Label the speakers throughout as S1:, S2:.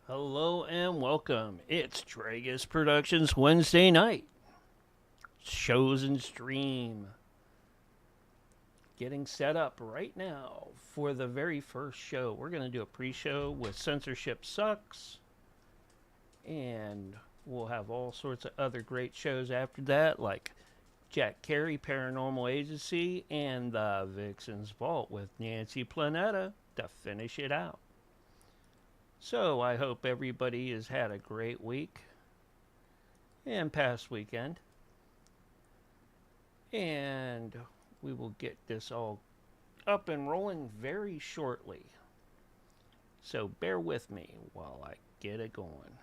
S1: Hello and welcome. It's DREAGUS Productions Wednesday night. Shows and stream. Getting set up right now for the very first show. We're going to do a pre-show with Censorship Sucks. And we'll have all sorts of other great shows after that, like Jack Carey Paranormal Agency and the VIXEN'S Vault with Nancy Planetta to finish it out. So I hope everybody has had a great week and past weekend. And we will get this all up and rolling very shortly. So bear with me while I get it going.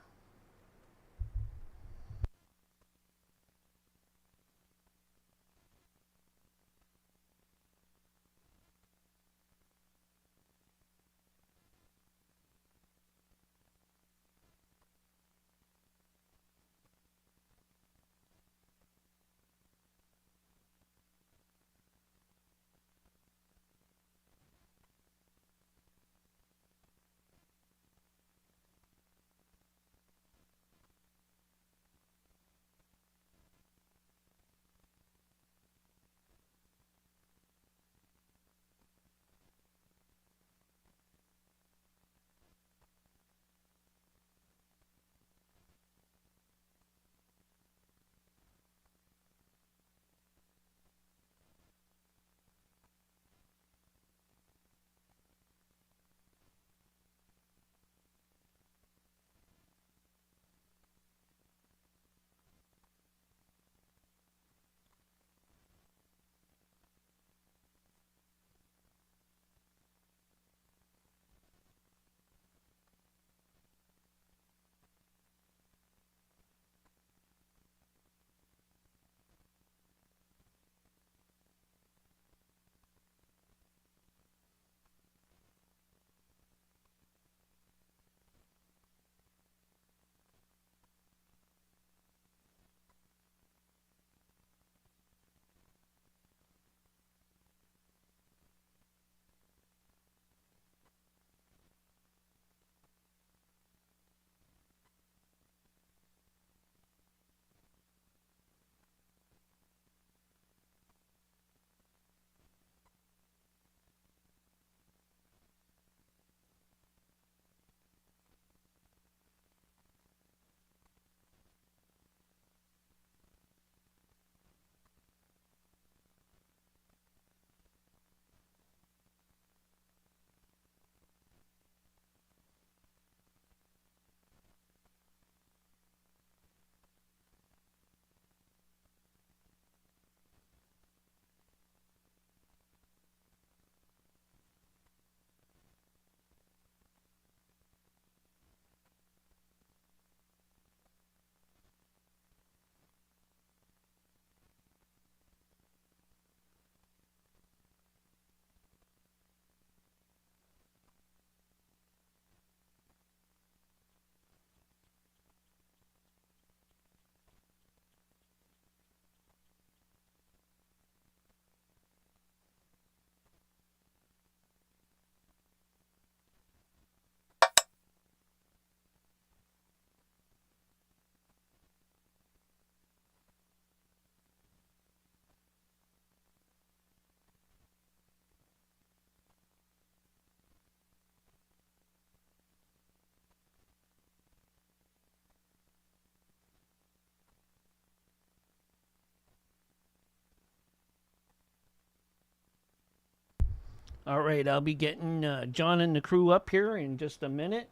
S1: All right, I'll be getting John and the crew up here in just a minute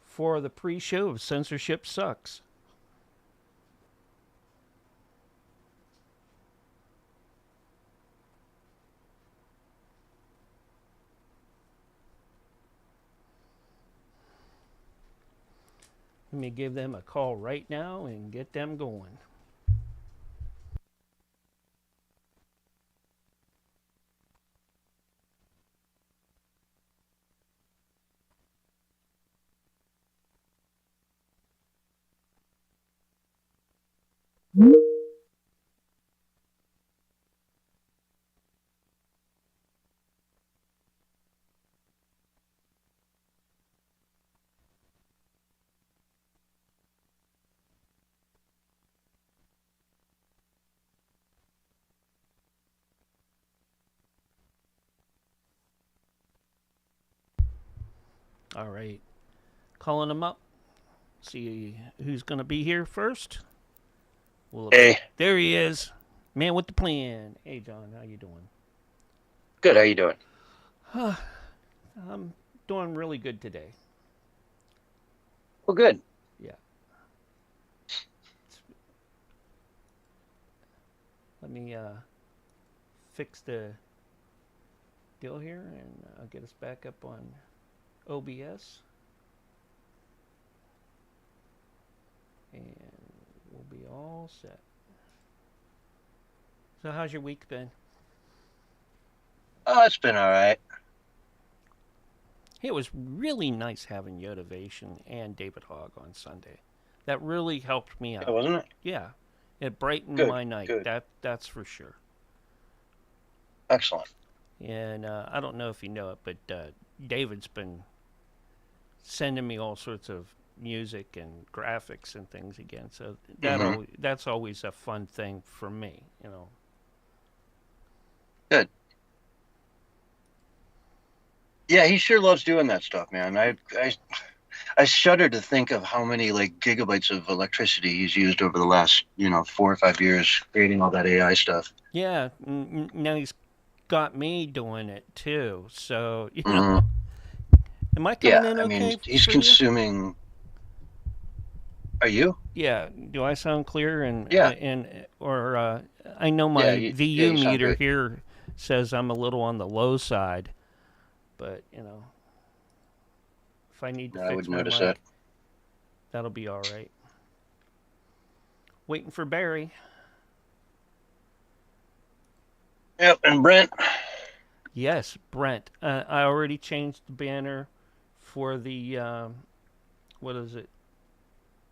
S1: for the pre-show of Censorship Sucks. Let me give them a call right now and get them going. All right. Calling them up. See who's going to be here first.
S2: Hey.
S1: There he is. Man with the plan. Hey, John. How you doing?
S2: Good. How you doing?
S1: I'm doing really good today.
S2: Well, good.
S1: Yeah. Let me fix the deal here, and I'll get us back up on OBS. And we'll be all set. So how's your week been?
S2: Oh, it's been all right.
S1: It was really nice having Yotivation and David Hogg on Sunday. That really helped me out.
S2: Yeah, wasn't it?
S1: Yeah. It brightened
S2: Good,
S1: my night.
S2: good.
S1: That's for sure.
S2: Excellent.
S1: And I don't know if you know it, but David's been sending me all sorts of music and graphics and things again. So that's always a fun thing for me, you know.
S2: Good. Yeah, he sure loves doing that stuff, man. I shudder to think of how many like gigabytes of electricity he's used over the last 4 or 5 years creating all that AI stuff.
S1: Yeah, now he's got me doing it too. So you know, am I coming in okay?
S2: I mean, he's consuming. Are you?
S1: Yeah. Do I sound clear?
S2: Yeah.
S1: Or I know my VU meter
S2: great.
S1: here says I'm a little on the low side, but you know, if I need to fix my mic, that'll be all right. Waiting for Barry.
S2: Yep, and Brent.
S1: Yes, Brent. I already changed the banner for the what is it?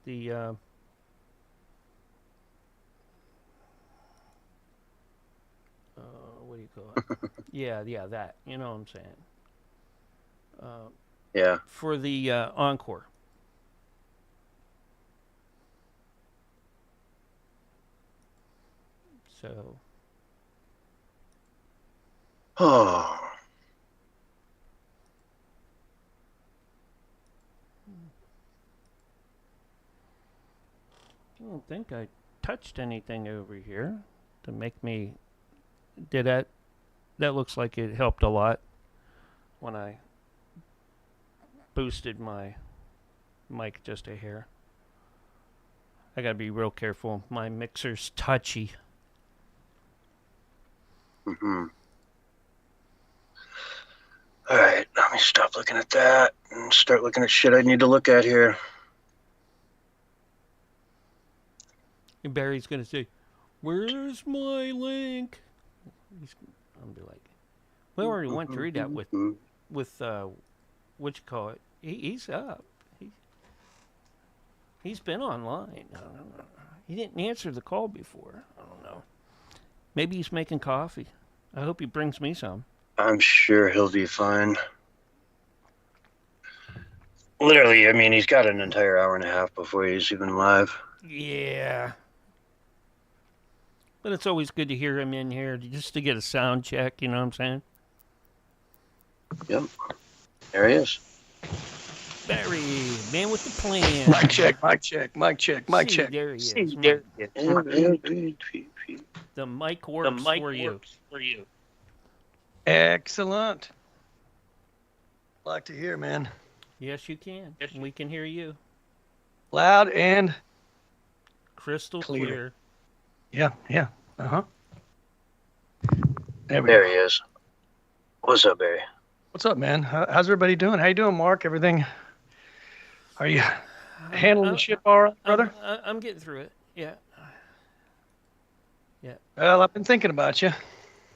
S1: The what do you call it? yeah, that. You know what I'm saying?
S2: Yeah.
S1: For the encore. So.
S2: Oh.
S1: I don't think I touched anything over here to make me. Did that? That looks like it helped a lot when I boosted my mic just a hair. I gotta be real careful. My mixer's touchy.
S2: All right, let me stop looking at that and start looking at shit I need to look at here.
S1: And Barry's gonna say, "Where's my link?" I'm be like, "We already went through that with what you call it? He's up. He's been online. I don't know. He didn't answer the call before. I don't know. Maybe he's making coffee. I hope he brings me some.
S2: I'm sure he'll be fine. Literally, I mean, he's got an entire hour and a half before he's even live.
S1: Yeah. But it's always good to hear him in here just to get a sound check, you know what I'm saying?
S2: Yep. There he is.
S1: Barry, man with the plan.
S3: Mic check, mic check, mic check, mic check.
S1: There he is.
S2: There he is.
S1: The mic works for you.
S3: Excellent. Like to hear, man.
S1: Yes, you can. We can hear you.
S3: Loud and
S1: crystal clear.
S3: Yeah. Uh-huh.
S2: There he is. What's up, Barry?
S3: What's up, man? How's everybody doing? How you doing, Mark? Everything? Are you handling the ship all right, brother?
S1: I'm getting through it. Yeah.
S3: Well, I've been thinking about you.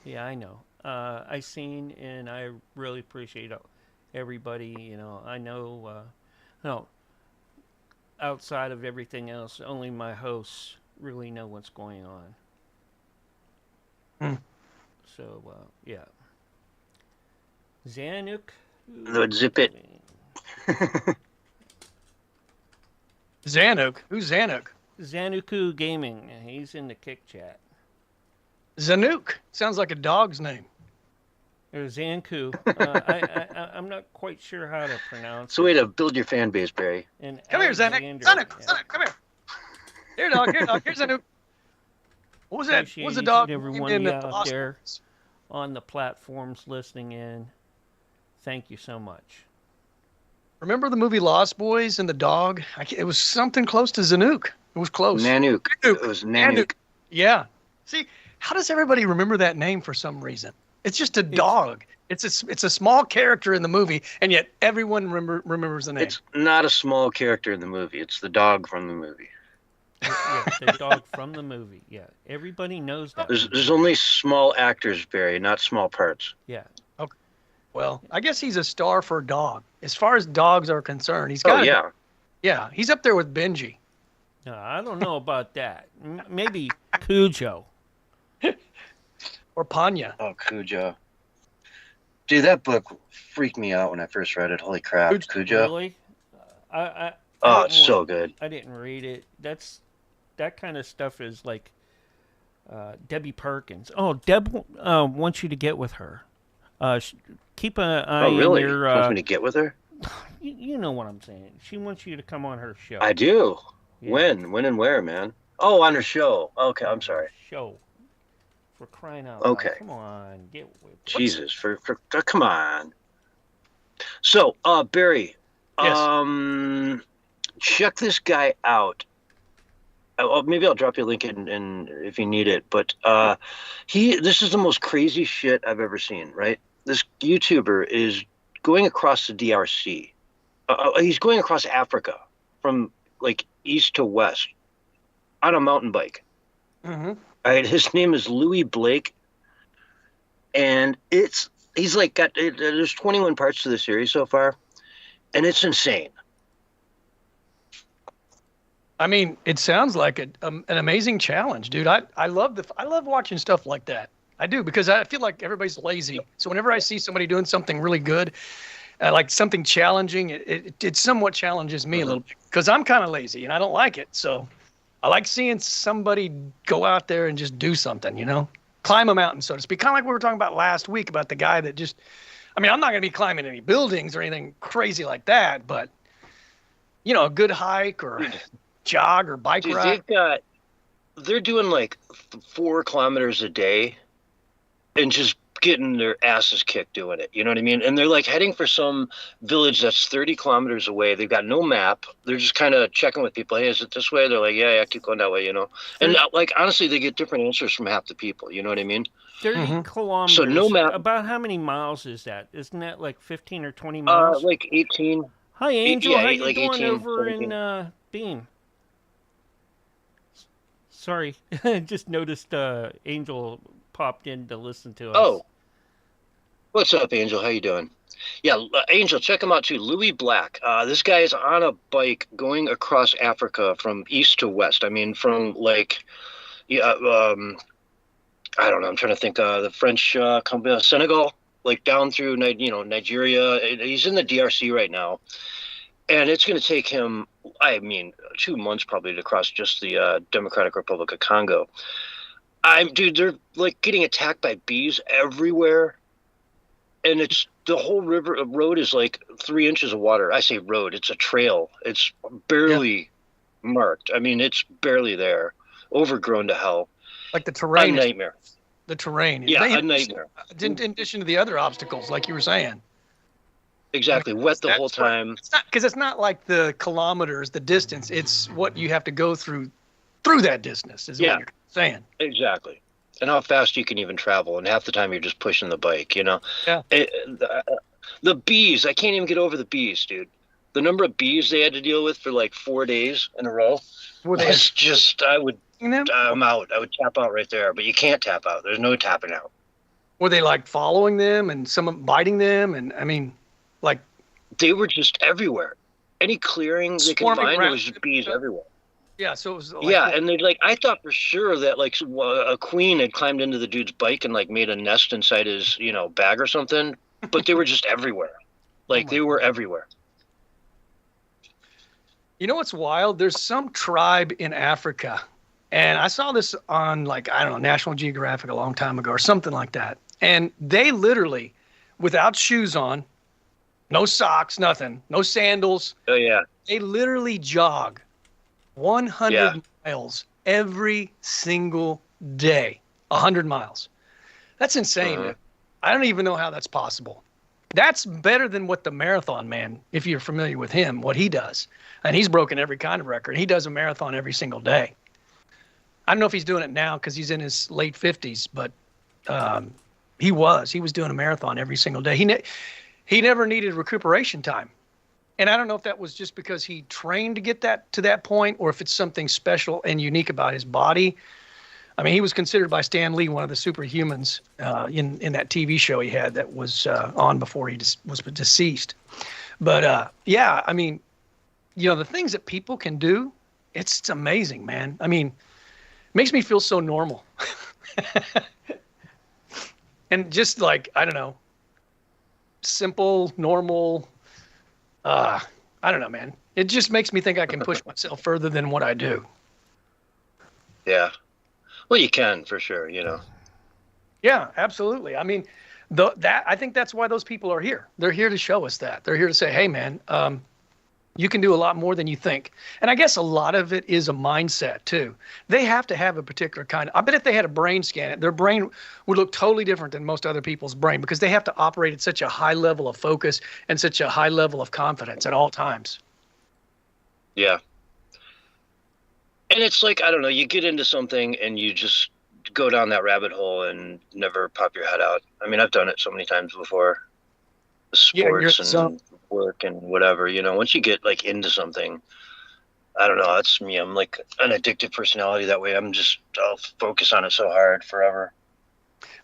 S1: Yeah, I know. I seen, and I really appreciate everybody. You know, I know. No. Outside of everything else, only my hosts really know what's going on. So, yeah. Zanuck.
S2: Lord Zip It.
S3: Zanuck? Who's Zanuck?
S1: Zanuku Gaming. He's in the Kick Chat.
S3: Zanuck. Sounds like a dog's name.
S1: Or Zanku. I'm not quite sure how to pronounce
S2: So
S1: it.
S2: way to build your fan base, Barry.
S1: And
S3: Come here, Zanuck.
S1: Alexander,
S3: Zanuck,
S1: yeah.
S3: Zanuck, come here. Here, dog. Here, dog. Here's Zanuck. What was that?
S1: Appreciate
S3: What was the
S1: each
S3: dog?
S1: and every
S3: named
S1: one
S3: in
S1: of you
S3: the
S1: out there on the platforms listening in. Thank you so much.
S3: Remember the movie Lost Boys and the dog? It was something close to Zanuck. It was close.
S2: Nanook.
S3: Nanook.
S2: It was Nanook.
S3: Yeah. See, how does everybody remember that name for some reason? It's just a dog. It's a small character in the movie, and yet everyone remembers the name.
S2: It's not a small character in the movie. It's the dog from the movie.
S1: Yeah, the dog from the movie. Yeah, everybody knows that.
S2: There's only small actors, Barry, not small parts.
S1: Yeah.
S3: Okay. Well, I guess he's a star for a dog. As far as dogs are concerned, he's got.
S2: Oh yeah.
S3: Yeah, he's up there with Benji.
S1: No, I don't know about that. Maybe Cujo.
S3: Or Panya.
S2: Oh, Cujo. Dude, that book freaked me out when I first read it. Holy crap, Cujo.
S1: Really?
S2: Oh, it's so good.
S1: I didn't read it. That kind of stuff is like Debbie Perkins. Oh, Deb wants you to get with her. Keep an eye
S2: Oh, really?
S1: on your.
S2: Wants me to get with her?
S1: You know what I'm saying. She wants you to come on her show.
S2: I do.
S1: Yeah.
S2: When and where, man? Oh, on her show. Okay, I'm sorry.
S1: Show. For crying out loud.
S2: Okay.
S1: Come on, get with.
S2: Jesus, come on. So, Barry,
S3: Yes.
S2: check this guy out. Maybe I'll drop you a link in if you need it. But this is the most crazy shit I've ever seen. Right? This YouTuber is going across the DRC. He's going across Africa from like east to west on a mountain bike.
S3: Mm-hmm.
S2: All right, his name is Louis Blake, and he's like there's 21 parts to the series so far, and it's insane.
S3: I mean, it sounds like an amazing challenge, dude. I love watching stuff like that. I do, because I feel like everybody's lazy. So whenever I see somebody doing something really good, like something challenging, it somewhat challenges me a little bit, because I'm kind of lazy and I don't like it. So I like seeing somebody go out there and just do something, climb a mountain, so to speak. Kind of like we were talking about last week about the guy that just, I mean, I'm not going to be climbing any buildings or anything crazy like that, but, a good hike or jog or bike
S2: Dude,
S3: ride.
S2: they're doing like 4 kilometers a day and just getting their asses kicked doing it. You know what I mean? And they're like heading for some village that's 30 kilometers away. They've got no map. They're just kind of checking with people. Hey, is it this way? They're like, yeah, keep going that way, And like, honestly, they get different answers from half the people. You know what I mean?
S1: 30 kilometers.
S2: So no map.
S1: About how many miles is that? Isn't that like 15 or 20 miles?
S2: Like 18.
S1: Hi, Angel.
S2: yeah,
S1: How you
S2: like
S1: doing
S2: 18,
S1: over
S2: 17.
S1: in Beam? Sorry, just noticed Angel popped in to listen to us.
S2: Oh. What's up, Angel? How you doing? Yeah, Angel, check him out too. Louis Black. This guy is on a bike going across Africa from east to west. I mean, from like, I don't know. I'm trying to think. The French Senegal, like down through Nigeria. He's in the DRC right now, and it's going to take him, 2 months probably to cross just the Democratic Republic of Congo. Dude, they're like getting attacked by bees everywhere. And it's the whole road is like 3 inches of water. I say road, it's a trail. It's barely marked. I mean, it's barely there. Overgrown to hell.
S3: Like the terrain.
S2: A nightmare.
S3: The terrain.
S2: Yeah, a nightmare.
S3: In addition to the other obstacles, like you were saying.
S2: Exactly. Wet the whole time.
S3: It's not like the kilometers, the distance. It's what you have to go through that distance is what you're saying.
S2: Exactly. And how fast you can even travel, and half the time you're just pushing the bike, Yeah. The bees, I can't even get over the bees, dude. The number of bees they had to deal with for like 4 days in a row was just, I'm out. I would tap out right there, but you can't tap out. There's no tapping out.
S3: Were they like following them and some biting them? And I mean, like.
S2: They were just everywhere. Any clearing they could find, there was just bees everywhere.
S3: Yeah, so it was like,
S2: and they I thought for sure that like a queen had climbed into the dude's bike and like made a nest inside his, bag or something, but they were just everywhere. Like they were everywhere.
S3: You know what's wild? There's some tribe in Africa, and I saw this on like, I don't know, National Geographic a long time ago or something like that. And they literally without shoes on, no socks, nothing, no sandals.
S2: Oh yeah.
S3: They literally jog 100 miles every single day. 100 miles. That's insane. Dude. I don't even know how that's possible. That's better than what the marathon man, if you're familiar with him, what he does. And he's broken every kind of record. He does a marathon every single day. I don't know if he's doing it now because he's in his late 50s, but he was doing a marathon every single day. He never needed recuperation time. And I don't know if that was just because he trained to get that to that point, or if it's something special and unique about his body. I mean, he was considered by Stan Lee one of the superhumans in that TV show he had that was on before he was deceased. But yeah, I mean, you know, the things that people can do, it's amazing, man. I mean, it makes me feel so normal. And just like, I don't know, simple, normal, I don't know, man. It just makes me think I can push myself further than what I do.
S2: Yeah. Well, you can, for sure, you know.
S3: Yeah, absolutely. I mean, I think that's why those people are here. They're here to show us that. They're here to say, hey, man, you can do a lot more than you think. And I guess a lot of it is a mindset, too. They have to have a particular kind of, I bet if they had a brain scan, their brain would look totally different than most other people's brain, because they have to operate at such a high level of focus and such a high level of confidence at all times.
S2: Yeah. And it's like, I don't know, you get into something and you just go down that rabbit hole and never pop your head out. I mean, I've done it so many times before. Sports and work and whatever, you know, once you get like into something, I don't know, that's me. I'm like an addictive personality that way. I'll focus on it so hard forever.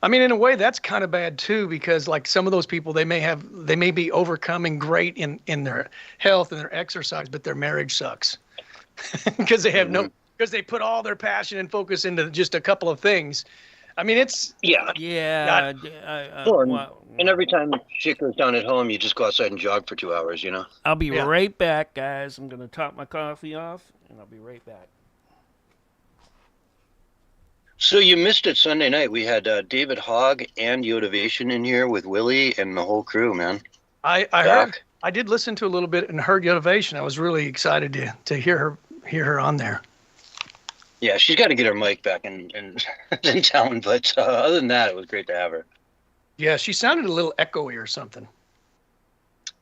S3: I mean, in a way, that's kind of bad too, because like some of those people, they may be overcoming great in their health and their exercise, but their marriage sucks because they have because they put all their passion and focus into just a couple of things. I mean, it's
S2: and every time shit goes down at home, you just go outside and jog for 2 hours, you know.
S1: I'll be right back, guys. I'm gonna top my coffee off, and I'll be right back.
S2: So you missed it Sunday night. We had David Hogg and Yotivation in here with Willie and the whole crew, man.
S3: I heard. I did listen to a little bit and heard Yotivation. I was really excited to hear her on there.
S2: Yeah, she's got to get her mic back in town, but other than that, it was great to have her.
S3: Yeah, she sounded a little echoey or something.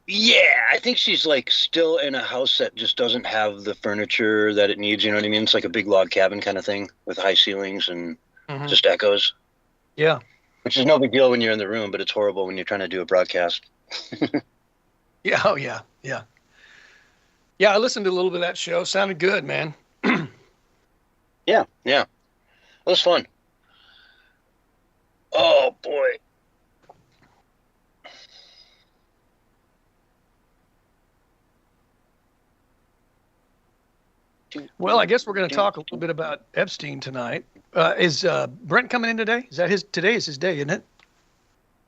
S2: Yeah, I think she's like still in a house that just doesn't have the furniture that it needs, you know what I mean? It's like a big log cabin kind of thing with high ceilings and just echoes.
S3: Yeah.
S2: Which is no big deal when you're in the room, but it's horrible when you're trying to do a broadcast.
S3: Yeah, oh yeah, yeah. Yeah, I listened to a little bit of that show. Sounded good, man.
S2: Yeah. It was fun. Oh, boy.
S3: Well, I guess we're going to talk a little bit about Epstein tonight. Is Brent coming in today? Today is his day, isn't it?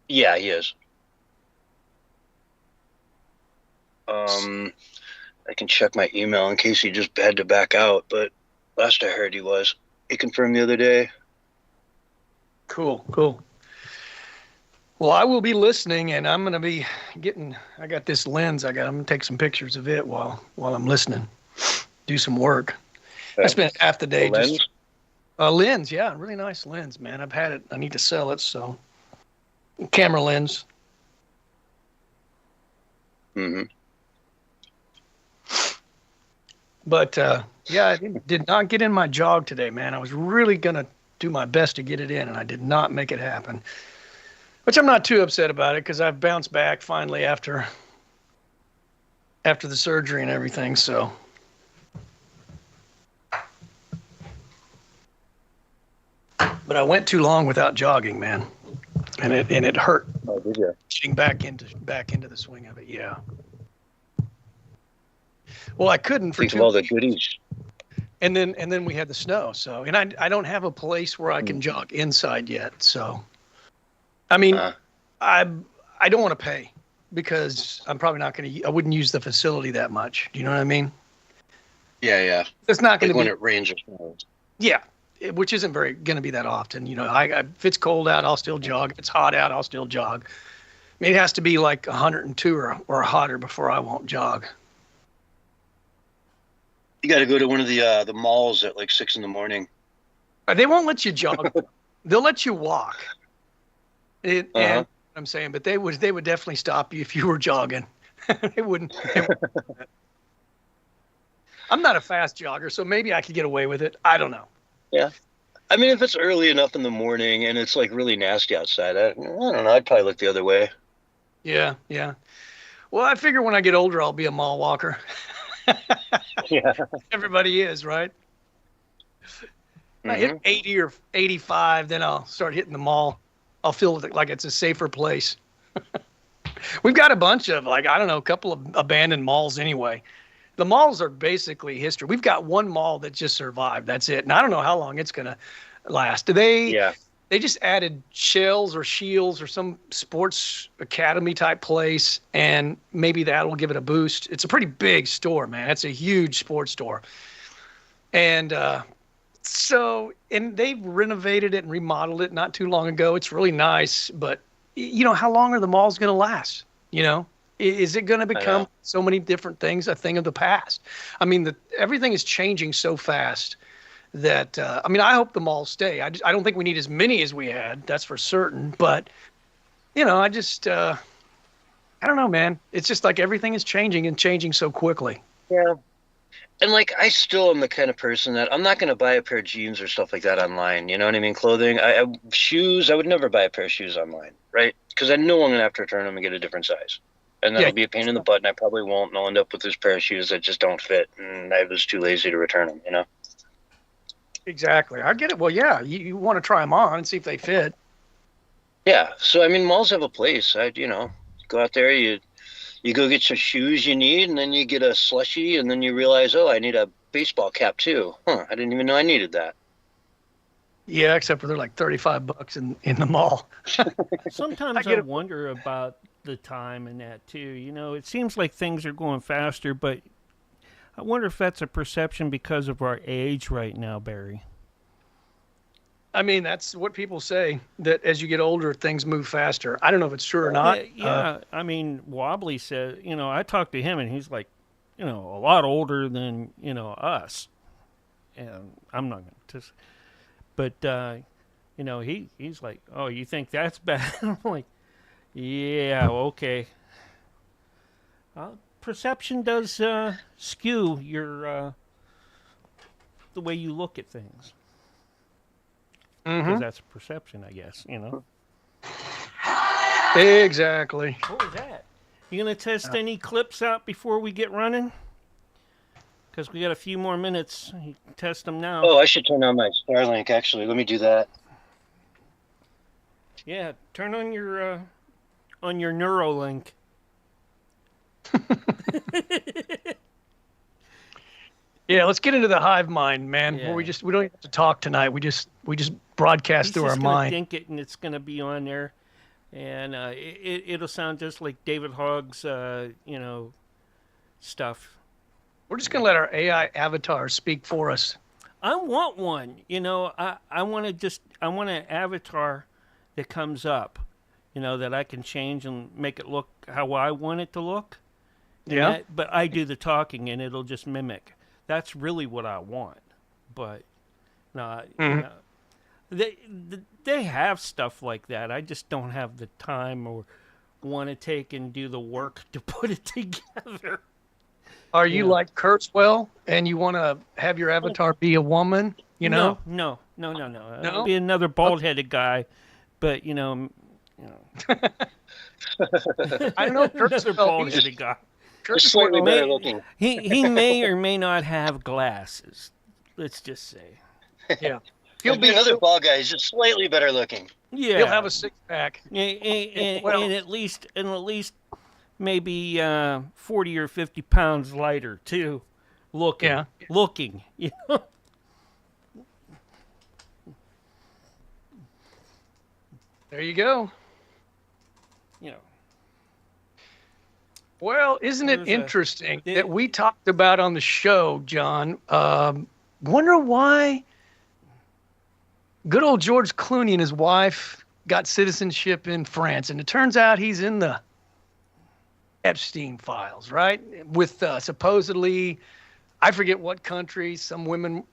S2: Yeah, he is. I can check my email in case he just had to back out, but last I heard he was. He confirmed the other day.
S3: Cool. Well, I will be listening, and I'm going to be I got this lens. I'm going to take some pictures of it while I'm listening. Do some work. I spent half the day just lens. Yeah, really nice lens, man. I've had it. I need to sell it, so camera lens. But yeah, I did not get in my jog today, man. I was really gonna do my best to get it in, and I did not make it happen. Which I'm not too upset about it, because I've bounced back finally after the surgery and everything. So. But I went too long without jogging, man, and it hurt.
S2: Oh, did you?
S3: Getting back into the swing of it, yeah. Well, I couldn't for
S2: think of all the goodies.
S3: And then we had the snow. So, and I don't have a place where I can jog inside yet. So, I mean, I don't want to pay, because I'm probably not going to. I wouldn't use the facility that much. Do you know what I mean?
S2: Yeah.
S3: It's not going to be
S2: when it rains or snows.
S3: Yeah. Which isn't going to be that often. You know, if it's cold out, I'll still jog. If it's hot out, I'll still jog. It has to be like 102 or hotter before I won't jog.
S2: You got to go to one of the malls at like 6 a.m.
S3: They won't let you jog. They'll let you walk. And I'm saying, but they would definitely stop you if you were jogging. They wouldn't. I'm not a fast jogger, so maybe I could get away with it. I don't know.
S2: Yeah. I mean, if it's early enough in the morning and it's like really nasty outside, I don't know. I'd probably look the other way.
S3: Yeah, yeah. Well, I figure when I get older, I'll be a mall walker.
S2: Yeah.
S3: Everybody is, right? I hit 80 or 85, then I'll start hitting the mall. I'll feel like it's a safer place. We've got a bunch of, like, I don't know, a couple of abandoned malls anyway. The malls are basically history. We've got one mall that just survived. That's it. And I don't know how long it's going to last. They just added Shells or Shields or some sports academy type place, and maybe that'll give it a boost. It's a pretty big store, man. It's a huge sports store. And and they've renovated it and remodeled it not too long ago. It's really nice, but you know, how long are the malls going to last? You know, is it going to become so many different things a thing of the past? I mean, everything is changing so fast that, I mean, I hope the malls stay. I don't think we need as many as we had. That's for certain. But, you know, I don't know, man. It's just like everything is changing and changing so quickly.
S2: Yeah. And like, I still am the kind of person that I'm not going to buy a pair of jeans or stuff like that online. You know what I mean? Clothing, shoes. I would never buy a pair of shoes online, right? Because I know I'm going to have to return them and get a different size. And that'll be a pain in the butt, and I probably won't. And I'll end up with this pair of shoes that just don't fit. And I was too lazy to return them, you know?
S3: Exactly. I get it. Well, yeah, you want to try them on and see if they fit.
S2: Yeah. So, I mean, malls have a place. Go out there, you go get some shoes you need, and then you get a slushie, and then you realize, oh, I need a baseball cap too. I didn't even know I needed that.
S3: Yeah, except for they're like $35 in the mall.
S1: Sometimes I wonder about the time and that too. You know, it seems like things are going faster, but I wonder if that's a perception because of our age right now, Barry.
S3: I mean, that's what people say, that as you get older, things move faster. I don't know if it's true or not.
S1: Yeah, I mean, Wobbly said, you know, I talked to him and he's like, you know, a lot older than, you know, us. And I'm not going to, but, you know, he's like, oh, you think that's bad? I'm like, yeah, okay. Perception does skew your the way you look at things. Because that's perception, I guess, you know.
S3: Exactly.
S1: What was that? You going to test any clips out before we get running? Because we got a few more minutes. You can test them now.
S2: Oh, I should turn on my Starlink, actually. Let me do that.
S1: Yeah, turn on your Neuralink.
S3: Yeah, let's get into the hive mind, man.
S1: Yeah.
S3: Where we don't have to talk tonight. We just broadcast through our mind.
S1: Think it, and it's going to be on there, and it'll sound just like David Hogg's, you know, stuff.
S3: We're just going to let our AI avatar speak for us.
S1: I want one. You know, I want an avatar that comes up, you know, that I can change and make it look how I want it to look.
S3: Yeah.
S1: But I do the talking, and it'll just mimic. That's really what I want. But no, you know, they have stuff like that. I just don't have the time or want to take and do the work to put it together.
S3: Are you like Kurzweil and you want to have your avatar be a woman? You know?
S1: No. It'll be another bald-headed guy, but you know.
S3: I don't know.
S1: Another bald-headed guy.
S2: Just slightly better looking.
S1: He may or may not have glasses. Let's just say.
S3: Yeah.
S2: He'll be another bald guy. He's just slightly better looking.
S1: Yeah.
S3: He'll have a six-pack.
S1: And at least maybe 40 or 50 pounds lighter too. Looking. You know.
S3: There you go.
S1: You know.
S3: Well, isn't it interesting that we talked about on the show, John? Wonder why good old George Clooney and his wife got citizenship in France, and it turns out he's in the Epstein files, right? With supposedly, I forget what country, some women,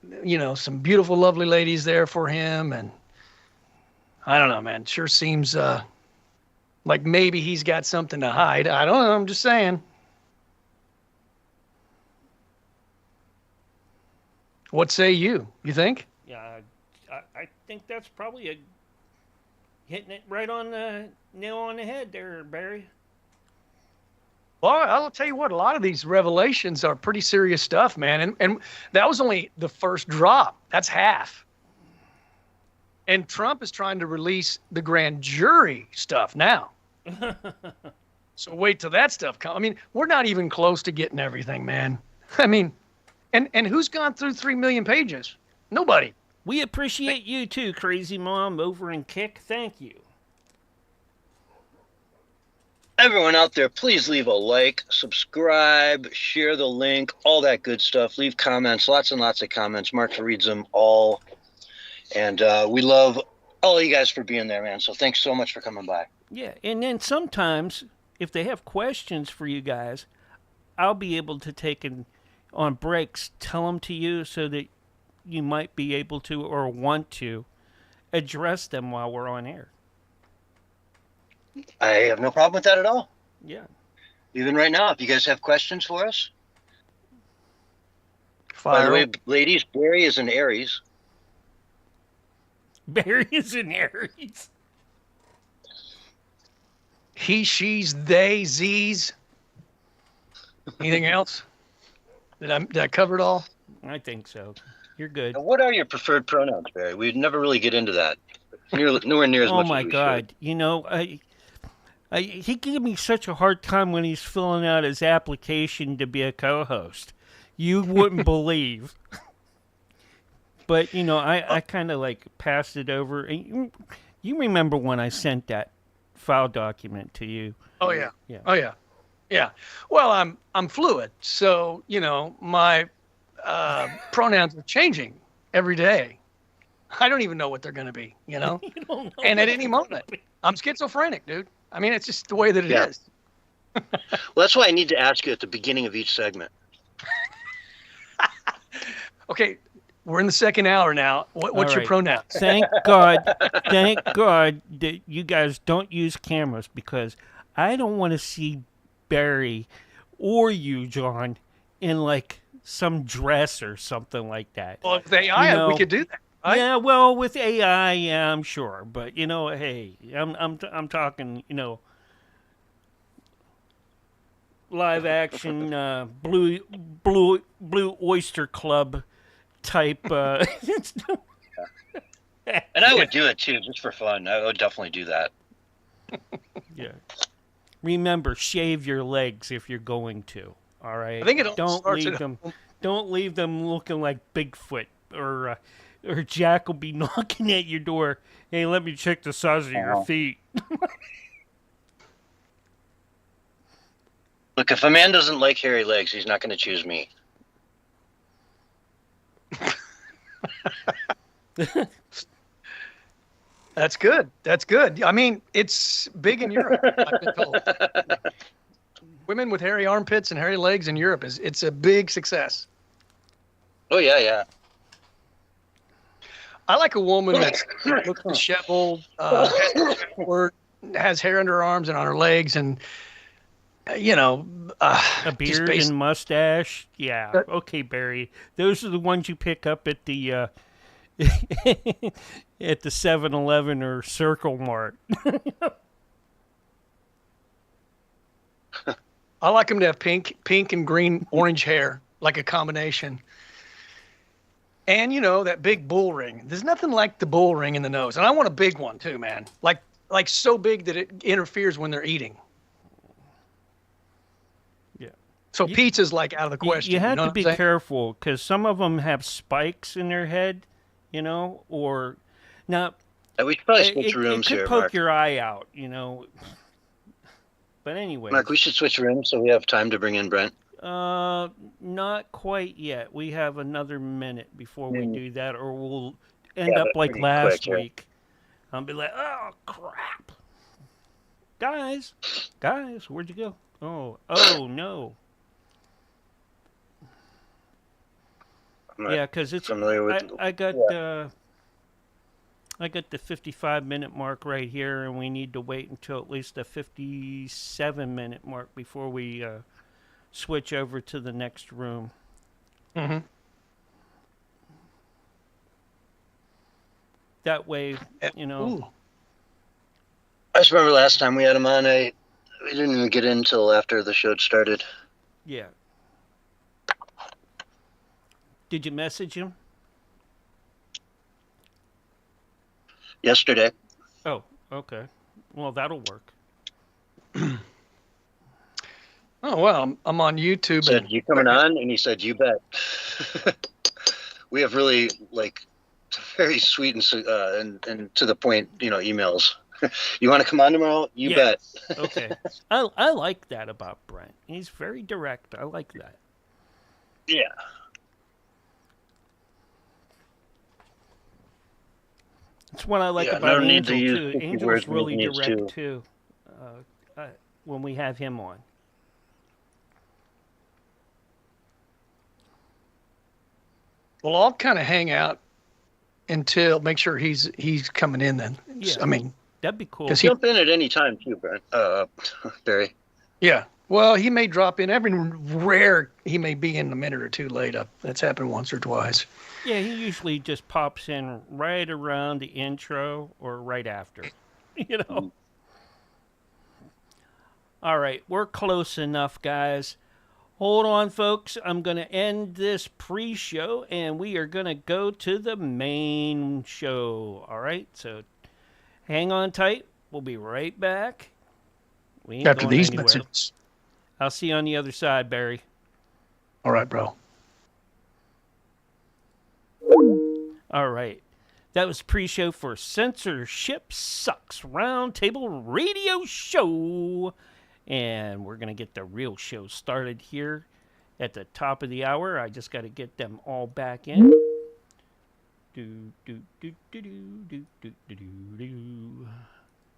S3: some beautiful, lovely ladies there for him. And I don't know, man. Sure seems like maybe he's got something to hide. I don't know. I'm just saying. What say you? You think?
S1: Yeah, I think that's probably hitting it right on the nail on the head there, Barry.
S3: Well, I'll tell you what, a lot of these revelations are pretty serious stuff, man. And that was only the first drop. That's half. And Trump is trying to release the grand jury stuff now. So wait till that stuff comes. I mean, we're not even close to getting everything, man. I mean, and who's gone through 3 million pages? Nobody.
S1: We appreciate you too, Crazy Mom over in Kick. Thank you.
S2: Everyone out there, please leave a like, subscribe, share the link, all that good stuff. Leave comments, lots and lots of comments. Mark reads them all. And we love all of you guys for being there, man. So thanks so much for coming by.
S1: Yeah, and then sometimes, if they have questions for you guys, I'll be able to take on breaks, tell them to you so that you might be able to or want to address them while we're on air.
S2: I have no problem with that at all.
S1: Yeah.
S2: Even right now, if you guys have questions for us.
S3: Fire.
S2: By the way, ladies, Barry is an Aries.
S1: Barry is an Aries.
S3: He, she's, they, z's. Anything else? Did I cover it all?
S1: I think so. You're good.
S2: Now, what are your preferred pronouns, Barry? We'd never really get into that. Nowhere near as much as we
S1: Oh my God.
S2: should.
S1: He gave me such a hard time when he's filling out his application to be a co-host. You wouldn't believe. But, I kind of passed it over. You remember when I sent that file document to you?
S3: Oh, yeah.
S1: Yeah.
S3: Oh, yeah. Yeah. Well, I'm fluid. So, my pronouns are changing every day. I don't even know what they're going to be,
S1: You don't know
S3: And at any moment, I'm schizophrenic, dude. I mean, it's just the way that it is.
S2: Well, that's why I need to ask you at the beginning of each segment.
S3: Okay, we're in the second hour now. What's your pronoun?
S1: Thank God that you guys don't use cameras because I don't want to see Barry or you, John, in some dress or something like that.
S3: Well, with AI, we could do that. Right?
S1: Yeah, well, with AI, yeah, I'm sure, but hey, I'm talking, live action, blue oyster club type.
S2: And I would do it too, just for fun. I would definitely do that.
S1: Yeah. Remember, shave your legs if you're going to. All right.
S3: I think
S1: Don't leave them looking like Bigfoot or Jack will be knocking at your door. Hey, let me check the size of your feet.
S2: Look, if a man doesn't like hairy legs, he's not going to choose me.
S3: That's good. That's good. I mean, it's big in Europe, I've been told. Women with hairy armpits and hairy legs in Europe, it's a big success.
S2: Oh, yeah, yeah.
S3: I like a woman that looks disheveled, has hair under her arms and on her legs, and
S1: a beard and mustache. Yeah. Okay, Barry. Those are the ones you pick up at the at the 7-Eleven or Circle Mart.
S3: I like them to have pink and green, orange hair, like a combination. And, that big bull ring. There's nothing like the bull ring in the nose. And I want a big one, too, man. Like so big that it interferes when they're eating.
S1: Yeah.
S3: So pizza's out of the question.
S1: You have to be careful because some of them have spikes in their head, or... Now,
S2: we should probably switch rooms here,
S1: It could poke
S2: Mark.
S1: your eye out, But anyway.
S2: Mark, we should switch rooms so we have time to bring in Brent.
S1: Not quite yet. We have another minute before we do that, or we'll end up like last week. I'll be like, oh, Oh, crap. Guys, where'd you go? Oh, no. Yeah, because it's I got I got the 55-minute mark right here, and we need to wait until at least the 57-minute mark before we switch over to the next room.
S3: Mm-hmm.
S1: That way, you know.
S3: Ooh.
S2: I just remember last time we had him on, we didn't even get in until after the show had started.
S1: Yeah. Did you message him?
S2: Yesterday.
S1: Oh, okay. Well, that'll work.
S3: Oh, well, I'm on YouTube.
S2: Said, you coming on? And he said, you bet. We have really, very sweet and to the point, emails. You want to come on tomorrow? You bet.
S1: Okay. I like that about Brent. He's very direct. I like that.
S2: Yeah.
S1: It's what I like about Angel, too. Angel's really direct, too, when we have him on.
S3: Well, I'll kind of hang out until make sure he's coming in then.
S1: Yeah.
S3: I mean,
S1: that'd be cool.
S2: Jump in at any time too, Brent. Barry.
S3: Yeah. Well, he may drop in. Every rare, he may be in a minute or two late. That's happened once or twice.
S1: Yeah, he usually just pops in right around the intro or right after. You know. All right, we're close enough, guys. Hold on, folks. I'm going to end this pre-show, and we are going to go to the main show. All right, so hang on tight. We'll be right back. We ain't
S3: after
S1: going
S3: these
S1: anywhere.
S3: messages.
S1: I'll see you on the other side, Barry.
S3: All right, bro.
S1: All right. That was pre-show for Censorship Sucks Roundtable Radio Show. And we're going to get the real show started here at the top of the hour. I just got to get them all back in.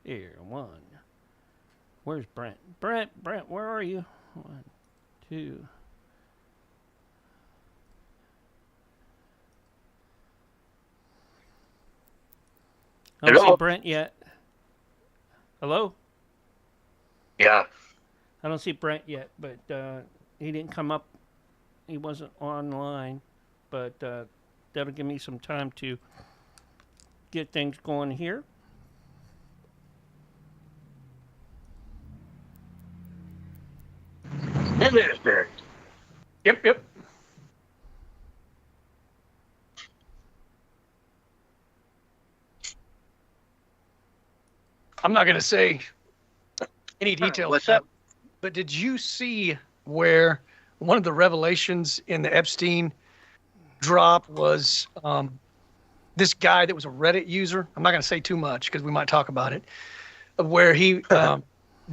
S1: Here, one. Where's Brent? Brent, where are you? 1, 2. I don't see Brent yet. Hello?
S2: Yeah.
S1: I don't see Brent yet, but he didn't come up. He wasn't online, but that'll give me some time to get things going here.
S2: There's Barry.
S3: Yep. I'm not going to say any details.
S2: What's up?
S3: But did you see where one of the revelations in the Epstein drop was this guy that was a Reddit user? I'm not going to say too much because we might talk about it. Of where he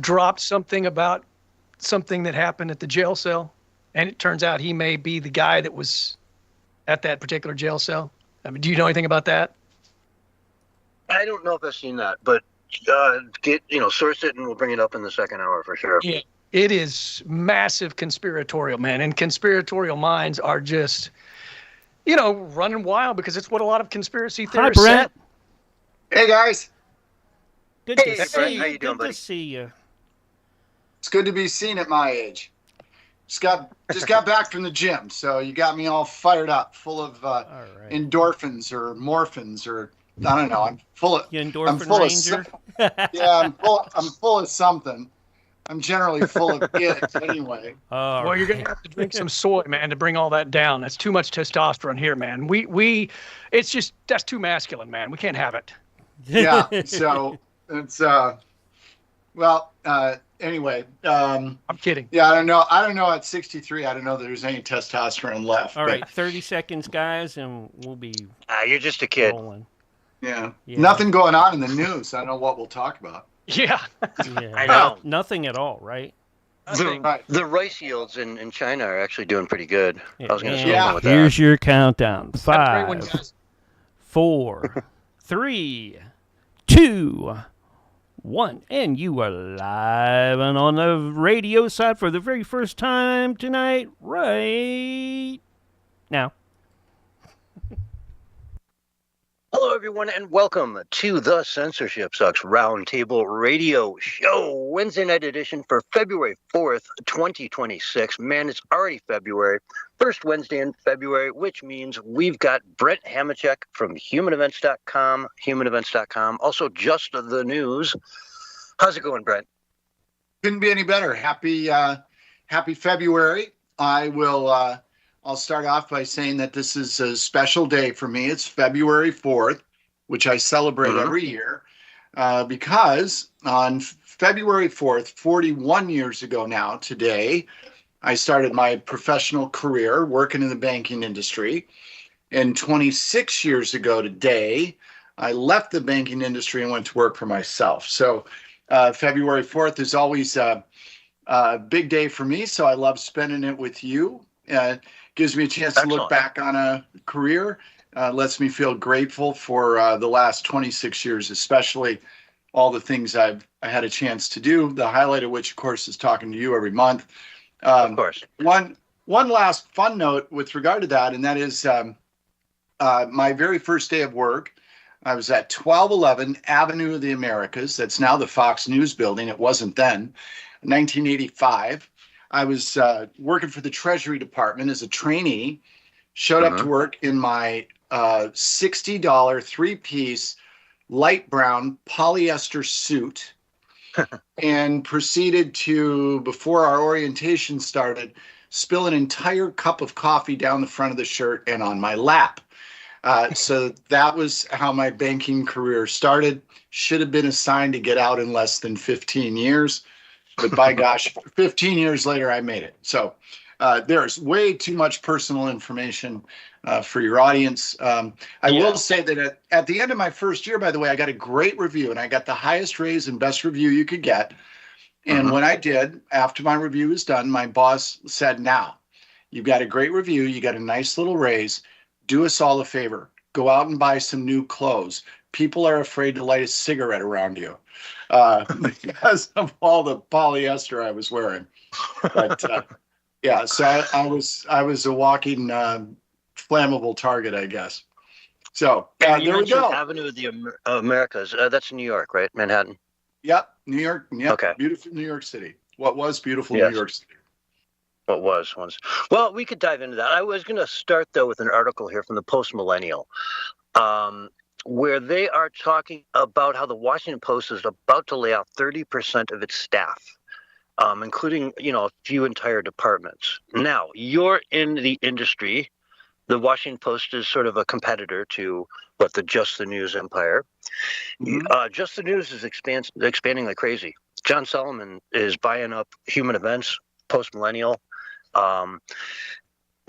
S3: dropped something about something that happened at the jail cell, and it turns out he may be the guy that was at that particular jail cell. I mean, do you know anything about that?
S2: I don't know if I've seen that, but source it and we'll bring it up in the second hour for sure.
S3: Yeah, it is massive conspiratorial, man, and conspiratorial minds are just, running wild because it's what a lot of conspiracy theorists
S1: Hi, Brent.
S3: said.
S4: Hey guys,
S1: Good to see
S2: Brent.
S1: you.
S2: How you doing,
S1: Good
S2: buddy?
S1: to see you.
S4: it's good to be seen at my age. Just got back from the gym, so you got me all fired up, full of
S1: All right.
S4: endorphins or morphins or I don't know. I'm full of
S1: You
S4: I'm
S1: endorphin
S4: full
S1: ranger?
S4: yeah. I'm full of something. I'm generally full of it anyway.
S1: All
S3: Well, you're
S1: right.
S3: gonna have to drink some soy, man, to bring all that down. That's too much testosterone here, man. That's too masculine, man. We can't have it.
S4: Yeah. So it's anyway.
S3: I'm kidding.
S4: Yeah, I don't know. At 63, I don't know that there's any testosterone left.
S1: All
S4: but,
S1: right, 30 seconds, guys, and we'll be
S2: You're just a kid.
S1: rolling.
S4: Yeah.
S1: Yeah.
S4: Nothing going on in the news. I don't know what we'll talk about.
S3: Yeah.
S1: Yeah.
S2: I know.
S1: Nothing at all, right?
S4: Right.
S2: The rice yields in China are actually doing pretty good. I was going to
S1: And
S2: say
S4: Yeah.
S2: with
S1: here's
S2: that.
S1: your countdown.
S3: Have a great one,
S1: 5,
S3: guys.
S1: 4, 3, 2, 2, 1. And you are live and on the radio side for the very first time tonight, right now.
S2: Hello, everyone, and welcome to the Censorship Sucks Roundtable Radio Show, Wednesday night edition for February 4th, 2026. Man, it's already February, first Wednesday in February, which means we've got Brent Hamachek from humanevents.com, also Just the News. How's it going, Brent?
S4: Couldn't be any better. Happy February. I'll start off by saying that this is a special day for me. It's February 4th, which I celebrate every year, because on February 4th, 41 years ago now, today, I started my professional career working in the banking industry. And 26 years ago today, I left the banking industry and went to work for myself. So February 4th is always a big day for me, so I love spending it with you. Gives me a chance to look back on a career, lets me feel grateful for the last 26 years, especially all the things I had a chance to do, the highlight of which, of course, is talking to you every month.
S2: Of course.
S4: One last fun note with regard to that, and that is my very first day of work. I was at 1211 Avenue of the Americas. That's now the Fox News building. It wasn't then. 1985. I was working for the Treasury Department as a trainee, showed up to work in my $60 three-piece light brown polyester suit and proceeded to, before our orientation started, spill an entire cup of coffee down the front of the shirt and on my lap. So that was how my banking career started. Should have been assigned to get out in less than 15 years. But by gosh, 15 years later, I made it. So there's way too much personal information for your audience. I will say that at the end of my first year, by the way, I got a great review, and I got the highest raise and best review you could get. And when I did, after my review was done, my boss said, now, you've got a great review. You got a nice little raise. Do us all a favor. Go out and buy some new clothes. People are afraid to light a cigarette around you. Because of all the polyester I was wearing. But yeah, so I was a walking flammable target, I guess. So there we go.
S2: Avenue of the Americas. That's New York, right? Manhattan.
S4: Yep, New York. Yep,
S2: okay.
S4: Beautiful New York City. What was beautiful New York City?
S2: What was once. Well, we could dive into that. I was going to start, though, with an article here from the Post Millennial. Where they are talking about how the Washington Post is about to lay off 30% of its staff, including, a few entire departments. Now, you're in the industry. The Washington Post is sort of a competitor to the Just the News empire. Just the News is expanding like crazy. John Solomon is buying up Human Events, Post Millennial.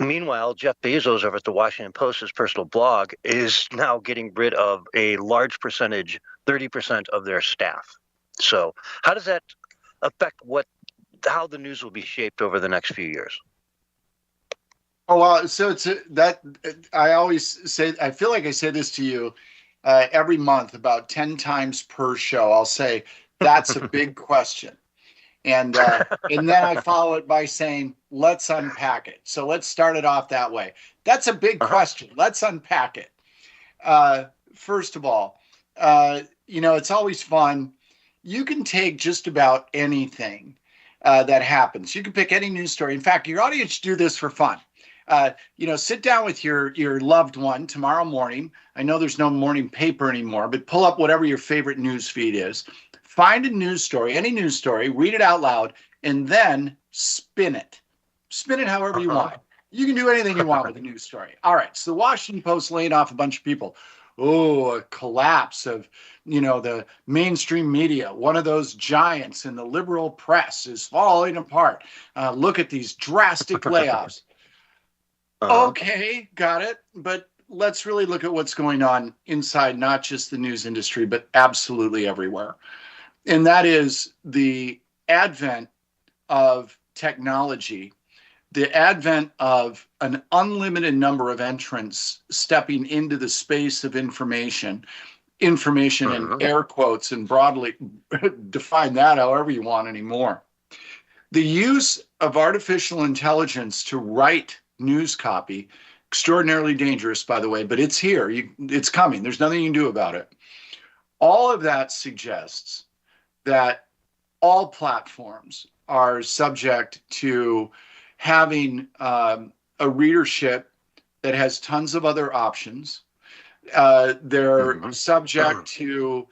S2: Meanwhile, Jeff Bezos over at the Washington Post, his personal blog, is now getting rid of a large percentage, 30% of their staff. So how does that affect how the news will be shaped over the next few years?
S4: Oh, well, so I always say, I feel like I say this to you every month about 10 times per show. I'll say, that's a big question. And then I follow it by saying, let's unpack it. So let's start it off that way. That's a big question. Let's unpack it. First of all, it's always fun. You can take just about anything that happens. You can pick any news story. In fact, your audience should do this for fun. Sit down with your loved one tomorrow morning. I know there's no morning paper anymore, but pull up whatever your favorite news feed is. Find a news story, any news story, read it out loud, and then spin it. Spin it however you want. You can do anything you want with a news story. All right, so the Washington Post laying off a bunch of people. Oh, a collapse of, the mainstream media. One of those giants in the liberal press is falling apart. Look at these drastic layoffs. Okay, got it. But let's really look at what's going on inside, not just the news industry, but absolutely everywhere. And that is the advent of technology, the advent of an unlimited number of entrants stepping into the space of information information in air quotes and broadly define that however you want anymore. The use of artificial intelligence to write news copy, extraordinarily dangerous, by the way, but it's here. It's coming. There's nothing you can do about it. All of that suggests that all platforms are subject to having a readership that has tons of other options. They're subject to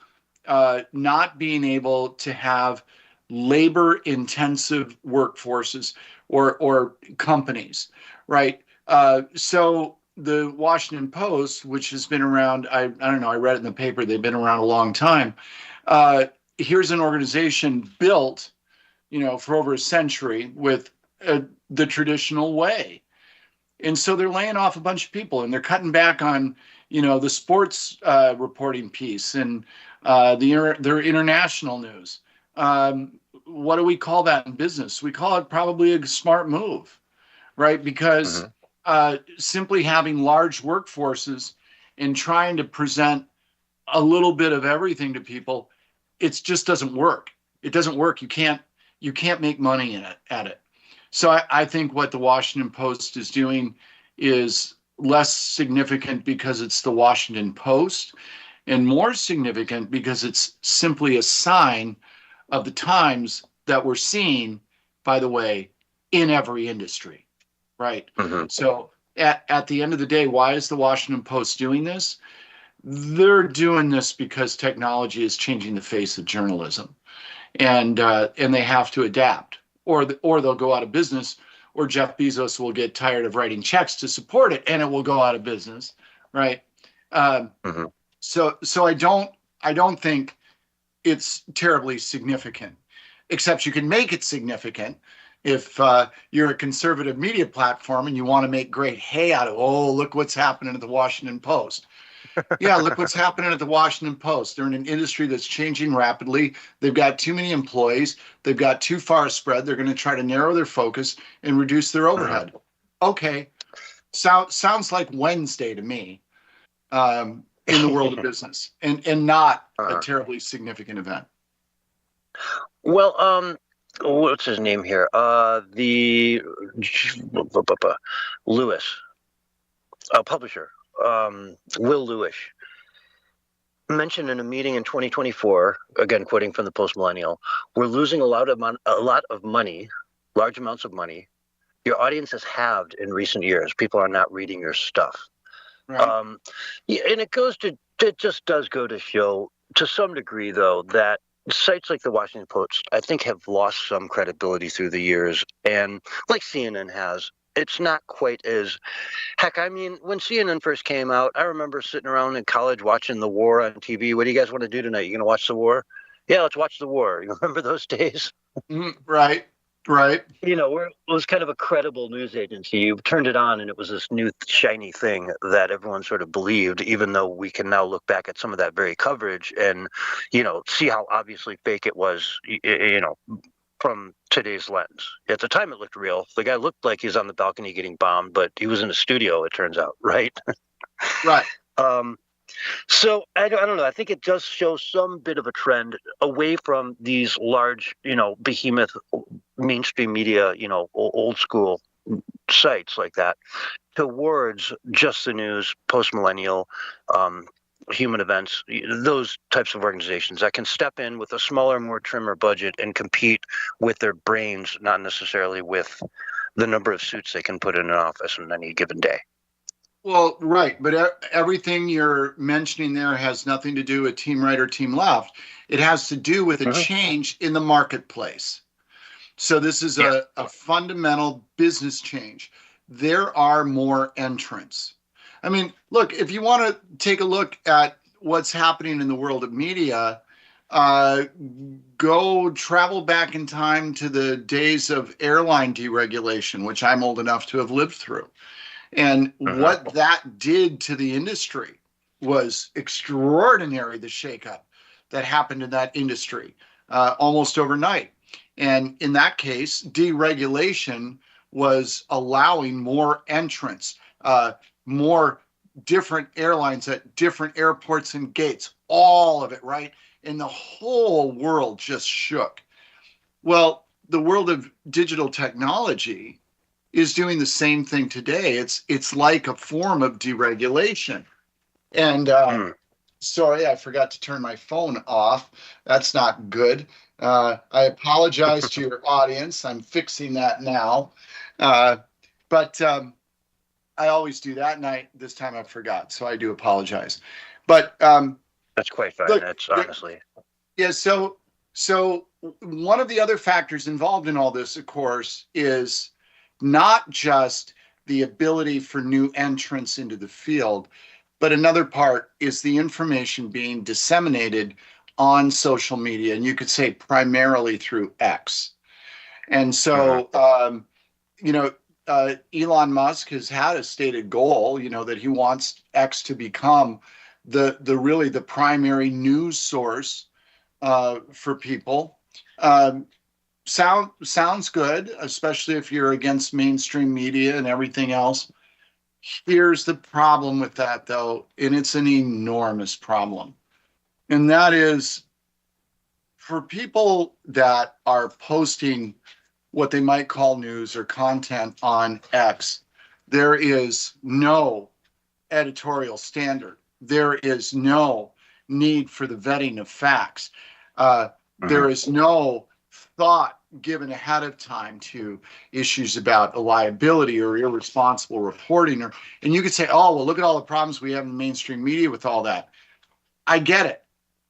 S4: not being able to have labor-intensive workforces or companies, right? So the Washington Post, which has been around, I don't know, I read it in the paper, they've been around a long time. Here's an organization built, for over a century with the traditional way. And so they're laying off a bunch of people, and they're cutting back on, the sports reporting piece and their international news. What do we call that in business? We call it probably a smart move, right? Because simply having large workforces and trying to present a little bit of everything to people, it just doesn't work. It doesn't work. You can't make money at it. So I think what the Washington Post is doing is less significant because it's the Washington Post, and more significant because it's simply a sign of the times that we're seeing, by the way, in every industry, right? So at the end of the day, why is the Washington Post doing this? They're doing this because technology is changing the face of journalism, and they have to adapt, or they'll go out of business, or Jeff Bezos will get tired of writing checks to support it, and it will go out of business, right? So I don't think it's terribly significant, except you can make it significant if you're a conservative media platform and you want to make great hay out of, oh, look what's happening at the Washington Post. Yeah, look what's happening at the Washington Post. They're in an industry that's changing rapidly. They've got too many employees. They've got too far a spread. They're going to try to narrow their focus and reduce their overhead. Okay, sounds like Wednesday to me in the world of business, and not a terribly significant event.
S5: Well, what's his name here? The Lewis, publisher. Will Lewis mentioned in a meeting in 2024, again quoting from the Post Millennial, "We're losing a lot of money, large amounts of money. Your audience has halved in recent years. People are not reading your stuff." Right. Yeah, and it just does go to show, to some degree, though, that sites like the Washington Post, I think, have lost some credibility through the years, and like CNN has. It's not quite as, heck, I mean, when CNN first came out, I remember sitting around in college watching the war on TV. What do you guys want to do tonight? You going to watch the war? Yeah, let's watch the war. You remember those days?
S4: Right.
S5: It was kind of a credible news agency. You turned it on and it was this new shiny thing that everyone sort of believed, even though we can now look back at some of that very coverage and, see how obviously fake it was, from today's lens. At the time, it looked real. The guy looked like he was on the balcony getting bombed, but he was in a studio, it turns out, right?
S4: Right.
S5: So I don't know. I think it does show some bit of a trend away from these large, behemoth mainstream media, old school sites like that, towards just the news, post-millennial, human events, those types of organizations that can step in with a smaller, more trimmer budget and compete with their brains, not necessarily with the number of suits they can put in an office on any given day.
S4: Well, right. But everything you're mentioning there has nothing to do with team right or team left. It has to do with a change in the marketplace. So this is a fundamental business change. There are more entrants. I mean, look, if you want to take a look at what's happening in the world of media, go travel back in time to the days of airline deregulation, which I'm old enough to have lived through. And what that did to the industry was extraordinary, the shakeup that happened in that industry almost overnight. And in that case, deregulation was allowing more entrants, more different airlines at different airports and gates, all of it, right? And the whole world just shook. Well, the world of digital technology is doing the same thing today. It's like a form of deregulation. And sorry, I forgot to turn my phone off. That's not good. I apologize to your audience. I'm fixing that now. But I always do that, and this time I forgot, so I do apologize. But
S5: that's quite fine.
S4: look,
S5: That's honestly.
S4: yeah. So one of the other factors involved in all this, of course, is not just the ability for new entrants into the field, but another part is the information being disseminated on social media, and you could say primarily through X. And so, Elon Musk has had a stated goal, that he wants X to become the primary news source for people. Sounds good, especially if you're against mainstream media and everything else. Here's the problem with that, though, and it's an enormous problem. And that is, for people that are posting what they might call news or content on X, there is no editorial standard. There is no need for the vetting of facts. There is no thought given ahead of time to issues about liability or irresponsible reporting. And you could say, oh, well, look at all the problems we have in the mainstream media with all that. I get it.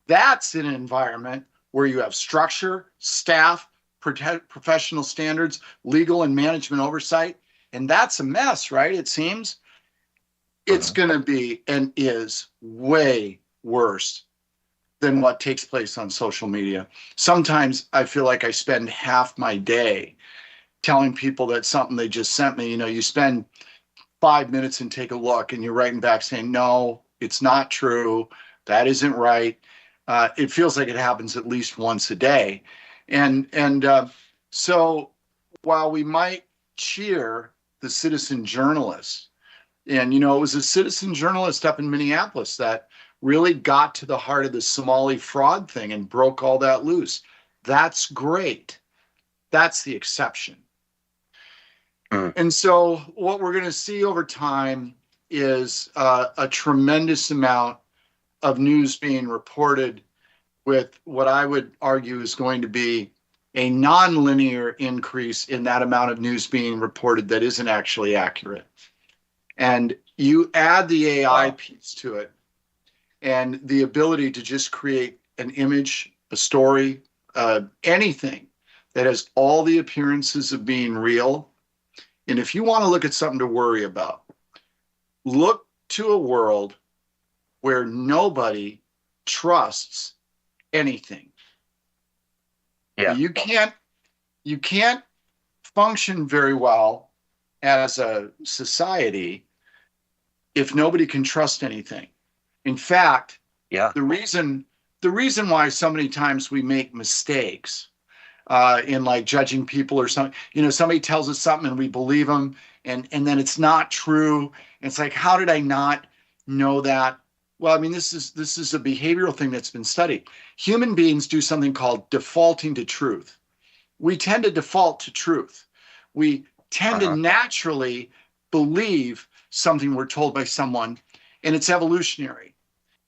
S4: That's in an environment where you have structure, staff, professional standards, legal and management oversight. And that's a mess, right? It seems it's going to be and is way worse than what takes place on social media. Sometimes I feel like I spend half my day telling people that something they just sent me, you spend 5 minutes and take a look and you're writing back saying, no, it's not true. That isn't right. It feels like it happens at least once a day. And so while we might cheer the citizen journalists, and, it was a citizen journalist up in Minneapolis that really got to the heart of the Somali fraud thing and broke all that loose. That's great. That's the exception. And so what we're going to see over time is a tremendous amount of news being reported with what I would argue is going to be a nonlinear increase in that amount of news being reported that isn't actually accurate. And you add the AI piece to it, and the ability to just create an image, a story, anything that has all the appearances of being real. And if you want to look at something to worry about, look to a world where nobody trusts anything.
S5: Yeah.
S4: You can't function very well as a society if nobody can trust anything. In fact, the reason why so many times we make mistakes in like judging people or something, somebody tells us something and we believe them, and then it's not true. And it's like, how did I not know that? Well, I mean, this is a behavioral thing that's been studied. Human beings do something called defaulting to truth. We tend to default to truth. We tend to naturally believe something we're told by someone, and it's evolutionary.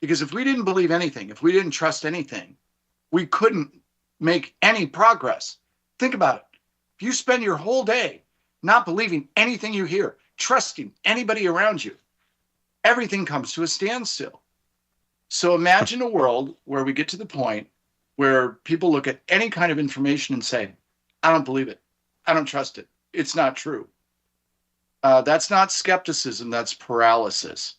S4: Because if we didn't believe anything, if we didn't trust anything, we couldn't make any progress. Think about it. If you spend your whole day not believing anything you hear, trusting anybody around you, everything comes to a standstill. So imagine a world where we get to the point where people look at any kind of information and say, I don't believe it. I don't trust it. It's not true. That's not skepticism, that's paralysis.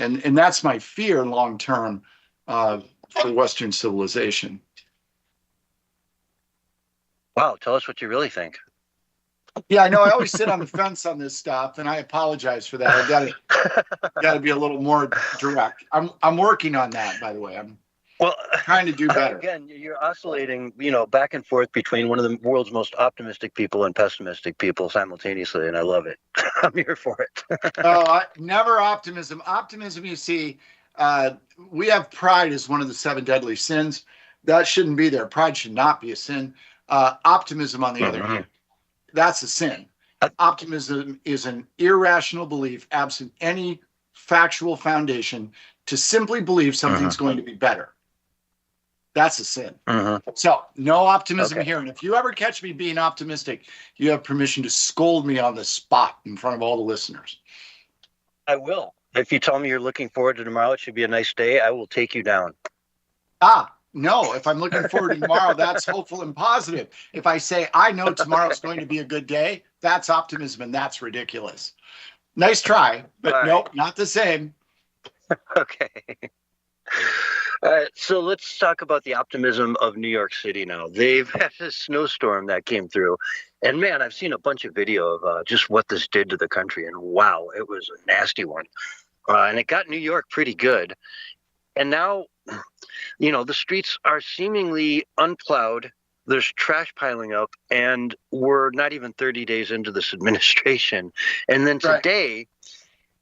S4: And that's my fear long-term for Western civilization.
S5: Wow, tell us what you really think.
S4: Yeah, I know. I always sit on the fence on this stuff, and I apologize for that. I got to be a little more direct. I'm working on that, by the way.
S5: Well,
S4: trying to do better.
S5: again, you're oscillating, back and forth between one of the world's most optimistic people and pessimistic people simultaneously, and I love it. I'm here for it.
S4: Oh, never optimism. Optimism, you see, we have pride as one of the 7 deadly sins. That shouldn't be there. Pride should not be a sin. Optimism, on the other hand, that's a sin. Optimism is an irrational belief, absent any factual foundation, to simply believe something's going to be better. That's a sin. So no optimism here. And if you ever catch me being optimistic, you have permission to scold me on the spot in front of all the listeners.
S5: I will. If you tell me you're looking forward to tomorrow, it should be a nice day, I will take you down.
S4: No, if I'm looking forward to tomorrow, that's hopeful and positive. If I say, I know tomorrow's going to be a good day, that's optimism, and that's ridiculous. Nice try, but nope, not the same.
S5: Okay. All right, so let's talk about the optimism of New York City now. They've had this snowstorm that came through, and man, I've seen a bunch of video of just what this did to the country, and wow, it was a nasty one. And it got New York pretty good. And now, the streets are seemingly unplowed. There's trash piling up, and we're not even 30 days into this administration. And then today,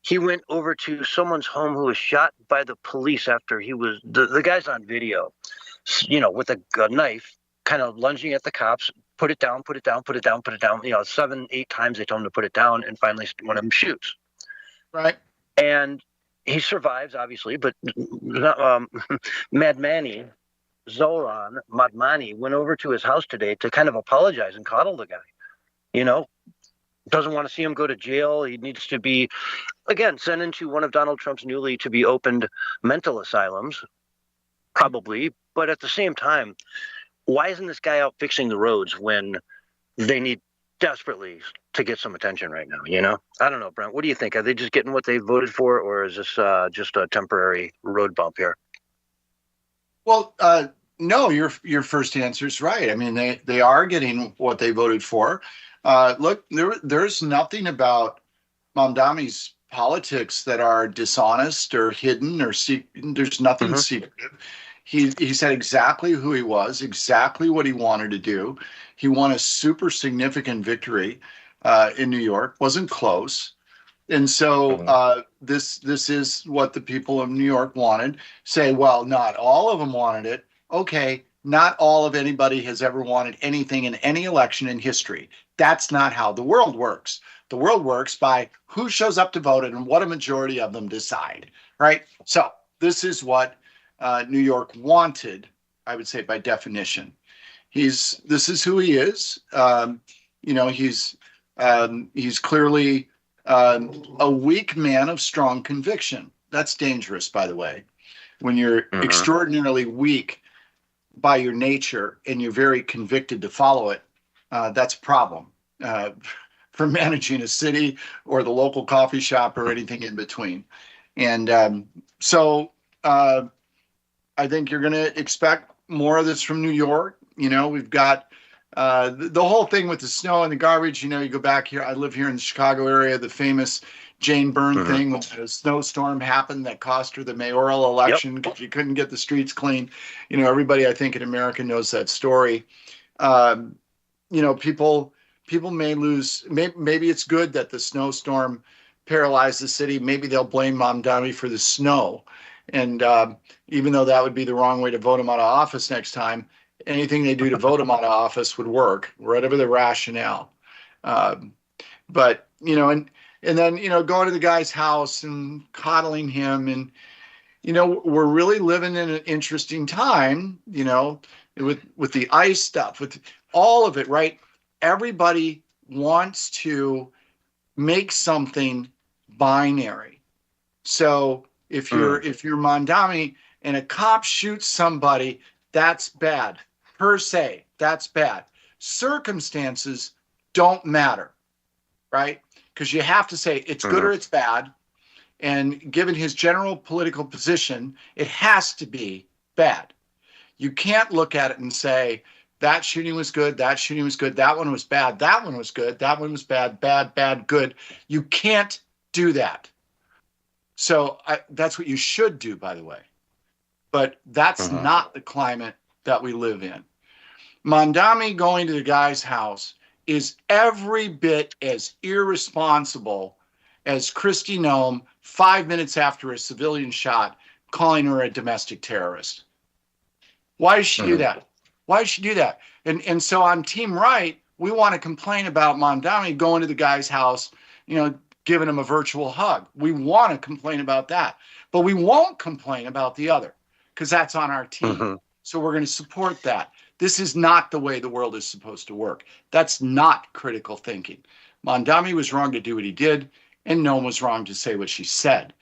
S5: he went over to someone's home who was shot by the police after he was, the guy's on video, with a knife, kind of lunging at the cops, put it down, put it down, put it down, put it down. 7, 8 times they told him to put it down, and finally one of them shoots.
S4: Right.
S5: And he survives, obviously, but Madmani, Zoran Madmani, went over to his house today to kind of apologize and coddle the guy. Doesn't want to see him go to jail. He needs to be, again, sent into one of Donald Trump's newly to be opened mental asylums, probably. But at the same time, why isn't this guy out fixing the roads when they need desperately to get some attention right now? I don't know, Brent. What do you think? Are they just getting what they voted for, or is this just a temporary road bump here?
S4: Well, no, your first answer is right. I mean, they are getting what they voted for. Look, there's nothing about Mamdani's politics that are dishonest or hidden or there's nothing secretive. He said exactly who he was, exactly what he wanted to do. He won a super significant victory in New York. Wasn't close. And so this is what the people of New York wanted. Say, well, not all of them wanted it. Okay, not all of anybody has ever wanted anything in any election in history. That's not how the world works. The world works by who shows up to vote and what a majority of them decide, right? So this is what New York wanted, I would say, by definition. This is who he is. He's clearly a weak man of strong conviction. That's dangerous, by the way. When you're extraordinarily weak by your nature and you're very convicted to follow it, that's a problem for managing a city or the local coffee shop or anything in between. And so I think you're going to expect more of this from New York. We've got the whole thing with the snow and the garbage. You go back here. I live here in the Chicago area. The famous Jane Byrne thing when a snowstorm happened that cost her the mayoral election because she couldn't get the streets clean. Everybody I think in America knows that story. People may lose. Maybe it's good that the snowstorm paralyzed the city. Maybe they'll blame Mamdani for the snow. And even though that would be the wrong way to vote him out of office next time, anything they do to vote him out of office would work, whatever the rationale. But and then going to the guy's house and coddling him, and we're really living in an interesting time. With the ICE stuff, with all of it, right? Everybody wants to make something binary. So if you're Mamdani and a cop shoots somebody, that's bad per se. That's bad. Circumstances don't matter, right? Because you have to say it's good or it's bad. And given his general political position, it has to be bad. You can't look at it and say, that shooting was good, that shooting was good, that one was bad, that one was good, that one was bad, bad, bad, good. You can't do that. So that's what you should do, by the way. but that's not the climate that we live in. Mondami going to the guy's house is every bit as irresponsible as Kristi Noem 5 minutes after a civilian shot, calling her a domestic terrorist. Why does she do that? Why does she do that? And so on Team Right, we want to complain about Mondami going to the guy's house, you know, giving him a virtual hug. We want to complain about that, but we won't complain about the other because that's on our team. So we're going to support that. This is not the way the world is supposed to work. That's not critical thinking. Mondami was wrong to do what he did, and Noem was wrong to say what she said.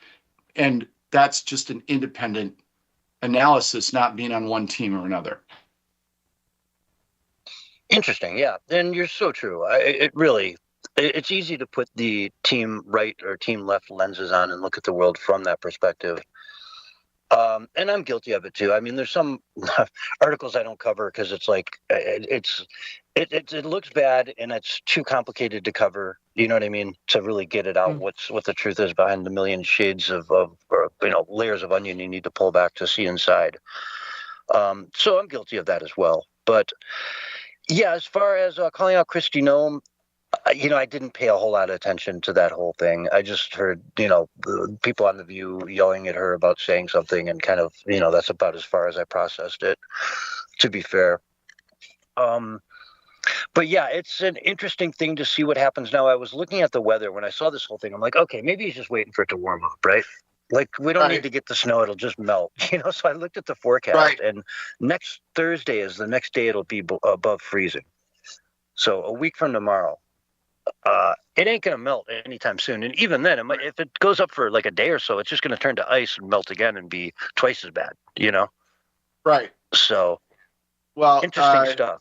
S4: And that's just an independent analysis, not being on one team or another.
S5: Interesting, yeah. And you're so true. It's easy to put the team right or team left lenses on and look at the world from that perspective. And I'm guilty of it too. I mean, there's some articles I don't cover because it's like it looks bad and it's too complicated to cover. You know what I mean? To really get it out, what the truth is behind the million shades of layers of onion you need to pull back to see inside. So I'm guilty of that as well. But yeah, as far as calling out Kristi Noem, I didn't pay a whole lot of attention to that whole thing. I just heard, people on The View yelling at her about saying something and kind of, that's about as far as I processed it, to be fair. But yeah, it's an interesting thing to see what happens now. I was looking at the weather when I saw this whole thing. I'm like, okay, maybe he's just waiting for it to warm up, right? Like, we don't need to get the snow. It'll just melt, So I looked at the forecast, and next Thursday is the next day it'll be above freezing. So a week from tomorrow. It ain't going to melt anytime soon. And even then, if it goes up for like a day or so, it's just going to turn to ice and melt again and be twice as bad,
S4: Right.
S5: So,
S4: well,
S5: interesting stuff.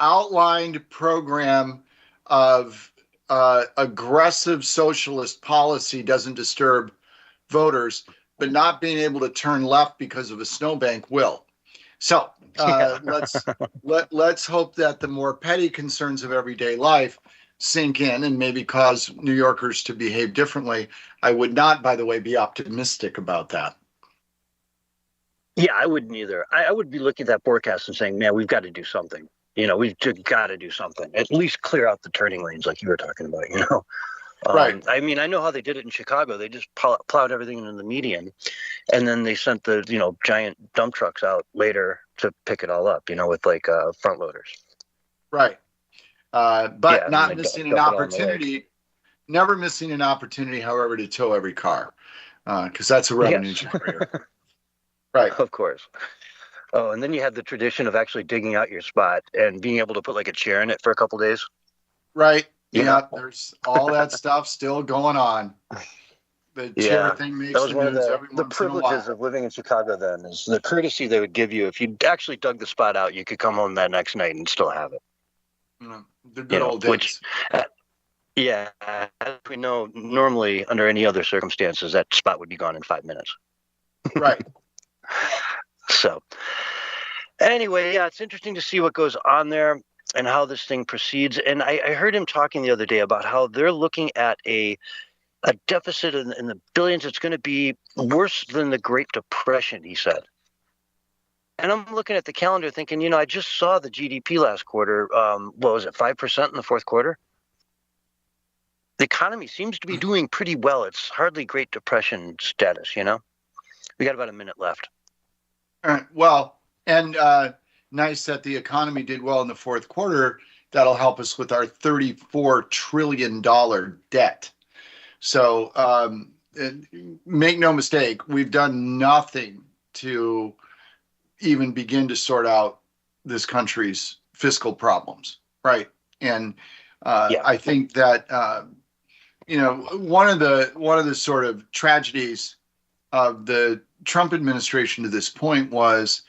S4: Outlined program of aggressive socialist policy doesn't disturb voters, but not being able to turn left because of a snowbank will. So let's hope that the more petty concerns of everyday life sink in and maybe cause New Yorkers to behave differently. I would not, by the way, be optimistic about that.
S5: Yeah, I wouldn't either. I would be looking at that forecast and saying, man, we've got to do something. We've got to do something. At least clear out the turning lanes like you were talking about,
S4: Right.
S5: I mean, I know how they did it in Chicago. They just plowed everything into the median, and then they sent the, giant dump trucks out later to pick it all up, with like front loaders.
S4: Right. But not missing an opportunity, never missing an opportunity, however, to tow every car, because that's a revenue generator. Right.
S5: Of course. Oh, and then you had the tradition of actually digging out your spot and being able to put like a chair in it for a couple days.
S4: Right. Yeah, there's all that stuff still going on. The chair thing makes
S5: that was one of the privileges of living in Chicago then, is the courtesy they would give you. If you actually dug the spot out, you could come home that next night and still have it.
S4: The good old days.
S5: Which, as we know, normally under any other circumstances, that spot would be gone in 5 minutes.
S4: Right.
S5: So anyway, it's interesting to see what goes on there and how this thing proceeds. And I heard him talking the other day about how they're looking at a deficit in the billions. It's going to be worse than the Great Depression, he said. And I'm looking at the calendar thinking, I just saw the GDP last quarter. What was it, 5% in the fourth quarter? The economy seems to be doing pretty well. It's hardly Great Depression status, We got about a minute left.
S4: Well, and nice that the economy did well in the fourth quarter. That'll help us with our $34 trillion debt. So make no mistake, we've done nothing to even begin to sort out this country's fiscal problems, right? And I think that one of the sort of tragedies of the Trump administration to this point was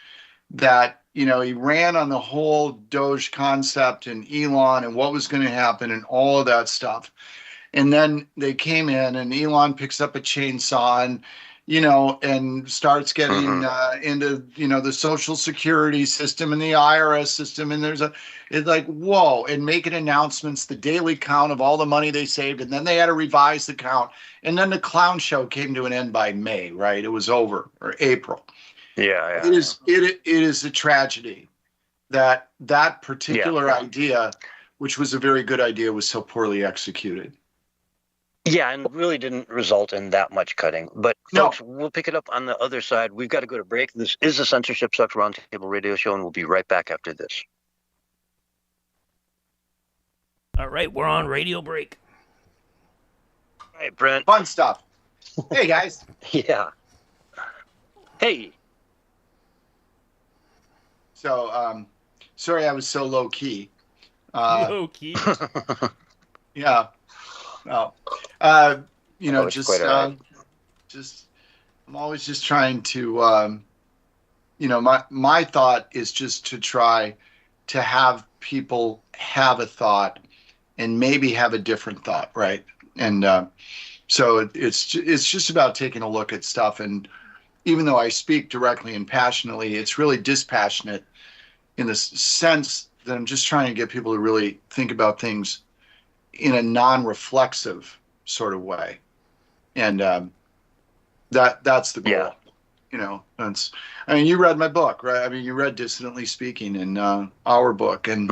S4: that he ran on the whole Doge concept and Elon and what was going to happen and all of that stuff. And then they came in and Elon picks up a chainsaw and starts getting into, the Social Security system and the IRS system. And it's like, whoa, and making announcements, the daily count of all the money they saved. And then they had to revise the count. And then the clown show came to an end by May, right? It was over, or April.
S5: Yeah.
S4: It is a tragedy that particular idea, which was a very good idea, was so poorly executed.
S5: Yeah, and really didn't result in that much cutting. But folks, we'll pick it up on the other side. We've got to go to break. This is the Censorship Sucks Roundtable Radio Show, and we'll be right back after this.
S1: All right, we're on radio break.
S5: All right, Brent.
S4: Fun stuff. Hey, guys.
S5: Yeah. Hey.
S4: So, sorry I was so low key.
S1: Low key.
S4: Yeah. No. Just I'm always just trying to, my thought is just to try to have people have a thought and maybe have a different thought, right? And so it's just about taking a look at stuff. And even though I speak directly and passionately, it's really dispassionate in the sense that I'm just trying to get people to really think about things in a non-reflexive sort of way. And that's the goal. Yeah. You read my book, right? I mean, you read Dissidently Speaking and our book, and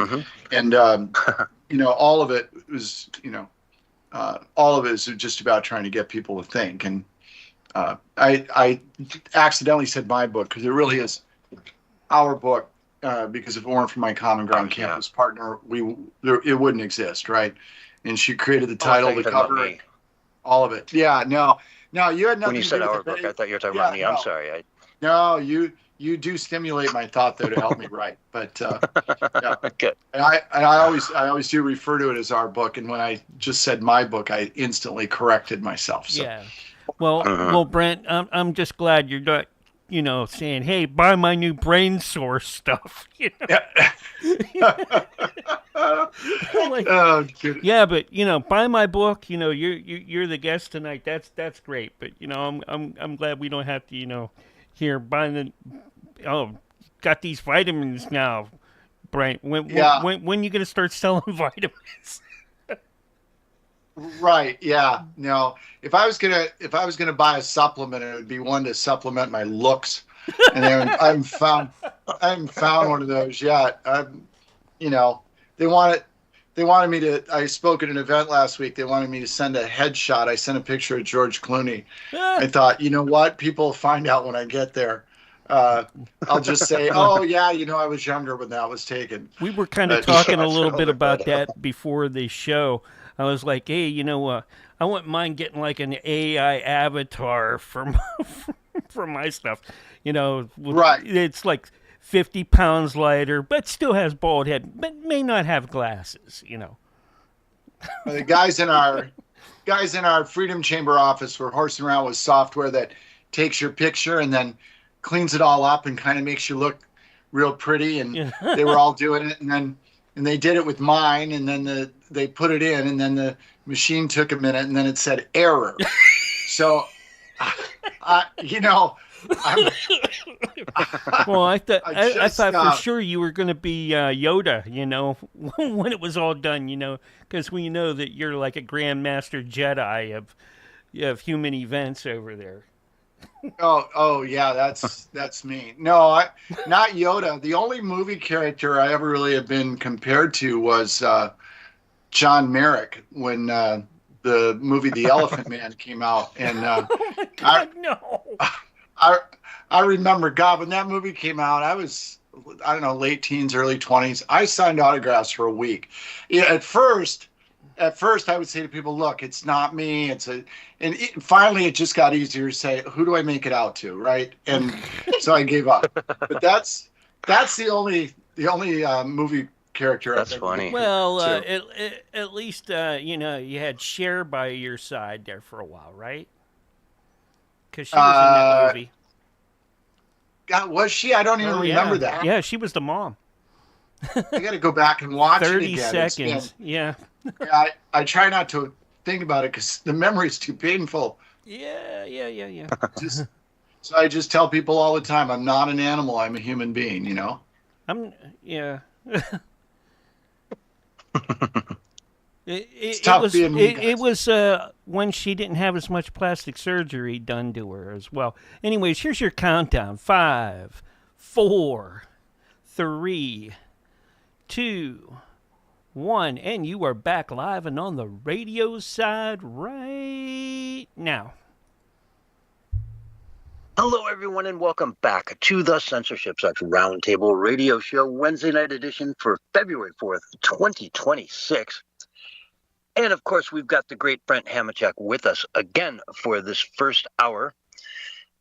S4: all of it was, all of it is just about trying to get people to think. And I accidentally said my book because it really is our book. Because if it weren't for my Common Ground campus partner, it wouldn't exist, right? And she created the title, the cover, all of it. Yeah, no, you had nothing. When
S5: you said our book, I thought you were talking about me. I'm sorry.
S4: No, you do stimulate my thought though to help me write. But yeah,
S5: good.
S4: And I always do refer to it as our book. And when I just said my book, I instantly corrected myself. So.
S1: Yeah. Well, Brent, I'm just glad you're not, saying, hey, buy my new brain source stuff. Yeah, but buy my book. You're the guest tonight. That's great. But I'm glad we don't have to here buying got these vitamins now, Brent. When you gonna start selling vitamins?
S4: Right. Yeah. No. If I was gonna buy a supplement, it would be one to supplement my looks. And I haven't found one of those yet. They wanted me to. I spoke at an event last week. They wanted me to send a headshot. I sent a picture of George Clooney. I thought, you know what? People will find out when I get there. I'll just say, oh yeah, I was younger when that was taken.
S1: We were kind of talking a little bit about that before the show. I was like, hey, I wouldn't mind getting like an AI avatar for my stuff.
S4: Right.
S1: It's like 50 pounds lighter, but still has bald head, but may not have glasses.
S4: The guys in our Freedom Chamber office were horsing around with software that takes your picture and then cleans it all up and kind of makes you look real pretty. And they were all doing it, and they did it with mine, and then they put it in, and then the machine took a minute, and then it said error. So,
S1: well, I thought for sure you were going to be Yoda, when it was all done, because we know that you're like a Grandmaster Jedi of human events over there.
S4: Oh yeah, that's me. No, not Yoda. The only movie character I ever really have been compared to was John Merrick when the movie The Elephant Man came out, and
S1: oh my God, no.
S4: I remember, God, when that movie came out, I was, I don't know, late teens, early 20s. I signed autographs for a week. At first I would say to people, look, it's not me. Finally it just got easier to say, who do I make it out to, right? And so I gave up. But that's the only movie character.
S5: That's funny.
S1: Well, at least you had Cher by your side there for a while, right? Because she was in that movie.
S4: God, was she? I don't even remember that.
S1: Yeah, she was the mom.
S4: I got to go back and watch
S1: 30
S4: it again.
S1: seconds. Yeah.
S4: I try not to think about it because the memory's too painful.
S1: Yeah.
S4: Just so I just tell people all the time, I'm not an animal. I'm a human being. You know.
S1: Yeah.
S4: It's tough being me, guys.
S1: It was when she didn't have as much plastic surgery done to her as well. Anyways, here's your countdown: 5, 4, 3, 2, 1, and you are back live and on the radio side right now.
S5: Hello, everyone, and welcome back to the Censorship Sucks Roundtable Radio Show, Wednesday night edition for February 4th, 2026. And, of course, we've got the great Brent Hamachek with us again for this first hour.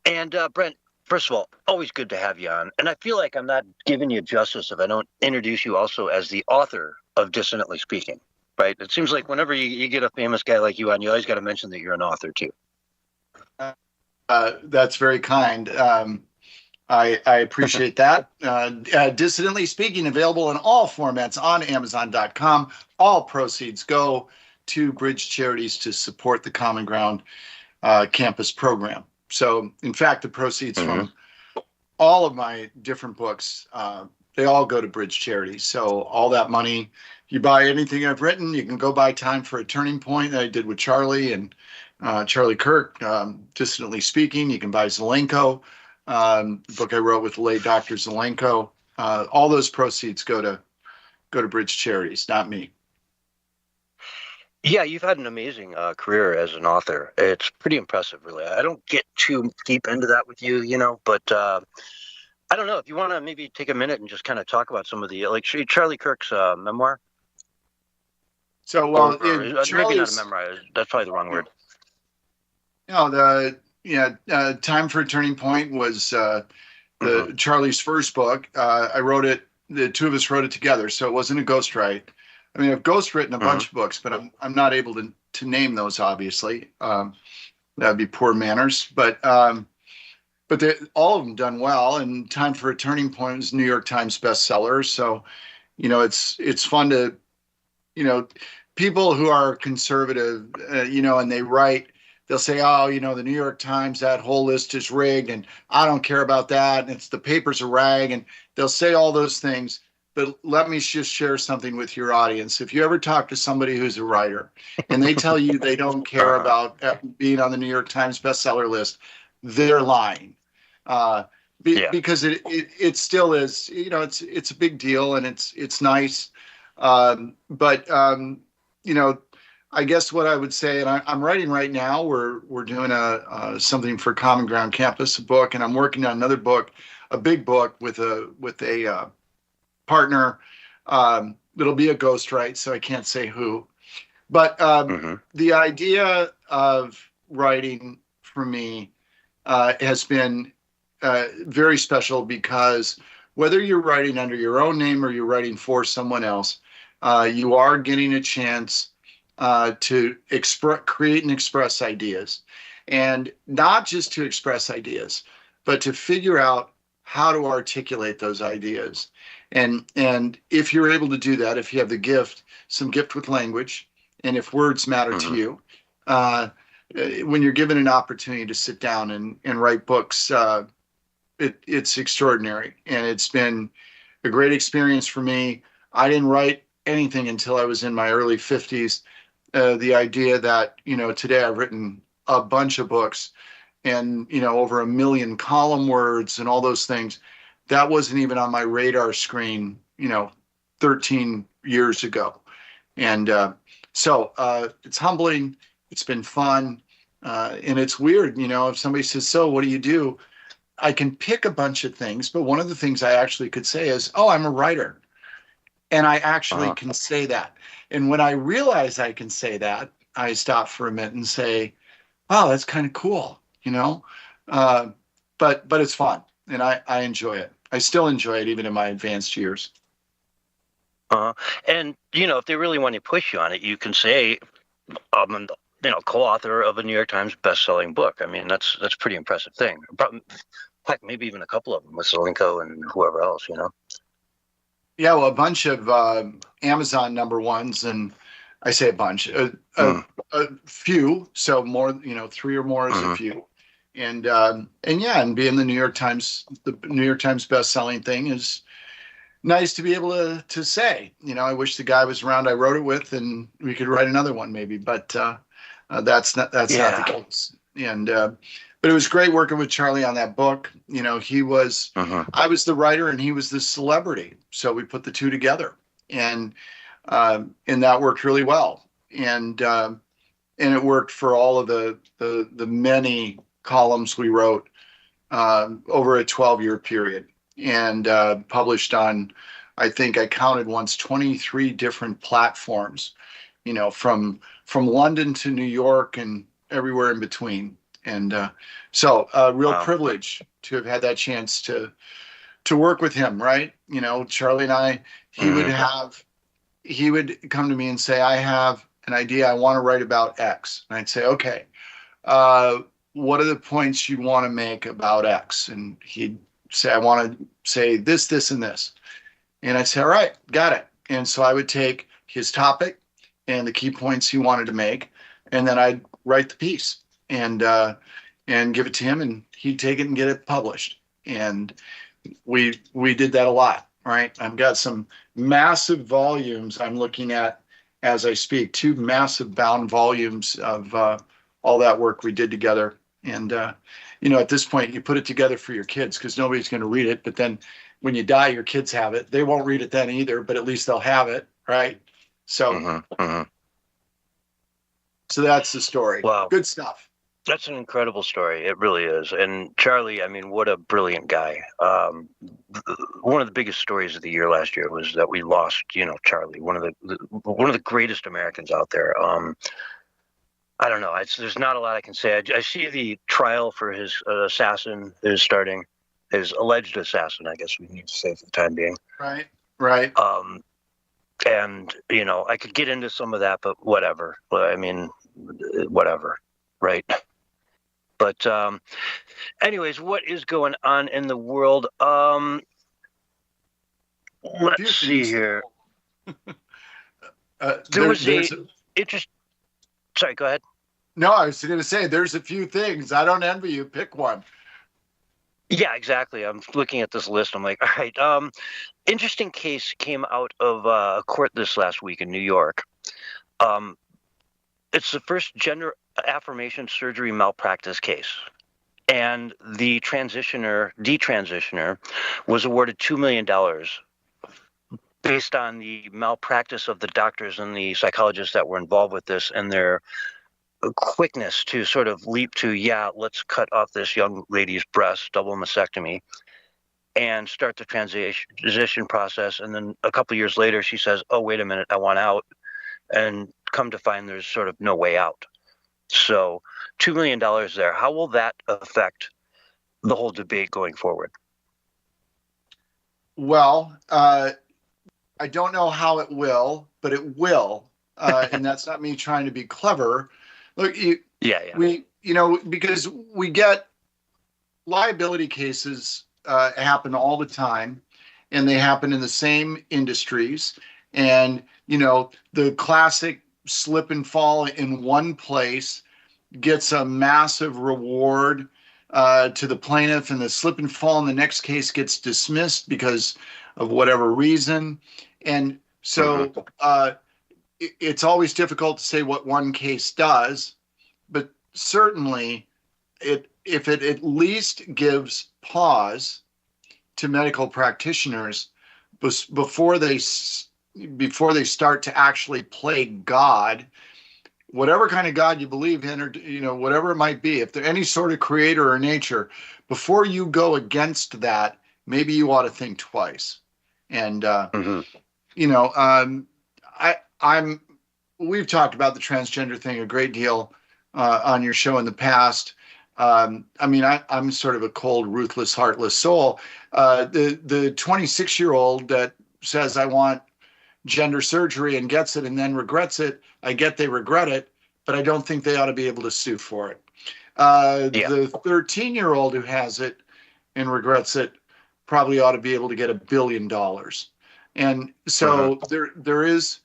S5: And, Brent, first of all, always good to have you on. And I feel like I'm not giving you justice if I don't introduce you also as the author of Dissonantly Speaking, right? It seems like whenever you get a famous guy like you on, you always got to mention that you're an author, too.
S4: That's very kind. I appreciate that. Dissidently Speaking, available in all formats on Amazon.com. All proceeds go to Bridge Charities to support the Common Ground campus program. So, in fact, the proceeds from all of my different books, they all go to Bridge Charities. So all that money, if you buy anything I've written, you can go buy Time for a Turning Point that I did with Charlie and Charlie Kirk, Dissonantly Speaking. You can buy Zelenko, the book I wrote with the late Dr. Zelenko. All those proceeds go to Bridge Charities, not me.
S5: Yeah, you've had an amazing career as an author. It's pretty impressive, really. I don't get too deep into that with you, but I don't know if you want to maybe take a minute and just kind of talk about some of the, like Charlie Kirk's memoir.
S4: So, well,
S5: maybe not a memoir. That's probably the wrong word.
S4: Time for a Turning Point was Charlie's first book. I wrote it. The two of us wrote it together, so it wasn't a ghostwrite. I mean, I've ghostwritten a bunch of books, but I'm not able to name those. Obviously, that'd be poor manners. But all of them done well. And Time for a Turning Point was New York Times bestseller. So, it's fun to, people who are conservative, and they write. They'll say, the New York Times, that whole list is rigged, and I don't care about that, and the paper's a rag, and they'll say all those things. But let me just share something with your audience. If you ever talk to somebody who's a writer, and they tell you they don't care about being on the New York Times bestseller list, they're lying. Because it still is, it's a big deal, and it's nice. I guess what I would say, and I'm writing right now, we're doing something for Common Ground Campus, a book, and I'm working on another book, a big book with a partner. It'll be a ghostwrite, so I can't say who. But the idea of writing for me has been very special, because whether you're writing under your own name or you're writing for someone else, you are getting a chance to create and express ideas, and not just to express ideas, but to figure out how to articulate those ideas. And if you're able to do that, if you have the gift, some gift with language, and if words matter to you, when you're given an opportunity to sit down and write books, it's extraordinary. And it's been a great experience for me. I didn't write anything until I was in my early 50s. The idea that, today I've written a bunch of books and, over 1 million column words and all those things, that wasn't even on my radar screen, 13 years ago. And so it's humbling. It's been fun. And it's weird, if somebody says, so what do you do? I can pick a bunch of things, but one of the things I actually could say is, I'm a writer. And I actually can say that. And when I realize I can say that, I stop for a minute and say, wow, that's kind of cool, but it's fun, and I enjoy it. I still enjoy it even in my advanced years.
S5: And, if they really want to push you on it, you can say, co-author of a New York Times best-selling book. I mean, that's a pretty impressive thing. Heck, maybe even a couple of them with Zelenko and whoever else, Yeah,
S4: well, a bunch of Amazon #1s, and I say a bunch, a few. So more, 3 or more is a few. And yeah, and being the New York Times best-selling thing is nice to be able to say. I wish the guy was around I wrote it with, and we could write another one maybe. But that's not the case. And but it was great working with Charlie on that book. He was I was the writer and he was the celebrity, so we put the two together, and that worked really well. And it worked for all of the many columns we wrote over a 12-year period, and published on, I think I counted once, 23 different platforms, from London to New York and everywhere in between. And so real privilege to have had that chance to work with him, right? Charlie and I, he would come to me and say, I have an idea, I want to write about X. And I'd say, okay, what are the points you want to make about X? And he'd say, I want to say this, this, and this. And I'd say, all right, got it. And so I would take his topic and the key points he wanted to make, and then I'd write the piece and give it to him, and he'd take it and get it published. And we did that a lot, right? I've got some massive volumes I'm looking at as I speak, 2 massive bound volumes of all that work we did together. And, at this point, you put it together for your kids because nobody's going to read it. But then when you die, your kids have it. They won't read it then either, but at least they'll have it, right? So, so that's the story.
S5: Wow.
S4: Good stuff.
S5: That's an incredible story. It really is. And Charlie, I mean, what a brilliant guy. One of the biggest stories of the year last year was that we lost, Charlie, one of the greatest Americans out there. I don't know. There's not a lot I can say. I see the trial for his assassin is starting, his alleged assassin, I guess we need to say for the time being.
S4: Right.
S5: And, I could get into some of that, but whatever. I mean, whatever. Right. But anyways, what is going on in the world? Let's see here. There was Sorry, go ahead.
S4: No, I was going to say there's a few things. I don't envy you. Pick one.
S5: Yeah, exactly. I'm looking at this list. I'm like, all right. Interesting case came out of a court this last week in New York. It's the first gender affirmation surgery malpractice case. And the detransitioner was awarded $2 million based on the malpractice of the doctors and the psychologists that were involved with this and their quickness to sort of leap to, let's cut off this young lady's breast, double mastectomy, and start the transition process. And then a couple of years later, she says, oh, wait a minute, I want out. And come to find there's sort of no way out. So $2 million there. How will that affect the whole debate going forward?
S4: Well, I don't know how it will, but it will. And that's not me trying to be clever. Look, because we get liability cases happen all the time, and they happen in the same industries. And, the classic slip and fall in one place gets a massive reward to the plaintiff, and the slip and fall in the next case gets dismissed because of whatever reason. And so it's always difficult to say what one case does, but certainly if it at least gives pause to medical practitioners before they start to actually play God, whatever kind of God you believe in, or whatever it might be, if there's any sort of creator or nature, before you go against that, maybe you ought to think twice. And we've talked about the transgender thing a great deal on your show in the past. I'm sort of a cold, ruthless, heartless soul. The 26-year-old that says I want gender surgery and gets it and then regrets it, I get they regret it, but I don't think they ought to be able to sue for it. The 13-year-old who has it and regrets it probably ought to be able to get $1 billion. And so there is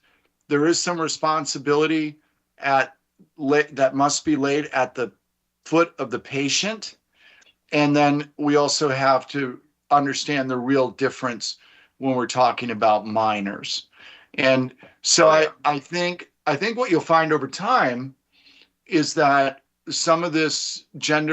S4: there is some responsibility that must be laid at the foot of the patient. And then we also have to understand the real difference when we're talking about minors. And so I think what you'll find over time is that some of this kind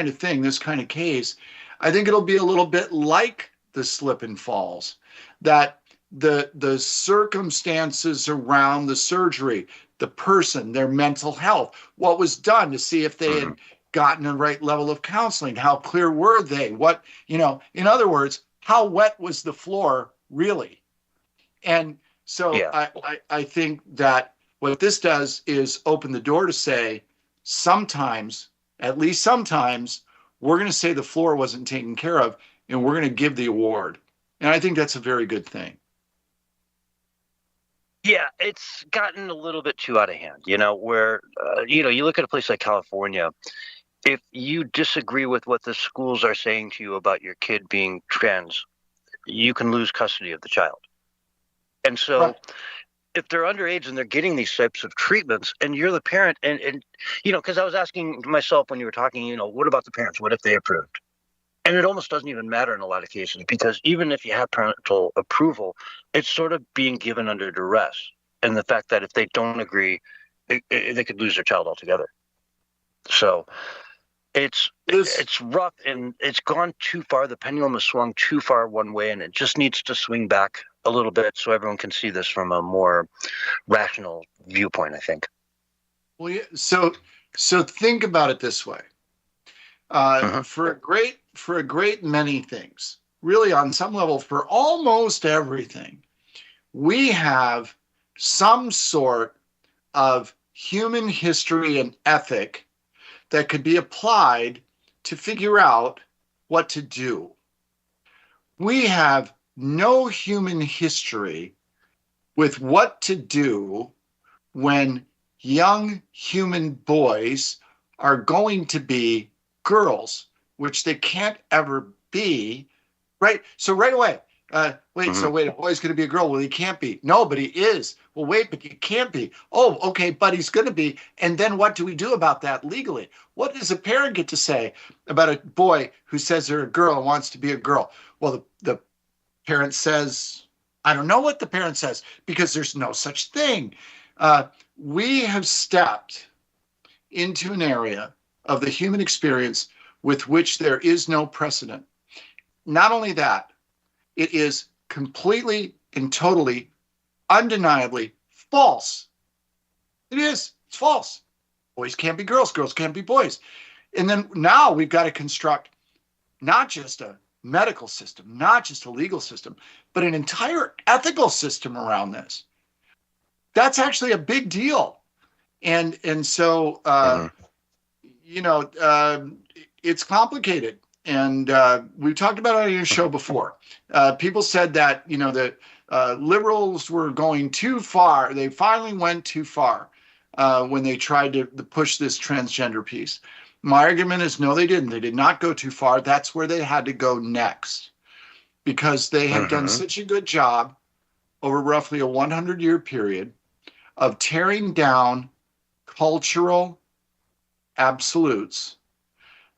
S4: of thing, this kind of case, I think it'll be a little bit like the slip and falls, that the circumstances around the surgery, the person, their mental health, what was done to see if they had gotten the right level of counseling, how clear were they, what, in other words, how wet was the floor really? And so I think that what this does is open the door to say, sometimes, at least sometimes, we're going to say the floor wasn't taken care of, and we're going to give the award. And I think that's a very good thing.
S5: Yeah, it's gotten a little bit too out of hand, where, you look at a place like California, if you disagree with what the schools are saying to you about your kid being trans, you can lose custody of the child. And so if they're underage and they're getting these types of treatments and you're the parent and because I was asking myself when you were talking, what about the parents? What if they approved? And it almost doesn't even matter in a lot of cases, because even if you have parental approval, it's sort of being given under duress. And the fact that if they don't agree, they could lose their child altogether. So it's rough, and it's gone too far. The pendulum has swung too far one way, and it just needs to swing back a little bit so everyone can see this from a more rational viewpoint, I think.
S4: Well, yeah, so think about it this way. For a great many things, really on some level, for almost everything, we have some sort of human history and ethic that could be applied to figure out what to do. We have no human history with what to do when young human boys are going to be girls, which they can't ever be, right? So right away, a boy's going to be a girl. Well, he can't be. No, but he is. Well, wait, but he can't be. Oh, okay, but he's going to be. And then what do we do about that legally? What does a parent get to say about a boy who says they're a girl and wants to be a girl? Well, the parent says, I don't know what the parent says, because there's no such thing. We have stepped into an area of the human experience with which there is no precedent. Not only that, it is completely and totally, undeniably false. It is. It's false. Boys can't be girls. Girls can't be boys. And then now we've got to construct not just a medical system, not just a legal system, but an entire ethical system around this. That's actually a big deal. And so, it's complicated. And we've talked about it on your show before. People said that, the liberals were going too far. They finally went too far when they tried to push this transgender piece. My argument is, no, they didn't. They did not go too far. That's where they had to go next, because they had done such a good job over roughly a 100-year period of tearing down cultural absolutes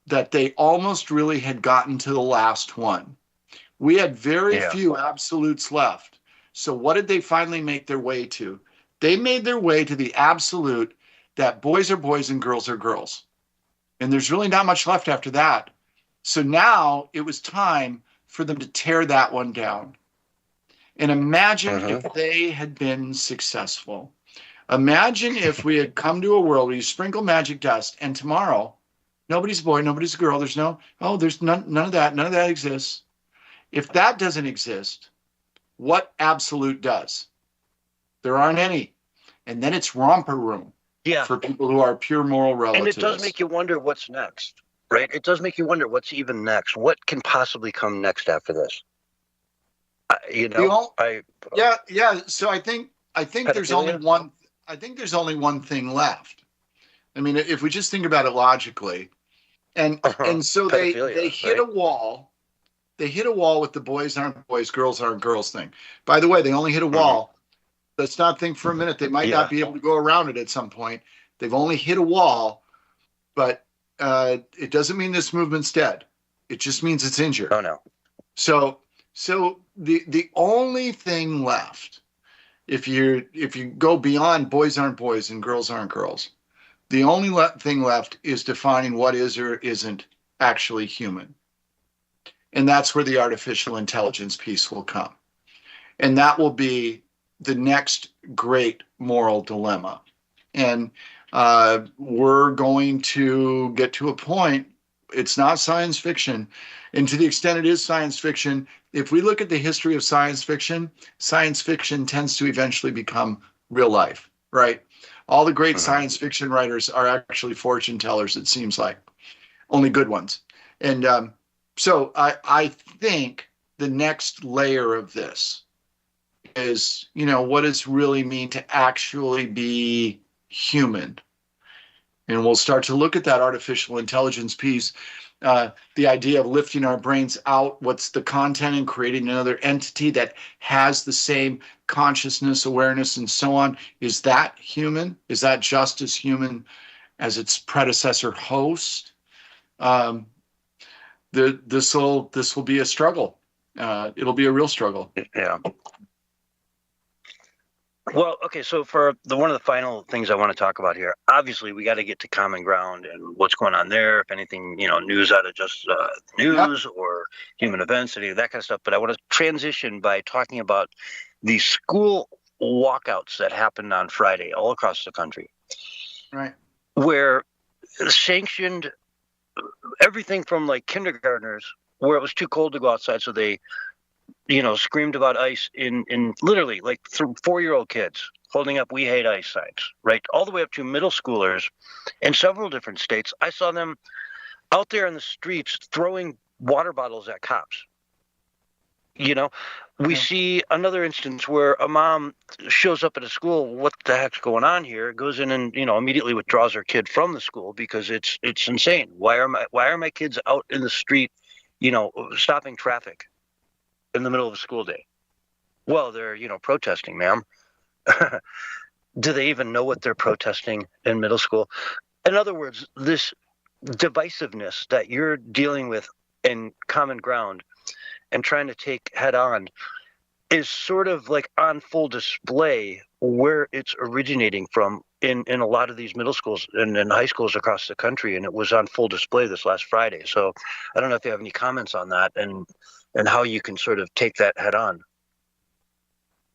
S4: that they almost really had gotten to the last one. We had very few absolutes left. So what did they finally make their way to? They made their way to the absolute that boys are boys and girls are girls. And there's really not much left after that. So now it was time for them to tear that one down. And imagine if they had been successful. Imagine if we had come to a world where you sprinkle magic dust and tomorrow nobody's a boy, nobody's a girl. There's there's none of that. None of that exists. If that doesn't exist, what absolute does? There aren't any. And then it's romper room for people who are pure moral relativists.
S5: And it does make you wonder what's next, right? It does make you wonder what's even next. What can possibly come next after this?
S4: So I think there's only one. I think there's only one thing left. I mean, if we just think about it logically, and so they hit a wall. They hit a wall with the boys aren't boys, girls aren't girls thing. By the way, they only hit a wall. Let's not think for a minute. They might
S5: Yeah.
S4: not be able to go around it at some point. They've only hit a wall, but it doesn't mean this movement's dead. It just means it's injured.
S5: Oh no.
S4: So the only thing left, if you go beyond boys aren't boys and girls aren't girls, the only thing left is defining what is or isn't actually human. And that's where the artificial intelligence piece will come. And that will be the next great moral dilemma. And we're going to get to a point, it's not science fiction. And to the extent it is science fiction, if we look at the history of science fiction tends to eventually become real life, right? All the great science fiction writers are actually fortune tellers, it seems like. Only good ones. And so I think the next layer of this is, what does really mean to actually be human? And we'll start to look at that artificial intelligence piece, the idea of lifting our brains out, what's the content, and creating another entity that has the same consciousness, awareness, and so on. Is that human? Is that just as human as its predecessor host? This will be a struggle. It'll be a real struggle.
S5: Yeah. Well, okay, so for one of the final things I want to talk about here, obviously we got to get to common ground and what's going on there, if anything, news out of just news or human events, any of that kind of stuff. But I want to transition by talking about the school walkouts that happened on Friday all across the country.
S4: Right.
S5: Where sanctioned everything from like kindergartners, where it was too cold to go outside, so they screamed about ice in literally like 4-year-old kids holding up "We hate ice" signs, right? All the way up to middle schoolers in several different states. I saw them out there in the streets throwing water bottles at cops. We see another instance where a mom shows up at a school. What the heck's going on here? Goes in and immediately withdraws her kid from the school because it's insane. Why are my kids out in the street, stopping traffic in the middle of a school day? Well, they're protesting, ma'am. Do they even know what they're protesting in middle school? In other words, this divisiveness that you're dealing with in common ground and trying to take head on is sort of like on full display where it's originating from in a lot of these middle schools and high schools across the country. And it was on full display this last Friday. So I don't know if you have any comments on that and how you can sort of take that head on.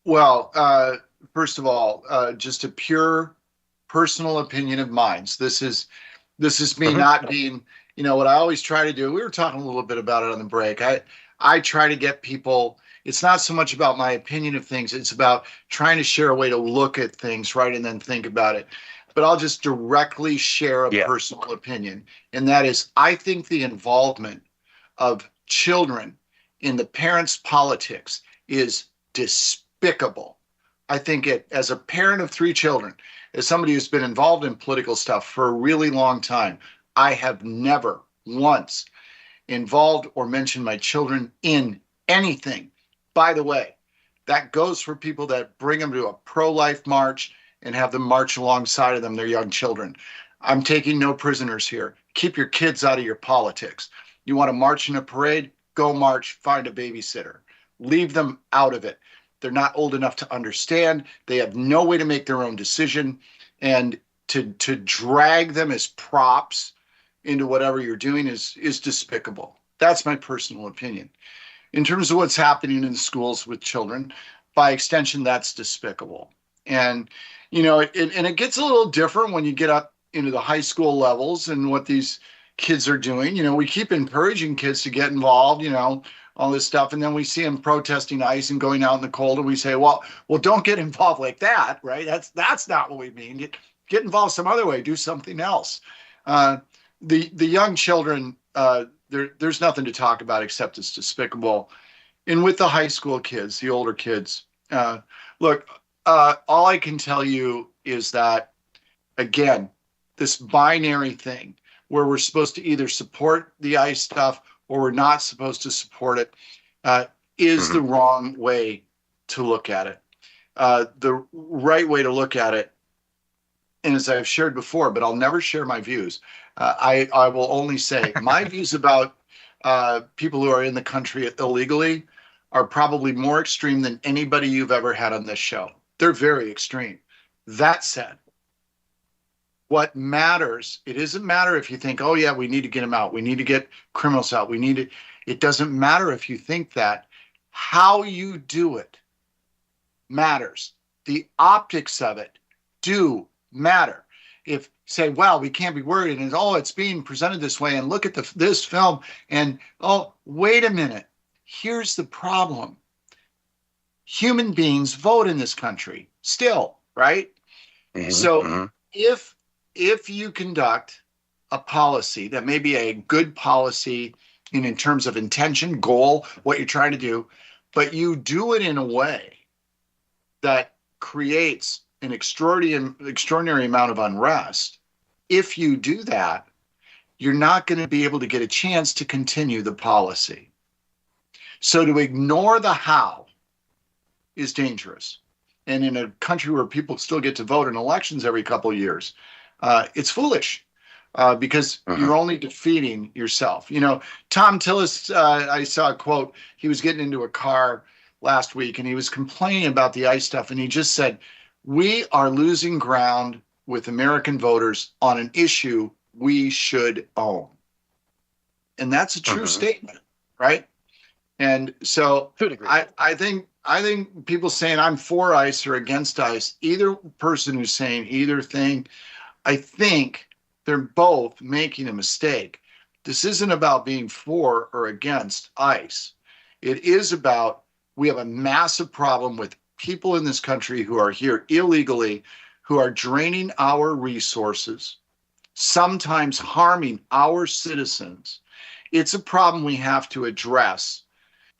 S4: Well, first of all, just a pure personal opinion of mine. This is me not being, what I always try to do. We were talking a little bit about it on the break. I try to get people, it's not so much about my opinion of things, it's about trying to share a way to look at things, right, and then think about it. But I'll just directly share a personal opinion, and that is, I think the involvement of children in the parents' politics is despicable. I think as a parent of 3 children, as somebody who's been involved in political stuff for a really long time, I have never once involved or mentioned my children in anything. By the way, that goes for people that bring them to a pro-life march and have them march alongside of them, their young children. I'm taking no prisoners here. Keep your kids out of your politics. You want to march in a parade? Go march, find a babysitter. Leave them out of it. They're not old enough to understand. They have no way to make their own decision. And to drag them as props into whatever you're doing is despicable. That's my personal opinion. In terms of what's happening in the schools with children, by extension, that's despicable. And, it gets a little different when you get up into the high school levels and what these kids are doing. We keep encouraging kids to get involved, all this stuff. And then we see them protesting ice and going out in the cold. And we say, well, don't get involved like that, right? That's not what we mean. Get involved some other way. Do something else. The young children, there's nothing to talk about except it's despicable. And with the high school kids, the older kids, look, all I can tell you is that, again, this binary thing where we're supposed to either support the ICE stuff or we're not supposed to support it is the wrong way to look at it. the right way to look at it, and as I've shared before, but I'll never share my views. I will only say my views about people who are in the country illegally are probably more extreme than anybody you've ever had on this show. They're very extreme. That said, what matters, it doesn't matter if you think, oh yeah, we need to get them out. We need to get criminals out. It doesn't matter if you think that. How you do it matters. The optics of it do matter. If say, well, we can't be worried, and it's being presented this way, and look at this film, and oh, wait a minute. Here's the problem. Human beings vote in this country still, right?
S5: Mm-hmm,
S4: so if you conduct a policy that may be a good policy in terms of intention, goal, what you're trying to do, but you do it in a way that creates an extraordinary amount of unrest, if you do that, you're not going to be able to get a chance to continue the policy. So to ignore the how is dangerous. And in a country where people still get to vote in elections every couple of years, it's foolish because you're only defeating yourself. You know, Tom Tillis, I saw a quote, he was getting into a car last week and he was complaining about the ICE stuff. And he just said, we are losing ground with American voters on an issue we should own. And that's a true statement, right? And so I think people saying I'm for ICE or against ICE, either person who's saying either thing, I think they're both making a mistake. This isn't about being for or against ICE. It is about, we have a massive problem with people in this country who are here illegally, who are draining our resources, sometimes harming our citizens. It's a problem we have to address.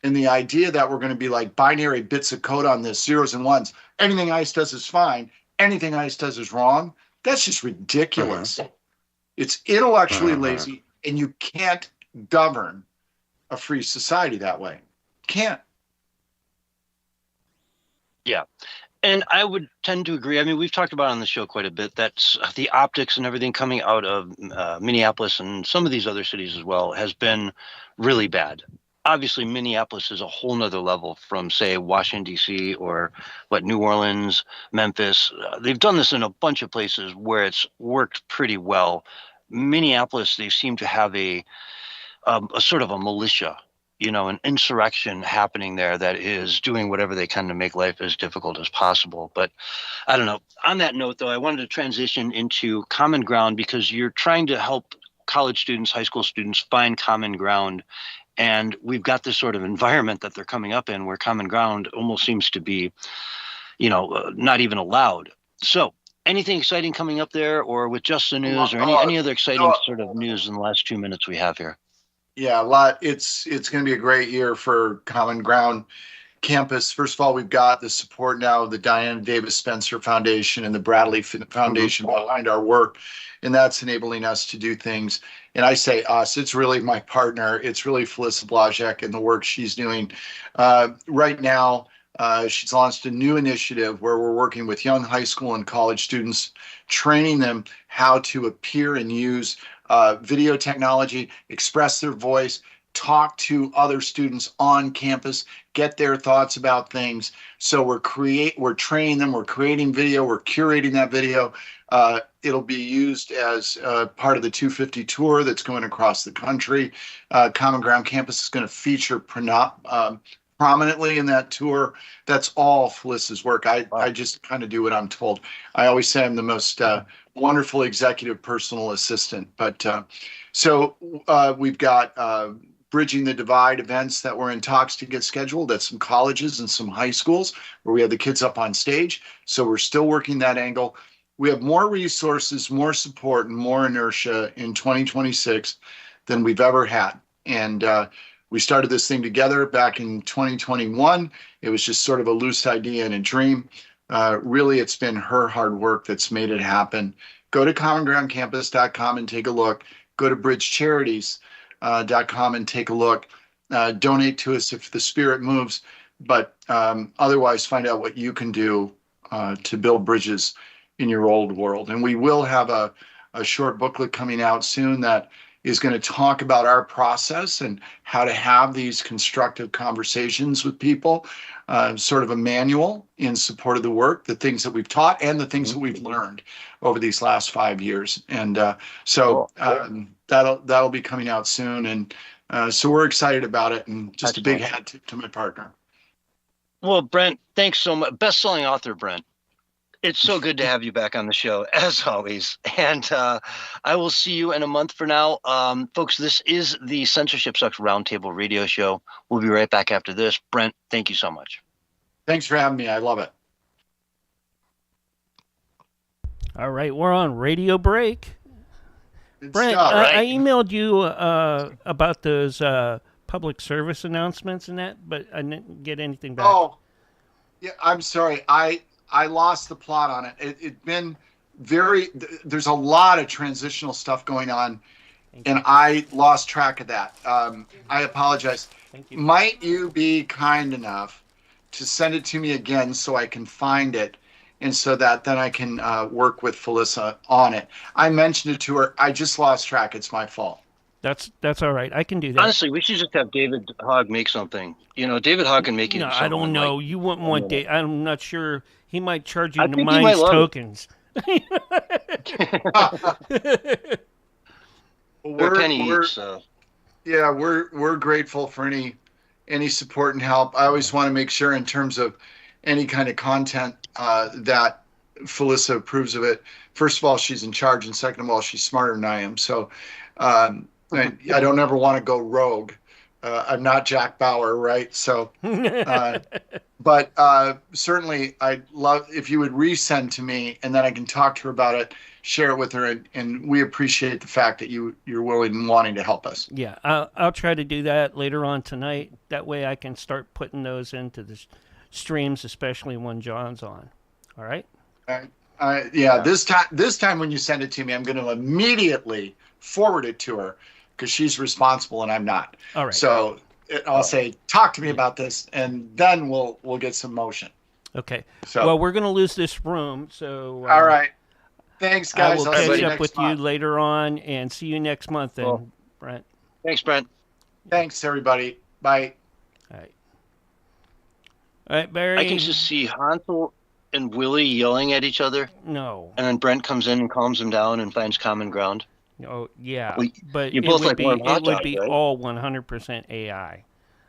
S4: And the idea that we're going to be like binary bits of code on this, zeros and ones, anything ICE does is fine, anything ICE does is wrong, that's just ridiculous. It's intellectually lazy, and you can't govern a free society that way. Can't.
S5: Yeah. And I would tend to agree. I mean, we've talked about on the show quite a bit that the optics and everything coming out of Minneapolis and some of these other cities as well has been really bad. Obviously, Minneapolis is a whole nother level from, say, Washington, D.C. or New Orleans, Memphis. They've done this in a bunch of places where it's worked pretty well. Minneapolis, they seem to have a sort of a militia, you know, an insurrection happening there that is doing whatever they can to make life as difficult as possible. But I don't know. On that note, though, I wanted to transition into common ground because you're trying to help college students, high school students find common ground. And we've got this sort of environment that they're coming up in where common ground almost seems to be, you know, not even allowed. So anything exciting coming up there or with Just the News or any other exciting sort of news in the last 2 minutes we have here?
S4: Yeah, a lot. It's going to be a great year for Common Ground campus. First of all, we've got the support now of the Diana Davis Spencer Foundation and the Bradley Foundation behind our work, and that's enabling us to do things. And I say us, it's really my partner. It's really Felissa Blazek and the work she's doing. Right now, she's launched a new initiative where we're working with young high school and college students, training them how to appear and use video technology, express their voice, talk to other students on campus, get their thoughts about things. So we're training them, we're creating video, we're curating that video. It'll be used as part of the 250 tour that's going across the country. Common Ground Campus is going to feature prominently in that tour. That's all Felissa's work. I just kind of do what I'm told. I always say I'm the most wonderful executive personal assistant. But so we've got Bridging the Divide events that we're in talks to get scheduled at some colleges and some high schools where we have the kids up on stage. So we're still working that angle. We have more resources, more support, and more inertia in 2026 than we've ever had. And we started this thing together back in 2021. It was just sort of a loose idea and a dream. Really, it's been her hard work that's made it happen. Go to commongroundcampus.com and take a look. Go to bridgecharities.com and take a look. Donate to us if the spirit moves. but otherwise find out what you can do to build bridges in your old world. And we will have a short booklet coming out soon that is going to talk about our process and how to have these constructive conversations with people, sort of a manual in support of the work, the things that we've taught and the things that we've learned over these last 5 years. And that'll be coming out soon. And so we're excited about it, and just a big hat tip to my partner.
S5: Well, Brent, thanks so much. Best-selling author, Brent. It's so good to have you back on the show, as always. And I will see you in a month for now. Folks, this is the Censorship Sucks Roundtable radio show. We'll be right back after this. Brent, thank you so much.
S4: Thanks for having me. I love it.
S1: All right, we're on radio break.
S4: Good
S1: Brent,
S4: stuff.
S1: I emailed you about those public service announcements and that, but I didn't get anything back.
S4: Oh, yeah, I'm sorry. I lost the plot on it. It's been there's a lot of transitional stuff going on, and I lost track of that. I apologize.
S1: Thank you.
S4: Might you be kind enough to send it to me again so I can find it, and so that then I can work with Felissa on it? I mentioned it to her. I just lost track. It's my fault.
S1: That's all right. I can do that.
S5: Honestly, we should just have David Hogg make something. You know, David Hogg can make it.
S1: No, I don't know. You wouldn't want Dave. I'm not sure. He might charge you to
S5: think he might
S1: mine
S5: love it.
S1: tokens.
S5: They're a penny each, so.
S4: Yeah, we're grateful for any support and help. I always want to make sure in terms of any kind of content that Felissa approves of it. First of all, she's in charge, and second of all, she's smarter than I am. So I don't ever want to go rogue. I'm not Jack Bauer, right? So, but certainly I'd love if you would resend to me, and then I can talk to her about it, share it with her, and we appreciate the fact that you're willing and wanting to help us.
S1: Yeah, I'll try to do that later on tonight. That way I can start putting those into the streams, especially when John's on. All right?
S4: Yeah, this time when you send it to me, I'm going to immediately forward it to her because she's responsible and I'm not.
S1: All right.
S4: So I'll say, talk to me about this, and then we'll get some motion.
S1: Okay.
S4: So,
S1: well, we're going to lose this room, so...
S4: all right. Thanks, guys.
S1: I will
S4: I'll see
S1: catch
S4: you
S1: up
S4: next
S1: with
S4: month.
S1: you later on, and see you next month then,
S5: Cool.
S1: Brent.
S5: Thanks, Brent.
S4: Thanks, everybody. Bye.
S1: All right. All right, Barry.
S5: I can just see Hansel and Willie yelling at each other,
S1: No.
S5: and then Brent comes in and calms them down and finds common ground.
S1: Oh, yeah.
S5: Well,
S1: but
S5: you
S1: it
S5: both
S1: would
S5: like
S1: be,
S5: warm hot
S1: it would
S5: dogs,
S1: be
S5: right?
S1: all 100% AI.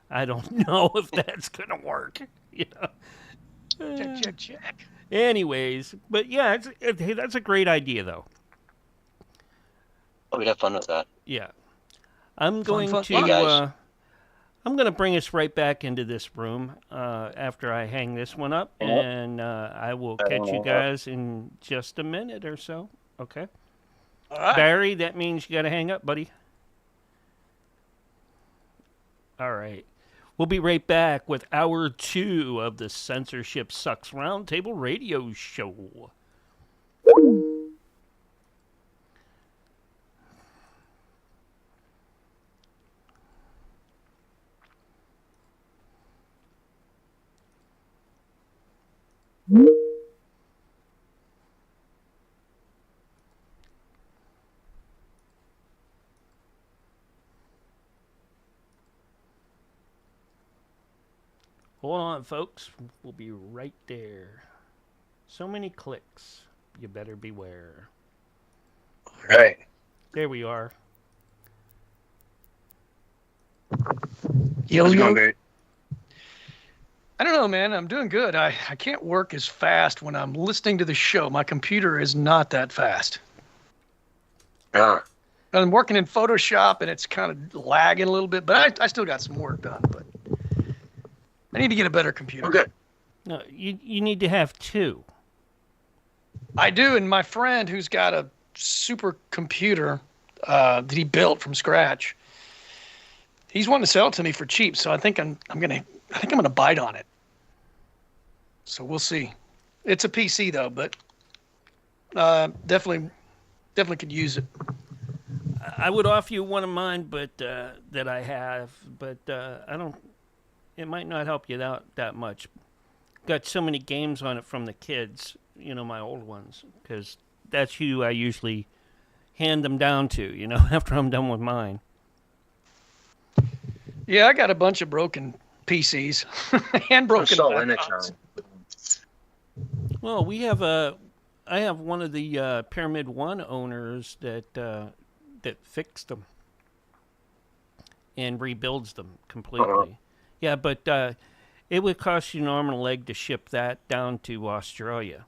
S1: I don't know if that's going to work. You know?
S3: Check.
S1: Anyways, but yeah, hey, that's a great idea, though.
S5: Oh, we'd have fun with that.
S1: Yeah. I'm going
S3: fun.
S1: to
S5: Hey, guys.
S1: I'm going to bring us right back into this room after I hang this one up, and I will catch you guys in just a minute or so. Okay?
S3: All right.
S1: Barry, that means you got to hang up, buddy. All right. We'll be right back with hour 2 of the Censorship Sucks Roundtable Radio Show. Hold on, folks. We'll be right there. So many clicks. You better beware.
S5: Right.
S1: There we are.
S3: Yo,
S5: How's it
S3: yo.
S5: going, Barry?
S3: I don't know, man. I'm doing good. I can't work as fast when I'm listening to the show. My computer is not that fast.
S5: Yeah.
S3: I'm working in Photoshop, and it's kind of lagging a little bit, but I still got some work done. But I need to get a better computer.
S5: Oh, good.
S1: No, you need to have 2.
S3: I do, and my friend who's got a super computer that he built from scratch, he's wanting to sell it to me for cheap. So I think I'm gonna bite on it. So we'll see. It's a PC though, but definitely could use it.
S1: I would offer you one of mine, but that I have, but I don't. it might not help you out that much. Got so many games on it from the kids, my old ones, because that's who I usually hand them down to, after I'm done with mine.
S3: Yeah, I got a bunch of broken PCs and broken laptops.
S1: Well, I have one of the Pyramid 1 owners that fixed them and rebuilds them completely. Yeah, but it would cost you an arm and a leg to ship that down to Australia.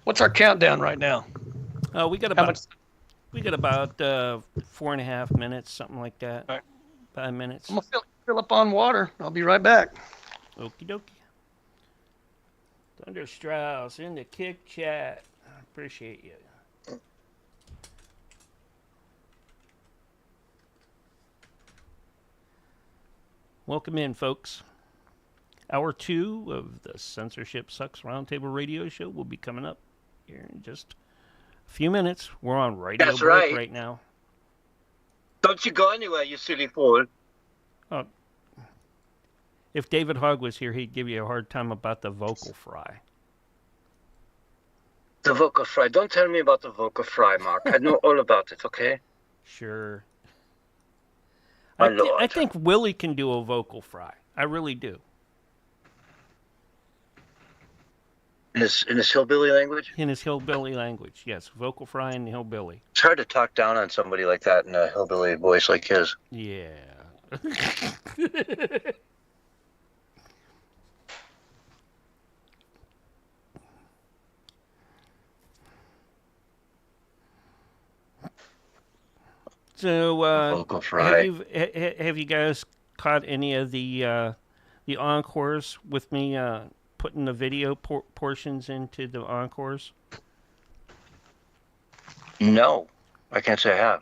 S3: What's our countdown right now?
S1: We got about 4.5 minutes, something like that.
S3: All right.
S1: 5 minutes.
S3: I'm gonna fill up on water. I'll be right back.
S1: Okie dokie. Thunder Strauss in the kick chat. I appreciate you. Welcome in, folks. Hour 2 of the Censorship Sucks Roundtable Radio Show will be coming up here in just a few minutes. We're on radio break right now.
S5: Don't you go anywhere, you silly fool.
S1: Oh, if David Hogg was here, he'd give you a hard time about the vocal fry.
S5: The vocal fry. Don't tell me about the vocal fry, Mark. I know all about it, okay?
S1: Sure.
S5: My
S1: I think Willie can do a vocal fry. I really do.
S5: In his hillbilly language?
S1: In his hillbilly language, yes. Vocal fry and hillbilly.
S5: It's hard to talk down on somebody like that in a hillbilly voice like his.
S1: Yeah. So,
S5: vocal fry.
S1: have you guys caught any of the encores with me putting the video portions into the encores?
S5: No, I can't say I have.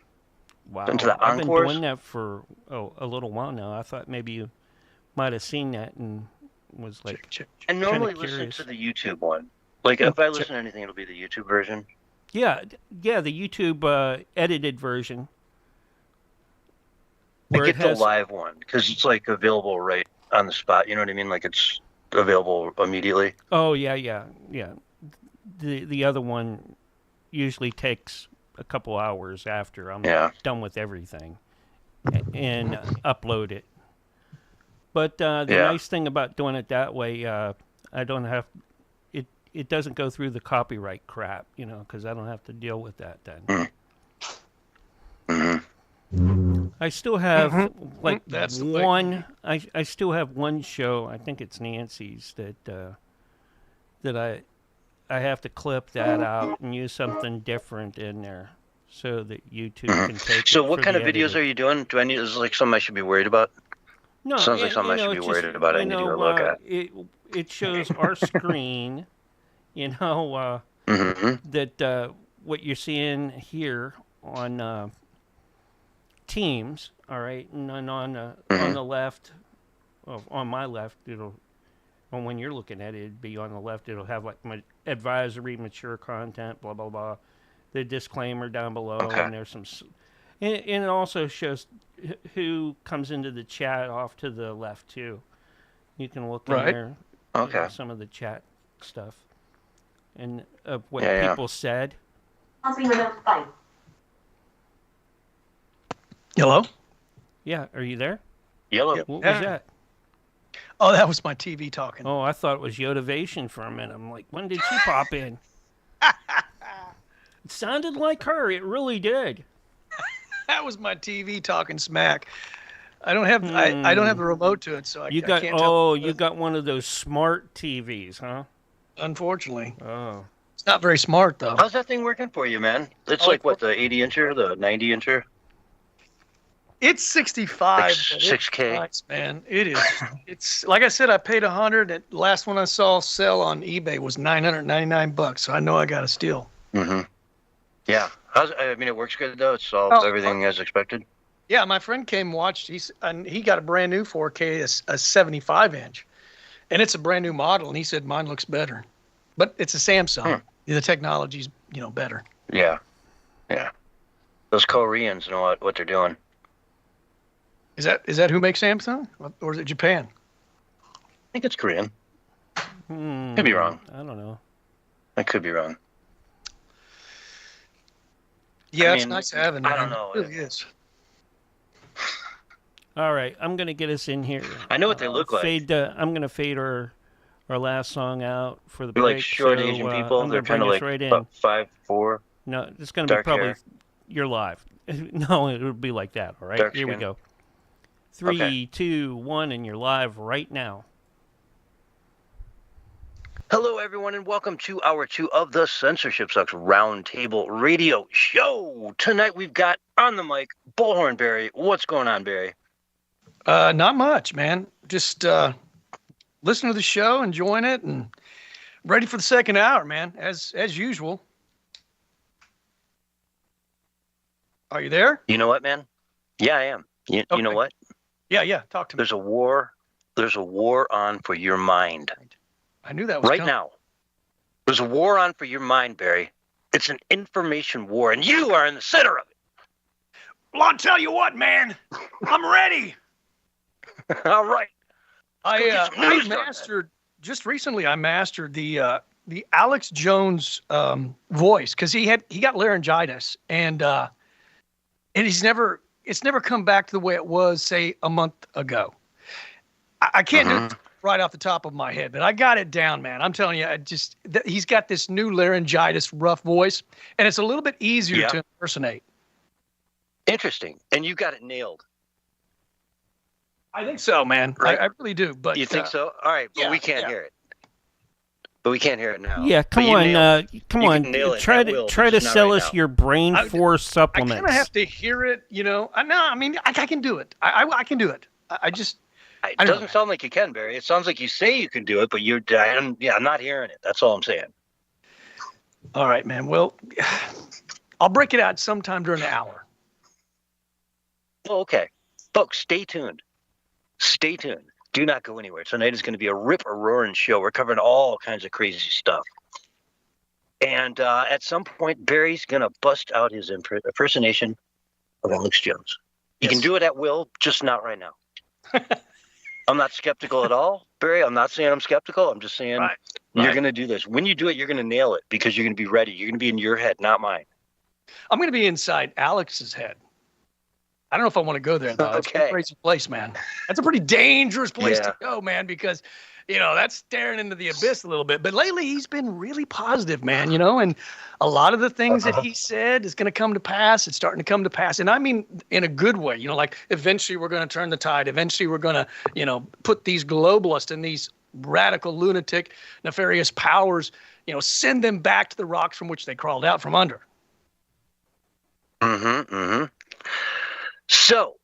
S1: Wow,
S5: into the
S1: I've
S5: encores?
S1: been doing that for a little while now. I thought maybe you might have seen that and was like,
S5: I normally
S1: kinda
S5: listen
S1: curious.
S5: to the YouTube one. Like if I listen to anything, it'll be the YouTube version.
S1: Yeah, the YouTube edited version.
S5: I
S1: Where
S5: get
S1: it has-
S5: the live one because it's like available right on the spot. You know what I mean? Like it's available immediately.
S1: Oh yeah. The other one usually takes a couple hours after I'm done with everything and upload it. But the nice thing about doing it that way, I don't have it. It doesn't go through the copyright crap, because I don't have to deal with that then. I still have like
S3: That's the
S1: one. I still have one show. I think it's Nancy's that I have to clip that out and use something different in there so that YouTube can take.
S5: So
S1: it
S5: what
S1: for
S5: kind
S1: the
S5: of videos
S1: editor.
S5: are you doing? Do I need? Is it like something I should be worried about?
S1: No,
S5: Sounds like something I should be worried about. I need to go look at.
S1: It shows our screen. That what you're seeing here on Teams, all right, and then on the left, on my left, when you're looking at it, it'd be on the left. It'll have like my advisory, mature content, blah blah blah, the disclaimer down below, and there's some, and it also shows who comes into the chat off to the left too. You can look in there, some of the chat stuff, and of what people said.
S3: Hello?
S1: Yeah, are you there?
S5: Yellow.
S1: What was that?
S3: Oh, that was my TV talking.
S1: Oh, I thought it was Yodavation for a minute. I'm like, when did she pop in? It sounded like her. It really did.
S3: That was my TV talking smack. I don't have I don't have the remote to it, so I can't tell.
S1: You got one of those smart TVs, huh?
S3: Unfortunately.
S1: Oh.
S3: It's not very smart though.
S5: How's that thing working for you, man? It's like what, the 80-incher, the 90-incher?
S3: It's 65.
S5: Like
S3: but
S5: 6K.
S3: It's nice, man. It is. It's like I said, I paid $100. The last one I saw sell on eBay was $999. So I know I got a steal.
S5: Mm-hmm. Yeah. I mean, it works good though. It's all everything as expected.
S3: Yeah, my friend came and watched. He got a brand new 4K, a 75-inch, and it's a brand new model. And he said mine looks better, but it's a Samsung. The technology's better.
S5: Yeah. Those Koreans know what they're doing.
S3: Is that who makes Samsung, or is it Japan?
S5: I think it's Korean. Could be wrong.
S1: I don't know.
S5: I could be wrong.
S3: Yeah, it's nice having it.
S5: I don't know.
S3: It really is.
S1: All right, I'm gonna get us in here.
S5: I know what they look like.
S1: I'm gonna fade our last song out for the
S5: They're
S1: break.
S5: like short Asian people.
S1: I'm
S5: They're
S1: gonna
S5: kind of
S1: bring us
S5: like
S1: right in.
S5: about 5'4".
S1: No, it's gonna
S5: dark
S1: be probably
S5: hair.
S1: you're live. No, it'll be like that. All right,
S5: Dark
S1: here we
S5: skin.
S1: go. 3,
S5: Okay.
S1: 2, 1, and you're live right now.
S5: Hello, everyone, and welcome to hour 2 of the Censorship Sucks Roundtable Radio Show. Tonight we've got on the mic Bullhorn Barry. What's going on, Barry?
S3: Not much, man. Just listening to the show, enjoying it, and ready for the second hour, man. As usual. Are you there?
S5: You know what, man? Yeah, I am. You know
S3: Okay.
S5: what?
S3: Yeah. Talk to me.
S5: There's a war. There's a war on for your mind
S3: I knew that was
S5: right
S3: coming.
S5: now. There's a war on for your mind, Barry. It's an information war, and you are in the center of it.
S3: Well, I'll tell you what, man. I'm ready.
S5: All right.
S3: I
S5: some news done,
S3: mastered just recently. I mastered the Alex Jones voice because he got laryngitis and it's never come back to the way it was, say, a month ago. I can't do it right off the top of my head, but I got it down, man. I'm telling you, he's got this new laryngitis rough voice, and it's a little bit easier to impersonate.
S5: Interesting. And you got it nailed.
S3: I think so, man.
S5: Right.
S3: I really do. But
S5: You think so? All right, but we can't hear it. But we can't hear it now.
S1: Yeah, come
S5: But you
S1: on,
S5: nailed it.
S1: come
S5: You
S1: on.
S5: can nail it
S1: Try
S5: at
S1: to
S5: will,
S1: try
S5: but
S1: to
S5: just
S1: sell
S5: not
S1: us
S5: right now.
S1: your brain force
S3: I
S1: supplements.
S3: kind of have to hear it, you know. I mean, I can do it. I can do it.
S5: It
S3: I don't
S5: doesn't
S3: know.
S5: sound like you can, Barry. It sounds like you say you can do it, but I'm not hearing it. That's all I'm saying.
S3: All right, man. Well, I'll break it out sometime during the hour.
S5: Oh, okay. Folks, stay tuned. Stay tuned. Do not go anywhere. Tonight is going to be a rip-a-roaring show. We're covering all kinds of crazy stuff. And at some point, Barry's going to bust out his impersonation of Alex Jones. He can do it at will, just not right now. I'm not skeptical at all, Barry. I'm not saying I'm skeptical. I'm just saying you're going to do this. When you do it, you're going to nail it because you're going to be ready. You're going to be in your head, not mine.
S3: I'm going to be inside Alex's head. I don't know if I want to go there, though. It's a crazy place, man. That's a pretty dangerous place to go, man, because, you know, that's staring into the abyss a little bit. But lately, he's been really positive, man, you know, and a lot of the things that he said is going to come to pass. It's starting to come to pass. And I mean, in a good way, you know, like eventually we're going to turn the tide. Eventually we're going to, you know, put these globalists and these radical, lunatic, nefarious powers, you know, send them back to the rocks from which they crawled out from under.
S5: So,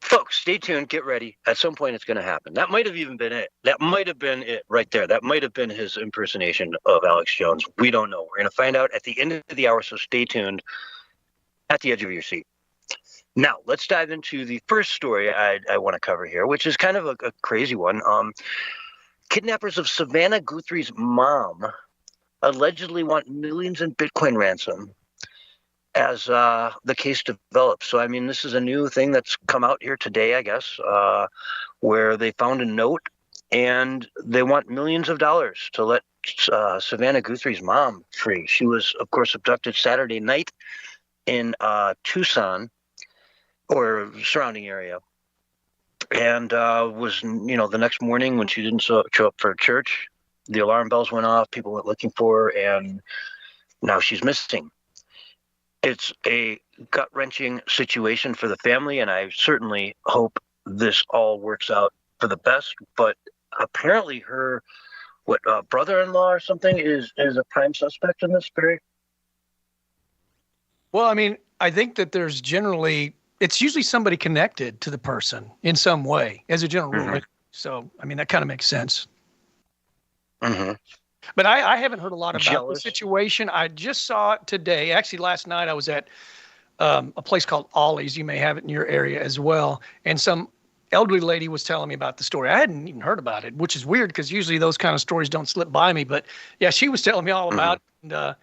S5: folks, stay tuned. Get ready. At some point, it's going to happen. That might have even been it. That might have been it right there. That might have been his impersonation of Alex Jones. We don't know. We're going to find out at the end of the hour, so stay tuned at the edge of your seat. Now, let's dive into the first story I want to cover here, which is kind of a crazy one. Kidnappers of Savannah Guthrie's mom allegedly want millions in Bitcoin ransom as the case develops. So, I mean, this is a new thing that's come out here today, I guess, where they found a note and they want millions of dollars to let Savannah Guthrie's mom free. She was, of course, abducted Saturday night in Tucson or surrounding area. And was, you know, the next morning when she didn't show up for church, the alarm bells went off, people went looking for her, and now she's missing. It's a gut-wrenching situation for the family, and I certainly hope this all works out for the best. But apparently her, brother-in-law or something is a prime suspect in this, Barry?
S3: Well, I mean, I think that there's it's usually somebody connected to the person in some way as a general rule. So, I mean, that kind of makes sense. But I haven't heard a lot about the situation. I just saw it today. Actually, last night I was at a place called Ollie's. You may have it in your area as well. And some elderly lady was telling me about the story. I hadn't even heard about it, which is weird because usually those kind of stories don't slip by me. But yeah, she was telling me all about it. And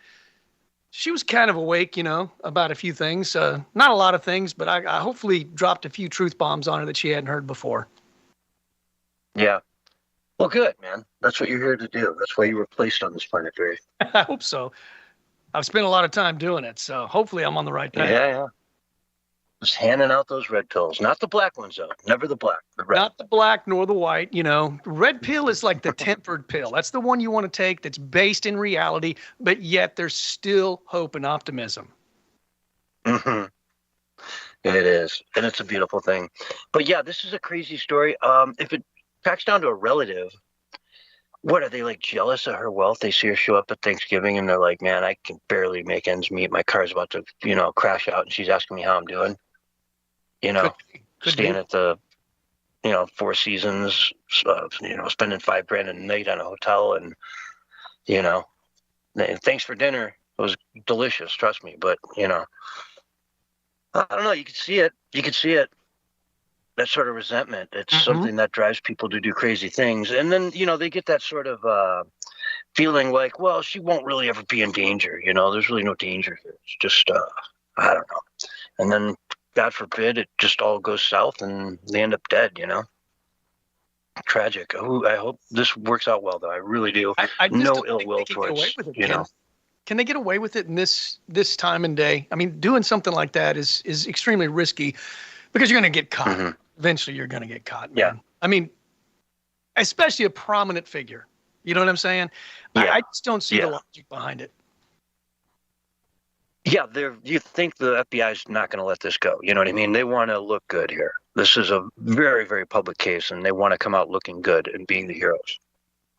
S3: She was kind of awake, about a few things. Not a lot of things, but I hopefully dropped a few truth bombs on her that she hadn't heard before.
S5: Yeah. Well, good, man. That's what you're here to do. That's why you were placed on this planet, Dre.
S3: I hope so. I've spent a lot of time doing it, so hopefully I'm on the right path.
S5: Yeah. Just handing out those red pills. Not the black ones, though. Never the black. The red.
S3: Not the black nor the white. Red pill is like the tempered pill. That's the one you want to take that's based in reality, but yet there's still hope and optimism.
S5: Mm-hmm. It is. And it's a beautiful thing. But yeah, this is a crazy story. If it tracks down to a relative, what are they, like, jealous of her wealth? They see her show up at Thanksgiving and they're like, man, I can barely make ends meet. My car's about to, crash out, and she's asking me how I'm doing.
S3: Could
S5: Staying
S3: be.
S5: at the, Four Seasons, spending $5,000 a night on a hotel, and, thanks for dinner. It was delicious, trust me. But, I don't know. You can see it. That sort of resentment. It's something that drives people to do crazy things. And then, they get that sort of feeling like, well, she won't really ever be in danger. There's really no danger here. It's just, I don't know. And then, God forbid, it just all goes south and they end up dead, Tragic. I hope this works out well, though. I really do.
S3: I just
S5: no
S3: don't
S5: ill
S3: think
S5: will
S3: they can get away
S5: towards,
S3: with it, Can they get away with it in this time and day? I mean, doing something like that is extremely risky because you're going to get caught.
S5: Mm-hmm.
S3: Eventually, you're going to get caught. Man.
S5: Yeah.
S3: I mean, especially a prominent figure. You know what I'm saying?
S5: Yeah.
S3: I just don't see the logic behind it.
S5: Yeah, you think the FBI is not going to let this go. You know what I mean? They want to look good here. This is a very, very public case, and they want to come out looking good and being the heroes.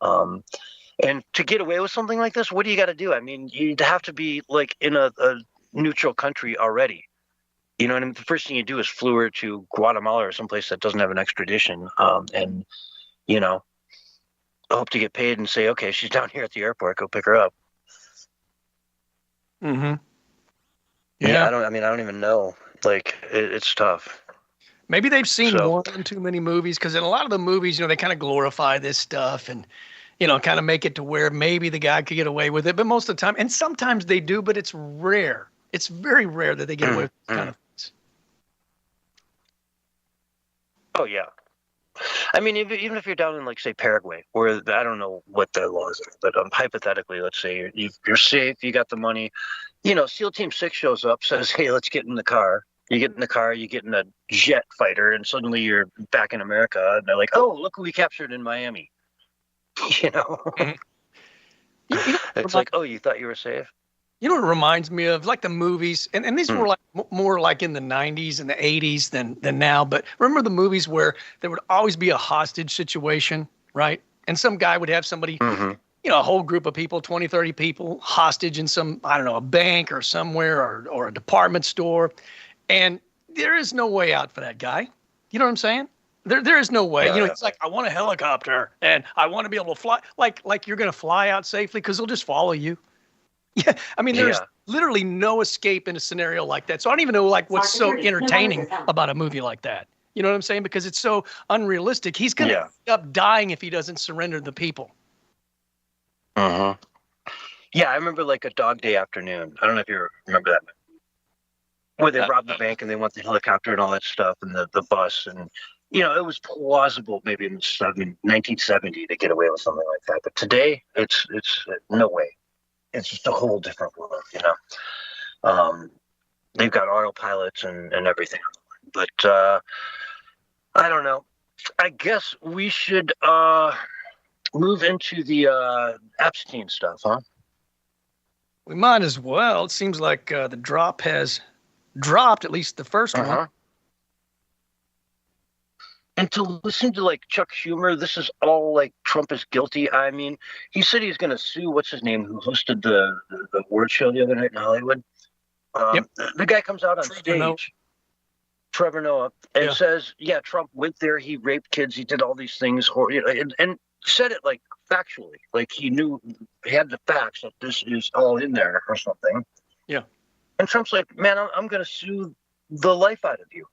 S5: And to get away with something like this, what do you got to do? I mean, you'd have to be like in a neutral country already. You know what I mean? The first thing you do is flew her to Guatemala or someplace that doesn't have an extradition, and hope to get paid and say, okay, she's down here at the airport, go pick her up.
S3: Mm-hmm.
S5: Yeah, I don't even know. Like, it's tough.
S3: Maybe they've seen one too many movies, because in a lot of the movies, they kind of glorify this stuff and, kind of make it to where maybe the guy could get away with it. But most of the time, and sometimes they do, but it's rare. It's very rare that they get away with this kind of things.
S5: Oh, yeah. I mean, even if you're down in, like, say, Paraguay, where I don't know what the laws are, but hypothetically, let's say you're safe, you got the money. SEAL Team 6 shows up, says, hey, let's get in the car. You get in the car, you get in a jet fighter, and suddenly you're back in America. And they're like, oh, look who we captured in Miami. It's like, oh, you thought you were safe?
S3: You know what it reminds me of? Like the movies, and these were like more like in the 90s and the 80s than now. But remember the movies where there would always be a hostage situation, right? And some guy would have somebody, a whole group of people, 20, 30 people hostage in some, I don't know, a bank or somewhere or a department store. And there is no way out for that guy. You know what I'm saying? There is no way. It's like, I want a helicopter and I want to be able to fly. Like you're going to fly out safely because they'll just follow you. Yeah, I mean, there's literally no escape in a scenario like that. So I don't even know what's so entertaining about a movie like that. You know what I'm saying? Because it's so unrealistic. He's going to end up dying if he doesn't surrender to the people.
S5: Yeah, I remember like A Dog Day Afternoon. I don't know if you remember that, where they robbed the bank and they want the helicopter and all that stuff and the bus. And, it was plausible maybe in 1970 to get away with something like that. But today, it's no way. It's just a whole different world, They've got autopilots and everything. But I don't know. I guess we should move into the Epstein stuff, huh?
S3: We might as well. It seems like the drop has dropped, at least the first one.
S5: And to listen to like Chuck Schumer, this is all like Trump is guilty. I mean, he said he's going to sue, what's his name, who hosted the award show the other night in Hollywood. The guy comes out on stage, Trevor Noah, and says, yeah, Trump went there, he raped kids, he did all these things, and said it like factually, like he had the facts that this is all in there or something.
S3: Yeah.
S5: And Trump's like, man, I'm going to sue the life out of you.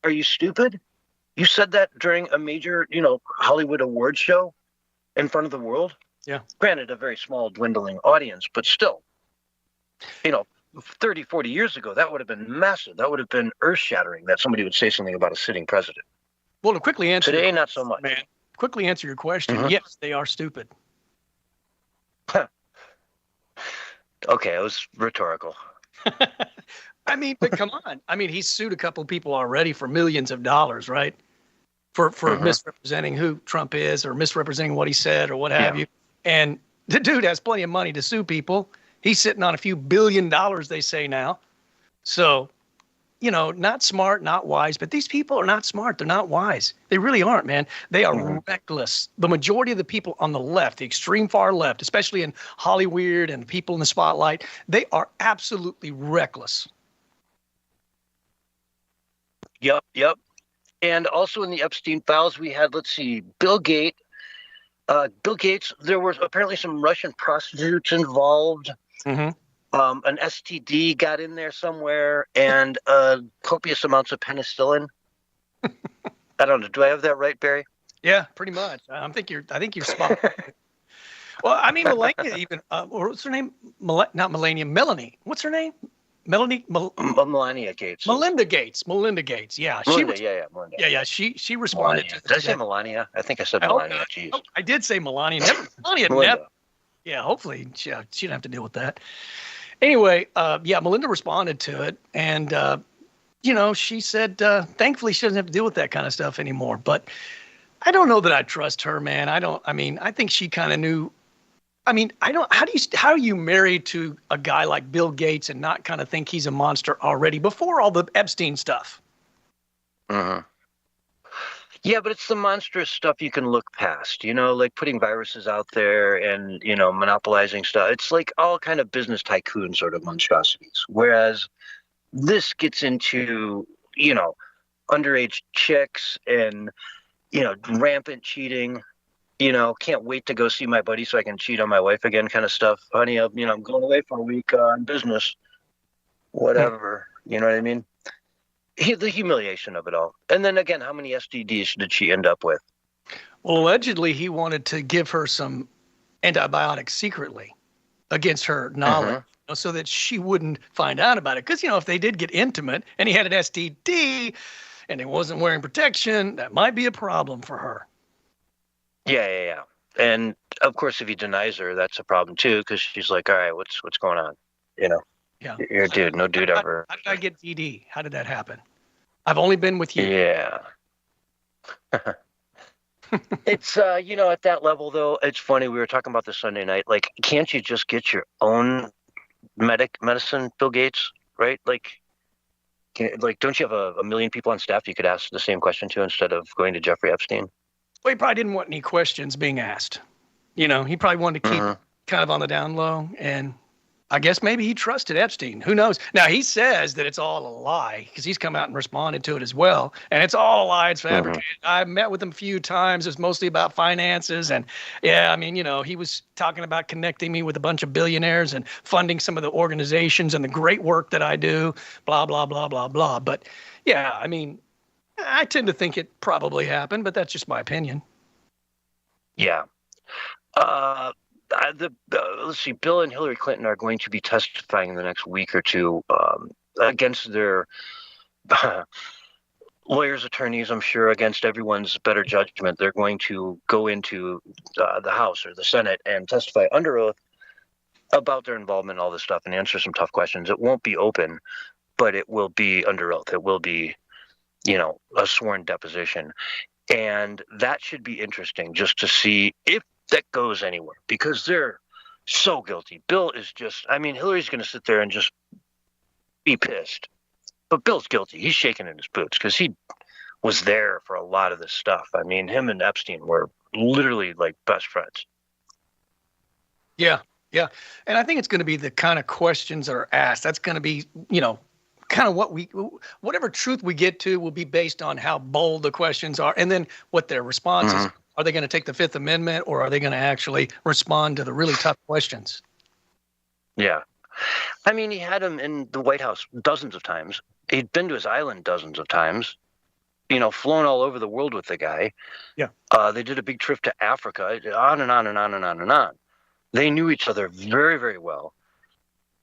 S5: Are you stupid? You said that during a major, Hollywood award show in front of the world.
S3: Yeah.
S5: Granted, a very small, dwindling audience, but still. You know, 30, 40 years ago, that would have been massive. That would have been earth-shattering that somebody would say something about a sitting president.
S3: Well, to quickly answer
S5: Today, not so much.
S3: man, quickly answer your question.
S5: Mhm.
S3: Yes, they are stupid.
S5: Okay, it was rhetorical.
S3: I mean, but come on. I mean, he's sued a couple of people already for millions of dollars, right? For
S5: Mhm.
S3: misrepresenting who Trump is or misrepresenting what he said or what have
S5: Yeah.
S3: you. And the dude has plenty of money to sue people. He's sitting on a few $1 billion, they say now. So, you know, not smart, not wise, but these people are not smart. They're not wise. They really aren't, man. They are
S5: Mhm.
S3: reckless. The majority of the people on the left, the extreme far left, especially in Hollywood and people in the spotlight, they are absolutely reckless.
S5: Yep. And also in the Epstein files, we had, let's see, Bill Gates. There were apparently some Russian prostitutes involved.
S3: Mm-hmm.
S5: An STD got in there somewhere, and copious amounts of penicillin. I don't know. Do I have that right, Barry?
S3: Yeah, pretty much. I think you're spot on. Well, I mean, Melania even, what's her name? Not Melania, Melanie. What's her name? Melanie?
S5: Melania Gates.
S3: Melinda Gates. Melinda Gates. Yeah.
S5: Melinda,
S3: Melinda.
S5: yeah.
S3: She responded
S5: Melania.
S3: to
S5: Did I say Melania? I think I said
S3: I hope
S5: Melania.
S3: not.
S5: Jeez.
S3: Oh, I did say Melania. Melania
S5: Melinda.
S3: never. Yeah, hopefully she didn't have to deal with that. Anyway, yeah, Melinda responded to it. And, you know, she said, thankfully she doesn't have to deal with that kind of stuff anymore. But I don't know that I trust her, man. I think she kind of knew. I mean, how are you married to a guy like Bill Gates and not kind of think he's a monster already before all the Epstein stuff?
S5: Uh-huh. Yeah, but it's the monstrous stuff you can look past, you know, like putting viruses out there and, you know, monopolizing stuff. It's like all kind of business tycoon sort of monstrosities. Whereas this gets into, you know, underage chicks and, you know, rampant cheating. You know, can't wait to go see my buddy so I can cheat on my wife again kind of stuff. Honey, I'm going away for a week on business. Whatever. You know what I mean? The humiliation of it all. And then again, how many STDs did she end up with?
S3: Well, allegedly, he wanted to give her some antibiotics secretly against her knowledge,
S5: Uh-huh.
S3: you know, so that she wouldn't find out about it. Because, you know, if they did get intimate and he had an STD and he wasn't wearing protection, that might be a problem for her.
S5: Yeah. And of course, if he denies her, that's a problem too, because she's like, all right, what's going on? You know,
S3: Yeah.
S5: you're a dude, no dude ever.
S3: How did I get DD? How did that happen? I've only been with you.
S5: Yeah. It's, you know, at that level, though, it's funny. We were talking about this Sunday night. Like, can't you just get your own medicine, Bill Gates, right? Like, don't you have a million people on staff you could ask the same question to instead of going to Jeffrey Epstein?
S3: Well, he probably didn't want any questions being asked. You know, he probably wanted to keep
S5: Uh-huh.
S3: kind of on the down low. And I guess maybe he trusted Epstein. Who knows? Now, he says that it's all a lie because he's come out and responded to it as well. And it's all a lie. It's fabricated. I met with him a few times. It's mostly about finances. And yeah, I mean, you know, he was talking about connecting me with a bunch of billionaires and funding some of the organizations and the great work that I do, blah, blah, blah, blah, blah. But yeah, I mean, I tend to think it probably happened, but that's just my opinion.
S5: Yeah. Let's see. Bill and Hillary Clinton are going to be testifying in the next week or two against their lawyers, attorneys. I'm sure against everyone's better judgment, they're going to go into the House or the Senate and testify under oath about their involvement in all this stuff and answer some tough questions. It won't be open, but it will be under oath. It will be, you know, a sworn deposition. And that should be interesting just to see if that goes anywhere, because they're so guilty. Bill is just, I mean, Hillary's going to sit there and just be pissed. But Bill's guilty. He's shaking in his boots because he was there for a lot of this stuff. I mean, him and Epstein were literally like best friends.
S3: Yeah. And I think it's going to be the kind of questions that are asked. That's going to be, you know, kind of whatever truth we get to will be based on how bold the questions are and then what their responses are. Are they going to take the Fifth Amendment or are they going to actually respond to the really tough questions?
S5: Yeah. I mean, he had him in the White House dozens of times. He'd been to his island dozens of times, you know, flown all over the world with the guy.
S3: Yeah.
S5: They did a big trip to Africa, on and on and on and on and on. They knew each other very, very well.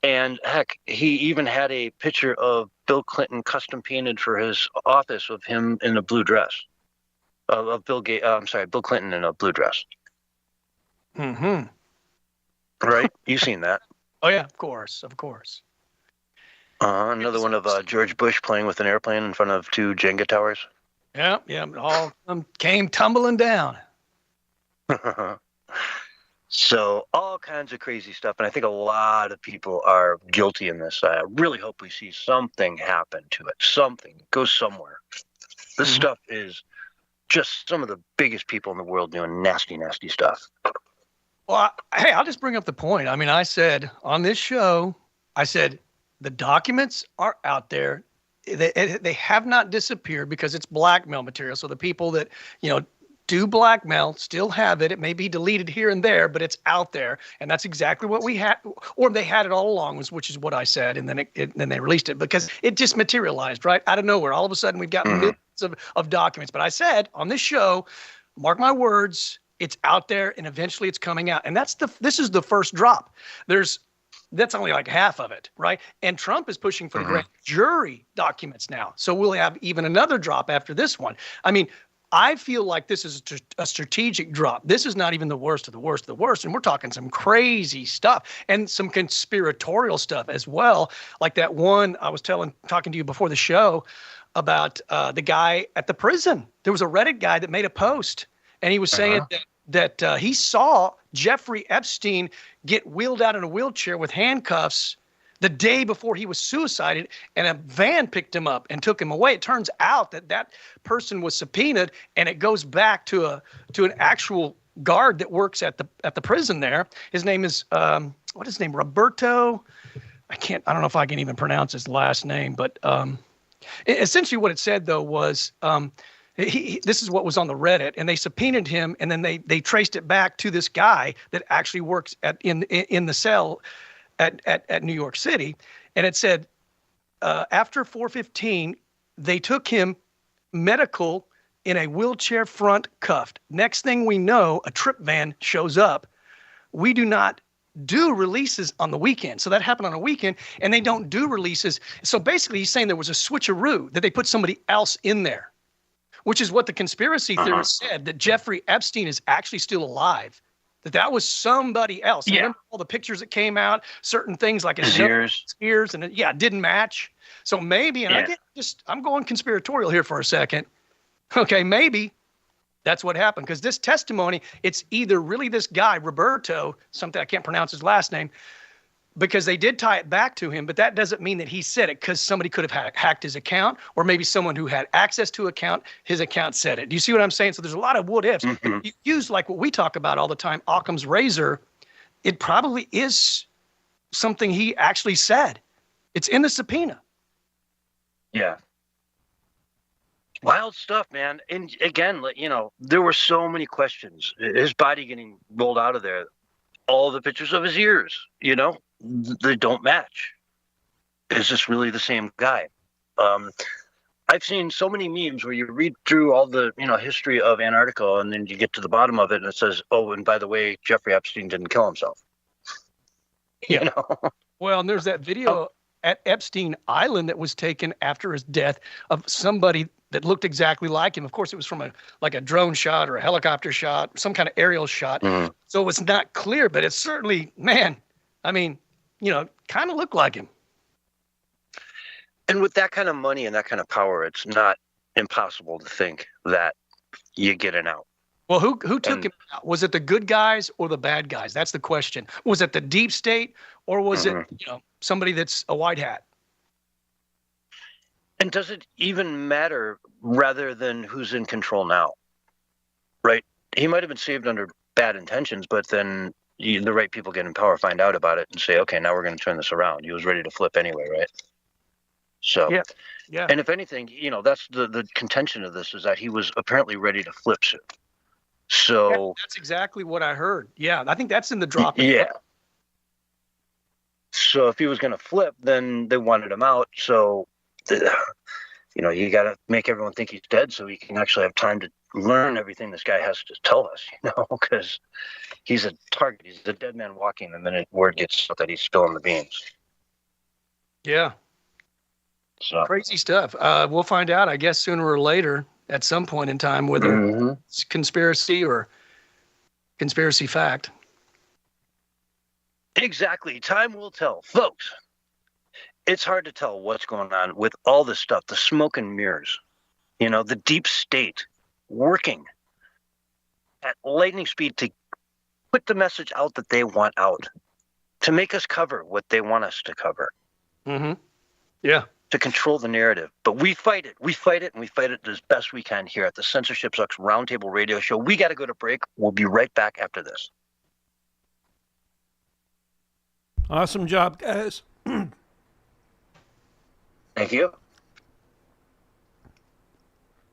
S5: And heck, he even had a picture of Bill Clinton custom painted for his office of him in a blue dress. Of Bill Clinton in a blue dress.
S3: Mm-hmm.
S5: Right? You've seen that.
S3: Oh yeah, of course.
S5: Another one of George Bush playing with an airplane in front of 2 Jenga towers.
S3: Yeah, it all came tumbling down.
S5: So all kinds of crazy stuff, and I think a lot of people are guilty in this. I really hope we see something happen to it. Something goes somewhere. This stuff is just some of the biggest people in the world doing nasty, nasty stuff.
S3: Well, hey, I'll just bring up the point. I mean, I said on this show, the documents are out there. They have not disappeared because it's blackmail material. So the people that, do blackmail still have it. It may be deleted here and there, but it's out there. And that's exactly what we had, or they had it all along, which is what I said. And then then they released it because it just materialized right out of nowhere. All of a sudden we've got millions of documents. But I said on this show, mark my words, it's out there and eventually it's coming out. And this is the first drop. That's only like half of it, right? And Trump is pushing for the grand jury documents now. So we'll have even another drop after this one. I mean, I feel like this is a strategic drop. This is not even the worst of the worst of the worst. And we're talking some crazy stuff and some conspiratorial stuff as well. Like that one I was talking to you before the show about the guy at the prison. There was a Reddit guy that made a post and he was saying that he saw Jeffrey Epstein get wheeled out in a wheelchair with handcuffs the day before he was suicided, and a van picked him up and took him away. It turns out that person was subpoenaed, and it goes back to an actual guard that works at the prison there. His name is what is his name? Roberto. I don't know if I can even pronounce his last name, but essentially what it said though was this is what was on the Reddit, and they subpoenaed him, and then they traced it back to this guy that actually works in the cell at New York City. And it said after 4:15, they took him medical in a wheelchair front cuffed. Next thing we know, a trip van shows up. We do not do releases on the weekend. So that happened on a weekend, and they don't do releases. So basically he's saying there was a switcheroo, that they put somebody else in there, which is what the conspiracy theorists said, that Jeffrey Epstein is actually still alive. That was somebody else. Yeah. Remember all the pictures that came out, certain things like his ears, and it didn't match. So maybe, and I'm going conspiratorial here for a second. Okay, maybe that's what happened, because this testimony, it's either really this guy, Roberto, something I can't pronounce his last name, because they did tie it back to him, but that doesn't mean that he said it, because somebody could have hacked his account, or maybe someone who had access to his account said it. Do you see what I'm saying? So there's a lot of what ifs. You use like what we talk about all the time, Occam's razor. It probably is something he actually said. It's in the subpoena.
S5: Yeah. Wild stuff, man. And again, there were so many questions. His body getting rolled out of there, all the pictures of his ears, they don't match. Is this really the same guy? I've seen so many memes where you read through all the history of Antarctica, and then you get to the bottom of it and it says, oh, and by the way, Jeffrey Epstein didn't kill himself.
S3: Well, and there's that video at Epstein Island that was taken after his death of somebody that looked exactly like him. Of course, it was from a drone shot or a helicopter shot, some kind of aerial shot. So it was not clear, but it's certainly, man, I mean, kind of looked like him.
S5: And with that kind of money and that kind of power, it's not impossible to think that you get an out.
S3: Well, who took him out? Was it the good guys or the bad guys? That's the question. Was it the deep state, or was it somebody that's a white hat?
S5: And does it even matter rather than who's in control now? Right? He might have been saved under bad intentions, but then the right people get in power, find out about it, and say, okay, now we're going to turn this around. He was ready to flip anyway, right? So,
S3: yeah.
S5: And if anything, that's the contention of this, is that he was apparently ready to flip soon. So
S3: that's exactly what I heard. Yeah, I think that's in the drop.
S5: Yeah. So if he was going to flip, then they wanted him out. So, you got to make everyone think he's dead so he can actually have time to learn everything this guy has to tell us, because he's a target. He's a dead man walking the minute word gets out that he's spilling the beans.
S3: Yeah.
S5: So
S3: Crazy stuff. We'll find out, I guess, sooner or later at some point in time whether it's conspiracy or conspiracy fact.
S5: exactly, time will tell, folks. It's hard to tell what's going on with all this stuff, the smoke and mirrors. You know, the deep state working at lightning speed to put the message out that they want out, to make us cover what they want us to cover.
S3: Yeah.
S5: To control the narrative. But we fight it. We fight it, and we fight it as best we can here at the Censorship Sucks Roundtable Radio Show. We got to go to break. We'll be right back after this.
S1: Awesome job, guys.
S5: Thank you.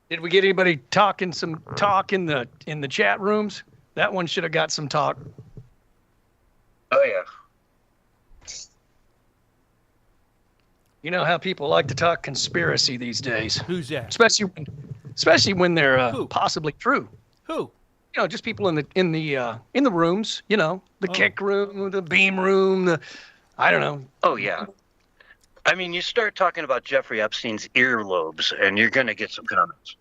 S3: Did we get anybody talking some talk in the chat rooms? That one should have got some talk.
S5: Oh, yeah.
S3: You know how people like to talk conspiracy these days,
S1: Who's that?
S3: especially when they're possibly true.
S1: Who?
S3: You know, just people in the rooms. You know, the kick room, the beam room. I don't know.
S5: Oh, yeah. I mean, you start talking about Jeffrey Epstein's earlobes, and you're going to get some comments.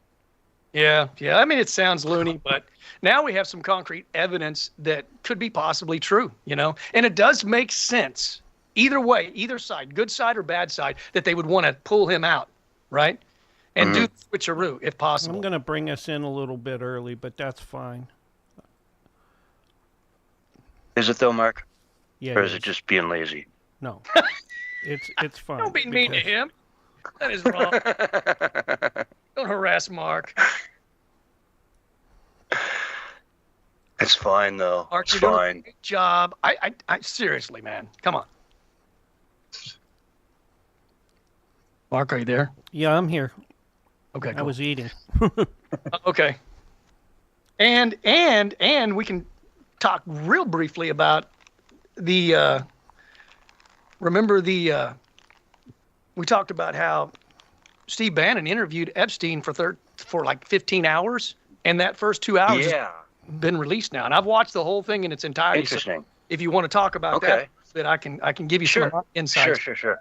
S3: Yeah. I mean, it sounds loony, but now we have some concrete evidence that could be possibly true. You know, and it does make sense. Either way, either side, good side or bad side, that they would want to pull him out, right? And do the switcheroo if possible.
S1: I'm going to bring us in a little bit early, but that's fine.
S5: Is it though, Mark?
S1: Yeah.
S5: Or is it just being lazy?
S1: No. It's fine.
S3: Don't be mean to him. That is wrong. Don't harass Mark.
S5: It's fine, though.
S3: Mark,
S5: It's
S3: you're doing a
S5: fine.
S3: great job. I seriously, man. Come on. Mark, are you there?
S1: Yeah, I'm here.
S3: Okay,
S1: I
S3: cool.
S1: was eating.
S3: Okay. And we can talk real briefly about the remember the we talked about how Steve Bannon interviewed Epstein for like 15 hours, and that first 2 hours has been released now. And I've watched the whole thing in its entirety.
S5: Interesting.
S3: So if you want to talk about that I can give you some insights.
S5: Sure.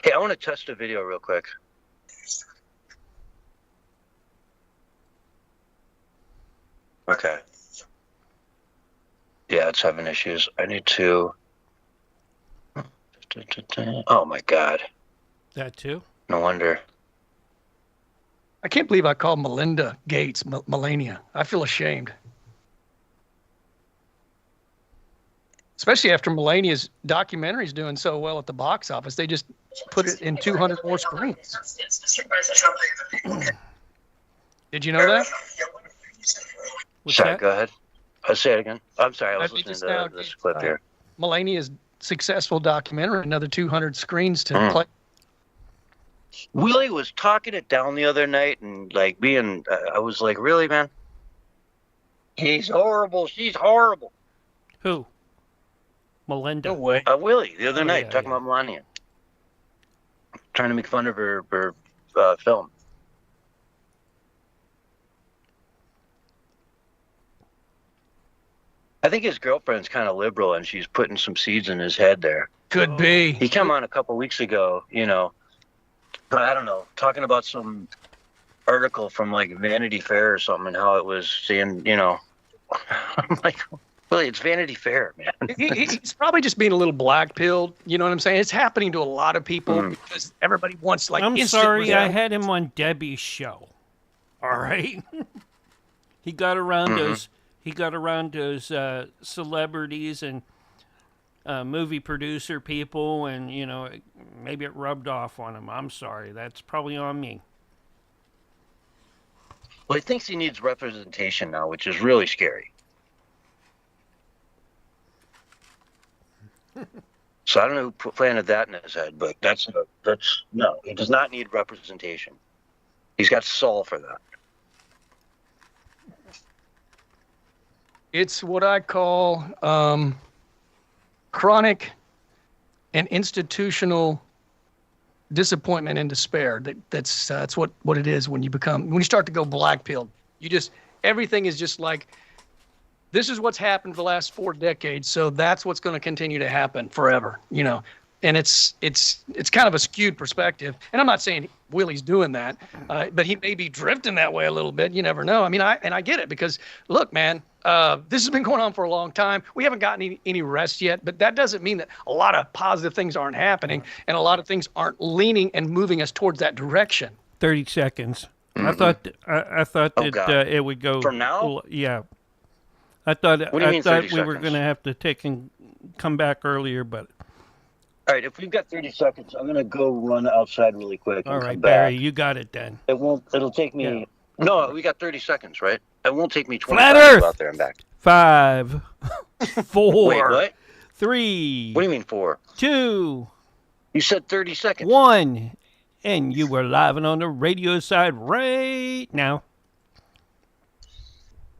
S5: Hey, I want to test a video real quick. Okay. Yeah, it's having issues. I need to... Oh, my God.
S1: That too?
S5: No wonder.
S3: I can't believe I called Melinda Gates Melania. I feel ashamed. Especially after Melania's documentary's doing so well at the box office. They just put it in 200 more screens. Did you know that?
S5: Sorry, go ahead. I'll say it again. I'm sorry, I was listening to this clip here.
S3: Melania's successful documentary, another 200 screens to play.
S5: Willie was talking it down the other night and like being, I was like, really, man? He's horrible. She's horrible.
S1: Who? Melinda.
S3: No way.
S5: Willie, the other night, talking about Melania. Trying to make fun of her film. I think his girlfriend's kind of liberal and she's putting some seeds in his head there.
S3: Could be.
S5: He came on a couple weeks ago, you know, I don't know, talking about some article from like Vanity Fair or something and how it was saying, you know, I'm like, Willie, it's Vanity Fair, man.
S3: He's probably just being a little black-pilled. You know what I'm saying? It's happening to a lot of people because everybody wants like.
S1: I'm sorry, I had him on Debbie's show. All right, he got around those. He got around those celebrities and movie producer people, and you know, maybe it rubbed off on him. I'm sorry, that's probably on me.
S5: Well, he thinks he needs representation now, which is really scary. So I don't know who planted that in his head, but that's no. He does not need representation. He's got soul for that.
S3: It's what I call chronic and institutional disappointment and despair. That's what it is when you start to go black-pilled. Everything is just like, this is what's happened for the last 4 decades, so that's what's going to continue to happen forever, you know. and it's kind of a skewed perspective. And I'm not saying Willie's doing that, but he may be drifting that way a little bit. You never know. I mean, I get it, because look, man, this has been going on for a long time. We haven't gotten any rest yet, but that doesn't mean that a lot of positive things aren't happening, and a lot of things aren't leaning and moving us towards that direction.
S1: 30 seconds. I thought that it would go
S5: from now.
S1: Yeah, I thought
S5: What do you mean
S1: we were
S5: 30
S1: going to have to take and come back earlier, but
S5: All right, if we've got 30 seconds, I'm going to go run outside really quick.
S1: all
S5: and
S1: right,
S5: come
S1: Barry,
S5: back.
S1: you got it then.
S5: It'll take me.
S1: Yeah.
S5: No, we got 30 seconds, right? It won't take me 20
S1: Flat
S5: seconds to
S1: Earth!
S5: go out there and back.
S1: 5, 4,
S5: Wait, what?
S1: 3,
S5: What do you mean 4?
S1: 2,
S5: You said 30 seconds.
S1: 1, and you were live and on the radio side right now.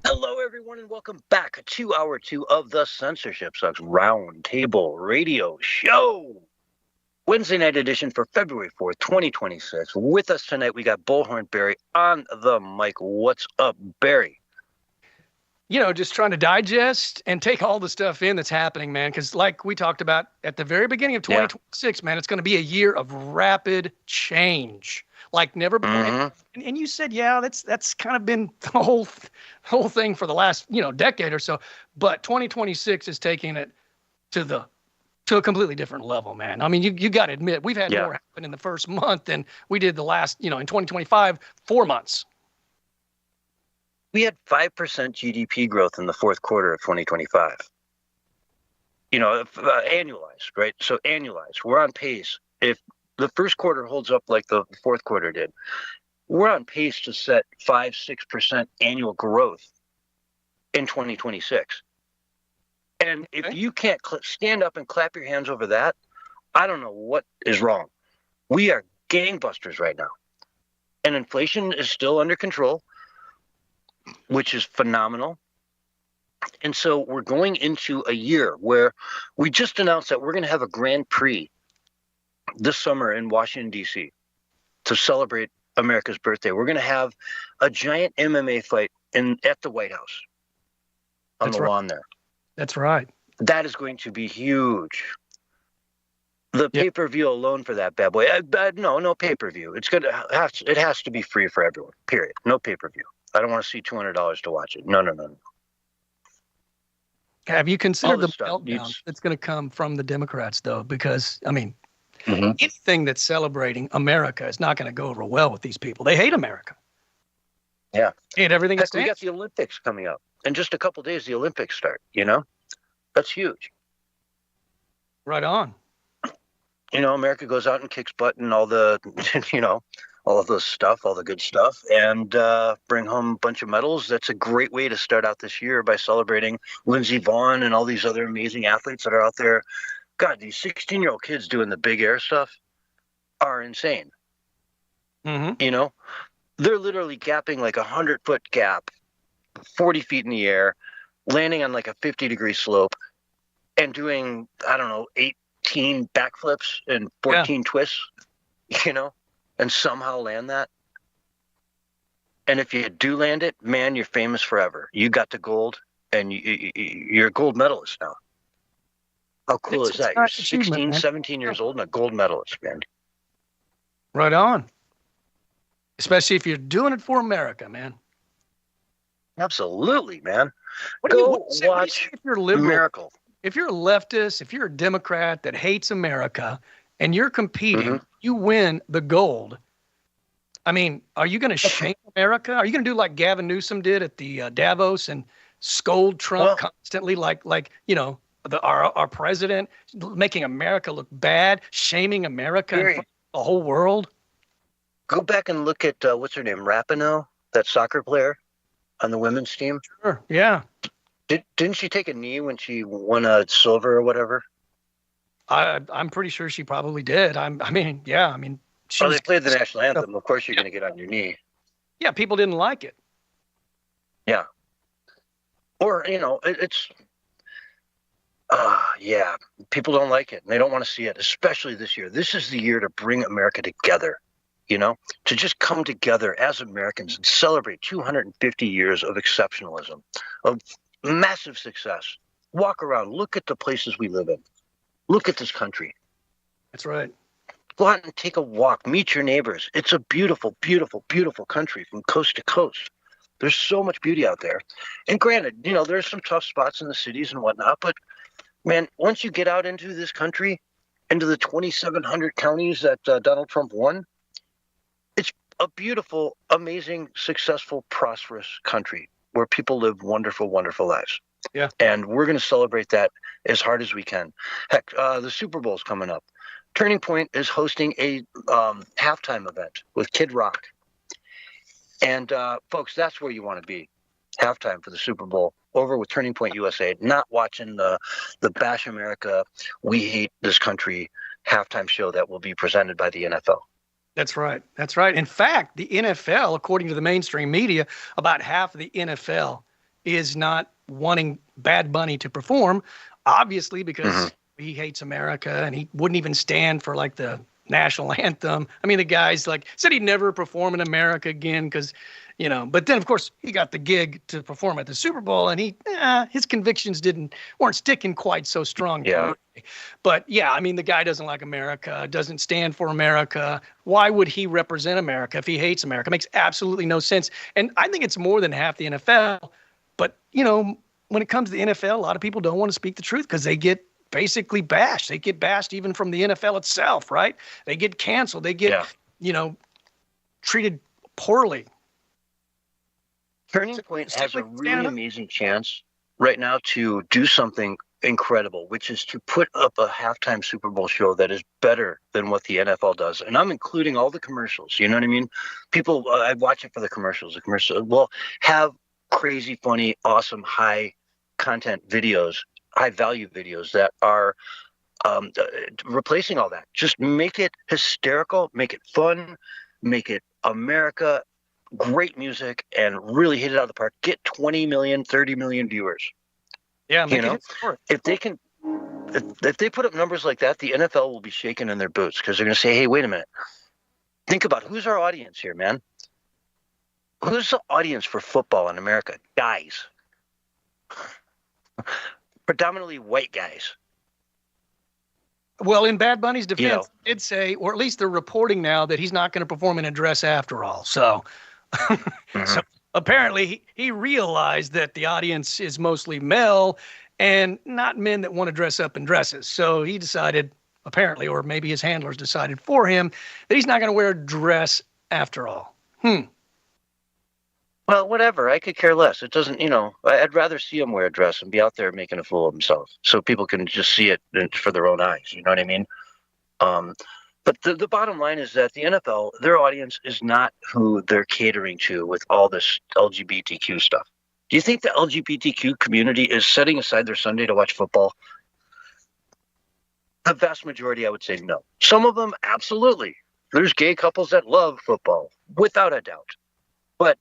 S5: Hello, everyone, and welcome back to hour 2 of the Censorship Sucks Roundtable Radio Show. Wednesday night edition for February 4th, 2026. With us tonight, we got Bullhorn Barry on the mic. What's up, Barry?
S3: You know, just trying to digest and take all the stuff in that's happening, man. Because like we talked about at the very beginning of 2026, man, it's going to be a year of rapid change, like never before.
S5: Mm-hmm.
S3: And you said, yeah, that's kind of been the whole thing for the last decade or so. But 2026 is taking it to a completely different level, man. I mean, you got to admit, we've had more happen in the first month than we did the last, in 2025, 4 months.
S5: We had 5% GDP growth in the fourth quarter of 2025. Annualized, right? So annualized, we're on pace. If the first quarter holds up like the fourth quarter did, we're on pace to set 5-6% annual growth in 2026. And if you can't stand up and clap your hands over that, I don't know what is wrong. We are gangbusters right now. And inflation is still under control, which is phenomenal. And so we're going into a year where we just announced that we're going to have a Grand Prix this summer in Washington, D.C. to celebrate America's birthday. We're going to have a giant MMA fight at the White House on the lawn there. That's right. That is going to be huge. The pay-per-view alone for that bad boy. No pay-per-view. It has to be free for everyone. Period. No pay-per-view. I don't want to see $200 to watch it. No. Have you considered the meltdown that's going to come from the Democrats, though? Because, I mean, anything that's celebrating America is not going to go over well with these people. They hate America. Yeah. They hate everything that stands. We got the Olympics coming up. In just a couple of days, the Olympics start, That's huge. Right on. America goes out and kicks butt and all the, all of this stuff, all the good stuff, and bring home a bunch of medals. That's a great way to start out this year by celebrating Lindsey Vonn and all these other amazing athletes that are out there. God, these 16-year-old kids doing the big air stuff are insane. Mm-hmm. They're literally gapping like 100-foot gap, 40 feet in the air, landing on like a 50-degree slope, and doing, 18 backflips and 14 twists, and somehow land that. And if you do land it, man, you're famous forever. You got the gold, and you're a gold medalist now. How cool is that? You're 16, 17 years old and a gold medalist, man. Right on. Especially if you're doing it for America, man. Absolutely, man. Go watch if you're liberal, Miracle. If you're a leftist, if you're a Democrat that hates America and you're competing, you win the gold. I mean, are you going to shame America? Are you going to do like Gavin Newsom did at the Davos and scold Trump constantly like our president, making America look bad, shaming America in front of the whole world? Go back and look at, what's her name, Rapinoe, that soccer player on the women's team. Sure, yeah. Didn't she take a knee when she won a silver or whatever? I'm pretty sure she probably did. They played the national anthem. Of course, you're going to get on your knee. Yeah, people didn't like it. Yeah. Or, people don't like it and they don't want to see it, especially this year. This is the year to bring America together, to just come together as Americans and celebrate 250 years of exceptionalism, of massive success. Walk around, look at the places we live in. Look at this country.
S3: That's right.
S5: Go out and take a walk, meet your neighbors. It's a beautiful, beautiful, beautiful country from coast to coast. There's so much beauty out there. And granted, there's some tough spots in the cities and whatnot, but man, once you get out into this country, into the 2,700 counties that Donald Trump won, it's a beautiful, amazing, successful, prosperous country where people live wonderful, wonderful lives.
S3: Yeah.
S5: And we're going to celebrate that as hard as we can. Heck, the Super Bowl's coming up. Turning Point is hosting a halftime event with Kid Rock. And folks, that's where you want to be. Halftime for the Super Bowl over with Turning Point USA, not watching the Bash America, We Hate This Country halftime show that will be presented by the NFL.
S3: That's right. That's right. In fact, the NFL, according to the mainstream media, about half of the NFL is not wanting Bad Bunny to perform, obviously because he hates America and he wouldn't even stand for like the national anthem. I mean, the guy's like said he'd never perform in America again because, but then of course he got the gig to perform at the Super Bowl and his convictions weren't sticking quite so strong.
S5: Yeah.
S3: But yeah, I mean, the guy doesn't like America, doesn't stand for America. Why would he represent America if he hates America? It makes absolutely no sense. And I think it's more than half the NFL. But, when it comes to the NFL, a lot of people don't want to speak the truth because they get basically bashed. They get bashed even from the NFL itself, right? They get canceled. They get, treated poorly.
S5: Turning Point has a really amazing chance right now to do something incredible, which is to put up a halftime Super Bowl show that is better than what the NFL does. And I'm including all the commercials. You know what I mean? People, I watch it for the commercials. The commercials will have crazy, funny, awesome, high content videos, high value videos that are replacing all that. Just make it hysterical, make it fun, make it America, great music, and really hit it out of the park. Get 20 million, 30 million viewers.
S3: Yeah,
S5: if they can, if they put up numbers like that, the NFL will be shaking in their boots because they're going to say, hey, wait a minute. Think about who's our audience here, man. Who's the audience for football in America? Guys. Predominantly white guys.
S3: Well, in Bad Bunny's defense, did say, or at least they're reporting now, that he's not going to perform in a dress after all. So, so apparently he realized that the audience is mostly male and not men that want to dress up in dresses. So he decided, apparently, or maybe his handlers decided for him, that he's not going to wear a dress after all.
S5: Well, whatever. I could care less. It doesn't, I'd rather see him wear a dress and be out there making a fool of himself so people can just see it for their own eyes. You know what I mean? But the bottom line is that the NFL, their audience is not who they're catering to with all this LGBTQ stuff. Do you think the LGBTQ community is setting aside their Sunday to watch football? The vast majority, I would say no. Some of them, absolutely. There's gay couples that love football, without a doubt. But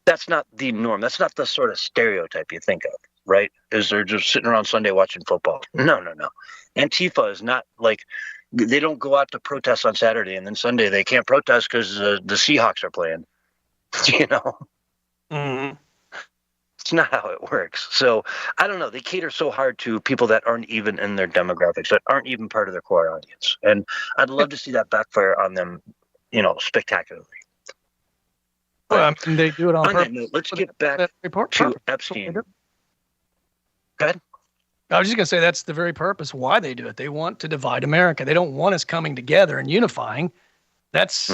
S5: that's not the norm. That's not the sort of stereotype you think of, right? Is they're just sitting around Sunday watching football. No. Antifa is not like, they don't go out to protest on Saturday and then Sunday they can't protest because the Seahawks are playing.
S3: Mm-hmm.
S5: It's not how it works. So I don't know. They cater so hard to people that aren't even in their demographics, that aren't even part of their core audience. And I'd love to see that backfire on them, spectacularly.
S3: Well, they do it on purpose.
S5: Let's get back to Epstein. Go ahead.
S3: I was just going to say that's the very purpose why they do it. They want to divide America. They don't want us coming together and unifying. That's,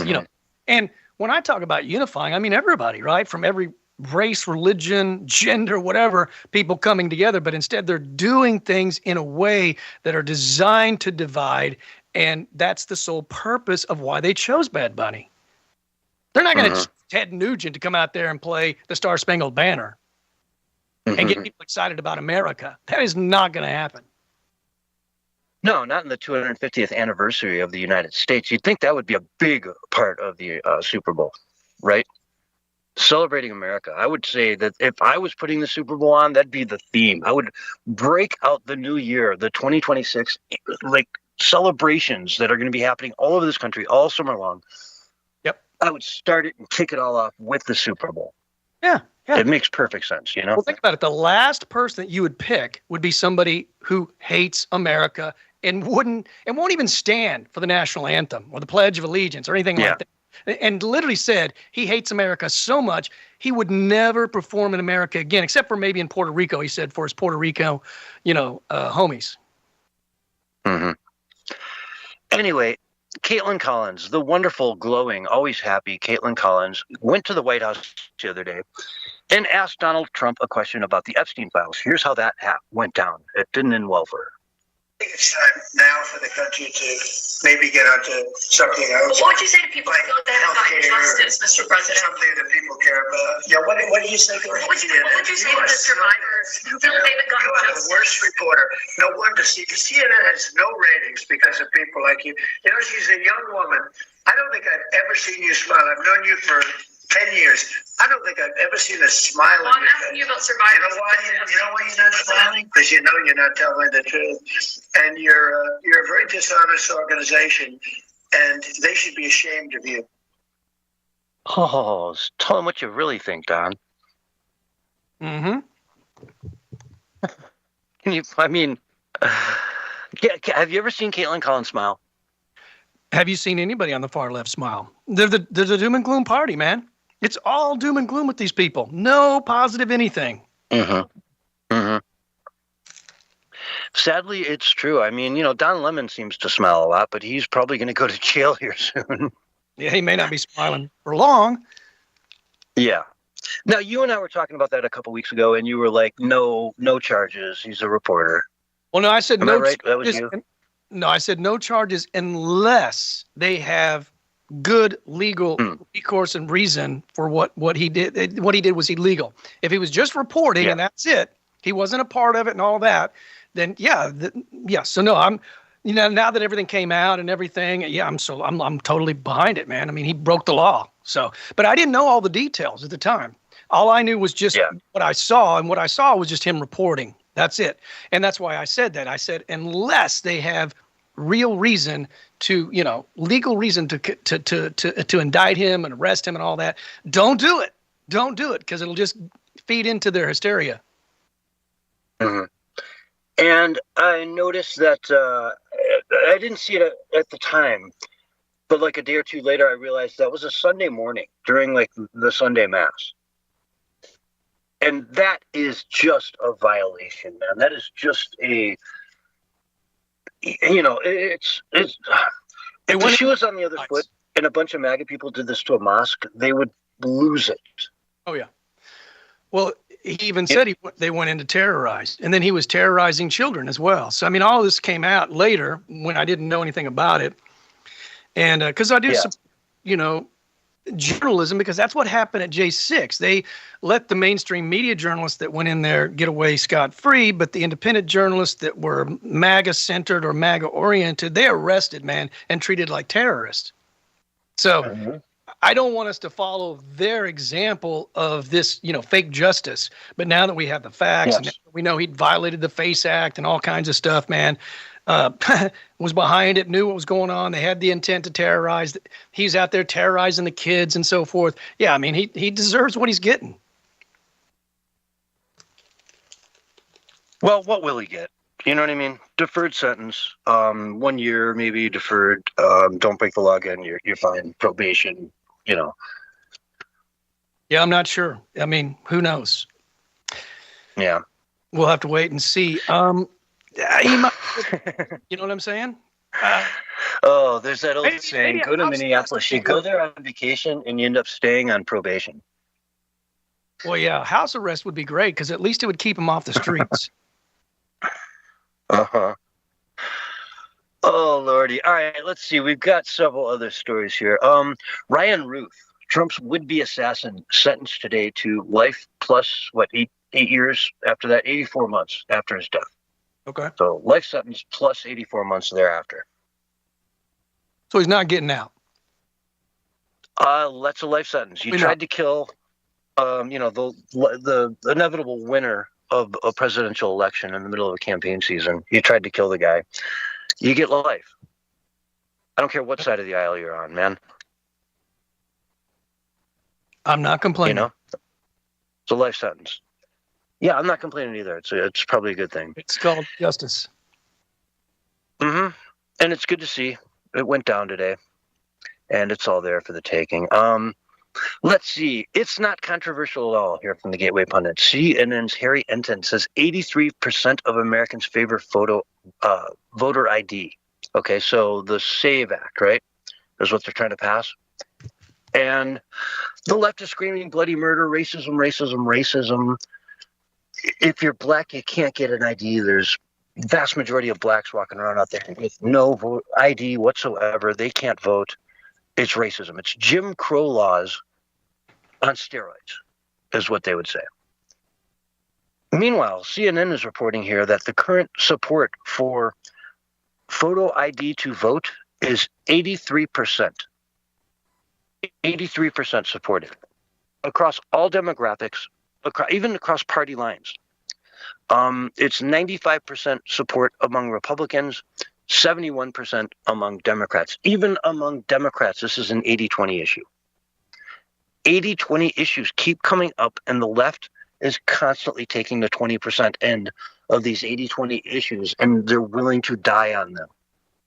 S3: and when I talk about unifying, I mean everybody, right? From every race, religion, gender, whatever, people coming together. But instead they're doing things in a way that are designed to divide. And that's the sole purpose of why they chose Bad Bunny. They're not going to Ted Nugent to come out there and play the Star Spangled Banner and get people excited about America. That is not going to happen.
S5: No, not in the 250th anniversary of the United States. You'd think that would be a big part of the Super Bowl, right? Celebrating America. I would say that if I was putting the Super Bowl on, that'd be the theme. I would break out the new year, the 2026, like celebrations that are going to be happening all over this country all summer long. I would start it and kick it all off with the Super Bowl.
S3: Yeah.
S5: It makes perfect sense,
S3: Well, think about it. The last person that you would pick would be somebody who hates America and won't even stand for the national anthem or the Pledge of Allegiance or anything like that. And literally said he hates America so much he would never perform in America again, except for maybe in Puerto Rico. He said for his Puerto Rico, homies.
S5: Mm-hmm. Anyway, Caitlin Collins, the wonderful, glowing, always happy Caitlin Collins, went to the White House the other day and asked Donald Trump a question about the Epstein files. Here's how that went down. It didn't end well for her.
S6: I think it's time now for the country to maybe get onto something else.
S7: What would you say to people who feel they haven't gotten justice, Mr. President?
S6: Something that people care about. Yeah, what do you say?
S7: What would you say to the survivors who feel they haven't gotten
S6: You are
S7: justice?
S6: the worst reporter. No wonder CNN has no ratings because of people like you. You know, she's a young woman. I don't think I've ever seen you smile. I've known you for 10 years. I don't think I've ever seen a smile
S7: Well,
S6: on
S7: I'm
S6: your
S7: asking
S6: face.
S7: you about survivors.
S6: You know why? You know why you're not smiling? Because you know you're not telling the truth. And you're a very dishonest organization, and they should be ashamed of you.
S5: Oh, tell them what you really think, Don.
S3: Mm-hmm.
S5: Have you ever seen Caitlin Collins smile?
S3: Have you seen anybody on the far left smile? They're the doom and gloom party, man. It's all doom and gloom with these people. No positive anything.
S5: Mm-hmm. Mm-hmm. Sadly, it's true. I mean, Don Lemon seems to smile a lot, but he's probably going to go to jail here soon.
S3: Yeah, he may not be smiling for long.
S5: Yeah. Now, you and I were talking about that a couple weeks ago, and you were like, no charges. He's a reporter.
S3: Well, no, I said
S5: Am
S3: no.
S5: I right? That was you?
S3: No, I said no charges unless they have good legal recourse and reason for what he did. What he did was illegal. If he was just reporting and that's it, he wasn't a part of it and all that, then yeah. So no, I'm, now that everything came out and everything, I'm totally behind it, man. I mean, he broke the law. So, but I didn't know all the details at the time. All I knew was just what I saw, and what I saw was just him reporting. That's it. And that's why I said that. I said, unless they have real reason to, legal reason to indict him and arrest him and all that, don't do it. Don't do it, because it'll just feed into their hysteria.
S5: Mm-hmm. And I noticed that I didn't see it at the time, but like a day or two later, I realized that was a Sunday morning during like the Sunday Mass. And that is just a violation, man. That is just it's if the shoe was on the other foot and a bunch of MAGA people did this to a mosque, they would lose it.
S3: Oh, yeah. Well, he even said they went in to terrorize, and then he was terrorizing children as well. So, I mean, all of this came out later when I didn't know anything about it. And because I do, journalism, because that's what happened at J6. They let the mainstream media journalists that went in there get away scot-free, but the independent journalists that were MAGA-centered or MAGA-oriented, they arrested, man, and treated like terrorists. So I don't want us to follow their example of this, fake justice. But now that we have the facts, and we know he violated the FACE Act and all kinds of stuff, man, was behind it, knew what was going on. They had the intent to terrorize. He's out there terrorizing the kids and so forth. Yeah, I mean, he deserves what he's getting.
S5: Well, what will he get? You know what I mean? Deferred sentence, 1 year, maybe deferred. Don't break the law again. You're fine. Probation.
S3: Yeah, I'm not sure. I mean, who knows?
S5: Yeah,
S3: we'll have to wait and see. He might, you know what I'm saying?
S5: There's that old saying, go to Minneapolis. You go there on vacation and you end up staying on probation.
S3: Well, yeah, house arrest would be great because at least it would keep him off the streets.
S5: Uh-huh. Oh, Lordy. All right, let's see. We've got several other stories here. Ryan Ruth, Trump's would-be assassin, sentenced today to life plus, 8 years after that? 84 months after his death.
S3: Okay.
S5: So life sentence plus 84 months thereafter.
S3: So he's not getting out.
S5: That's a life sentence. You tried to kill, the inevitable winner of a presidential election in the middle of a campaign season. You tried to kill the guy. You get life. I don't care what side of the aisle you're on, man.
S3: I'm not complaining.
S5: It's a life sentence. Yeah, I'm not complaining either. It's probably a good thing.
S3: It's called justice.
S5: Mm-hmm. And it's good to see. It went down today, and it's all there for the taking. Let's see. It's not controversial at all here from the Gateway Pundit. CNN's Harry Enton says 83% of Americans favor voter ID. Okay, so the SAVE Act, right, is what they're trying to pass. And the left is screaming bloody murder, racism, racism, racism. If you're black, you can't get an ID. There's vast majority of blacks walking around out there with no ID whatsoever. They can't vote. It's racism. It's Jim Crow laws on steroids, is what they would say. Meanwhile, CNN is reporting here that the current support for photo ID to vote is 83%. 83% supported across all demographics, even across party lines. It's 95% support among Republicans, 71% among Democrats. Even among Democrats, this is an 80-20 issue. 80-20 issues keep coming up, and the left is constantly taking the 20% end of these 80-20 issues, and they're willing to die on them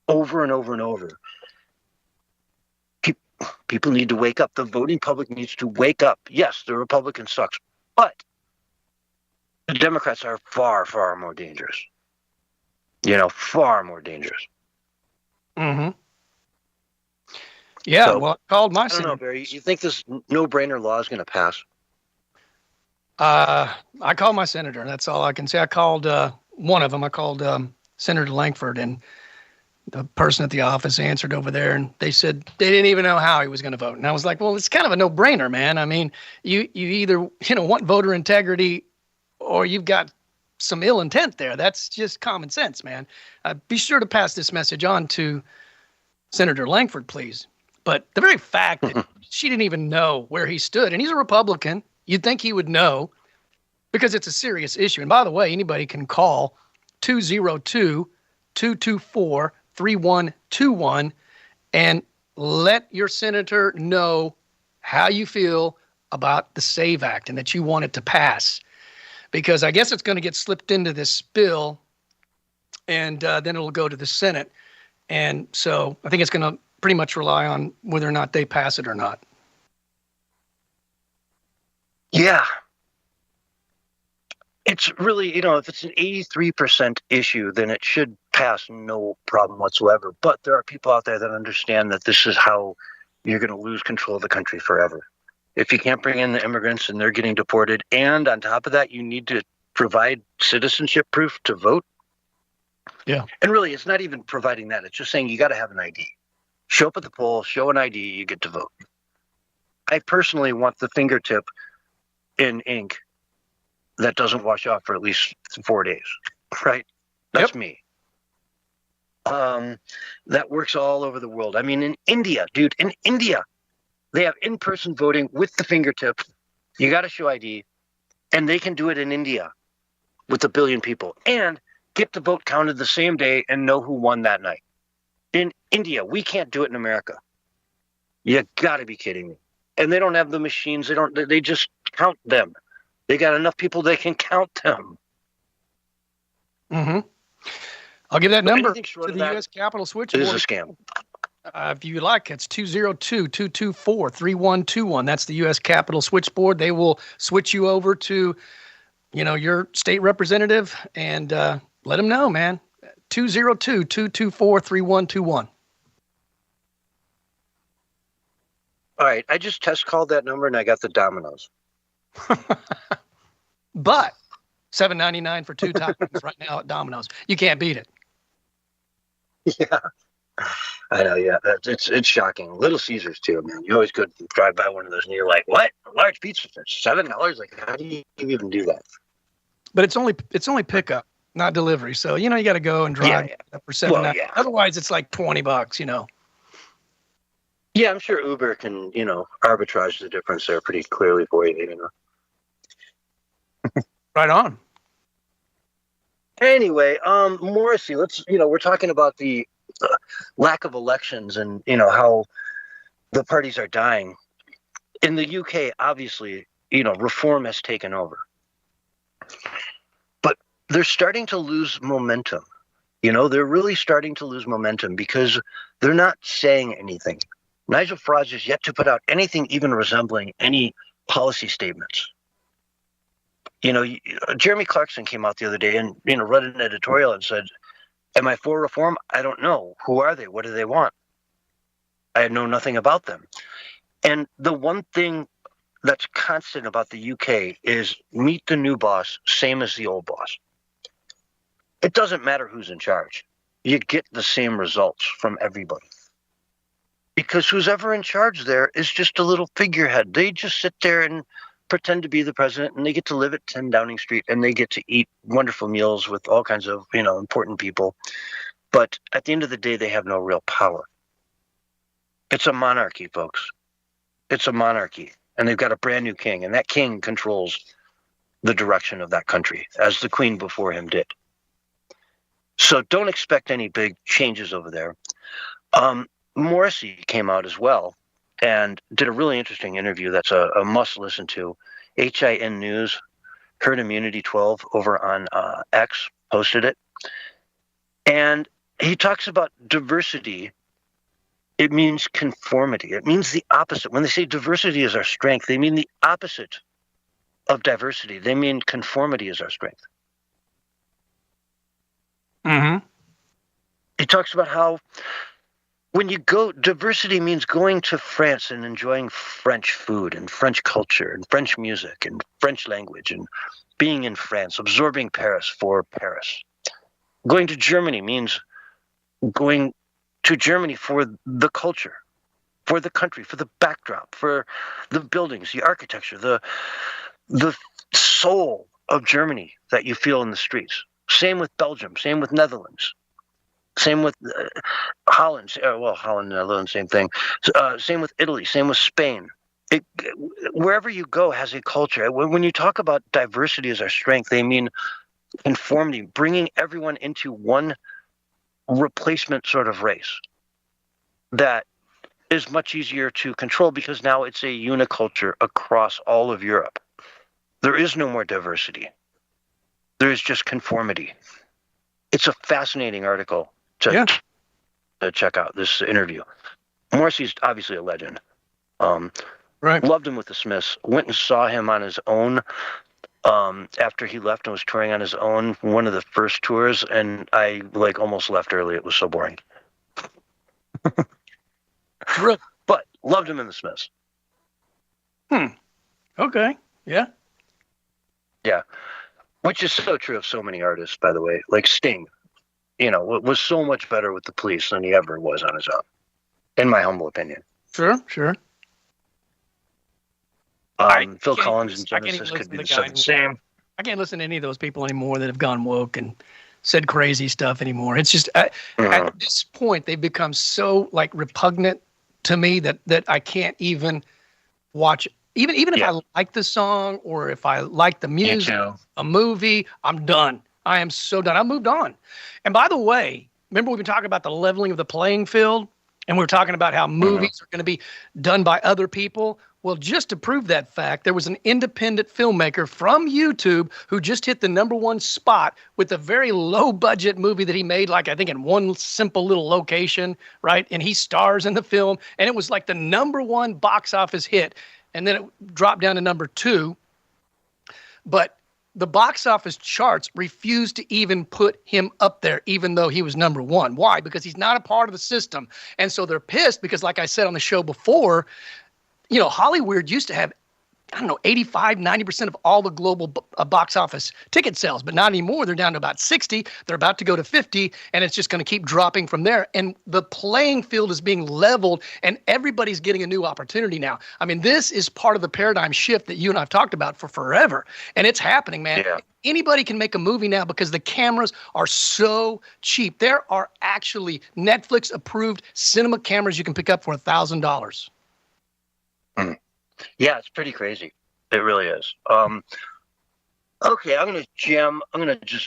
S5: over and over and over. People need to wake up. The voting public needs to wake up. Yes, the Republican sucks, but the Democrats are far, far more dangerous. Far more dangerous.
S3: Mm-hmm. Yeah,
S5: So,
S3: well, I called my
S5: I don't know,
S3: senator.
S5: Barry. You think this no-brainer law is going to pass?
S3: I called my senator. That's all I can say. I called one of them. I called Senator Langford, and the person at the office answered over there, and they said they didn't even know how he was going to vote. And I was like, well, it's kind of a no-brainer, man. I mean, you either want voter integrity, or you've got some ill intent there. That's just common sense, man. Be sure to pass this message on to Senator Langford, please. But the very fact that she didn't even know where he stood, and he's a Republican, you'd think he would know, because it's a serious issue. And by the way, anybody can call 202-224-3121 and let your senator know how you feel about the SAVE Act and that you want it to pass. Because I guess it's going to get slipped into this bill, and then it'll go to the Senate. And so I think it's going to pretty much rely on whether or not they pass it or not.
S5: Yeah. It's really, if it's an 83% issue, then it should pass no problem whatsoever. But there are people out there that understand that this is how you're going to lose control of the country forever. If you can't bring in the immigrants and they're getting deported, and on top of that, you need to provide citizenship proof to vote.
S3: Yeah.
S5: And really, it's not even providing that. It's just saying you got to have an ID. Show up at the poll, show an ID, you get to vote. I personally want the fingertip in ink that doesn't wash off for at least 4 days, right? That's me. That works all over the world. I mean, in India, they have in-person voting with the fingertip. You got to show ID, and they can do it in India with 1 billion people and get the vote counted the same day and know who won that night. In India, we can't do it in America. You got to be kidding me. And they don't have the machines. They just count them. They got enough people they can count them.
S3: Mm-hmm. I'll give that number
S5: anything short
S3: to
S5: of
S3: the
S5: that
S3: U.S. Capitol switchboard.
S5: It is a scam.
S3: If you like, it's 202-224-3121. That's the U.S. Capitol switchboard. They will switch you over to, your state representative, and let them know, man. 202-224-3121.
S5: All right, I just test called that number and I got the Domino's.
S3: But $7.99 for 2 tacos right now at Domino's. You can't beat it.
S5: Yeah, I know. Yeah, it's shocking. Little Caesars too, man. You always could drive by one of those and you're like, "What? A large pizza for $7? Like, how do you even do that?"
S3: But it's only pickup, not delivery. So you got to go and drive for $7.
S5: Well, yeah.
S3: Otherwise, it's like $20.
S5: Yeah, I'm sure Uber can, arbitrage the difference there pretty clearly for you.
S3: Right on.
S5: Anyway, Morrissey, we're talking about the lack of elections and, how the parties are dying. In the UK, obviously, reform has taken over. But they're starting to lose momentum. You know, they're really starting to lose momentum because they're not saying anything. Nigel Farage is yet to put out anything even resembling any policy statements. You know, Jeremy Clarkson came out the other day and, you know, read an editorial and said, am I for reform? I don't know. Who are they? What do they want? I know nothing about them. And the one thing that's constant about the UK is meet the new boss, same as the old boss. It doesn't matter who's in charge. You get the same results from everybody. Because who's ever in charge there is just a little figurehead. They just sit there and pretend to be the president, and they get to live at 10 Downing Street, and they get to eat wonderful meals with all kinds of, you know, important people. But at the end of the day, they have no real power. It's a monarchy, folks. It's a monarchy. And they've got a brand new king, and that king controls the direction of that country, as the queen before him did. So don't expect any big changes over there. Morrissey came out as well and did a really interesting interview that's a must listen to. HIN News, Herd Immunity 12 over on X posted it. And he talks about diversity. It means conformity. It means the opposite. When they say diversity is our strength, they mean the opposite of diversity. They mean conformity is our strength.
S3: Mm-hmm.
S5: He talks about how when you go, diversity means going to France and enjoying French food and French culture and French music and French language and being in France, absorbing Paris for Paris. Going to Germany means going to Germany for the culture, for the country, for the backdrop, for the buildings, the architecture, the soul of Germany that you feel in the streets. Same with Belgium, same with Netherlands, same with Holland. Well, Holland and Netherlands, same thing. Same with Italy, same with Spain. Wherever you go has a culture. When you talk about diversity as our strength, they mean conformity, bringing everyone into one replacement sort of race that is much easier to control because now it's a uniculture across all of Europe. There is no more diversity. There is just conformity. It's a fascinating article to check out, this interview. Morrissey's obviously a legend.
S3: Right.
S5: Loved him with the Smiths. Went and saw him on his own after he left and was touring on his own, one of the first tours, and I almost left early. It was so boring. But loved him in the Smiths.
S3: Okay. Yeah.
S5: Yeah. Which is so true of so many artists, by the way. Like Sting, was so much better with the Police than he ever was on his own, in my humble opinion.
S3: Sure.
S5: Phil Collins and Genesis could be the same.
S3: I can't listen to any of those people anymore that have gone woke and said crazy stuff anymore. It's just at this point they've become so repugnant to me that I can't even watch. Even if I like the song or if I like the music, a movie, I'm done. I am so done. I moved on. And by the way, remember we've been talking about the leveling of the playing field, and we were talking about how movies are going to be done by other people. Well, just to prove that fact, there was an independent filmmaker from YouTube who just hit the #1 spot with a very low-budget movie that he made, I think in one simple little location, right? And he stars in the film, and it was the #1 box office hit. And then it dropped down to #2. But the box office charts refused to even put him up there, even though he was #1. Why? Because he's not a part of the system. And so they're pissed because, like I said on the show before, Hollywood used to have, 85, 90% of all the global box office ticket sales, but not anymore. They're down to about 60. They're about to go to 50, and it's just going to keep dropping from there. And the playing field is being leveled, and everybody's getting a new opportunity now. I mean, this is part of the paradigm shift that you and I have talked about for forever, and it's happening, man. Yeah. Anybody can make a movie now because the cameras are so cheap. There are actually Netflix-approved cinema cameras you can pick up for $1,000.
S5: Yeah, it's pretty crazy. It really is. Okay, I'm going to jam.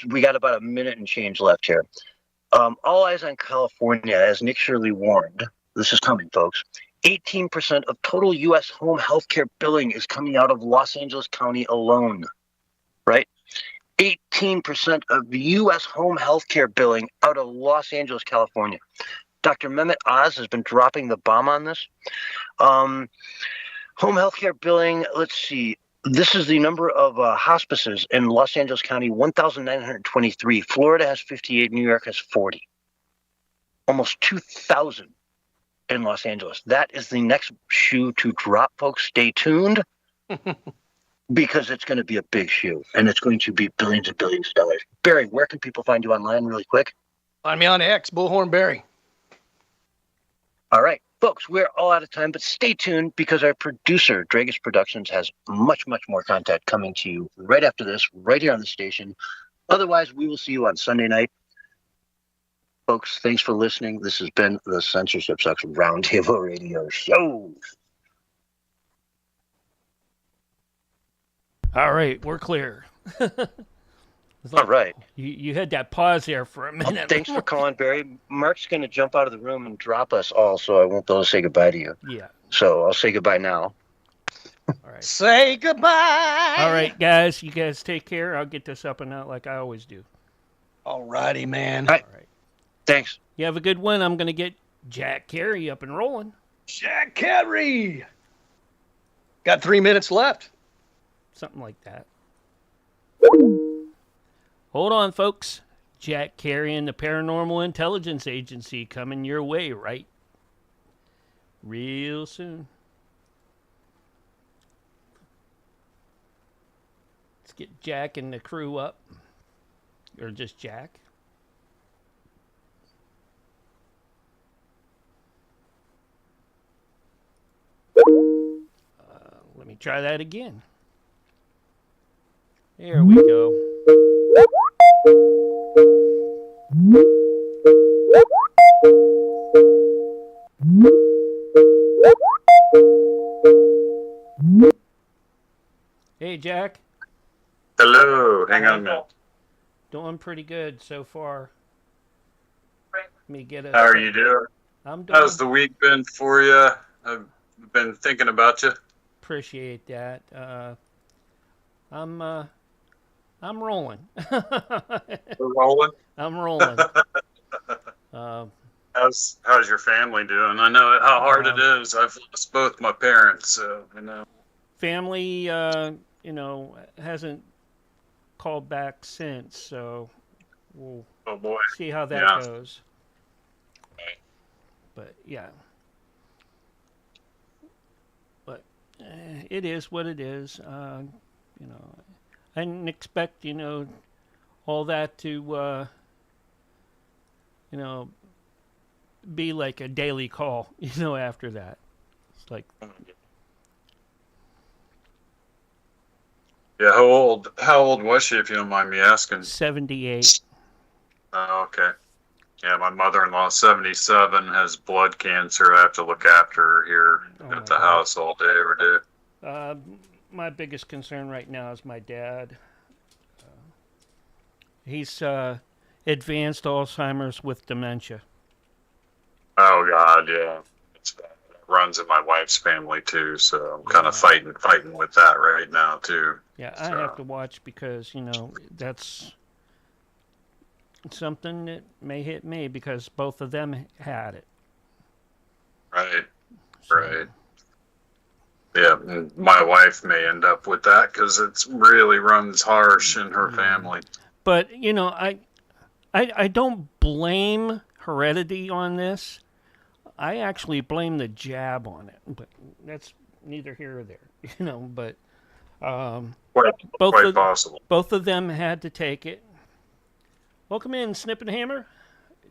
S5: We got about a minute and change left here. All eyes on California, as Nick Shirley warned. This is coming, folks. 18% of total U.S. home healthcare billing is coming out of Los Angeles County alone, right? 18% of U.S. home health care billing out of Los Angeles, California. Dr. Mehmet Oz has been dropping the bomb on this. Home health care billing, let's see. This is the number of hospices in Los Angeles County, 1,923. Florida has 58. New York has 40. Almost 2,000 in Los Angeles. That is the next shoe to drop, folks. Stay tuned because it's going to be a big shoe, and it's going to be billions and billions of dollars. Barry, where can people find you online really quick?
S3: Find me on X, Bullhorn Barry.
S5: All right, folks, we're all out of time, but stay tuned because our producer, DREAGUS Productions, has much, much more content coming to you right after this, right here on the station. Otherwise, we will see you on Sunday night. Folks, thanks for listening. This has been the Censorship Sucks Roundtable Radio Show.
S1: All right, we're clear.
S5: All right.
S1: You had that pause there for a minute.
S5: Thanks for calling, Barry. Mark's going to jump out of the room and drop us all, so I won't be able to say goodbye to you.
S1: Yeah.
S5: So I'll say goodbye now.
S1: All right.
S3: Say goodbye.
S1: All right, guys. You guys take care. I'll get this up and out like I always do.
S3: All righty, man.
S5: All right. Thanks.
S1: You have a good one. I'm going to get Jack Carey up and rolling.
S3: Jack Carey. Got 3 minutes left.
S1: Something like that. Hold on, folks. Jack Carey and the Paranormal Intelligence Agency coming your way, right? Real soon. Let's get Jack and the crew up. Or just Jack. Let me try that again. There we go. Hey, Jack.
S8: Hello. Hang on a minute.
S1: Doing pretty good so far. Let me get a.
S8: How are you doing?
S1: I'm doing.
S8: How's the week been for you? I've been thinking about you.
S1: Appreciate that. I'm rolling.
S8: We're rolling.
S1: I'm rolling.
S8: How's your family doing? I know how hard it is. I've lost both my parents, so I know.
S1: Family, hasn't called back since, so we'll see how that goes. But yeah. It is what it is. I didn't expect, all that to, be like a daily call, after that. It's like.
S8: Yeah, how old was she, if you don't mind me asking?
S1: 78.
S8: Oh, okay. Yeah, my mother-in-law, 77, has blood cancer. I have to look after her here at the house all day, every day.
S1: My biggest concern right now is my dad. He's advanced Alzheimer's with dementia.
S8: Oh, God, yeah. It runs in my wife's family, too, so I'm kind of fighting with that right now, too.
S1: Yeah, I have to watch because, that's something that may hit me because both of them had it.
S8: Right, right. Yeah, and my wife may end up with that because it really runs harsh in her family.
S1: But, I don't blame heredity on this. I actually blame the jab on it. But that's neither here or there, but
S8: quite possible.
S1: Both of them had to take it. Welcome in, Snip and Hammer,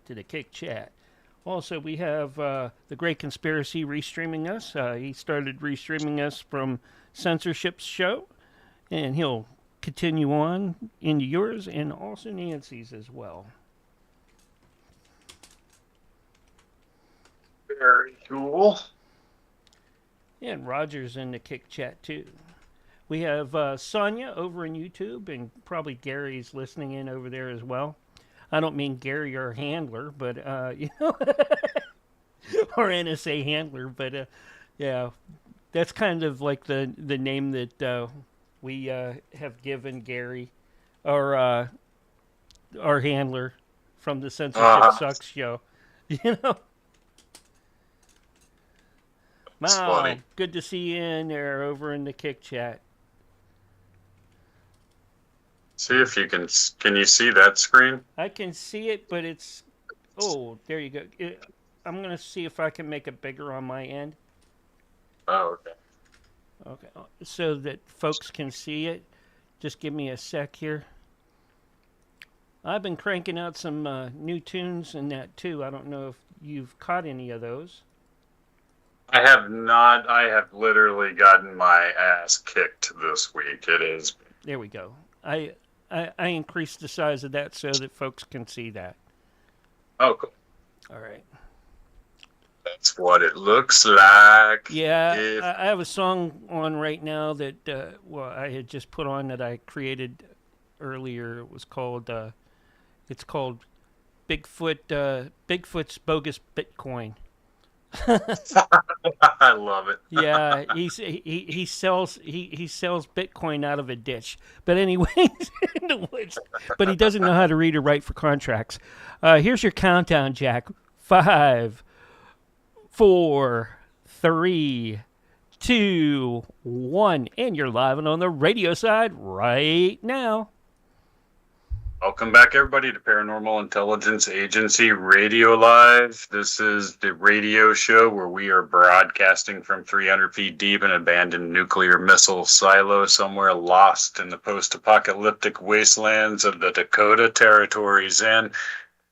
S1: to the Kick Chat. Also, we have the Great Conspiracy restreaming us. He started restreaming us from Censorship's show, and he'll continue on into yours and also Nancy's as well.
S8: Very cool.
S1: And Roger's in the Kick Chat, too. We have Sonia over in YouTube, and probably Gary's listening in over there as well. I don't mean Gary, our handler, but, or NSA handler, but, yeah, that's kind of like the name that we have given Gary our handler from the Censorship Sucks show. You know.
S8: That's
S1: Wow,
S8: funny.
S1: good to see you in there over in the Kick Chat.
S8: See if you can you see that screen?
S1: I can see it, but it's... Oh, there you go. I'm going to see if I can make it bigger on my end.
S8: Oh, okay.
S1: Okay, so that folks can see it. Just give me a sec here. I've been cranking out some new tunes and that too. I don't know if you've caught any of those.
S8: I have not. I have literally gotten my ass kicked this week. It is.
S1: There we go. I increased the size of that so that folks can see that.
S8: Oh, cool.
S1: All right.
S8: That's what it looks like.
S1: Yeah, I have a song on right now that I had just put on that I created earlier. It was called it's called Bigfoot's Bogus Bitcoin.
S8: I love it.
S1: Yeah, he sells Bitcoin out of a ditch. But anyways, in the woods. But he doesn't know how to read or write for contracts. Here's your countdown, Jack. 5, 4, 3, 2, 1, and you're live and on the radio side right now.
S8: Welcome back, everybody, to Paranormal Intelligence Agency Radio Live. This is the radio show where we are broadcasting from 300 feet deep in an abandoned nuclear missile silo somewhere lost in the post-apocalyptic wastelands of the Dakota Territories. And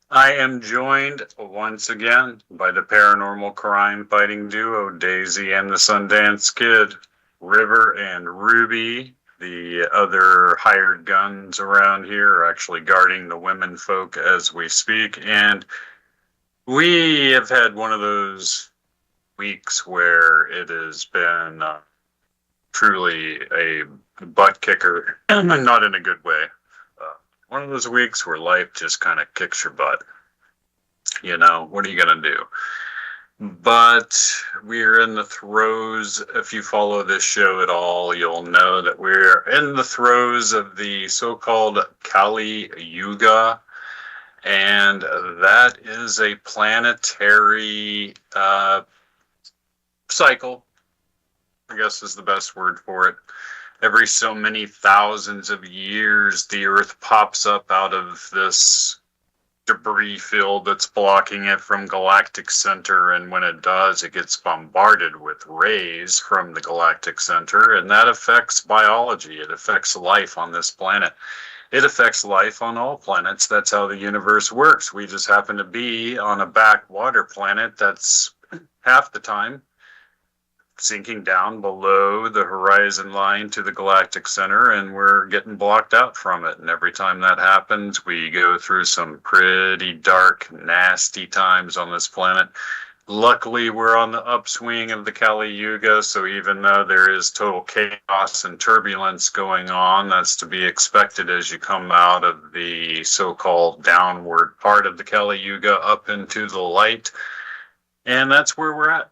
S8: I am joined once again by the paranormal crime fighting duo, Daisy and the Sundance Kid, River and Ruby. The other hired guns around here are actually guarding the women folk as we speak. And we have had one of those weeks where it has been truly a butt kicker, not in a good way. One of those weeks where life just kind of kicks your butt. You know, what are you going to do? But we're in the throes. If you follow this show at all, you'll know that we're in the throes of the so-called Kali Yuga. And that is a planetary cycle, I guess is the best word for it. Every so many thousands of years, the Earth pops up out of this debris field that's blocking it from galactic center, and when it does, it gets bombarded with rays from the galactic center, and that affects biology. It affects life on this planet. It affects life on all planets. That's how the universe works. We just happen to be on a backwater planet that's half the time sinking down below the horizon line to the galactic center, and we're getting blocked out from it. And every time that happens, we go through some pretty dark, nasty times on this planet. Luckily, we're on the upswing of the Kali Yuga, so even though there is total chaos and turbulence going on, that's to be expected as you come out of the so-called downward part of the Kali Yuga up into the light. And that's where we're at.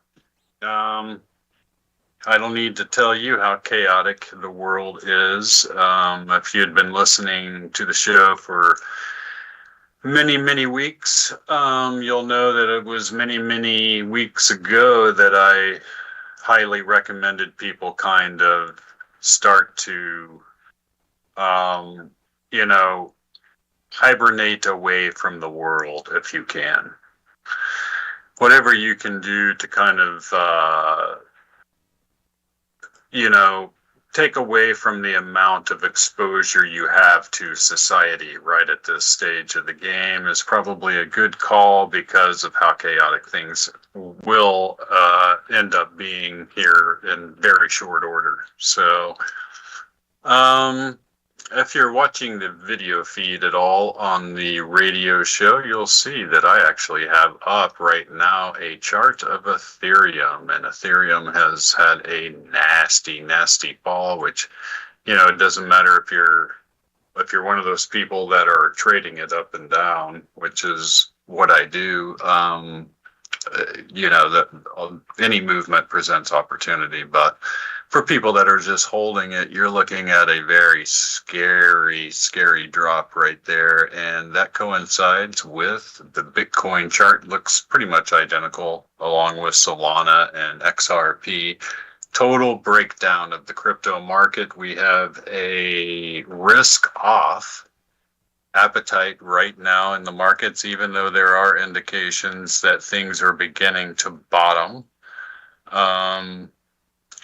S8: I don't need to tell you how chaotic the world is. If you had been listening to the show for many, many weeks, you'll know that it was many, many weeks ago that I highly recommended people kind of start to, hibernate away from the world if you can. Whatever you can do to kind of, take away from the amount of exposure you have to society right at this stage of the game is probably a good call because of how chaotic things will end up being here in very short order. So, if you're watching the video feed at all on the radio show, you'll see that I actually have up right now a chart of Ethereum, and Ethereum has had a nasty, nasty fall, which, it doesn't matter if you're one of those people that are trading it up and down, which is what I do. That any movement presents opportunity, but for people that are just holding it, you're looking at a very scary, scary drop right there. And that coincides with the Bitcoin chart, looks pretty much identical along with Solana and XRP. Total breakdown of the crypto market. We have a risk off appetite right now in the markets, even though there are indications that things are beginning to bottom.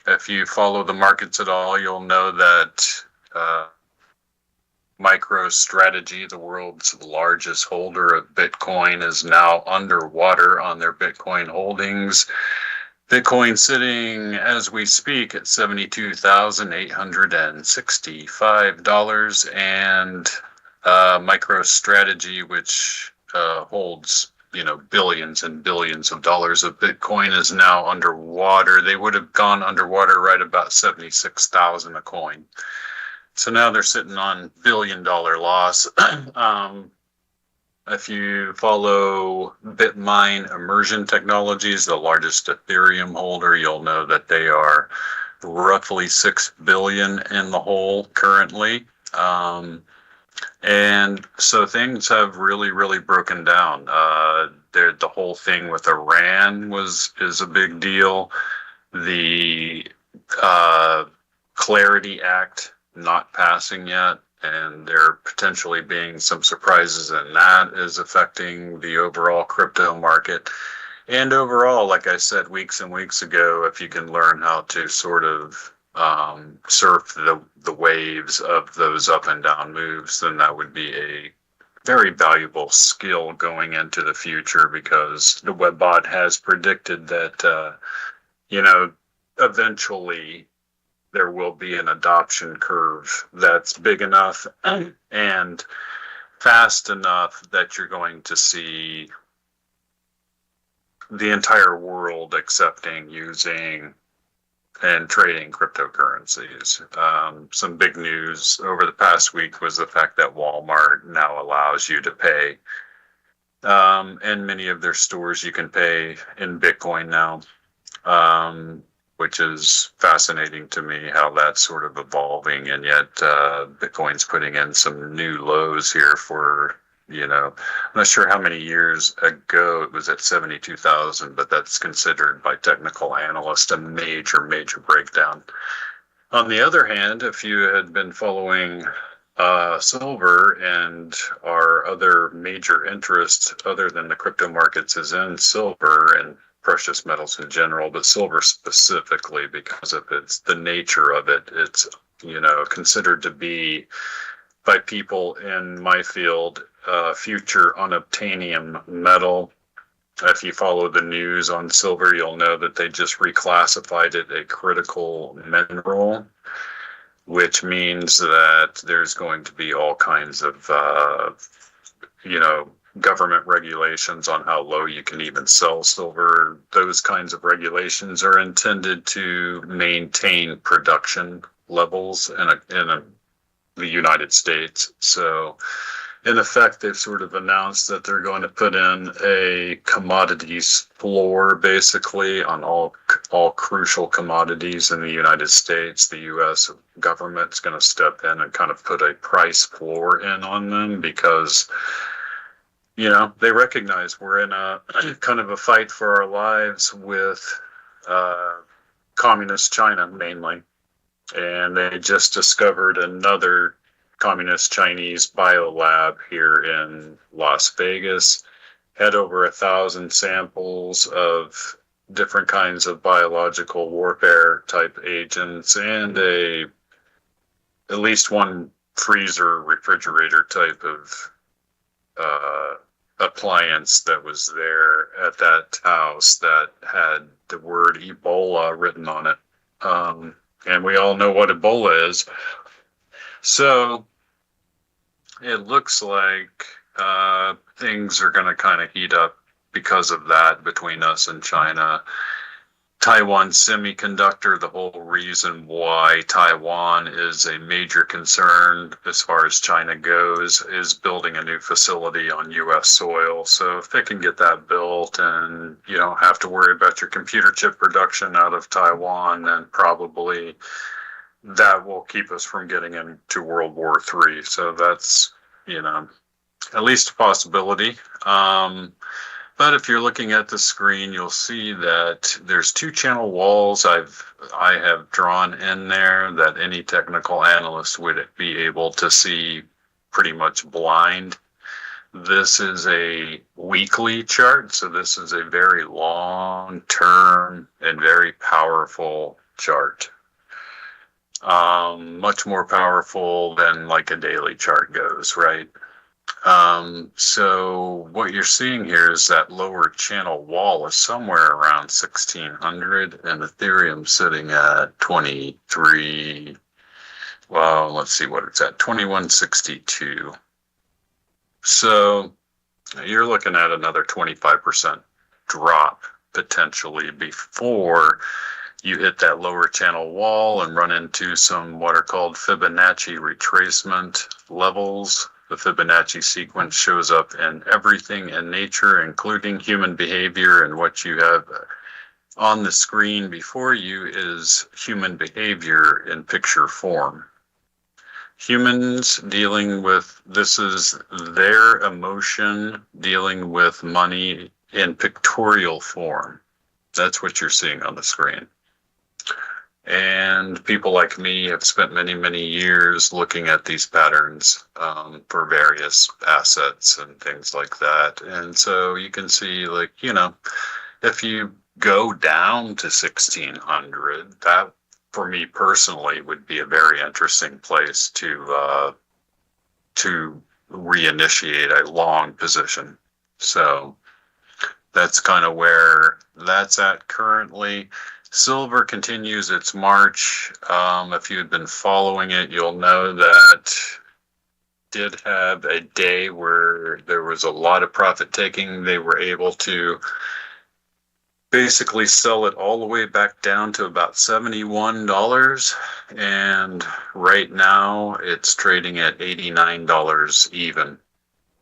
S8: If you follow the markets at all, you'll know that MicroStrategy, the world's largest holder of Bitcoin, is now underwater on their Bitcoin holdings. Bitcoin sitting, as we speak, at $72,865, and MicroStrategy, which holds billions and billions of dollars of Bitcoin, is now underwater. They would have gone underwater right about 76,000 a coin. So now they're sitting on $1 billion loss. If you follow Bitmine Immersion Technologies, the largest Ethereum holder, you'll know that they are roughly 6 billion in the hole currently. And so things have really, really broken down. The whole thing with Iran is a big deal. The Clarity Act not passing yet, and there potentially being some surprises, and that is affecting the overall crypto market. And overall, like I said weeks and weeks ago, if you can learn how to sort of surf the waves of those up and down moves, then that would be a very valuable skill going into the future, because the WebBot has predicted that, eventually there will be an adoption curve that's big enough and fast enough that you're going to see the entire world accepting, using, and trading cryptocurrencies. Some big news over the past week was the fact that Walmart now allows you to pay. In many of their stores, you can pay in Bitcoin now, which is fascinating to me how that's sort of evolving. And yet Bitcoin's putting in some new lows here for, I'm not sure how many years ago it was at 72,000, but that's considered by technical analysts a major, major breakdown. On the other hand, if you had been following silver, and our other major interest other than the crypto markets is in silver and precious metals in general, but silver specifically because of the nature of it. It's, considered to be, by people in my field, future unobtainium metal. If you follow the news on silver, you'll know that they just reclassified it a critical mineral, which means that there's going to be all kinds of, government regulations on how low you can even sell silver. Those kinds of regulations are intended to maintain production levels in the United States. So in effect, they've sort of announced that they're going to put in a commodities floor, basically, on all crucial commodities in the United States. The U.S. government's going to step in and kind of put a price floor in on them because, they recognize we're in a kind of a fight for our lives with communist China, mainly. And they just discovered another communist Chinese biolab here in Las Vegas, had over 1,000 samples of different kinds of biological warfare type agents, and at least one freezer refrigerator type of appliance that was there at that house that had the word Ebola written on it. And we all know what Ebola is. So it looks like things are going to kind of heat up because of that between us and China. Taiwan Semiconductor, the whole reason why Taiwan is a major concern as far as China goes is building a new facility on U.S. soil. So if they can get that built and you don't have to worry about your computer chip production out of Taiwan, then probably that will keep us from getting into World War III. So that's, at least a possibility. But if you're looking at the screen, you'll see that there's 2 channel walls I have drawn in there that any technical analyst would be able to see pretty much blind. This is a weekly chart, so this is a very long-term and very powerful chart. Much more powerful than like a daily chart goes, right? So what you're seeing here is that lower channel wall is somewhere around 1600 and Ethereum sitting at 23. Well, let's see what it's at, 2162. So you're looking at another 25% drop potentially before you hit that lower channel wall and run into some what are called Fibonacci retracement levels. The Fibonacci sequence shows up in everything in nature, including human behavior, and what you have on the screen before you is human behavior in picture form. Humans dealing with, this is their emotion dealing with money in pictorial form. That's what you're seeing on the screen. And people like me have spent many, many years looking at these patterns for various assets and things like that. And so you can see, like, if you go down to 1600, that for me personally would be a very interesting place to reinitiate a long position. So that's kind of where that's at currently. Silver continues its march. If you had been following it, you'll know that did have a day where there was a lot of profit taking. They were able to basically sell it all the way back down to about $71. And right now it's trading at $89 even.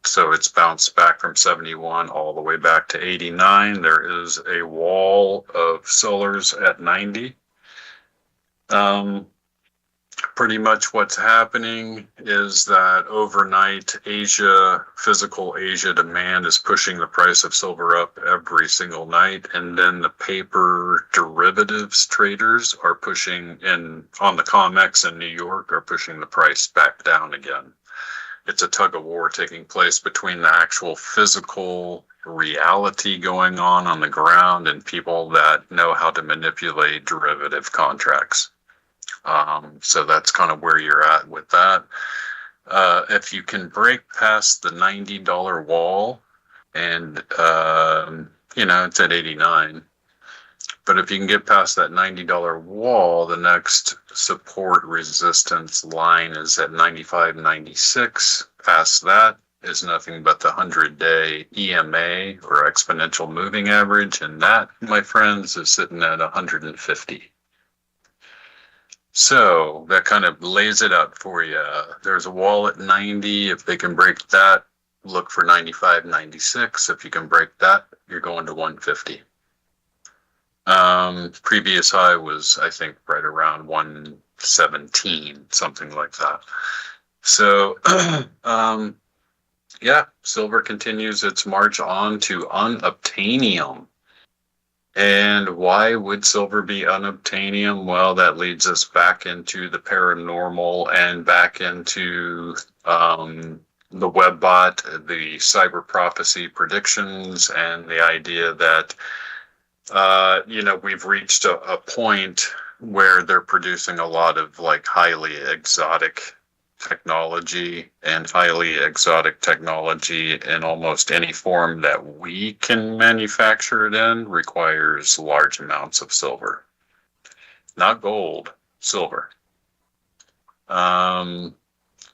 S8: So it's bounced back from 71 all the way back to 89. There is a wall of sellers at 90. Pretty much what's happening is that overnight physical Asia demand is pushing the price of silver up every single night. And then the paper derivatives traders are pushing on the COMEX in New York are pushing the price back down again. It's a tug of war taking place between the actual physical reality going on the ground and people that know how to manipulate derivative contracts. So that's kind of where you're at with that. If you can break past the $90 wall, and it's at 89. But if you can get past that $90 wall, the next support resistance line is at 95.96. Past that is nothing but the 100-day EMA or exponential moving average, and that, my friends, is sitting at 150. So that kind of lays it out for you. There's a wall at 90. If they can break that, look for 95.96. If you can break that, you're going to 150. Previous high was, I think, right around 117, something like that. So, silver continues its march on to unobtainium. And why would silver be unobtainium? Well, that leads us back into the paranormal and back into the webbot, the cyber prophecy predictions, and the idea that we've reached a point where they're producing a lot of like highly exotic technology, and highly exotic technology in almost any form that we can manufacture it in requires large amounts of silver. Not gold, silver.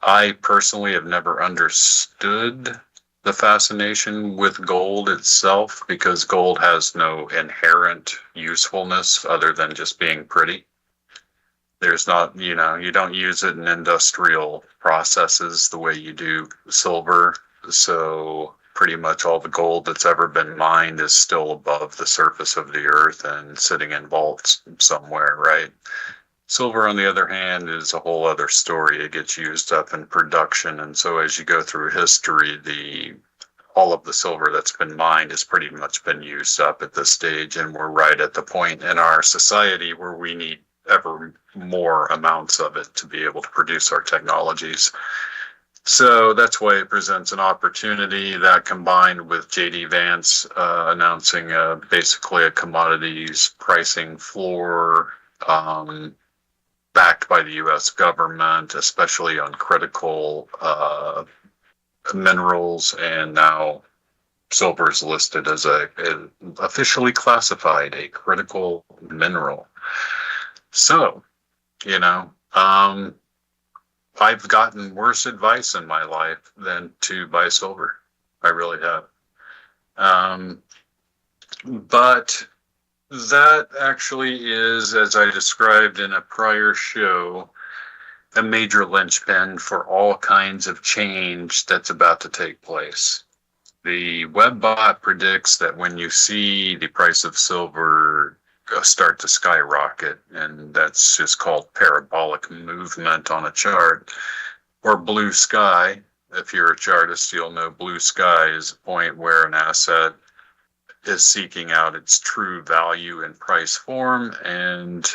S8: I personally have never understood the fascination with gold itself, because gold has no inherent usefulness other than just being pretty. There's not, you know, you don't use it in industrial processes the way you do silver. So pretty much all the gold that's ever been mined is still above the surface of the earth and sitting in vaults somewhere, right? Silver, on the other hand, is a whole other story. It gets used up in production, and so as you go through history, all of the silver that's been mined has pretty much been used up at this stage, and we're right at the point in our society where we need ever more amounts of it to be able to produce our technologies. So that's why it presents an opportunity, that combined with JD Vance announcing basically a commodities pricing floor, backed by the U.S. government, especially on critical minerals, and now silver is listed as officially classified a critical mineral. So, you know, I've gotten worse advice in my life than to buy silver. I really have. But that actually is, as I described in a prior show, a major linchpin for all kinds of change that's about to take place. The WebBot predicts that when you see the price of silver start to skyrocket, and that's just called parabolic movement on a chart, or blue sky. If you're a chartist, you'll know blue sky is a point where an asset is seeking out its true value in price form, and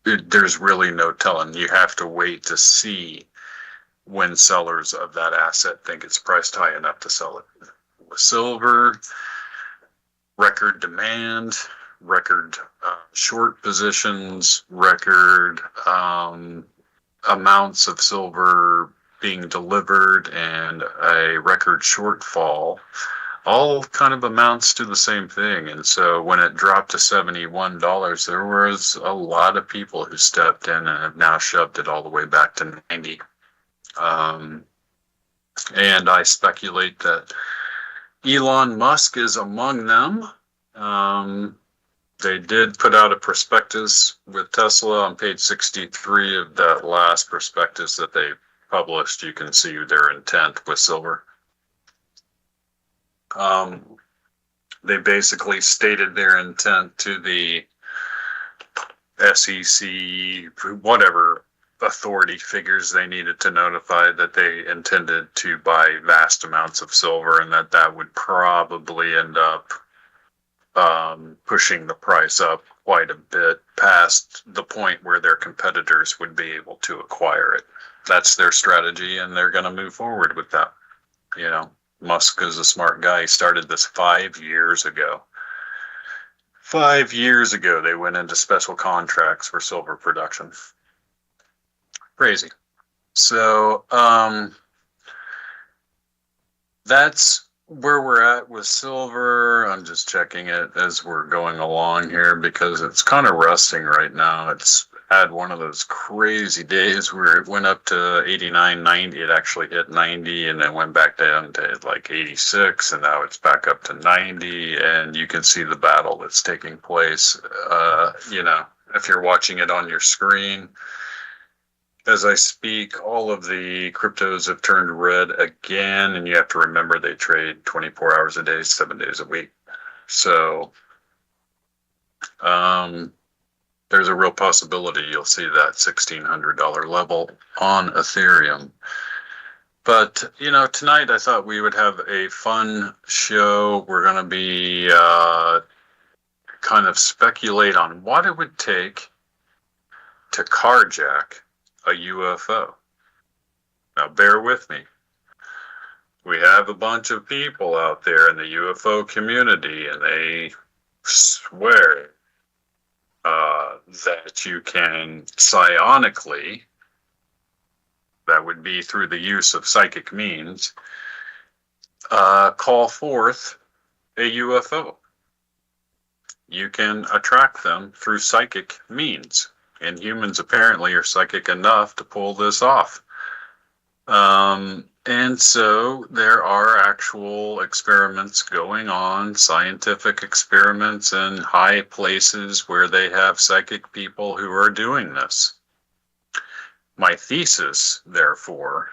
S8: there's really no telling. You have to wait to see when sellers of that asset think it's priced high enough to sell it. With silver, record demand, record short positions, record amounts of silver being delivered, and a record shortfall, all kind of amounts to the same thing. And so when it dropped to $71, there was a lot of people who stepped in and have now shoved it all the way back to 90. And I speculate that Elon Musk is among them. They did put out a prospectus with Tesla on page 63 of that last prospectus that they published. You can see their intent with silver. They basically stated their intent to the SEC, whatever authority figures they needed to notify, that they intended to buy vast amounts of silver, and that would probably end up pushing the price up quite a bit past the point where their competitors would be able to acquire it. That's their strategy, and they're going to move forward with that. You know, Musk is a smart guy. He started this 5 years ago. 5 years ago, they went into special contracts for silver production. Crazy. So, that's where we're at with silver. I'm just checking it as we're going along here because it's kind of resting right now. It's had one of those crazy days where it went up to 89, 90. It actually hit 90 and then went back down to like 86, and now it's back up to 90. And you can see the battle that's taking place. You know, if you're watching it on your screen, as I speak, all of the cryptos have turned red again, and you have to remember they trade 24 hours a day, 7 days a week. So, there's a real possibility you'll see that $1,600 level on Ethereum. But, you know, tonight I thought we would have a fun show. We're going to be kind of speculate on what it would take to carjack a UFO. Now, bear with me. We have a bunch of people out there in the UFO community, and they swear that you can psionically, that would be through the use of psychic means, call forth a UFO. You can attract them through psychic means, and humans apparently are psychic enough to pull this off. And so there are actual experiments going on, scientific experiments in high places where they have psychic people who are doing this. My thesis, therefore,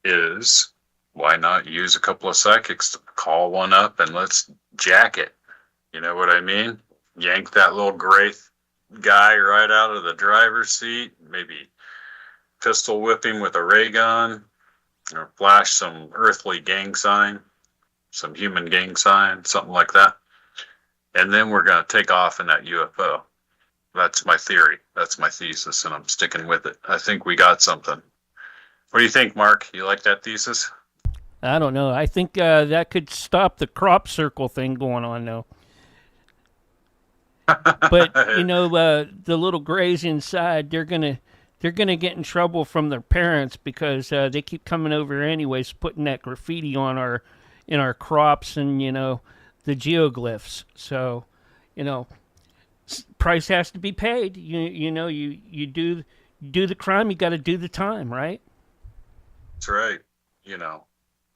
S8: is why not use a couple of psychics to call one up and let's jack it? You know what I mean? Yank that little gray guy right out of the driver's seat, maybe pistol whip him with a ray gun, or flash some earthly gang sign, some human gang sign, something like that. And then we're going to take off in that UFO. That's my theory. That's my thesis, and I'm sticking with it. I think we got something. What do you think, Mark? You like that thesis?
S1: I don't know. I think that could stop the crop circle thing going on, though. But, you know, the little grays inside, they're gonna get in trouble from their parents because they keep coming over anyways, putting that graffiti on in our crops and, you know, the geoglyphs. So, you know, price has to be paid. You know, you do the crime, you got to do the time, right?
S8: That's right. You know,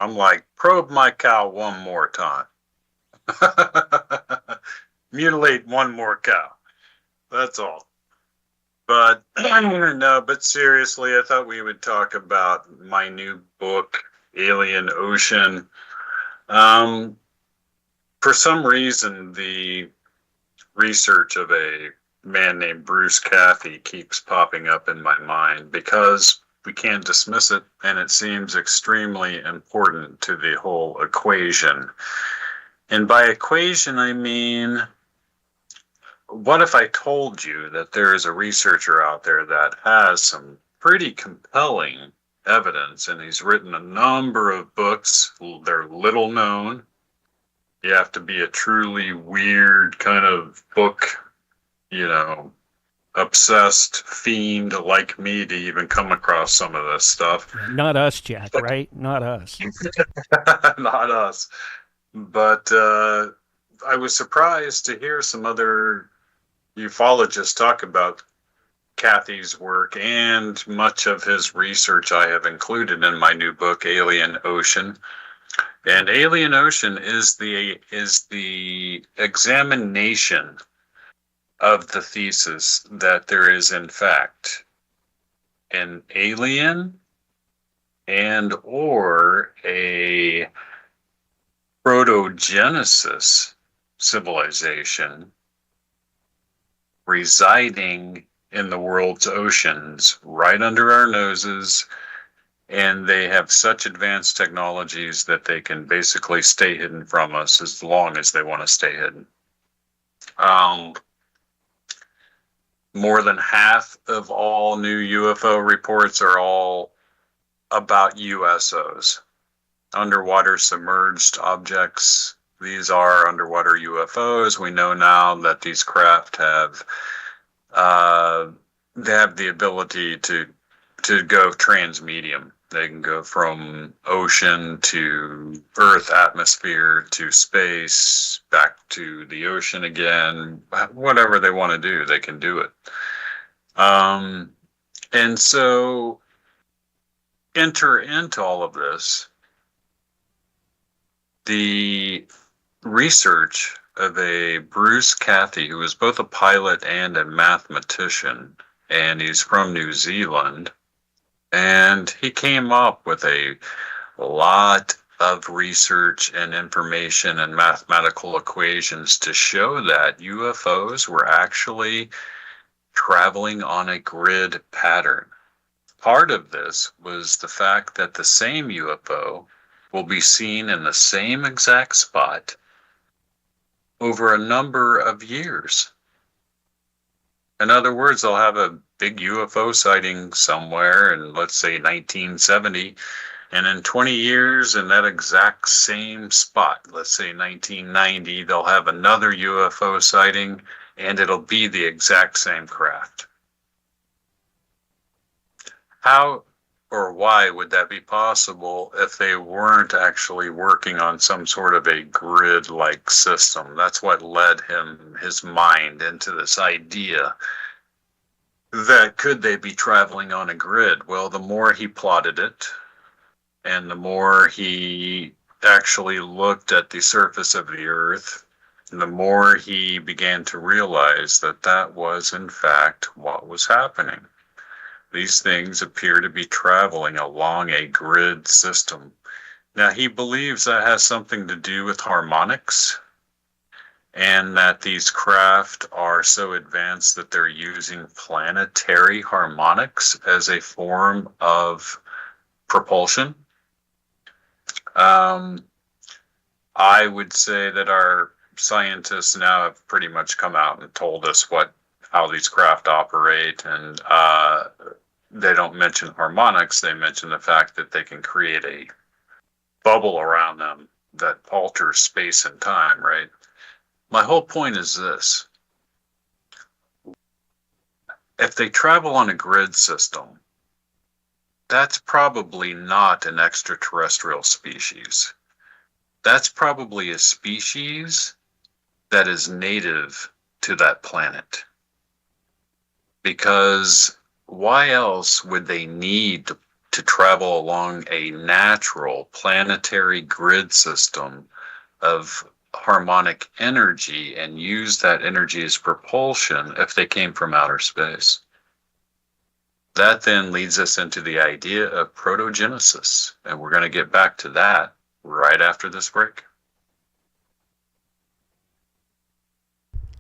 S8: I'm like, probe my cow one more time. Mutilate one more cow. That's all. But no, but seriously, I thought we would talk about my new book, Alien Ocean. For some reason, the research of a man named Bruce Cathy keeps popping up in my mind because we can't dismiss it, and it seems extremely important to the whole equation. And by equation, I mean, what if I told you that there is a researcher out there that has some pretty compelling evidence, and he's written a number of books. They're little known. You have to be a truly weird kind of book, you know, obsessed fiend like me to even come across some of this stuff.
S1: Not us, Jack, right? Not us.
S8: Not us. But I was surprised to hear some other ufologists talk about Cathy's work, and much of his research I have included in my new book, Alien Ocean. And Alien Ocean is the examination of the thesis that there is, in fact, an alien and or a protogenesis civilization residing in the world's oceans right under our noses, and they have such advanced technologies that they can basically stay hidden from us as long as they want to stay hidden. More than half of all new UFO reports are all about USOs, underwater submerged objects. These are underwater UFOs. We know now that these craft have they have the ability to go transmedium. They can go from ocean to Earth atmosphere to space, back to the ocean again. Whatever they want to do, they can do it. And so enter into all of this the research of a Bruce Cathy, who is both a pilot and a mathematician, and he's from New Zealand. And he came up with a lot of research and information and mathematical equations to show that UFOs were actually traveling on a grid pattern. Part of this was the fact that the same UFO will be seen in the same exact spot over a number of years. In other words, they'll have a big UFO sighting somewhere in, let's say, 1970, and in 20 years in that exact same spot, let's say 1990, they'll have another UFO sighting, and it'll be the exact same craft. How or why would that be possible if they weren't actually working on some sort of a grid-like system? That's what led his mind into this idea that could they be traveling on a grid? Well, the more he plotted it, and the more he actually looked at the surface of the Earth, the more he began to realize that that was, in fact, what was happening. These things appear to be traveling along a grid system. Now, he believes that has something to do with harmonics, and that these craft are so advanced that they're using planetary harmonics as a form of propulsion. I would say that our scientists now have pretty much come out and told us how these craft operate, and they don't mention harmonics. They mention the fact that they can create a bubble around them that alters space and time, right? My whole point is this. If they travel on a grid system, that's probably not an extraterrestrial species. That's probably a species that is native to that planet. Because why else would they need to travel along a natural planetary grid system of harmonic energy and use that energy as propulsion if they came from outer space? That then leads us into the idea of protogenesis, and we're going to get back to that right after this break.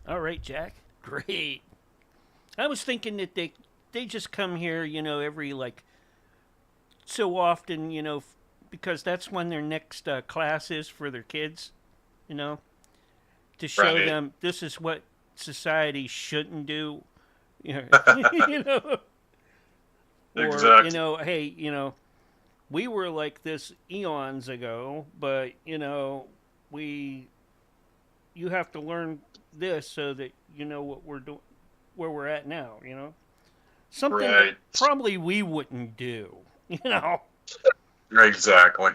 S1: All right, Jack. Great. I was thinking that they just come here, every so often, because that's when their next class is for their kids, to show
S8: Right.
S1: them this is what society shouldn't do, Or,
S8: Exactly.
S1: hey, we were like this eons ago, but, you have to learn this so that you know what we're doing, where we're at now, Something that
S8: Right.
S1: probably we wouldn't do,
S8: Exactly.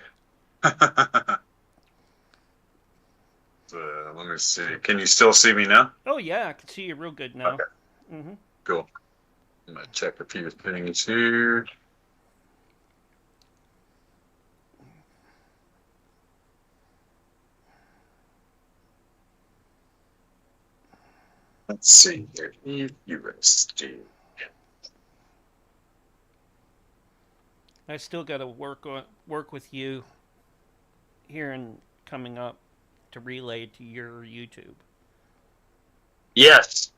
S8: Let me see. Can you still see me now?
S1: Oh, yeah, I can see you real good now.
S8: Okay.
S1: Hmm.
S8: Cool. I'm going to check a few things here. Let's see here. USD.
S1: I still got to work with you here and coming up to relay to your YouTube.
S8: Yes.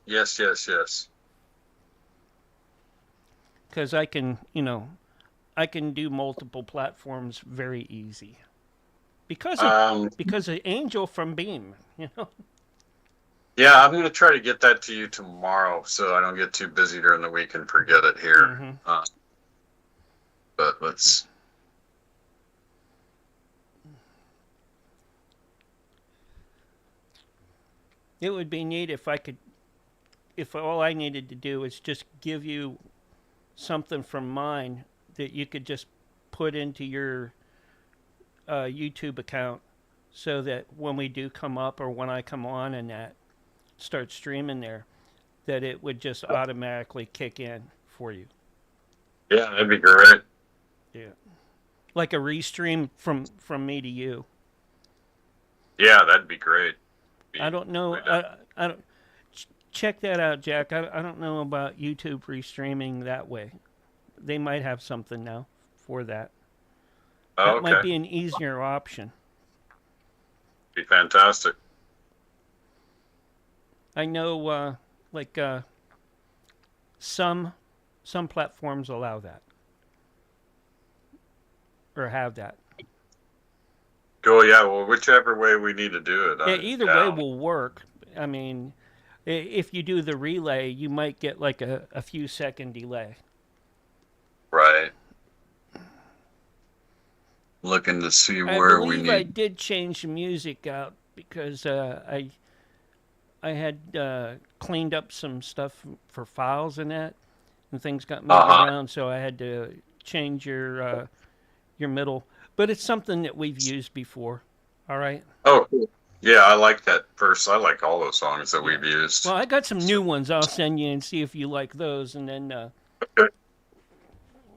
S1: Because I can do multiple platforms very easy. Because of Angel from Beam,
S8: Yeah, I'm going to try to get that to you tomorrow so I don't get too busy during the week and forget it here.
S1: Mhm.
S8: But let's...
S1: It would be neat if all I needed to do is just give you something from mine that you could just put into your YouTube account so that when we do come up or when I come on and that start streaming there, that it would just automatically kick in for you.
S8: Yeah, that'd be great.
S1: Yeah. Like a restream from me to you.
S8: Yeah, that'd be great.
S1: I don't know. I don't check that out, Jack. I don't know about YouTube restreaming that way. They might have something now for that.
S8: Oh,
S1: That might be an easier option.
S8: Be fantastic.
S1: I know, some platforms allow that or have that.
S8: Cool, yeah, well, whichever way we need to do it.
S1: Yeah,
S8: I'm
S1: either
S8: down.
S1: way will work. I mean, if you do the relay, you might get like a few second delay.
S8: Right. Looking to see where we
S1: I believe I
S8: need...
S1: did change the music out because I had cleaned up some stuff for files and that, and things got moved around, so I had to change your middle. But it's something that we've used before. All right.
S8: Oh, cool. Yeah, I like that first. I like all those songs that we've used.
S1: Well, I got some new ones. I'll send you and see if you like those, and then
S8: Okay.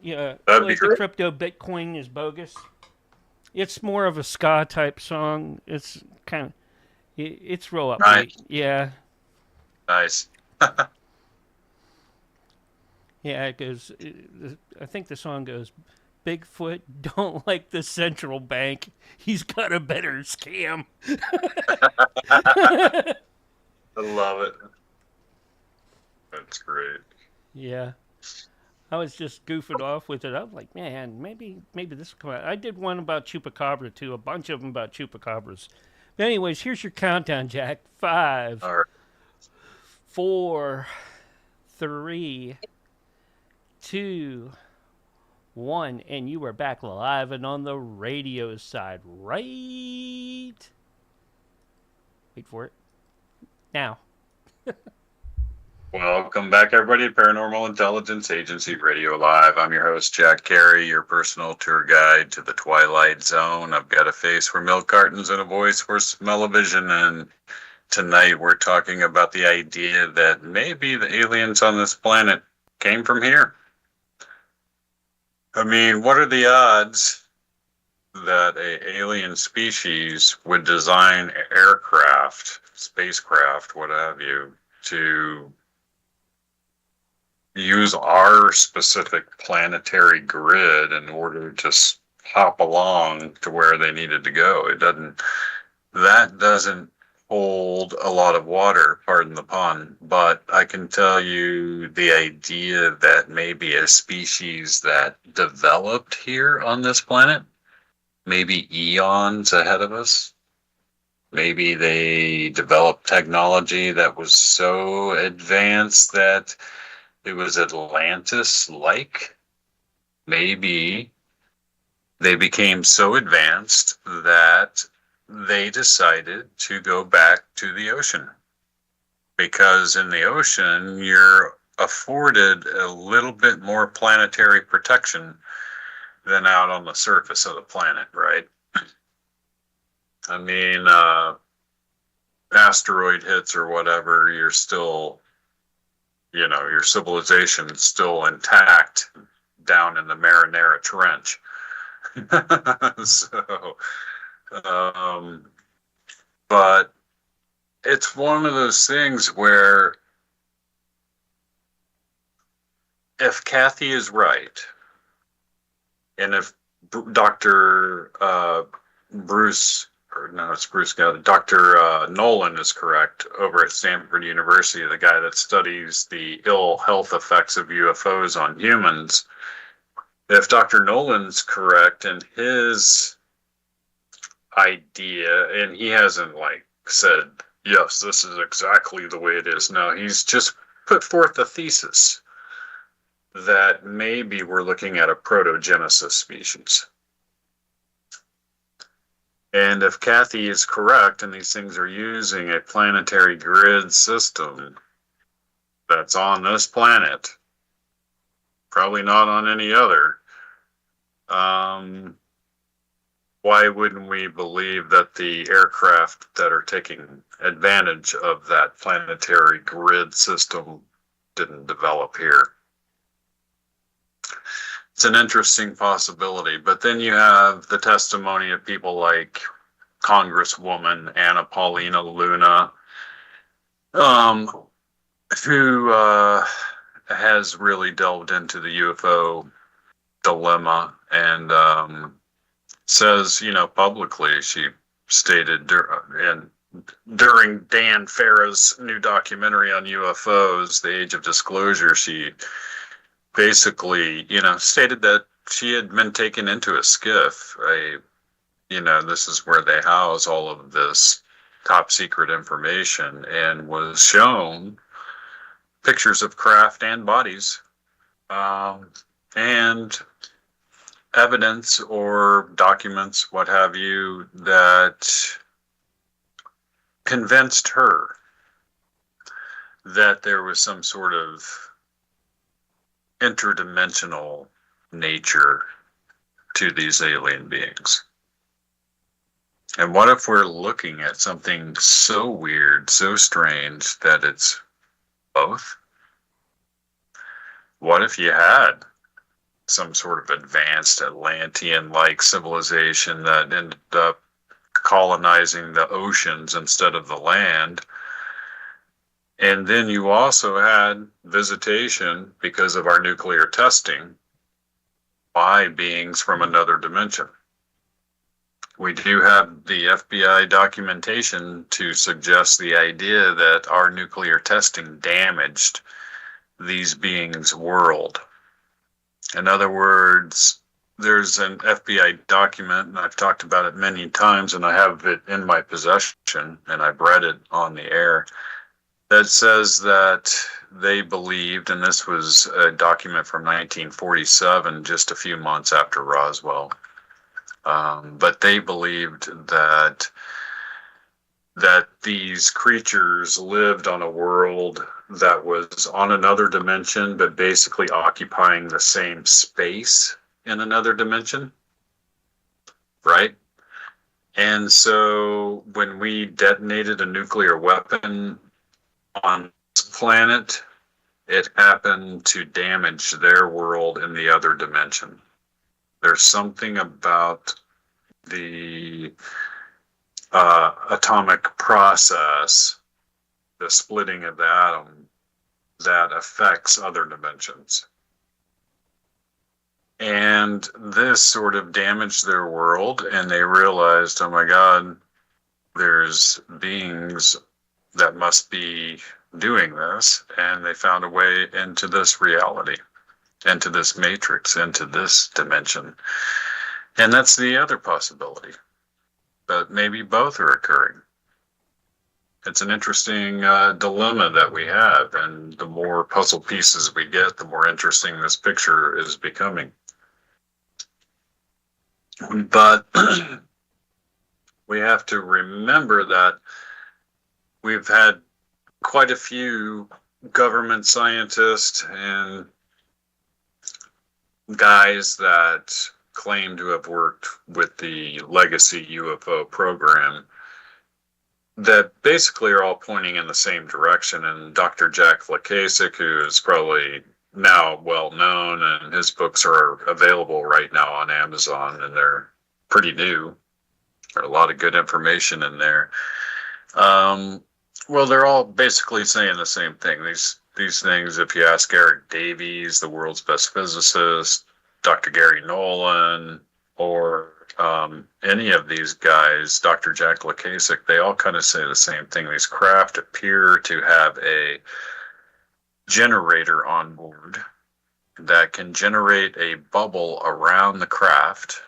S1: yeah,
S8: That'd be
S1: like the
S8: great.
S1: crypto Bitcoin is bogus. It's more of a ska type song. It's kind of, it's real
S8: Nice.
S1: upbeat. Yeah.
S8: Nice.
S1: Yeah, it goes. I think the song goes, Bigfoot don't like the central bank. He's got a better scam.
S8: I love it. That's great.
S1: Yeah. I was just goofing off with it. I was like, man, maybe this will come out. I did one about chupacabra too, a bunch of them about chupacabras. But anyways, here's your countdown, Jack. 5,
S8: All right.
S1: 4, 3, 2, 1, and you are back live and on the radio side. Right. Wait for it. Now.
S8: Welcome back, everybody, to Paranormal Intelligence Agency Radio Live. I'm your host, Jack Carey, your personal tour guide to the Twilight Zone. I've got a face for milk cartons and a voice for smell-o-vision, and tonight we're talking about the idea that maybe the aliens on this planet came from here. I mean, what are the odds that a alien species would design aircraft, spacecraft, what have you, to use our specific planetary grid in order to hop along to where they needed to go? That doesn't hold a lot of water, pardon the pun, but I can tell you the idea that maybe a species that developed here on this planet, maybe eons ahead of us, maybe they developed technology that was so advanced that it was Atlantis-like. Maybe they became so advanced that they decided to go back to the ocean. Because in the ocean, you're afforded a little bit more planetary protection than out on the surface of the planet, right? I mean, asteroid hits or whatever, you're still, your civilization's still intact down in the Marinara Trench. So, but it's one of those things where if Kathy is right, and if Dr. Dr. Nolan is correct over at Stanford University, the guy that studies the ill health effects of UFOs on humans, if Dr. Nolan's correct in his idea, and he hasn't said, yes, this is exactly the way it is. No, he's just put forth a thesis that maybe we're looking at a protogenesis species. And if Kathy is correct and these things are using a planetary grid system that's on this planet, probably not on any other, why wouldn't we believe that the aircraft that are taking advantage of that planetary grid system didn't develop here? It's an interesting possibility. But then you have the testimony of people like Congresswoman Anna Paulina Luna, who has really delved into the UFO dilemma and says, publicly, she stated during Dan Farah's new documentary on UFOs, The Age of Disclosure, she basically, stated that she had been taken into a skiff. This is where they house all of this top secret information, and was shown pictures of craft and bodies, and evidence or documents, what have you, that convinced her that there was some sort of interdimensional nature to these alien beings. And what if we're looking at something so weird, so strange, that it's both? What if you had some sort of advanced Atlantean-like civilization that ended up colonizing the oceans instead of the land. And then you also had visitation because of our nuclear testing by beings from another dimension. We do have the FBI documentation to suggest the idea that our nuclear testing damaged these beings' world. In other words, there's an FBI document, and I've talked about it many times, and I have it in my possession, and I've read it on the air, that says that they believed, and this was a document from 1947, just a few months after Roswell, but they believed that these creatures lived on a world that was on another dimension, but basically occupying the same space in another dimension, right? And so when we detonated a nuclear weapon on this planet, it happened to damage their world in the other dimension. There's something about the atomic process, the splitting of the atom, that affects other dimensions. And this sort of damaged their world, and they realized, oh my God, there's beings that must be doing this, and they found a way into this reality, into this matrix, into this dimension. And that's the other possibility. But maybe both are occurring. It's an interesting dilemma that we have, and the more puzzle pieces we get, the more interesting this picture is becoming. But we have to remember that we've had quite a few government scientists and guys that claim to have worked with the legacy UFO program that basically are all pointing in the same direction. And Dr. Jack Lacasic, who is probably now well known, and his books are available right now on Amazon, and they're pretty new. There's a lot of good information in there. Well, they're all basically saying the same thing. These things, if you ask Eric Davies, the world's best physicist, Dr. Gary Nolan, or any of these guys, Dr. Jack Lacasic, they all kind of say the same thing. These craft appear to have a generator on board that can generate a bubble around the craft.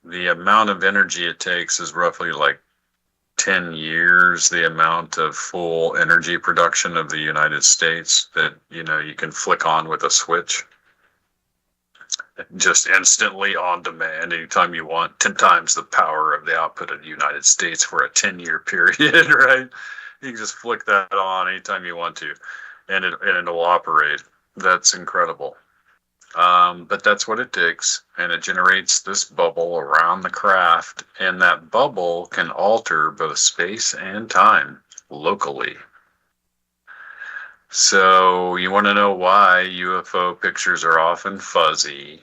S8: The amount of energy it takes is roughly like 10 years the amount of full energy production of the United States that, you know, you can flick on with a switch. Just instantly on demand anytime you want, 10 times the power of the output of the United States for a 10-year period, right? You can just flick that on anytime you want to, and it'll operate. That's incredible. But that's what it takes, and it generates this bubble around the craft, and that bubble can alter both space and time locally. So you want to know why UFO pictures are often fuzzy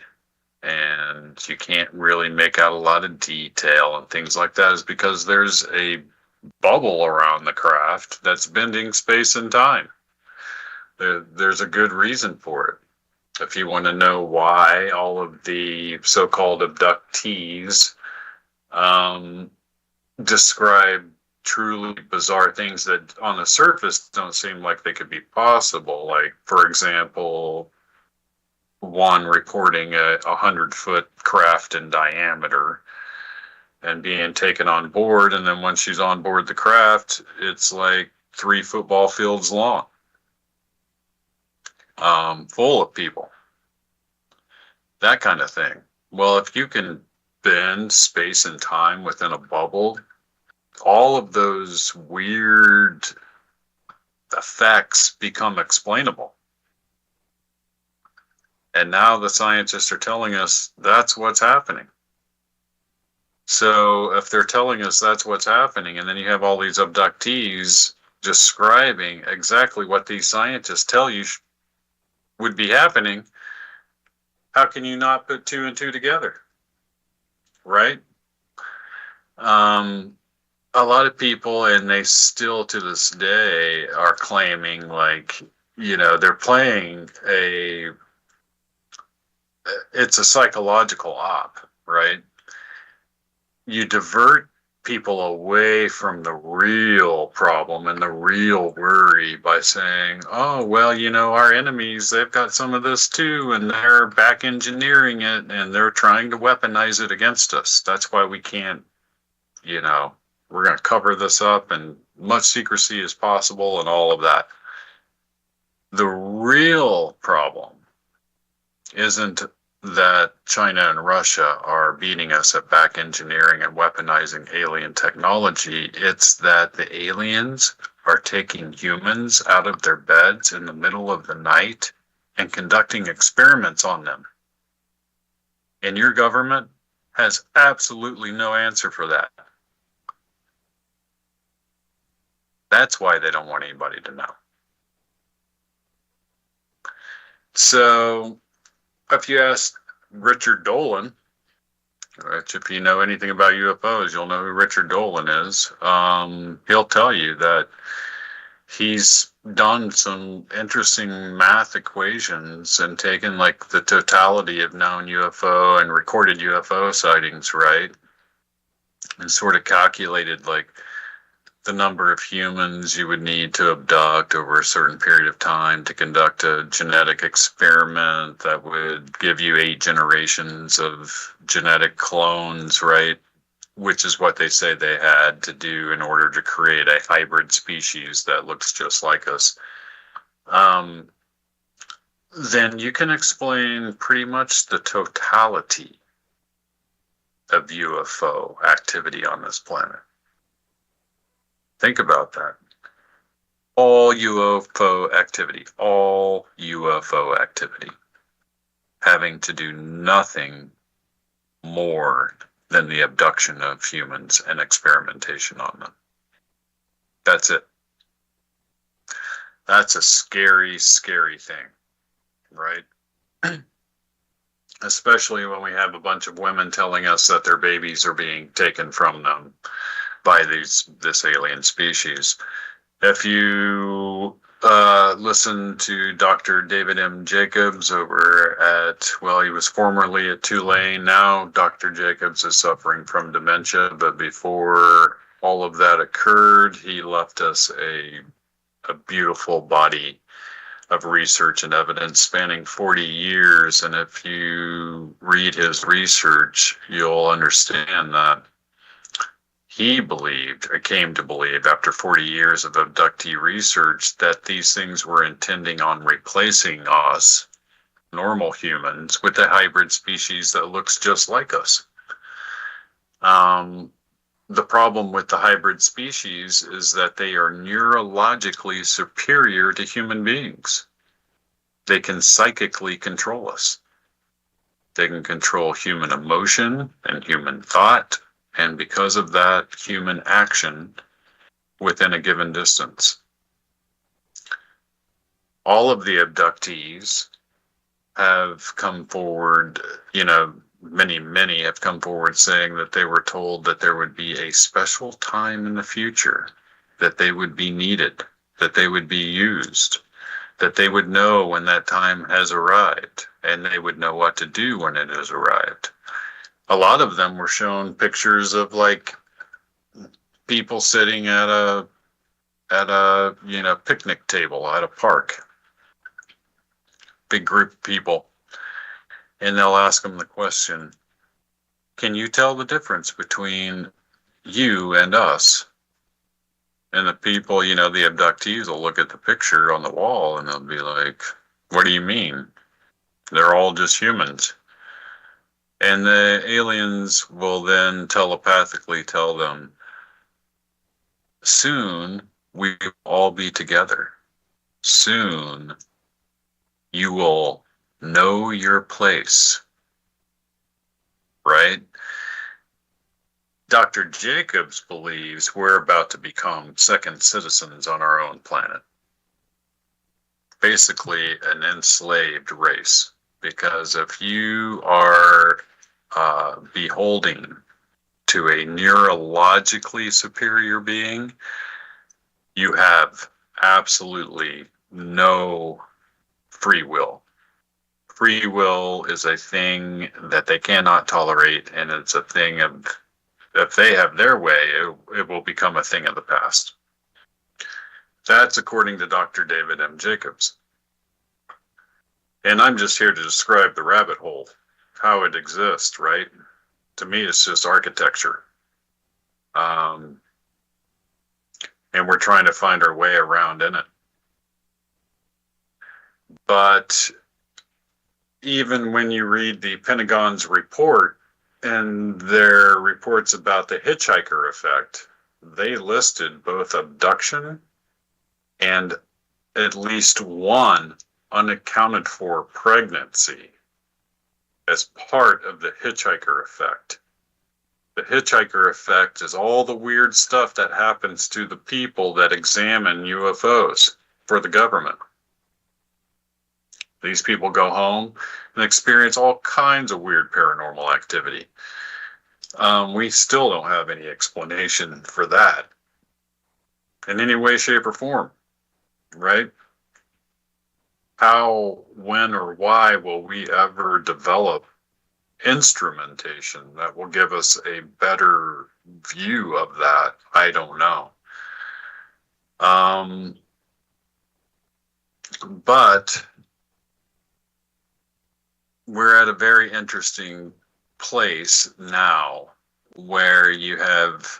S8: and you can't really make out a lot of detail and things like that, is because there's a bubble around the craft that's bending space and time. There's a good reason for it. If you want to know why all of the so-called abductees describe truly bizarre things that on the surface don't seem like they could be possible. Like, for example, one reporting a 100-foot craft in diameter and being taken on board, and then once she's on board the craft, it's like 3 football fields long, full of people. That kind of thing. Well, if you can bend space and time within a bubble, all of those weird effects become explainable. And now the scientists are telling us that's what's happening. So if they're telling us that's what's happening, and then you have all these abductees describing exactly what these scientists tell you would be happening, How can you not put two and two together? Right? A lot of people, and they still to this day are claiming, like, they're playing it's a psychological op, right? You divert people away from the real problem and the real worry by saying, oh, well, our enemies, they've got some of this too, and they're back engineering it, and they're trying to weaponize it against us. That's why we can't, we're going to cover this up and much secrecy as possible and all of that. The real problem isn't that China and Russia are beating us at back engineering and weaponizing alien technology. It's that the aliens are taking humans out of their beds in the middle of the night and conducting experiments on them. And your government has absolutely no answer for that. That's why they don't want anybody to know. So, if you ask Richard Dolan, which if you know anything about UFOs, you'll know who Richard Dolan is. He'll tell you that he's done some interesting math equations and taken like the totality of known UFO and recorded UFO sightings, right? And sort of calculated like the number of humans you would need to abduct over a certain period of time to conduct a genetic experiment that would give you 8 generations of genetic clones, right? Which is what they say they had to do in order to create a hybrid species that looks just like us. Then you can explain pretty much the totality of UFO activity on this planet. Think about that. All UFO activity having to do nothing more than the abduction of humans and experimentation on them. That's it. That's a scary, scary thing, right? Especially when we have a bunch of women telling us that their babies are being taken from them by this alien species. If you listen to Dr. David M. Jacobs over at, well, he was formerly at Tulane. Now Dr. Jacobs is suffering from dementia, but before all of that occurred, he left us a beautiful body of research and evidence spanning 40 years. And if you read his research, you'll understand that he came to believe after 40 years of abductee research that these things were intending on replacing us, normal humans, with a hybrid species that looks just like us. The problem with the hybrid species is that they are neurologically superior to human beings. They can psychically control us. They can control human emotion and human thought, and because of that, human action within a given distance. All of the abductees have come forward, many have come forward saying that they were told that there would be a special time in the future, that they would be needed, that they would be used, that they would know when that time has arrived, and they would know what to do when it has arrived. A lot of them were shown pictures of like people sitting at a picnic table at a park, big group of people, and they'll ask them the question, can you tell the difference between you and us? And the people, the abductees will look at the picture on the wall and they'll be like, what do you mean? They're all just humans. And the aliens will then telepathically tell them, soon we will all be together. Soon you will know your place. Right? Dr. Jacobs believes we're about to become second citizens on our own planet. Basically an enslaved race, because if you are beholding to a neurologically superior being, you have absolutely no free will. Free will is a thing that they cannot tolerate, and it's a thing of, if they have their way, it will become a thing of the past. That's according to Dr. David M. Jacobs. And I'm just here to describe the rabbit hole, how it exists, right? To me, it's just architecture. And we're trying to find our way around in it. But even when you read the Pentagon's report and their reports about the hitchhiker effect, they listed both abduction and at least one unaccounted for pregnancy as part of the hitchhiker effect. The hitchhiker effect is all the weird stuff that happens to the people that examine UFOs for the government. These people go home and experience all kinds of weird paranormal activity. We still don't have any explanation for that in any way, shape, or form, right? How, when, or why will we ever develop instrumentation that will give us a better view of that? I don't know. But we're at a very interesting place now where you have,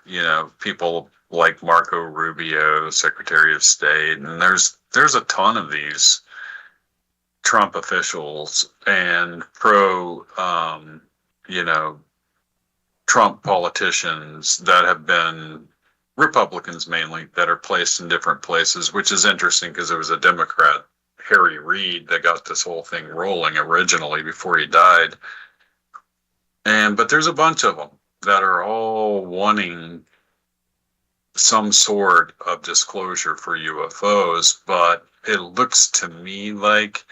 S8: people like Marco Rubio, Secretary of State, and there's a ton of these Trump officials and Trump politicians that have been Republicans mainly that are placed in different places, which is interesting because there was a Democrat, Harry Reid, that got this whole thing rolling originally before he died. But there's a bunch of them that are all wanting some sort of disclosure for UFOs, but it looks to me like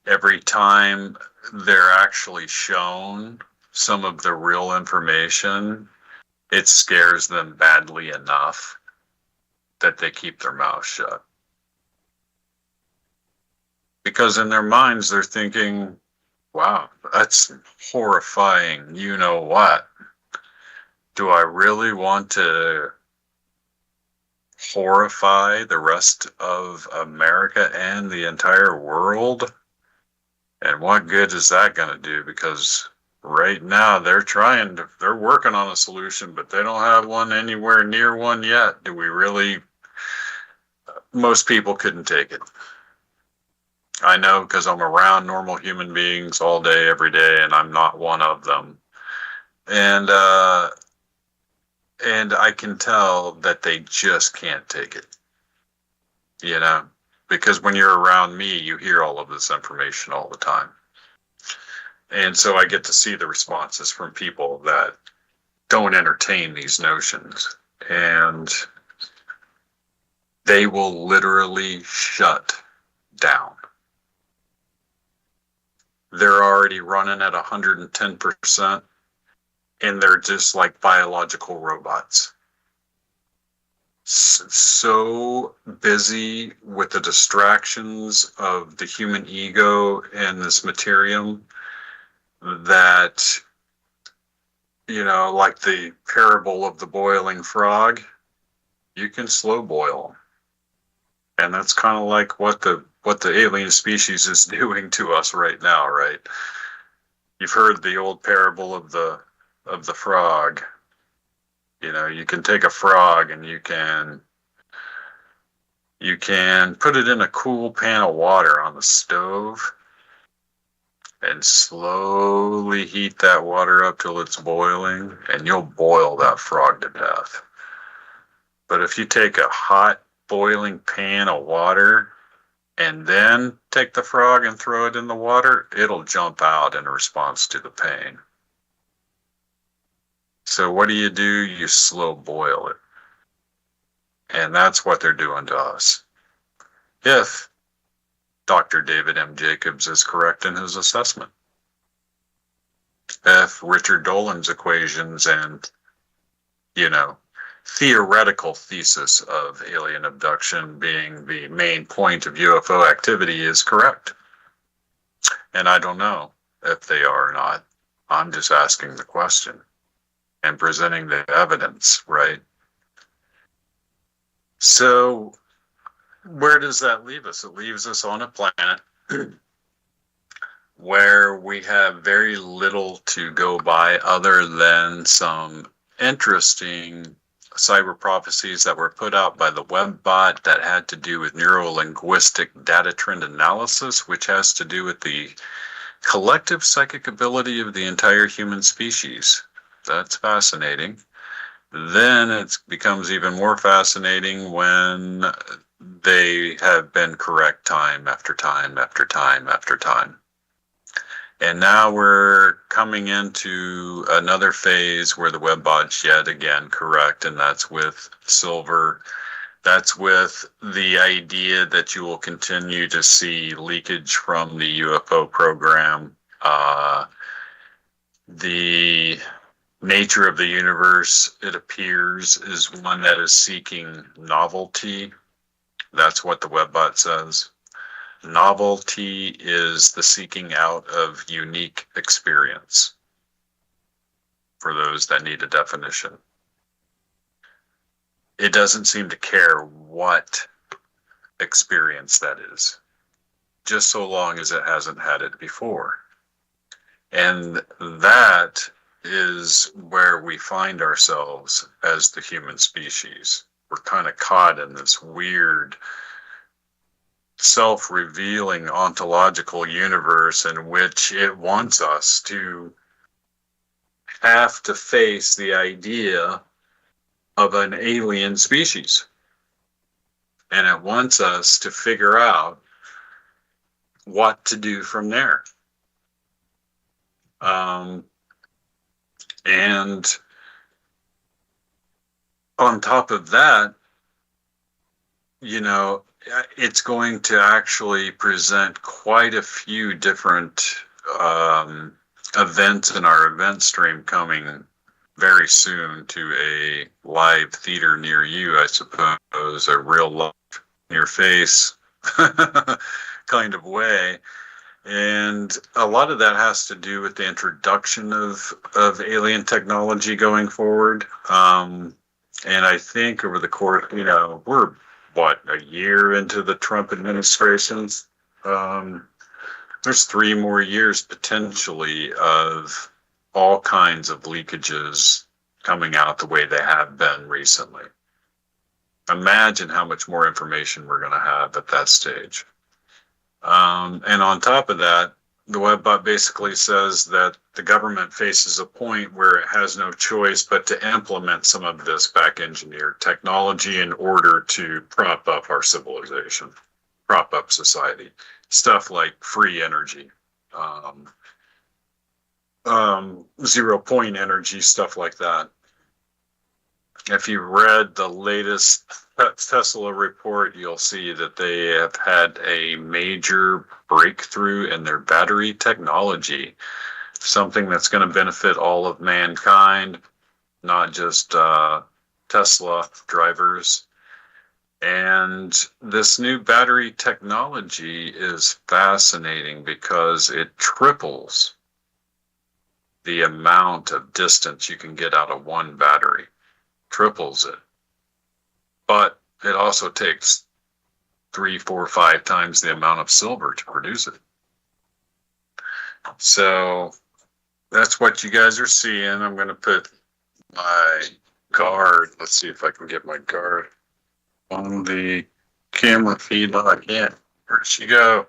S8: every time they're actually shown some of the real information, it scares them badly enough that they keep their mouth shut. Because in their minds, they're thinking, wow, that's horrifying. You know what? Do I really want to horrify the rest of America and the entire world? And what good is that going to do? Because right now they're working on a solution, but they don't have one anywhere near one yet. Do we really? Most people couldn't take it. I know because I'm around normal human beings all day, every day, and I'm not one of them. And I can tell that they just can't take it. Because when you're around me, you hear all of this information all the time. And so I get to see the responses from people that don't entertain these notions. And they will literally shut down. They're already running at 110%, and they're just like biological robots. So busy with the distractions of the human ego and this materium that, like the parable of the boiling frog, you can slow boil. And that's kind of like what the alien species is doing to us right now, right? You've heard the old parable of the frog. You can take a frog and you can put it in a cool pan of water on the stove and slowly heat that water up till it's boiling, and you'll boil that frog to death. But if you take a hot boiling pan of water and then take the frog and throw it in the water, it'll jump out in response to the pain. So what do? You slow boil it. And that's what they're doing to us. If Dr. David M. Jacobs is correct in his assessment. If Richard Dolan's equations and, theoretical thesis of alien abduction being the main point of UFO activity is correct. And I don't know if they are or not. I'm just asking the question and presenting the evidence, right? So where does that leave us? It leaves us on a planet where we have very little to go by other than some interesting cyber prophecies that were put out by the WebBot that had to do with neuro-linguistic data trend analysis, which has to do with the collective psychic ability of the entire human species. That's fascinating. Then it becomes even more fascinating when they have been correct time after time after time after time. And now we're coming into another phase where the WebBot's yet again correct, and that's with silver. That's with the idea that you will continue to see leakage from the UFO program. The nature of the universe, it appears, is one that is seeking novelty. That's what the WebBot says. Novelty is the seeking out of unique experience, for those that need a definition. It doesn't seem to care what experience that is, just so long as it hasn't had it before. And that is where we find ourselves as the human species. We're kind of caught in this weird self-revealing ontological universe in which it wants us to have to face the idea of an alien species. And it wants us to figure out what to do from there. And on top of that, it's going to actually present quite a few different events in our event stream coming very soon to a live theater near you, I suppose, a real life in your face kind of way. And a lot of that has to do with the introduction of alien technology going forward. And I think over the course, we're a year into the Trump administration's. There's 3 more years potentially of all kinds of leakages coming out the way they have been recently. Imagine how much more information we're going to have at that stage. And on top of that, the WebBot basically says that the government faces a point where it has no choice but to implement some of this back-engineered technology in order to prop up our civilization, prop up society. Stuff like free energy, zero-point energy, stuff like that. If you read the latest Tesla report, you'll see that they have had a major breakthrough in their battery technology, something that's going to benefit all of mankind, not just Tesla drivers. And this new battery technology is fascinating because it triples the amount of distance you can get out of one battery. Triples it. But it also takes 3, 4, 5 times the amount of silver to produce it. So that's what you guys are seeing. I'm going to put my guard. Let's see if I can get my guard on the camera feed. I can't. Where'd she go?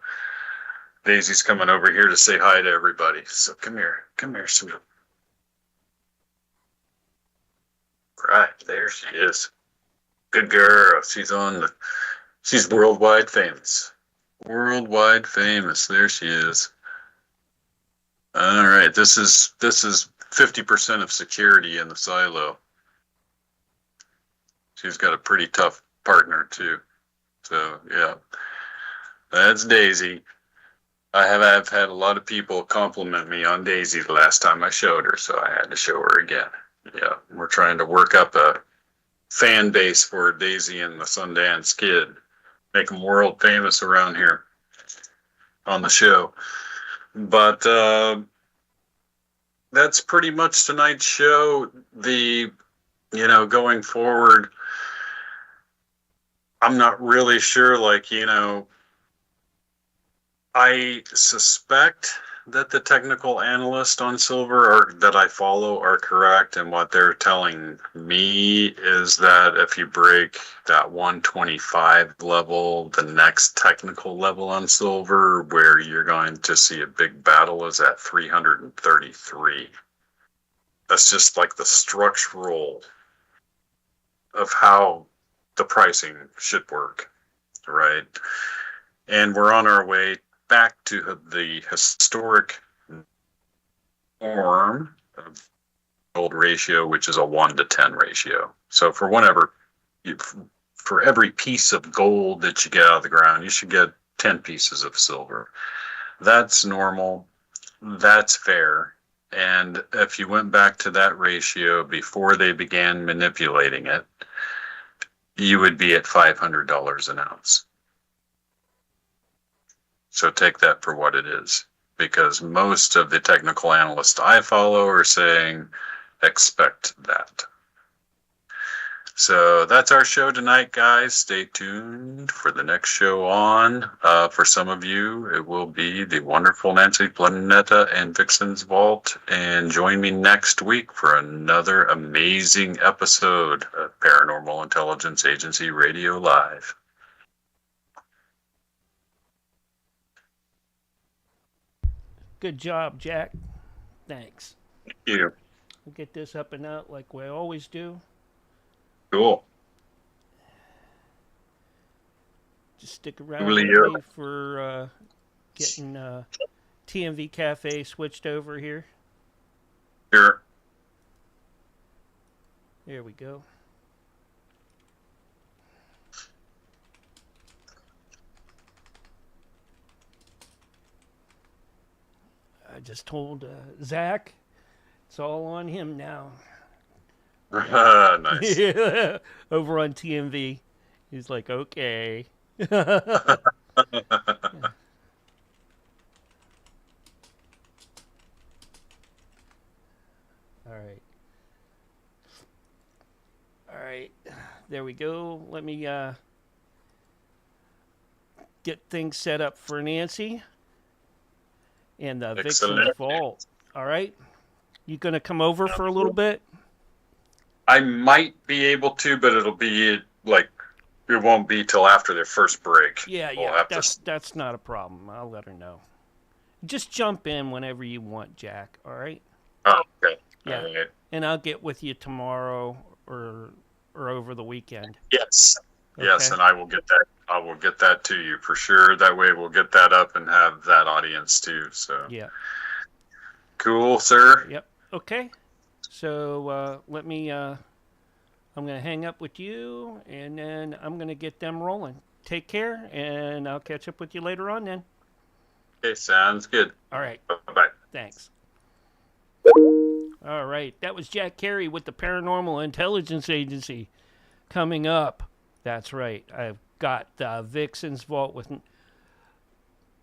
S8: Daisy's coming over here to say hi to everybody. So come here, sweetie. Right, there she is. Good girl. She's worldwide famous. Worldwide famous. There she is. All right, this is 50% of security in the silo. She's got a pretty tough partner too. So yeah. That's Daisy. I've had a lot of people compliment me on Daisy the last time I showed her, so I had to show her again. Yeah, we're trying to work up a fan base for Daisy and the Sundance Kid. Make them world famous around here on the show. But that's pretty much tonight's show. Going forward, I'm not really sure, I suspect that the technical analysts on silver that I follow are correct, and what they're telling me is that if you break that 125 level, the next technical level on silver where you're going to see a big battle is at 333. That's just like the structural of how the pricing should work, right? And we're on our way back to the historic norm of gold ratio, which is a 1-to-10 ratio. So for every piece of gold that you get out of the ground, you should get 10 pieces of silver. That's normal. That's fair. And if you went back to that ratio before they began manipulating it, you would be at $500 an ounce. So take that for what it is, because most of the technical analysts I follow are saying, expect that. So that's our show tonight, guys. Stay tuned for the next show on. For some of you, it will be the wonderful Nancy Planeta and VIXEN'S Vault. And join me next week for another amazing episode of Paranormal Intelligence Agency Radio Live.
S1: Good job, Jack. Thanks.
S8: Thank you.
S1: We'll get this up and out like we always do.
S8: Cool.
S1: Just stick around
S8: Really,
S1: with me for getting TMV Cafe switched over here.
S8: Sure.
S1: There we go. I just told Zach, it's all on him now.
S8: Nice.
S1: Yeah, over on TMV. He's like, okay. Yeah. All right. There we go. Let me get things set up for Nancy and the VIXEN'S Vault. All right. You going to come over for a little bit?
S8: I might be able to, but it'll be it won't be till after their first break.
S1: Yeah. That's not a problem. I'll let her know. Just jump in whenever you want, Jack. All right.
S8: Oh, okay.
S1: Yeah.
S8: All right.
S1: And I'll get with you tomorrow or over the weekend.
S8: Yes.
S1: Okay.
S8: Yes, and I will get that. I will get that to you for sure. That way, we'll get that up and have that audience too. So.
S1: Yeah.
S8: Cool, sir.
S1: Yep. Okay. So let me. I'm gonna hang up with you, and then I'm gonna get them rolling. Take care, and I'll catch up with you later on. Then.
S8: Okay, sounds good.
S1: All right.
S8: Bye.
S1: Thanks. All right. That was Jack Carey with the Paranormal Intelligence Agency. Coming up. That's right. I've got VIXEN'S Vault with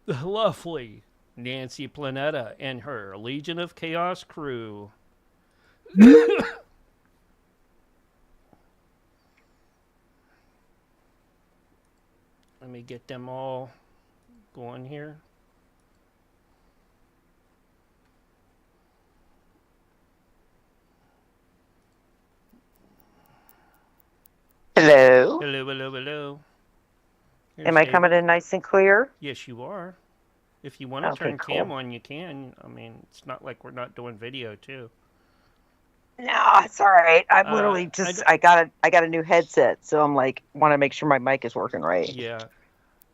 S1: the lovely Nancy Planeta and her Legion of Chaos crew. Let me get them all going here.
S9: Hello.
S1: Hello.
S9: Am I coming in nice and clear?
S1: Yes, you are. If you want to turn cam on, you can. I mean, it's not like we're not doing video too.
S9: No, it's all right. I'm literally just I got a new headset, so I'm like want to make sure my mic is working right.
S1: Yeah.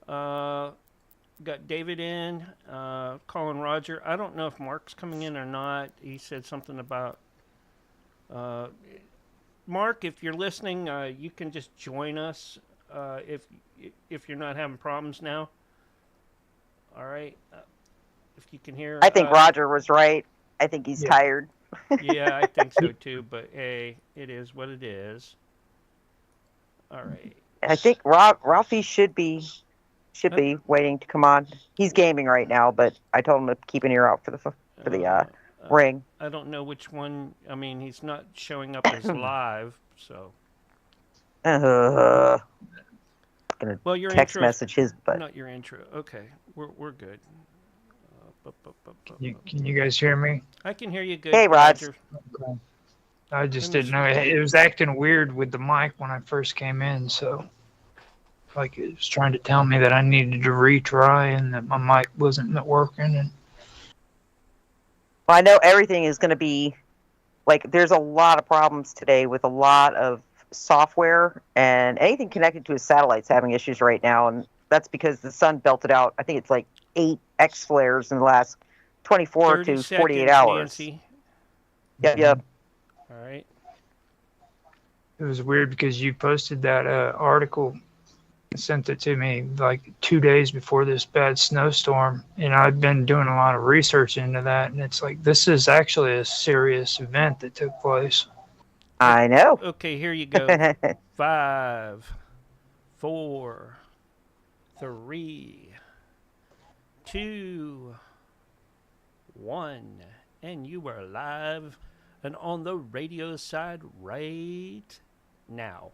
S1: Got David in, calling Roger. I don't know if Mark's coming in or not. He said something about Mark, if you're listening, you can just join us if you're not having problems now. All right. If you can hear.
S9: I think Roger was right. I think he's tired.
S1: Yeah, I think so too. But hey, it is what it is. All right.
S9: I think Ralphie should be waiting to come on. He's gaming right now, but I told him to keep an ear out for the ring.
S1: I don't know which one. I mean, he's not showing up as live, so.
S9: Gonna
S1: your
S9: text message his, but
S1: not your intro. Okay, we're good.
S10: Can you guys hear me?
S1: I can hear you good.
S9: Hey, Roger.
S10: Okay. I just didn't know. It was acting weird with the mic when I first came in, so like it was trying to tell me that I needed to retry and that my mic wasn't working. And
S9: well, I know everything is going to be like there's a lot of problems today with a lot of software and anything connected to a satellite's having issues right now, and that's because the sun belted out. I think it's like 8 X flares in the last 24 to 48 hours.
S1: Nancy.
S9: Yep.
S1: All right.
S10: It was weird because you posted that article, sent it to me like 2 days before this bad snowstorm, and I've been doing a lot of research into that, and it's like this is actually a serious event that took place.
S9: I know.
S1: Okay, here you go. 5, 4, 3, 2, 1, and you are live and on the radio side right now.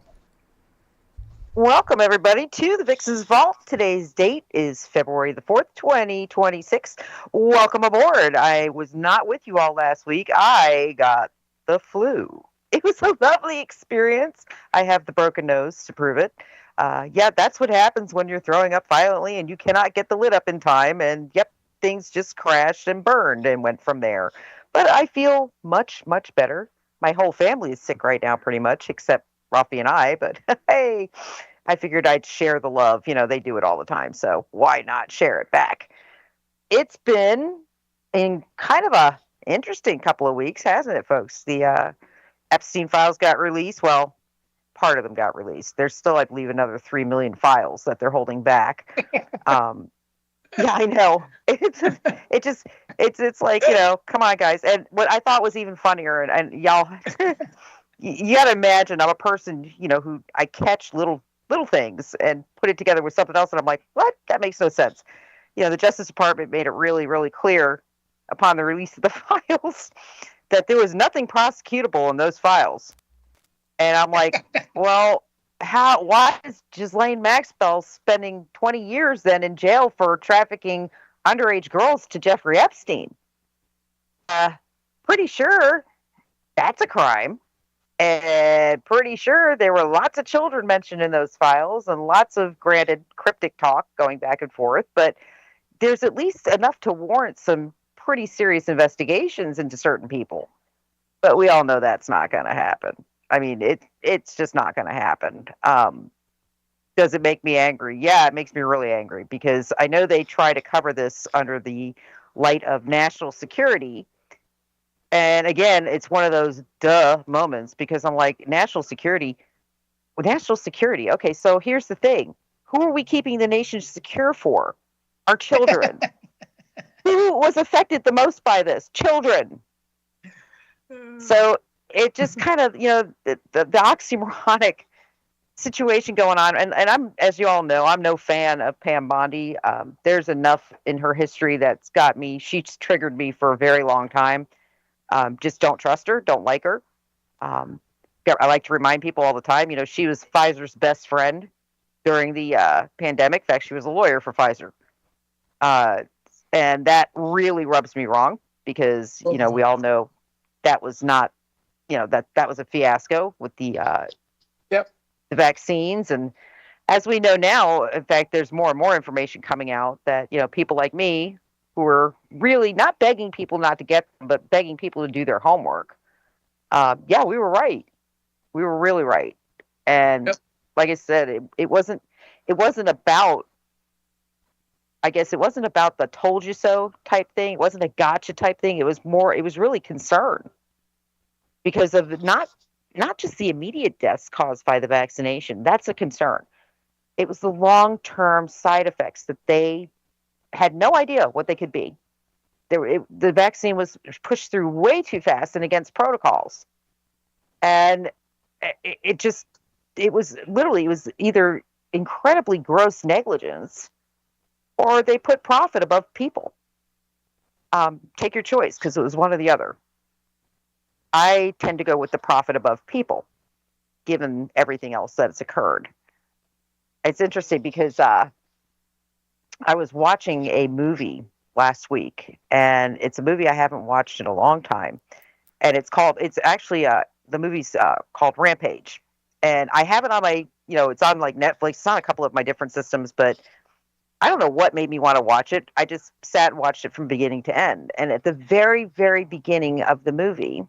S9: Welcome, everybody, to the VIXEN'S Vault. Today's date is February the 4th, 2026. Welcome aboard. I was not with you all last week. I got the flu. It was a lovely experience. I have the broken nose to prove it. Yeah, that's what happens when you're throwing up violently and you cannot get the lid up in time. And, yep, things just crashed and burned and went from there. But I feel much, much better. My whole family is sick right now, pretty much, except Rafi and I. But, hey, I figured I'd share the love. You know, they do it all the time, so why not share it back? It's been in kind of a interesting couple of weeks, hasn't it, folks? The Epstein files got released. Well, part of them got released. There's still, I believe, another 3 million files that they're holding back. Yeah, I know. It's like, you know, come on, guys. And what I thought was even funnier, and y'all, you got to imagine, I'm a person, you know, who I catch little things and put it together with something else, and I'm like, what? That makes no sense. You know, the Justice Department made it really, really clear upon the release of the files that there was nothing prosecutable in those files. And I'm like, well, why is Ghislaine Maxwell spending 20 years then in jail for trafficking underage girls to Jeffrey Epstein? Pretty sure that's a crime. And pretty sure there were lots of children mentioned in those files and lots of, granted, cryptic talk going back and forth. But there's at least enough to warrant some pretty serious investigations into certain people. But we all know that's not going to happen. I mean, it's just not going to happen. Does it make me angry? Yeah, it makes me really angry because I know they try to cover this under the light of national security. And again, it's one of those duh moments because I'm like, national security. Okay, so here's the thing. Who are we keeping the nation secure for? Our children. Who was affected the most by this? Children. So it just kind of, you know, the oxymoronic situation going on. And I'm, as you all know, I'm no fan of Pam Bondi. There's enough in her history that's got me. She's triggered me for a very long time. Just don't trust her. Don't like her. I like to remind people all the time, you know, she was Pfizer's best friend during the pandemic. In fact, she was a lawyer for Pfizer. And that really rubs me wrong because, you know, we all know that was not, you know, that was a fiasco with the vaccines. And as we know now, in fact, there's more and more information coming out that, you know, people like me who are really not begging people not to get them, but begging people to do their homework. Yeah, we were right. We were really right. And like I said, it wasn't about, I guess it wasn't about the told you so type thing. It wasn't a gotcha type thing. It was really concern because of not just the immediate deaths caused by the vaccination. That's a concern. It was the long-term side effects that they had no idea what they could be. The vaccine was pushed through way too fast and against protocols. And it was either incredibly gross negligence or they put profit above people. Take your choice, because it was one or the other. I tend to go with the profit above people, given everything else that's occurred. It's interesting because I was watching a movie last week, and it's a movie I haven't watched in a long time. And the movie's called Rampage. And I have it on my, it's on like Netflix. It's on a couple of my different systems, but I don't know what made me want to watch it. I just sat and watched it from beginning to end. And at the very, very beginning of the movie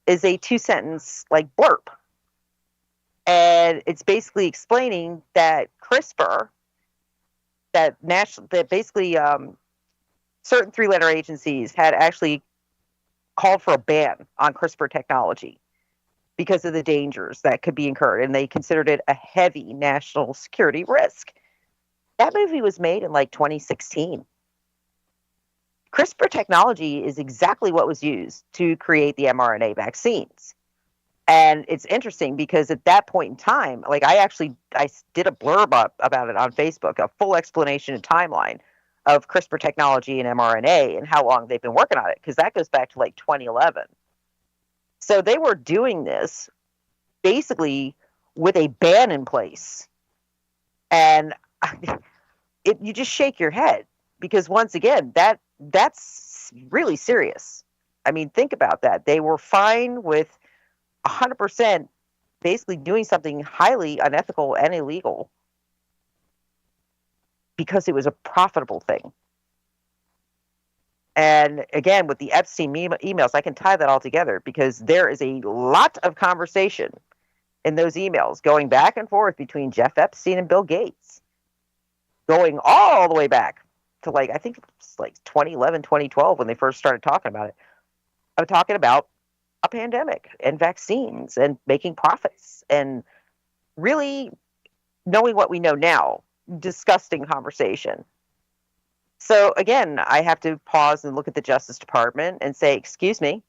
S9: is a 2-sentence like blurb. And it's basically explaining that CRISPR, that basically certain 3-letter agencies had actually called for a ban on CRISPR technology because of the dangers that could be incurred, and they considered it a heavy national security risk. That movie was made in like 2016. CRISPR technology is exactly what was used to create the mRNA vaccines. And it's interesting because at that point in time, like I did a blurb about it on Facebook, a full explanation and timeline of CRISPR technology and mRNA and how long they've been working on it, because that goes back to like 2011. So they were doing this basically with a ban in place. And you just shake your head, because once again, that's really serious. I mean, think about that. They were fine with 100% basically doing something highly unethical and illegal because it was a profitable thing. And again, with the Epstein emails, I can tie that all together, because there is a lot of conversation in those emails going back and forth between Jeff Epstein and Bill Gates, going all the way back to I think it's like 2011, 2012 when they first started talking about it. I'm talking about a pandemic and vaccines and making profits and really knowing what we know now. Disgusting conversation. So again, I have to pause and look at the Justice Department and say, excuse me,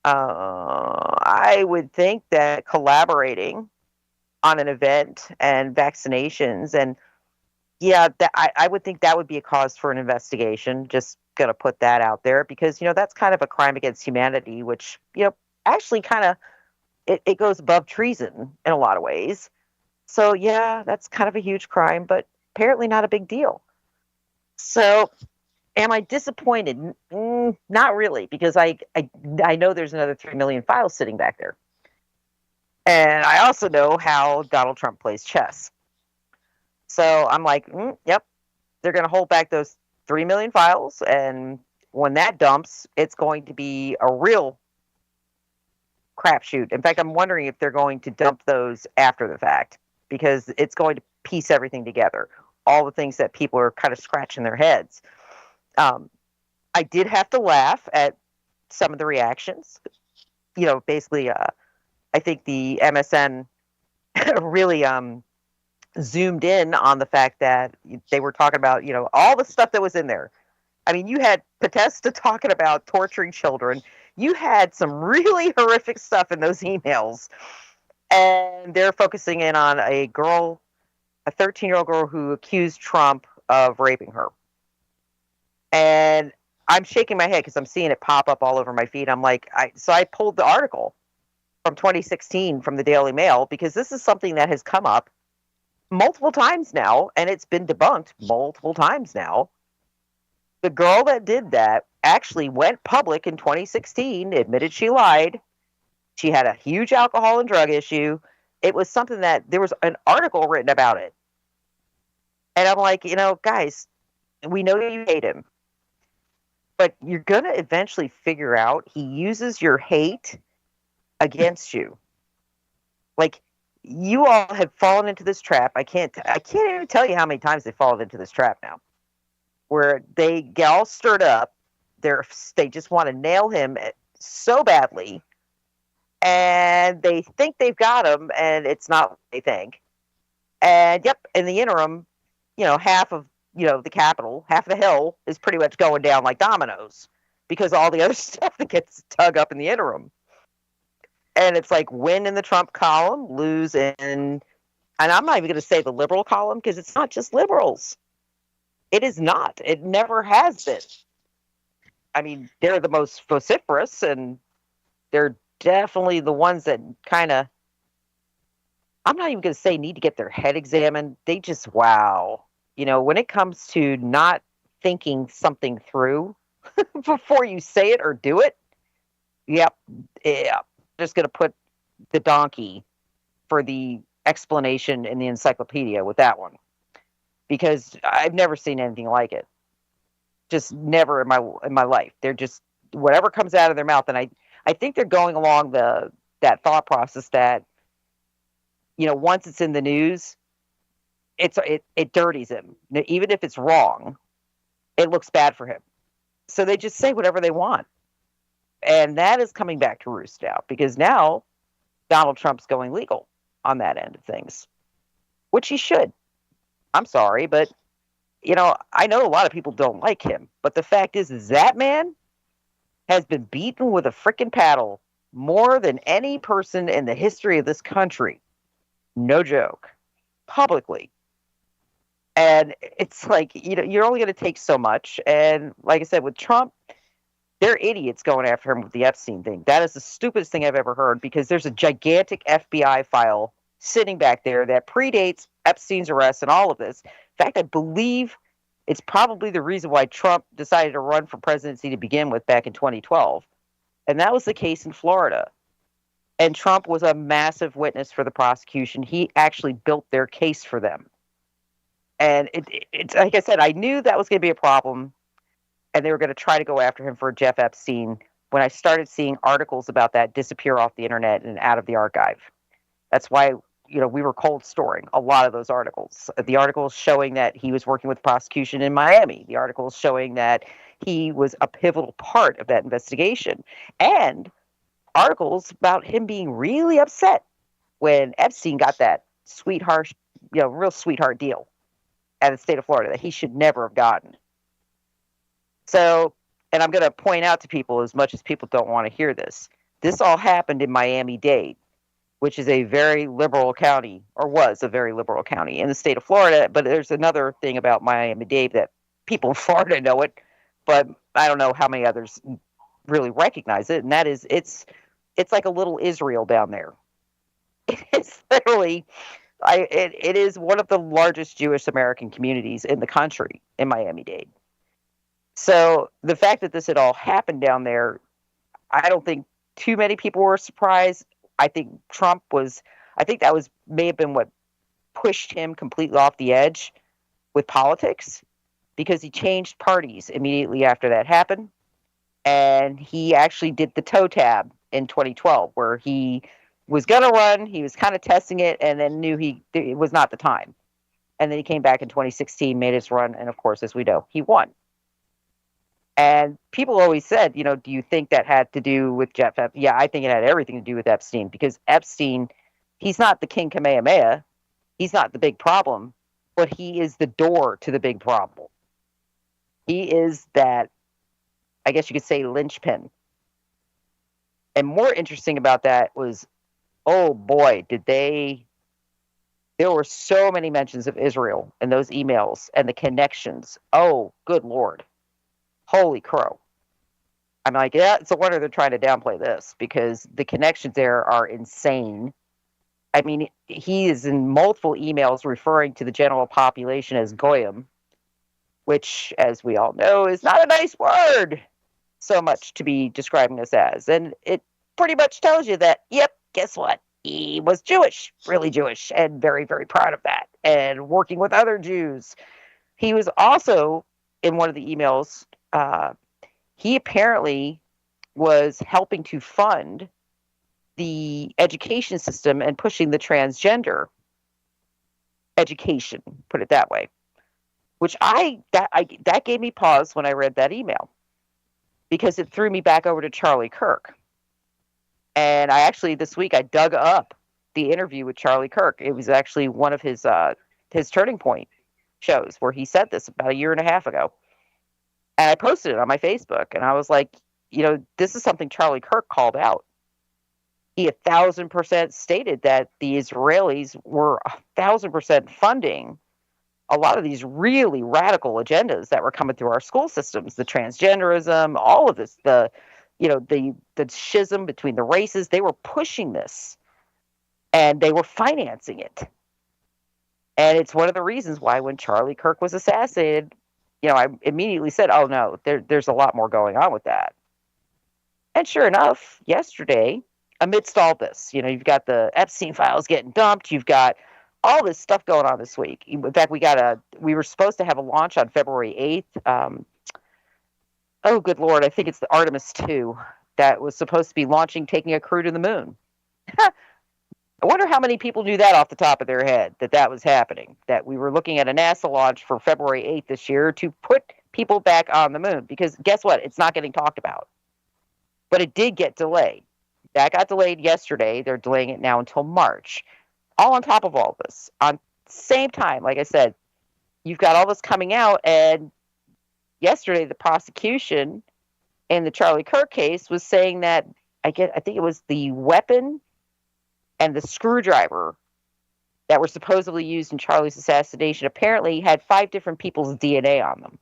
S9: I would think that collaborating on an event and vaccinations, and I would think that would be a cause for an investigation. Just going to put that out there, because, that's kind of a crime against humanity, which, actually kind of, it goes above treason in a lot of ways. So yeah, that's kind of a huge crime, but apparently not a big deal. So am I disappointed? Not really, because I know there's another 3 million files sitting back there. And I also know how Donald Trump plays chess. So I'm like, yep, they're going to hold back those 3 million files. And when that dumps, it's going to be a real crapshoot. In fact, I'm wondering if they're going to dump those after the fact, because it's going to piece everything together. All the things that people are kind of scratching their heads. I did have to laugh at some of the reactions. Basically, I think the MSN really zoomed in on the fact that they were talking about, all the stuff that was in there. I mean, you had Podesta talking about torturing children. You had some really horrific stuff in those emails. And they're focusing in on a 13-year-old girl who accused Trump of raping her. And I'm shaking my head because I'm seeing it pop up all over my feed. I'm like, so I pulled the article from 2016 from the Daily Mail, because this is something that has come up multiple times now, and it's been debunked multiple times now. The girl that did that actually went public in 2016, admitted she lied. She had a huge alcohol and drug issue. It was something that there was an article written about it. And I'm like, guys, we know you hate him, but you're going to eventually figure out he uses your hate against you. Like, you all have fallen into this trap. I can't even tell you how many times they've fallen into this trap now, where they get all stirred up. They just want to nail him so badly, and they think they've got him, and it's not what they think. And yep, in the interim, half of the Capitol, half the hill is pretty much going down like dominoes because all the other stuff that gets dug up in the interim. And it's like win in the Trump column, lose in, and I'm not even going to say the liberal column because it's not just liberals. It is not. It never has been. I mean, they're the most vociferous, and they're definitely the ones that kind of, I'm not even going to say need to get their head examined. They just, wow. When it comes to not thinking something through before you say it or do it, yep. Just going to put the donkey for the explanation in the encyclopedia with that one, because I've never seen anything like it. Just never in my life. They're just, whatever comes out of their mouth, and I think they're going along that thought process that once it's in the news, it dirties him. Even if it's wrong, it looks bad for him. So they just say whatever they want. And that is coming back to roost now, because now Donald Trump's going legal on that end of things, which he should. I'm sorry, but, I know a lot of people don't like him, but the fact is that man has been beaten with a frickin' paddle more than any person in the history of this country. No joke. Publicly. And it's like, you're only going to take so much. And like I said, with Trump, they're idiots going after him with the Epstein thing. That is the stupidest thing I've ever heard, because there's a gigantic FBI file sitting back there that predates Epstein's arrest and all of this. In fact, I believe it's probably the reason why Trump decided to run for presidency to begin with back in 2012. And that was the case in Florida. And Trump was a massive witness for the prosecution. He actually built their case for them. And it's like I said, I knew that was going to be a problem, and they were going to try to go after him for Jeff Epstein when I started seeing articles about that disappear off the internet and out of the archive. That's why, we were cold storing a lot of those articles. The articles showing that he was working with prosecution in Miami. The articles showing that he was a pivotal part of that investigation. And articles about him being really upset when Epstein got that sweetheart, real sweetheart deal at the state of Florida that he should never have gotten. So, and I'm going to point out to people, as much as people don't want to hear this all happened in Miami-Dade, which is a very liberal county, or was a very liberal county in the state of Florida. But there's another thing about Miami-Dade that people in Florida know it, but I don't know how many others really recognize it. And that is, it's like a little Israel down there. It's literally, it is one of the largest Jewish American communities in the country in Miami-Dade. So the fact that this had all happened down there, I don't think too many people were surprised. I think that may have been what pushed him completely off the edge with politics, because he changed parties immediately after that happened. And he actually did the toe tab in 2012, where he was going to run. He was kind of testing it, and then knew it was not the time. And then he came back in 2016, made his run. And of course, as we know, he won. And people always said, do you think that had to do with Jeff Epstein? Yeah, I think it had everything to do with Epstein, because Epstein, he's not the King Kamehameha. He's not the big problem, but he is the door to the big problem. He is that, I guess you could say, linchpin. And more interesting about that was, oh boy, there were so many mentions of Israel in those emails and the connections. Oh, good Lord. Holy crow. I'm like, yeah, it's a wonder they're trying to downplay this, because the connections there are insane. I mean, he is in multiple emails referring to the general population as Goyim, which, as we all know, is not a nice word so much to be describing us as. And it pretty much tells you that, yep, guess what? He was Jewish, really Jewish, and very, very proud of that, and working with other Jews. He was also, in one of the emails, he apparently was helping to fund the education system and pushing the transgender education, put it that way, which that gave me pause when I read that email, because it threw me back over to Charlie Kirk. And I actually, this week, I dug up the interview with Charlie Kirk. It was actually one of his turning point shows where he said this about a year and a half ago. And I posted it on my Facebook, and I was like, this is something Charlie Kirk called out. He 1,000% stated that the Israelis were 1,000% funding a lot of these really radical agendas that were coming through our school systems, the transgenderism, all of this, the schism between the races. They were pushing this, and they were financing it. And it's one of the reasons why when Charlie Kirk was assassinated, I immediately said, oh no, there's a lot more going on with that. And sure enough, yesterday, amidst all this, you've got the Epstein files getting dumped, you've got all this stuff going on this week. In fact, we were supposed to have a launch on February 8th. Oh, good Lord, I think it's the Artemis 2 that was supposed to be launching, taking a crew to the moon. I wonder how many people knew that off the top of their head, that was happening, that we were looking at a NASA launch for February 8th this year to put people back on the moon. Because guess what? It's not getting talked about. But it did get delayed. That got delayed yesterday. They're delaying it now until March. All on top of all this. On the same time, like I said, you've got all this coming out, and yesterday the prosecution in the Charlie Kirk case was saying that, I think it was the weapon and the screwdriver that were supposedly used in Charlie's assassination apparently had 5 different people's DNA on them.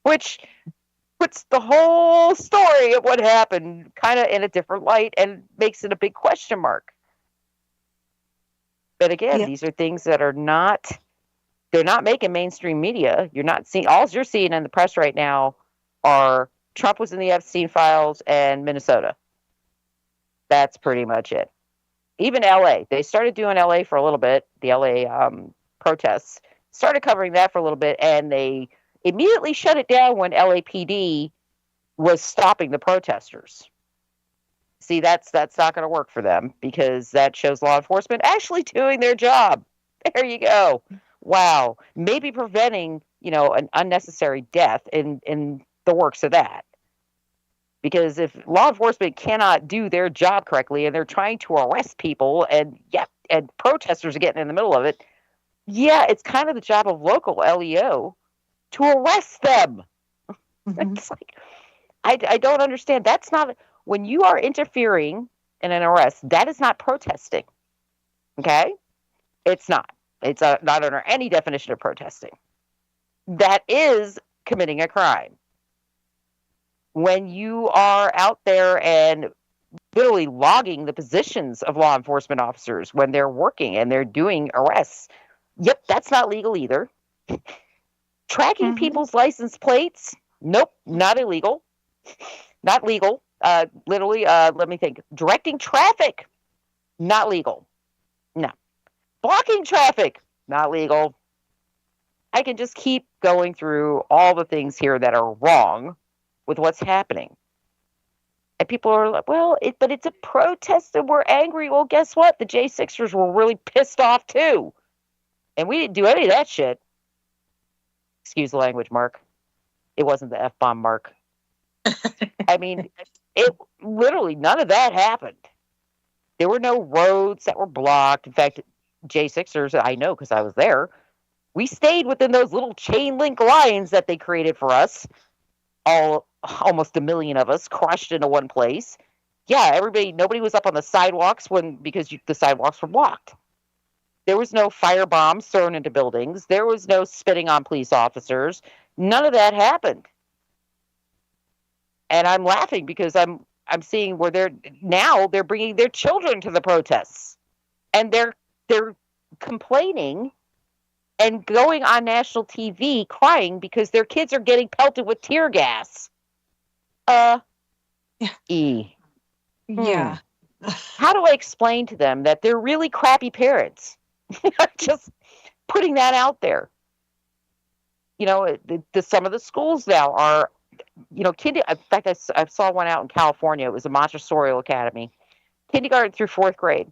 S9: Which puts the whole story of what happened kind of in a different light and makes it a big question mark. But again, these are things that are they're not making mainstream media. You're not seeing, all you're seeing in the press right now are Trump was in the Epstein files and Minnesota. That's pretty much it. Even LA, they started doing LA for a little bit, the LA protests, started covering that for a little bit, and they immediately shut it down when LAPD was stopping the protesters. See, that's not going to work for them, because that shows law enforcement actually doing their job. There you go. Wow. Maybe preventing, an unnecessary death in the works of that. Because if law enforcement cannot do their job correctly and they're trying to arrest people and protesters are getting in the middle of it, it's kind of the job of local LEO to arrest them. Mm-hmm. It's like, I don't understand. That's not, when you are interfering in an arrest, that is not protesting. Okay? It's not. It's not under any definition of protesting. That is committing a crime. When you are out there and literally logging the positions of law enforcement officers when they're working and they're doing arrests, that's not legal either. Tracking people's license plates, nope, not illegal. Not legal. Literally, let me think. Directing traffic, not legal. No. Blocking traffic, not legal. I can just keep going through all the things here that are wrong with what's happening. And people are like, but it's a protest and we're angry. Well, guess what? The J6ers were really pissed off too. And we didn't do any of that shit. Excuse the language, Mark. It wasn't the F-bomb, Mark. I mean, it literally, none of that happened. There were no roads that were blocked. In fact, J6ers, I know because I was there, we stayed within those little chain link lines that they created for us. Almost 1 million of us crushed into one place. Nobody was up on the sidewalks because the sidewalks were blocked. There was no fire bombs thrown into buildings. There was no spitting on police officers. None of that happened. And I'm laughing because I'm seeing where they're bringing their children to the protests, and they're complaining and going on national TV crying because their kids are getting pelted with tear gas. How do I explain to them that they're really crappy parents? Just putting that out there. Some of the schools now are, in fact, I saw one out in California. It was a Montessori Academy, kindergarten through 4th grade.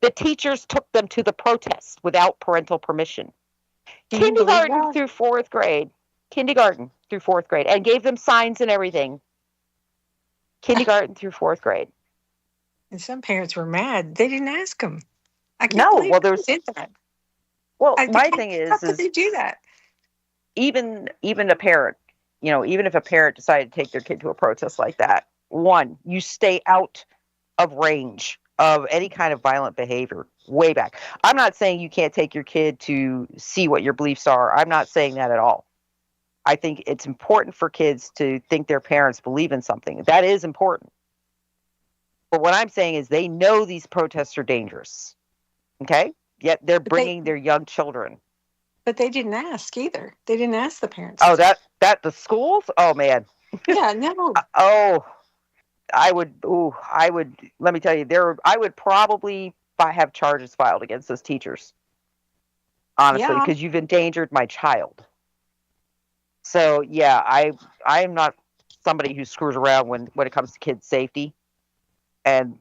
S9: The teachers took them to the protest without parental permission. Kindergarten through 4th grade, and gave them signs and everything. Kindergarten through 4th grade.
S11: And some parents were mad. They didn't ask them. I can't believe they did that.
S9: Well,
S11: I
S9: my
S11: think,
S9: thing
S11: how could
S9: is
S11: they do that?
S9: even a parent, even if a parent decided to take their kid to a protest like that, one, you stay out of range of any kind of violent behavior way back. I'm not saying you can't take your kid to see what your beliefs are. I'm not saying that at all. I think it's important for kids to think their parents believe in something. That is important. But what I'm saying is they know these protests are dangerous. Okay? Yet they're bringing their young children.
S11: But they didn't ask either. They didn't ask the parents.
S9: Oh, that the schools? Oh man.
S11: Yeah, no.
S9: I would, let me tell you, I would probably have charges filed against those teachers. Honestly,
S11: Yeah.
S9: because you've endangered my child. So, yeah, I'm not somebody who screws around when it comes to kids' safety. And,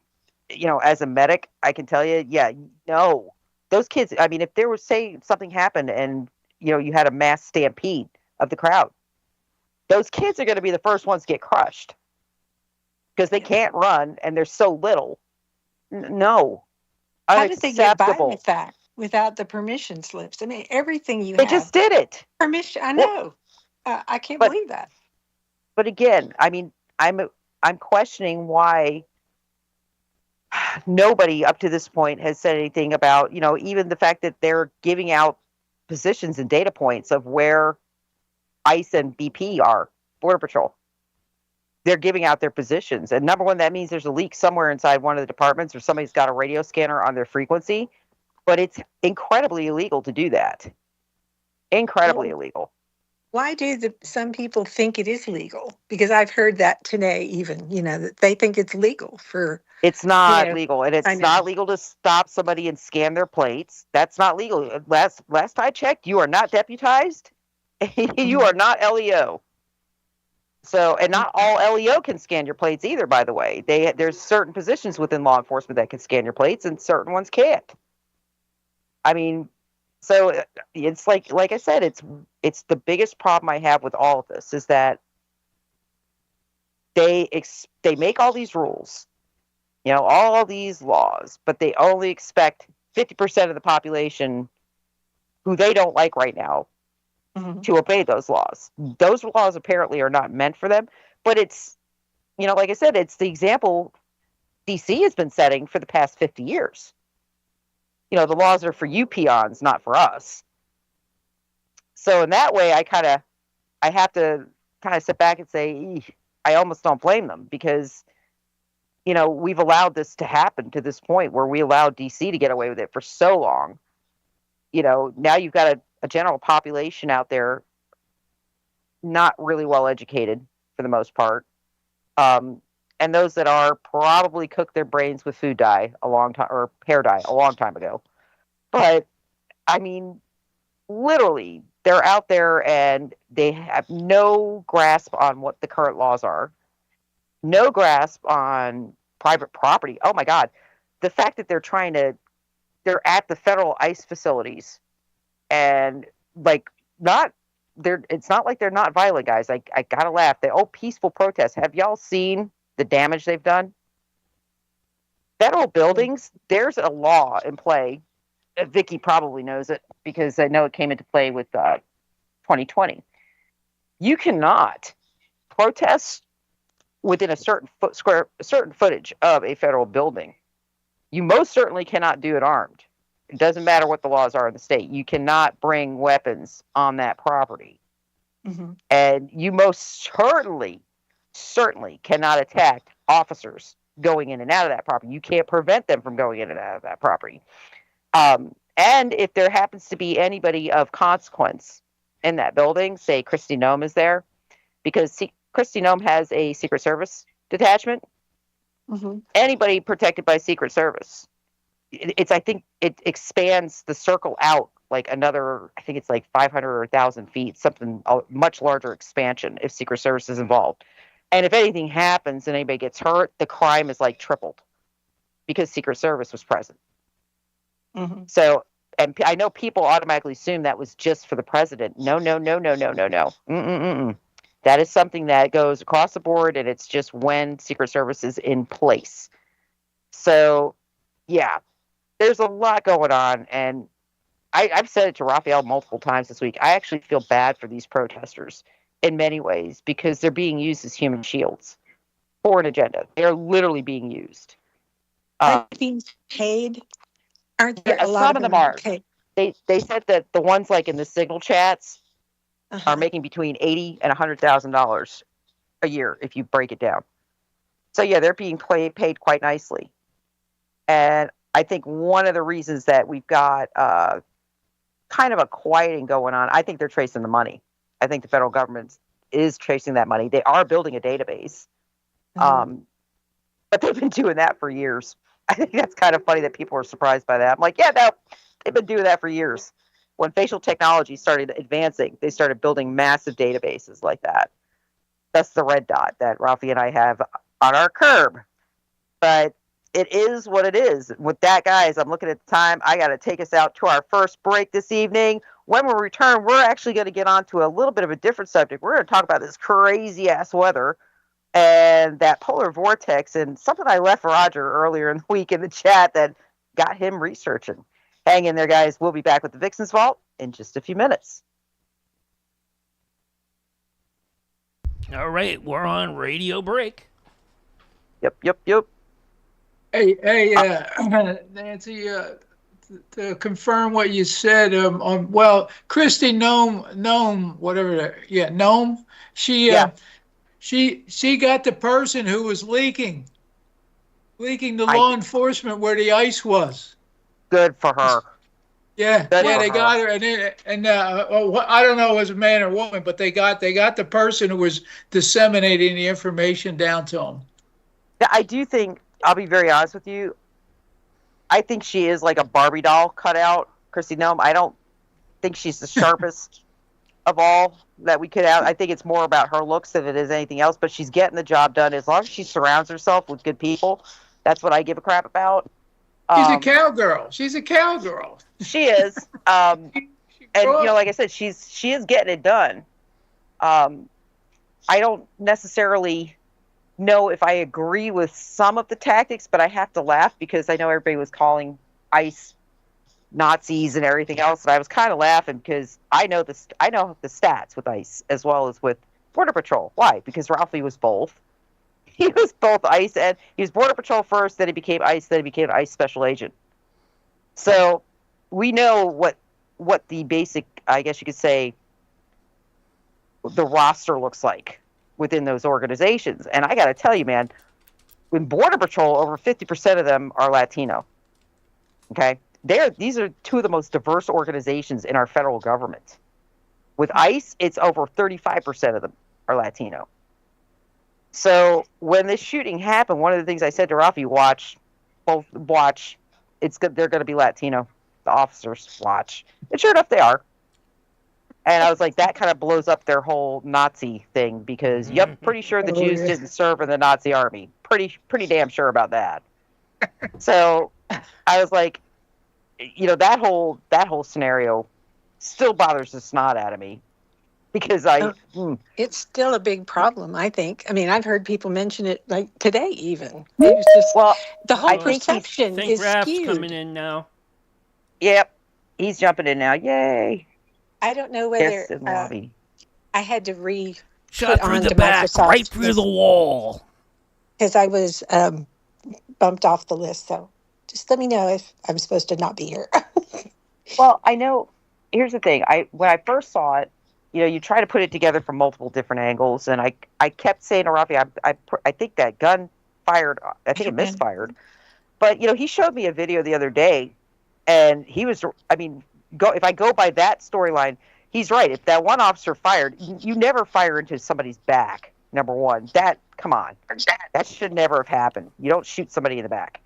S9: as a medic, I can tell you, no. Those kids, I mean, if there was, say, something happened and, you had a mass stampede of the crowd, those kids are going to be the first ones to get crushed. Because they can't run and they're so little. No.
S11: How did they get by with that without the permission slips? I mean, everything you have.
S9: They just did it.
S11: Permission. I know. I can't believe that.
S9: But again, I mean, I'm questioning why nobody up to this point has said anything about, even the fact that they're giving out positions and data points of where ICE and BP are, Border Patrol. They're giving out their positions. And number one, that means there's a leak somewhere inside one of the departments or somebody's got a radio scanner on their frequency. But it's incredibly illegal to do that. Incredibly illegal.
S11: Why do some people think it is legal? Because I've heard that today even, that they think it's legal for...
S9: It's not legal. And it's not legal to stop somebody and scan their plates. That's not legal. Last I checked, you are not deputized. You are not LEO. So, and not all LEO can scan your plates either, by the way. There's certain positions within law enforcement that can scan your plates and certain ones can't. I mean, so it's like I said, it's the biggest problem I have with all of this is that they make all these rules, all these laws, but they only expect 50% of the population who they don't like right now to obey those laws. Those laws apparently are not meant for them, but it's, like I said, it's the example DC has been setting for the past 50 years. The laws are for you peons, not for us. So in that way, I have to kind of sit back and say, I almost don't blame them because, we've allowed this to happen to this point where we allowed DC to get away with it for so long. Now you've got a general population out there not really well educated for the most part. And those that are probably cooked their brains with food dye a long time or hair dye a long time ago. But I mean, literally, they're out there and they have no grasp on what the current laws are, no grasp on private property. Oh my God. The fact that they're at the federal ICE facilities and it's not like they're not violent, guys. I gotta laugh. Peaceful protests. Have y'all seen the damage they've done? Federal buildings, there's a law in play. Vicky probably knows it because I know it came into play with 2020. You cannot protest within a certain footage of a federal building. You most certainly cannot do it armed. It doesn't matter what the laws are in the state. You cannot bring weapons on that property. And you most certainly cannot attack officers going in and out of that property. You can't prevent them from going in and out of that property. And if there happens to be anybody of consequence in that building, say Kristi Noem is there, because Kristi Noem has a Secret Service detachment. Anybody protected by Secret Service, I think it expands the circle out like another, I think it's like 500 or 1,000 feet, something, a much larger expansion if Secret Service is involved. And if anything happens and anybody gets hurt, the crime is like tripled because Secret Service was present. So, and I know people automatically assume that was just for the president. No. That is something that goes across the board, and it's just when Secret Service is in place. So, yeah, there's a lot going on, and I've said it to Raphael multiple times this week. I actually feel bad for these protesters in many ways because they're being used as human shields for an agenda. They're literally being used.
S11: Are they being paid? Aren't there a lot
S9: some of them are.
S11: paid?
S9: They said that the ones like in the Signal chats are making between $80,000 and $100,000 a year if you break it down. So yeah, they're being paid quite nicely. And I think one of the reasons that we've got kind of a quieting going on, I think they're tracing the money. I think the federal government is tracing that money. They are building a database. But they've been doing that for years. I think that's kind of funny that people are surprised by that. I'm like, yeah, no, they've been doing that for years. When facial technology started advancing, they started building massive databases like that. That's the red dot that Ralphie and I have on our curb. But it is what it is. With that, guys, I'm looking at the time. I got to take us out to our first break this evening. When we return, we're actually going to get on to a little bit of a different subject. We're going to talk about this crazy-ass weather and that polar vortex and something I left Roger earlier in the week in the chat that got him researching. Hang in there, guys. We'll be back with the Vixen's Vault in just a few minutes.
S1: All right, we're on radio break.
S9: Yep.
S10: Hey, Nancy, to confirm what you said, Christy Nome, whatever, Nome, she got the person who was leaking the law enforcement where the ice was.
S9: Good for her.
S10: Yeah, they got her, and I don't know if it was a man or woman, but they got the person who was disseminating the information down to them.
S9: Yeah, I do think, I'll be very honest with you, I think she is like a Barbie doll cutout, Christy Nome. I don't think she's the sharpest of all that we could have. I think it's more about her looks than it is anything else, but she's getting the job done. As long as she surrounds herself with good people, that's what I give a crap about.
S10: She's a cowgirl. She's a cowgirl.
S9: She is. And, like I said, she is getting it done. I don't necessarily know if I agree with some of the tactics, but I have to laugh because I know everybody was calling ICE Nazis and everything else, and I was kind of laughing because I know the stats with ICE as well as with Border Patrol. Why? Because Ralphie was both. He was both ICE and he was Border Patrol first, then he became ICE, then he became an ICE special agent. So we know what the basic, I guess you could say, the roster looks like within those organizations. And I got to tell you, man, in Border Patrol, over 50% of them are Latino. Okay? These are two of the most diverse organizations in our federal government. With ICE, it's over 35% of them are Latino. So when this shooting happened, one of the things I said to Rafi, watch, they're going to be Latino. The officers, watch. And sure enough, they are. And I was like, that kind of blows up their whole Nazi thing because, pretty sure the Jews didn't serve in the Nazi army. Pretty damn sure about that. So I was like, that whole scenario still bothers the snot out of me because
S11: it's still a big problem, I think. I mean, I've heard people mention it like today even. It's just, the whole perception is skewed.
S1: Coming in now.
S9: Yep, he's jumping in now. Yay.
S11: I don't know whether I had to
S1: shot through the back, right through the wall.
S11: Because I was bumped off the list, so just let me know if I'm supposed to not be here.
S9: Well, I know. Here's the thing. When I first saw it, you try to put it together from multiple different angles, and I kept saying to Rafi, I think that gun fired. I think it misfired. But he showed me a video the other day, and he was. I mean, if I go by that storyline, he's right. If that one officer fired, you never fire into somebody's back. Number one, come on, that should never have happened. You don't shoot somebody in the back.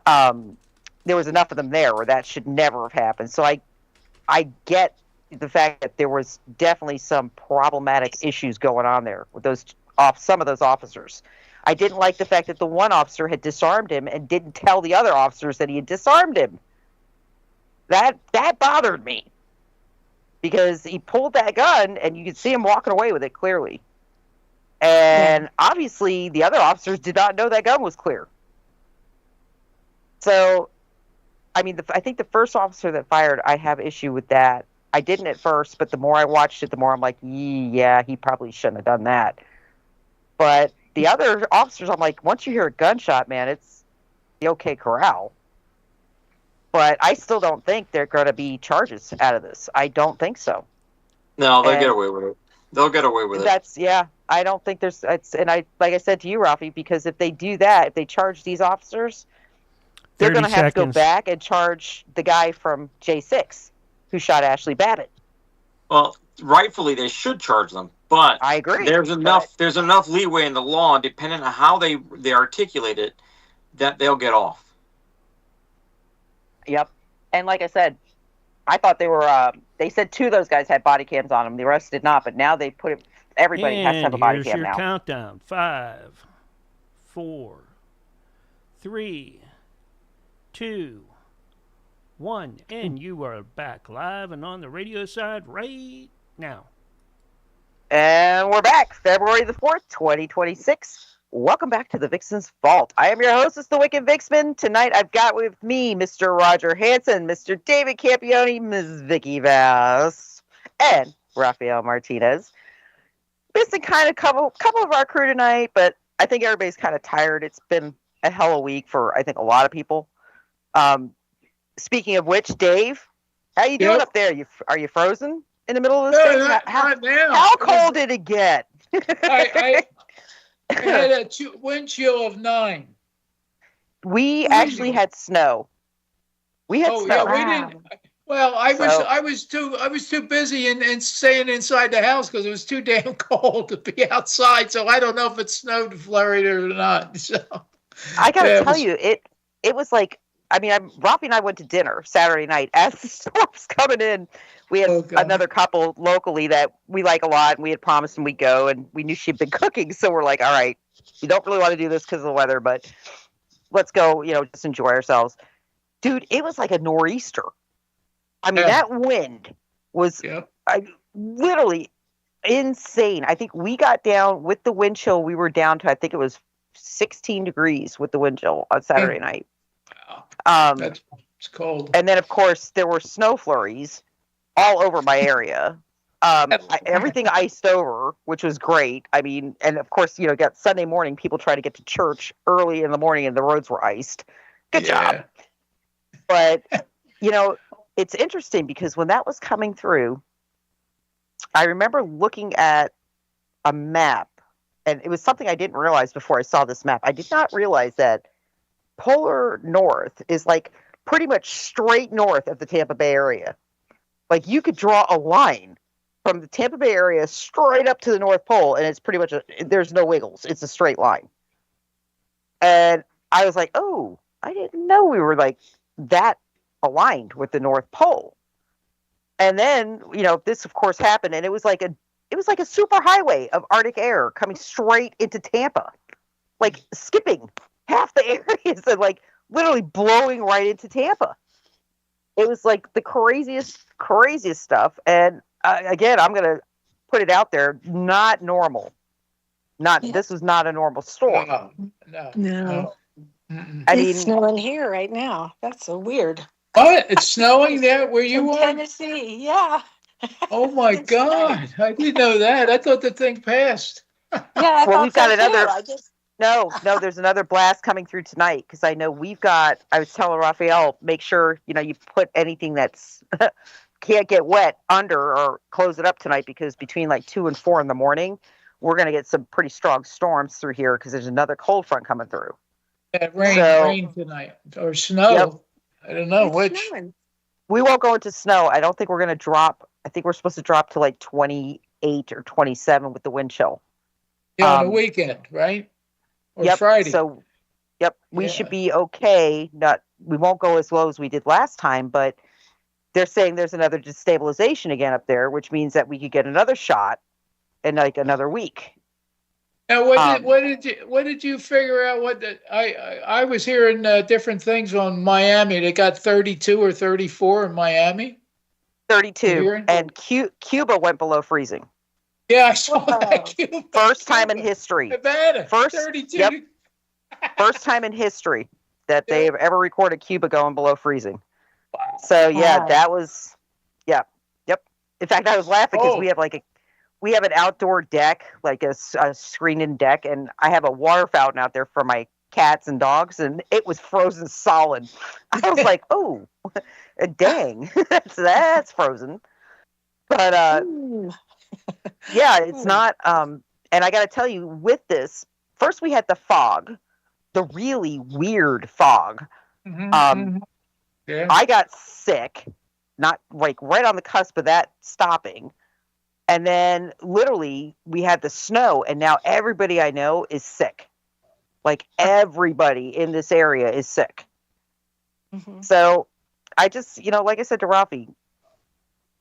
S9: There was enough of them there where that should never have happened. So I get the fact that there was definitely some problematic issues going on there with some of those officers. I didn't like the fact that the one officer had disarmed him and didn't tell the other officers that he had disarmed him. That bothered me because he pulled that gun and you could see him walking away with it clearly. And obviously the other officers did not know that gun was clear. So I mean, I think the first officer that fired, I have issue with that. I didn't at first, but the more I watched it, the more I'm like, yeah, he probably shouldn't have done that. But the other officers, I'm like, once you hear a gunshot, man, it's the OK Corral. But I still don't think there are going to be charges out of this. I don't think so.
S12: No, they'll get away with it. They'll get away with it.
S9: Yeah. I don't think there's. And like I said to you, Rafi, because if they do that, if they charge these officers, they're going to have to go back and charge the guy from J6 who shot Ashley Babbitt.
S12: Well, rightfully they should charge them, but
S9: I agree.
S12: There's enough leeway in the law, depending on how they articulate it, that they'll get off.
S9: Yep. And like I said, I thought they were. They said 2 of those guys had body cams on them. The rest did not. But now they put it. Everybody has to have a body cam now.
S1: Here's your countdown: 5, 4, 3, 2, 1, and you are back live and on the radio side right now.
S9: And we're back, February the 4th, 2026. Welcome back to the Vixen's Vault. I am your hostess, the Wicked Vixman. Tonight I've got with me Mr. Roger Hanson, Mr. David Campione, Ms. Vicky Vass, and Rafael Martinez. Missing kind of couple of our crew tonight, but I think everybody's kind of tired. It's been a hell of a week for, I think, a lot of people. Speaking of which, Dave, how you doing up there? Are you frozen in the middle of this thing?
S13: Not now.
S9: How cold did it get?
S13: I had a wind chill of 9.
S9: We actually had snow. We had snow.
S13: Yeah, we didn't. Well, I was too busy and staying inside the house because it was too damn cold to be outside. So I don't know if it snowed in Florida or not. So
S9: I gotta tell you, it was like, I mean, Rafi and I went to dinner Saturday night as the storm was coming in. We had another couple locally that we like a lot, and we had promised them we'd go, and we knew she'd been cooking, so we're like, all right, we don't really want to do this because of the weather, but let's go, just enjoy ourselves. Dude, it was like a nor'easter. I mean, that wind was literally insane. I think we got down with the wind chill. We were down to, I think it was 16 degrees with the wind chill on Saturday night.
S13: That's cold.
S9: And then, of course, there were snow flurries all over my area. Everything iced over, which was great. I mean, and of course, got Sunday morning, people try to get to church early in the morning and the roads were iced. Good job. But, it's interesting because when that was coming through, I remember looking at a map, and it was something I didn't realize before I saw this map. I did not realize that polar north is like pretty much straight north of the Tampa Bay area. Like you could draw a line from the Tampa Bay area straight up to the North Pole, and it's pretty much there's no wiggles. It's a straight line. And I was like, oh, I didn't know we were like that aligned with the North Pole. And then, this of course happened, and it was like a super highway of Arctic air coming straight into Tampa, like skipping half the areas and like literally blowing right into Tampa. It was like the craziest stuff. And again, I'm going to put it out there, not normal. This was not a normal storm.
S11: No.
S9: I mean,
S11: it's snowing here right now. That's so weird.
S13: What? It's snowing there where you are?
S11: Tennessee, yeah.
S13: Oh my God. I didn't know that. I thought the thing passed.
S11: Yeah,
S9: well, we've got another. No, there's another blast coming through tonight because I know I was telling Raphael, make sure, you put anything that's can't get wet under or close it up tonight because between like 2 and 4 in the morning, we're going to get some pretty strong storms through here because there's another cold front coming through.
S13: Yeah, rain tonight or snow. Yep. I don't know which. Snowing.
S9: We won't go into snow. I don't think we're going to drop. I think we're supposed to drop to like 28 or 27 with the wind chill.
S13: Yeah, on the weekend, right? Or Friday.
S9: So, we should be okay. We won't go as low as we did last time, but they're saying there's another destabilization again up there, which means that we could get another shot in like another week.
S13: Now, what did you figure out? I was hearing different things on Miami. They got 32 or 34 in Miami.
S9: 32, and Cuba went below freezing.
S13: Yeah, I saw that. Cuba.
S9: First time in history.
S13: Nevada, 32.
S9: First time in history. that they've ever recorded Cuba going below freezing. Wow. So yeah, that was, yep. In fact, I was laughing because we have an outdoor deck, like a screened-in deck, and I have a water fountain out there for my cats and dogs, and it was frozen solid. I was like, oh, dang, that's frozen. But yeah, it's not. And I got to tell you, with this, first we had the fog, the really weird fog. I got sick, not like right on the cusp of that stopping. And then literally we had the snow, and now everybody I know is sick. Like everybody in this area is sick. So I just, like I said to Ralphie,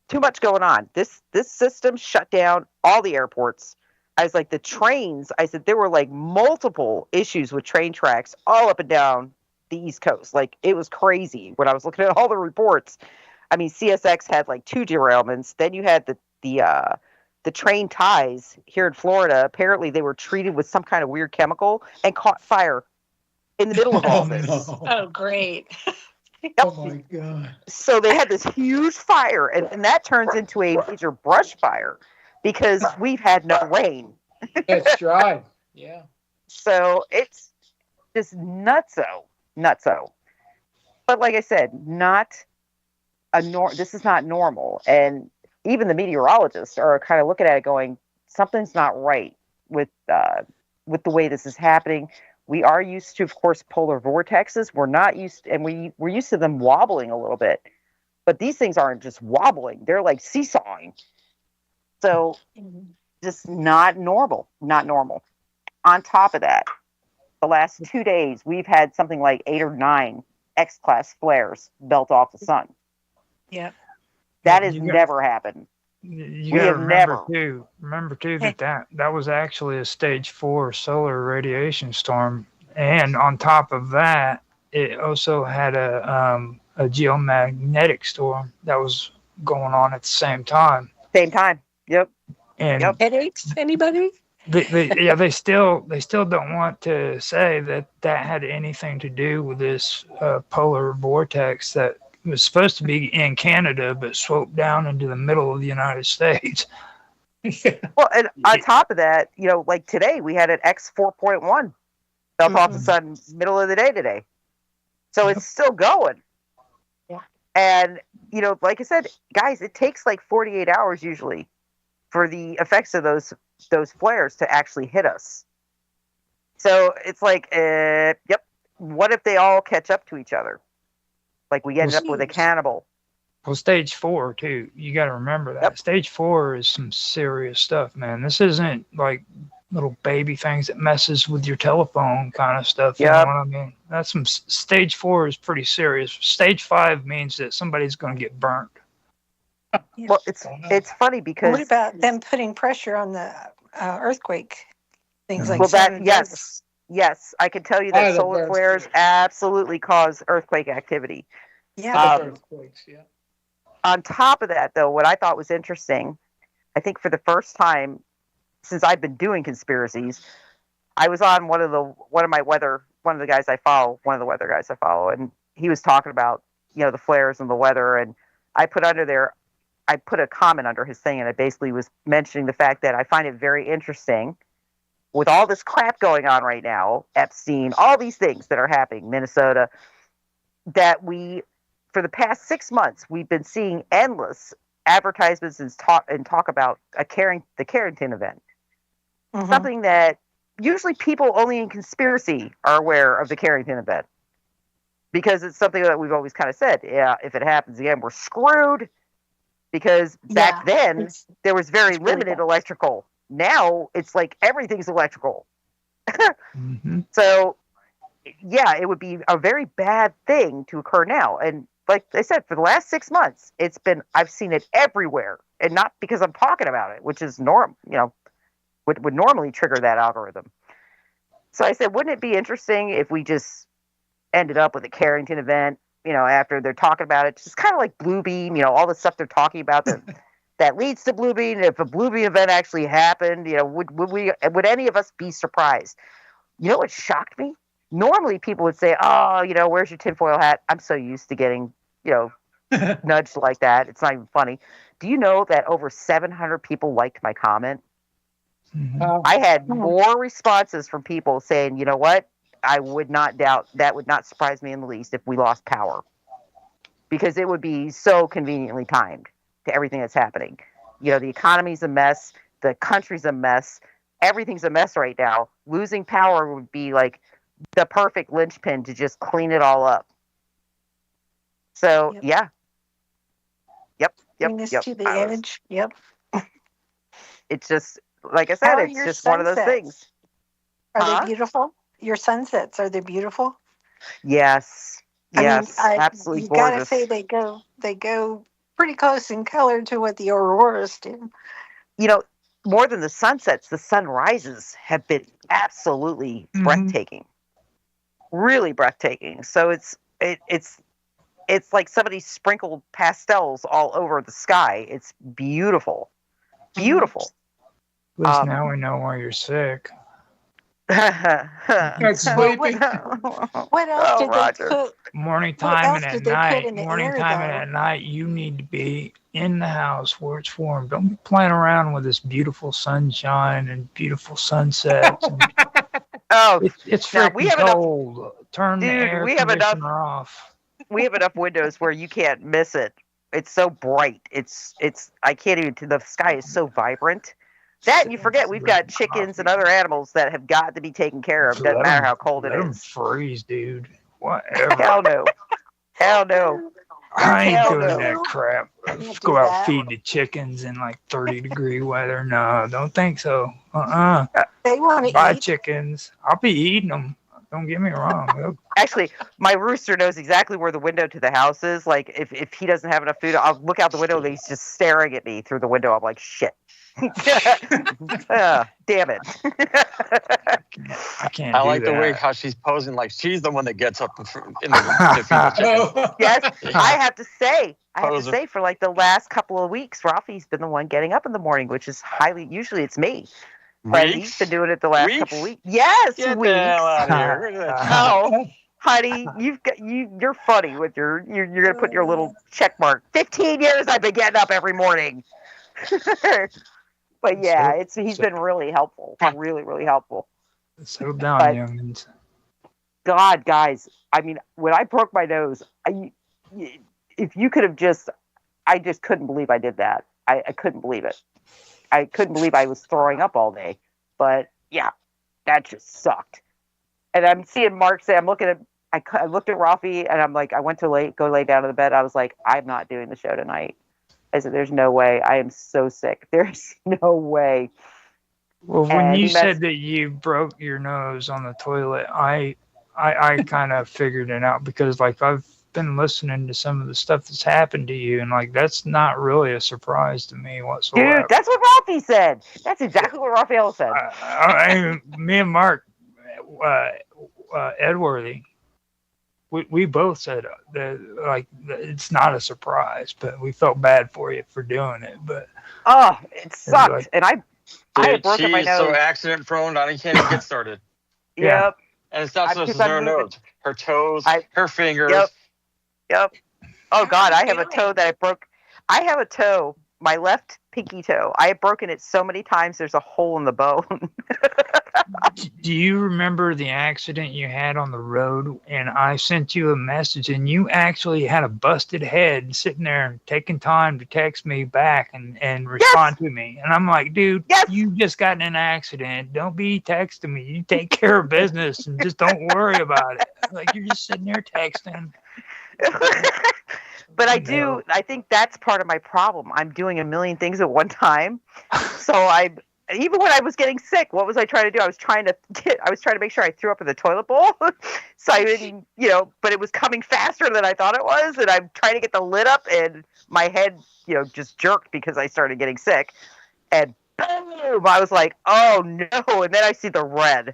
S9: too much going on. This system shut down all the airports. I was like, the trains, I said there were like multiple issues with train tracks all up and down the East Coast. Like it was crazy when I was looking at all the reports. I mean, CSX had like 2 derailments. Then you had the train ties here in Florida. Apparently they were treated with some kind of weird chemical and caught fire in the middle of all this.
S11: No. Oh, great.
S9: Yep.
S13: Oh my God.
S9: So they had this huge fire, and that turns into a major brush fire because we've had no rain.
S13: It's dry. Yeah.
S9: So it's just nutso. But like I said, this is not normal. And even the meteorologists are kind of looking at it going, something's not right with the way this is happening. We are used to, of course, polar vortexes. We're not used, and we're used to them wobbling a little bit. But these things aren't just wobbling. They're like seesawing. So just not normal. On top of that, the last 2 days, we've had something like 8 or 9 X-class flares melt off the sun.
S11: Yeah.
S9: That has never happened.
S10: You got to remember too that was actually a stage 4 solar radiation storm, and on top of that, it also had a geomagnetic storm that was going on at the same time.
S9: Yep.
S10: And
S11: headaches? Anybody?
S10: They still don't want to say that had anything to do with this polar vortex that was supposed to be in Canada, but swooped down into the middle of the United States.
S9: Well, and on top of that, like today, we had an X 4.1 fell off the sun middle of the day today. So it's still going.
S11: Yeah.
S9: And, like I said, guys, it takes like 48 hours usually for the effects of those flares to actually hit us. So it's like, what if they all catch up to each other? Like we ended up with a cannibal.
S10: Well, stage 4 too. You got to remember that. Yep. Stage 4 is some serious stuff, man. This isn't like little baby things that messes with your telephone kind of stuff. You know what I mean? That's stage 4 is pretty serious. Stage 5 means that somebody's going to get burnt.
S9: Well, it's funny because
S11: what about them putting pressure on the earthquake things like
S9: that? Yes, I can tell you that solar flares absolutely cause earthquake activity.
S11: Yeah.
S13: Earthquakes, yeah.
S9: On top of that, though, what I thought was interesting, I think for the first time since I've been doing conspiracies, I was on one of the weather guys I follow, and he was talking about the flares and the weather, and I put a comment under his thing, and I basically was mentioning the fact that I find it very interesting. With all this crap going on right now, Epstein, all these things that are happening, Minnesota, that for the past 6 months, we've been seeing endless advertisements and talk about the Carrington event. Something that usually people only in conspiracy are aware of the Carrington event. Because it's something that we've always kind of said, if it happens again, we're screwed. Because back then, there was very limited electrical. Now it's like everything's electrical. So, yeah, it would be a very bad thing to occur now. And like I said, for the last 6 months, I've seen it everywhere, and not because I'm talking about it, which is would normally trigger that algorithm. So I said, wouldn't it be interesting if we just ended up with a Carrington event, after they're talking about it, just kind of like Bluebeam, all the stuff they're talking about that leads to Bluebeam. If a Bluebeam event actually happened, would any of us be surprised? You know what shocked me? Normally people would say, oh, where's your tinfoil hat? I'm so used to getting, nudged like that. It's not even funny. Do you know that over 700 people liked my comment?
S10: Mm-hmm.
S9: I had more responses from people saying, you know what? I would not doubt, that would not surprise me in the least if we lost power. Because it would be so conveniently timed to everything that's happening. The economy's a mess. The country's a mess. Everything's a mess right now. Losing power would be like the perfect linchpin to just clean it all up. So, yeah. Yep.
S11: Bring us to the edge. Yep.
S9: It's just, like I said, it's just one of those things.
S11: Are they beautiful? Your sunsets, are they beautiful?
S9: Yes. Yes, absolutely gorgeous.
S11: You gotta say they go pretty close in color to what the auroras do.
S9: More than the sunsets, the sunrises have been absolutely breathtaking. Really breathtaking. So it's like somebody sprinkled pastels all over the sky. It's beautiful. Beautiful.
S10: At least now we know why you're sick.
S13: That's sleeping.
S11: What else did they cook?
S10: Morning time and at night. Morning time and at night, you need to be in the house where it's warm. Don't be playing around with this beautiful sunshine and beautiful sunsets. It's freaking cold. Turn the air conditioner off.
S9: We have enough windows where you can't miss it. It's so bright. It's I can't even. The sky is so vibrant. That and you forget we've got chickens and other animals that have got to be taken care of. Doesn't matter how cold it is.
S10: Let them freeze, dude. Whatever.
S9: Hell no. Hell no.
S10: I ain't doing that crap. Let's go out feed the chickens in like 30-degree weather. No, don't think so.
S11: They want to
S10: buy chickens. I'll be eating them. Don't get me wrong.
S9: Actually, my rooster knows exactly where the window to the house is. Like, if he doesn't have enough food, I'll look out the window and he's just staring at me through the window. I'm like, shit. Damn it.
S10: I can't.
S12: I like the way how she's posing, like she's the one that gets up in the to feed the chickens.
S9: Yes, I have to say, for like the last couple of weeks, Rafi's been the one getting up in the morning, which is usually it's me. But he's been doing it the last couple of weeks. Yes,
S12: Get
S9: weeks.
S12: the hell out of here.
S9: Oh, honey, you're funny with you're gonna put your little check mark. 15 years I've been getting up every morning. But yeah, he's been really helpful. Really, really helpful.
S10: Settle down, youngins.
S9: God, guys, I mean, when I broke my nose, if you could have I just couldn't believe I did that. I couldn't believe it. I couldn't believe I was throwing up all day. But yeah, that just sucked. And I'm seeing Mark say, I looked at Rafi and I'm like, I went to go lay down in the bed. I was like, I'm not doing the show tonight. I said, there's no way. I am so sick. There's no way.
S10: Well, when you said that you broke your nose on the toilet, I kind of figured it out because, like, I've been listening to some of the stuff that's happened to you, and, like, that's not really a surprise to me whatsoever.
S9: Dude, that's what Rafi said. That's exactly what Raphael said.
S10: Me and Mark, Edworthy, we both said that, like, it's not a surprise, but we felt bad for you for doing it. But
S9: it sucked,
S10: like,
S9: and I had broken my nose.
S12: She's so accident prone. I can't even get started.
S9: Yep.
S12: And it's not just her nose, her toes, her fingers.
S9: Yep. Oh God, I have a toe that I broke. I have a toe, my left pinky toe. I have broken it so many times. There's a hole in the bone.
S10: Do you remember the accident you had on the road? And I sent you a message, and you actually had a busted head sitting there and taking time to text me back and respond to me. And I'm like, dude, you just got in an accident. Don't be texting me. You take care of business and just don't worry about it. Like, you're just sitting there texting.
S9: But I think that's part of my problem. I'm doing a million things at one time. So even when I was getting sick, what was I trying to do? I was trying to make sure I threw up in the toilet bowl. So I didn't, but it was coming faster than I thought it was. And I'm trying to get the lid up and my head, just jerked because I started getting sick. And boom, I was like, oh no. And then I see the red.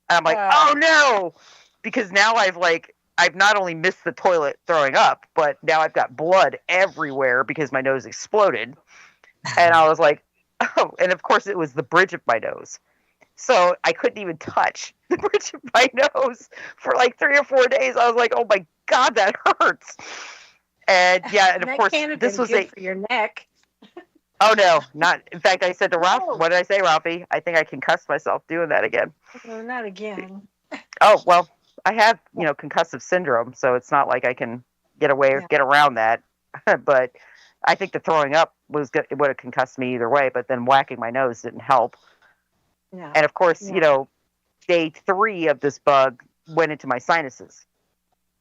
S9: And I'm like, oh no. Because now I've not only missed the toilet throwing up, but now I've got blood everywhere because my nose exploded. And I was like, oh, and of course it was the bridge of my nose. So I couldn't even touch the bridge of my nose for like 3 or 4 days. I was like, oh my God, that hurts. And yeah, and of
S11: that
S9: course,
S11: can't have
S9: this
S11: been
S9: was
S11: good for your neck.
S9: Oh no, not. In fact, I said to Ralph, what did I say, Ralphie? I think I concussed myself doing that again.
S11: No, not again.
S9: Oh, well, I have, concussive syndrome, so it's not like I can get around that. But I think the throwing up it would have concussed me either way, but then whacking my nose didn't help.
S11: Yeah.
S9: And of course, day 3 of this bug went into my sinuses.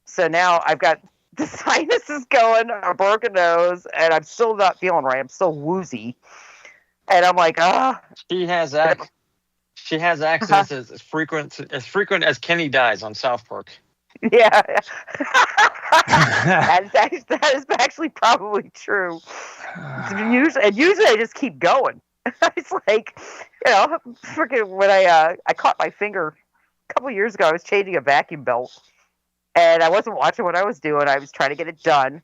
S9: So now I've got the sinuses going, a broken nose, and I'm still not feeling right. I'm still woozy. And I'm like,
S12: She has accidents as frequent as Kenny dies on South Park.
S9: Yeah. that is actually probably true. Usually I just keep going. It's like, freaking when I caught my finger a couple years ago, I was changing a vacuum belt. And I wasn't watching what I was doing. I was trying to get it done.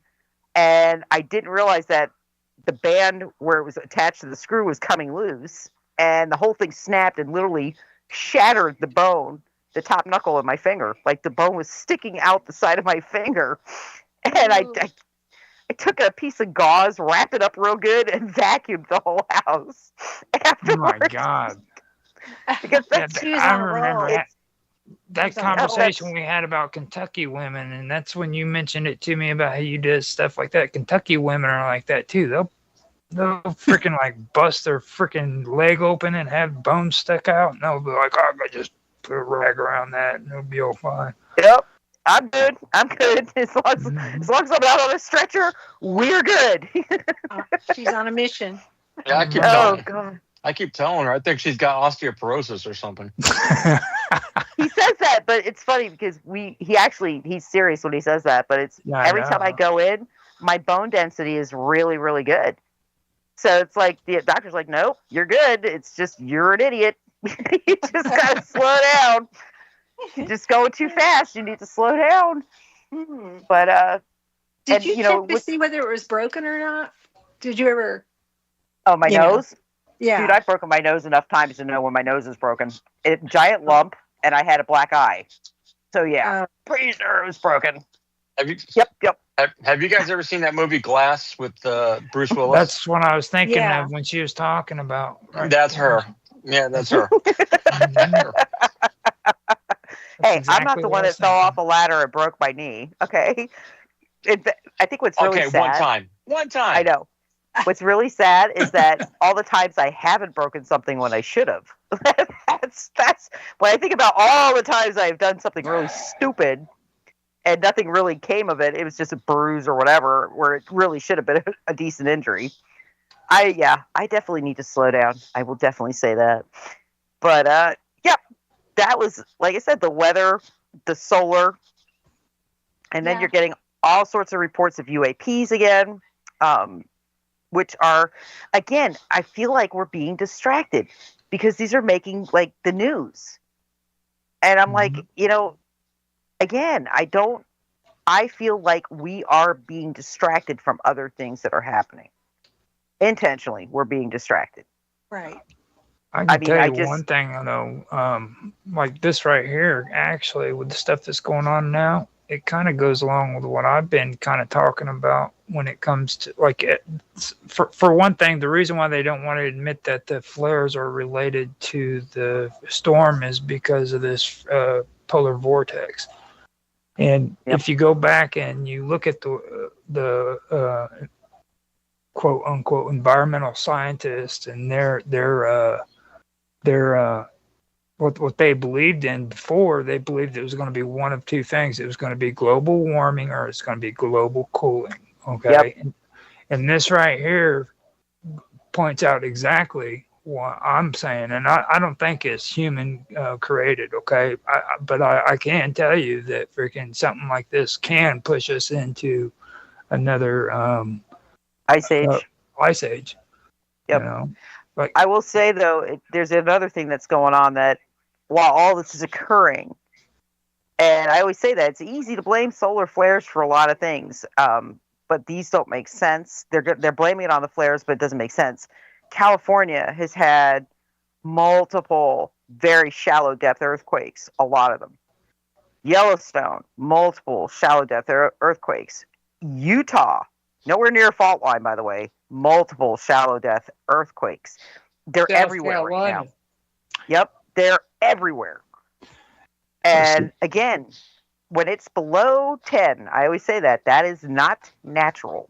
S9: And I didn't realize that the band where it was attached to the screw was coming loose. And the whole thing snapped and literally shattered the bone, the top knuckle of my finger. Like the bone was sticking out the side of my finger. And I took a piece of gauze, wrapped it up real good, and vacuumed the whole house afterwards.
S10: Oh my God.
S9: Because
S10: I remember that conversation we had about Kentucky women, and that's when you mentioned it to me about how you did stuff like that. Kentucky women are like that too. They'll freaking like bust their freaking leg open and have bones stuck out, and they'll be like, "Oh, I just put a rag around that, and it'll be all fine."
S9: Yep, I'm good. As long as I'm not on a stretcher, we're good.
S11: She's on a mission.
S12: Yeah,
S9: God.
S12: I keep telling her. I think she's got osteoporosis or something.
S9: He says that, but it's funny because he's serious when he says that. But it's every time I go in, my bone density is really, really good. So it's like the doctor's like, "Nope, you're good. It's just you're an idiot. You just gotta slow down. You're just going too fast. You need to slow down." But
S11: did you check to see whether it was broken or not? Did you ever?
S9: Oh, my nose.
S11: Yeah.
S9: Dude, I've broken my nose enough times to know when my nose is broken. Giant lump, and I had a black eye. So yeah, pretty sure it was broken. Yep.
S12: Have you guys ever seen that movie Glass with Bruce Willis?
S10: That's what I was thinking of when she was talking about. Right?
S12: That's her. Yeah, that's her.
S9: Hey, I'm not the one that fell off a ladder and broke my knee. Okay. I think what's really sad.
S12: One time.
S9: I know. What's really sad is that all the times I haven't broken something when I should have. That's when I think about all the times I've done something really stupid and nothing really came of it. It was just a bruise or whatever, where it really should have been a decent injury. I definitely need to slow down. I will definitely say that. But that was, like I said, the weather, the solar, and then you're getting all sorts of reports of UAPs again. Which are, again, I feel like we're being distracted because these are making like the news. And I'm like, again, I feel like we are being distracted from other things that are happening. Intentionally, we're being distracted.
S11: Right.
S10: I can tell you one thing, though, like this right here, actually, with the stuff that's going on now, it kind of goes along with what I've been kind of talking about when it comes to, like, for one thing, the reason why they don't want to admit that the flares are related to the storm is because of this polar vortex. And if you go back and you look at the quote unquote environmental scientists and their what they believed in before, they believed it was going to be one of two things. It was going to be global warming or it's going to be global cooling. Okay. Yep. And this right here points out exactly what I'm saying. And I don't think it's human created. Okay. But I can tell you that freaking something like this can push us into another
S9: ice age.
S10: Ice age.
S9: Yep. Like, I will say, though, there's another thing that's going on that while all this is occurring, and I always say that it's easy to blame solar flares for a lot of things, but these don't make sense. They're blaming it on the flares, but it doesn't make sense. California has had multiple very shallow depth earthquakes, a lot of them. Yellowstone, multiple shallow depth earthquakes. Utah, nowhere near fault line, by the way, multiple shallow depth earthquakes. They're
S13: South
S9: everywhere
S13: Carolina.
S9: right now. Yep, they're everywhere. And again, when it's below 10, I always say that is not natural.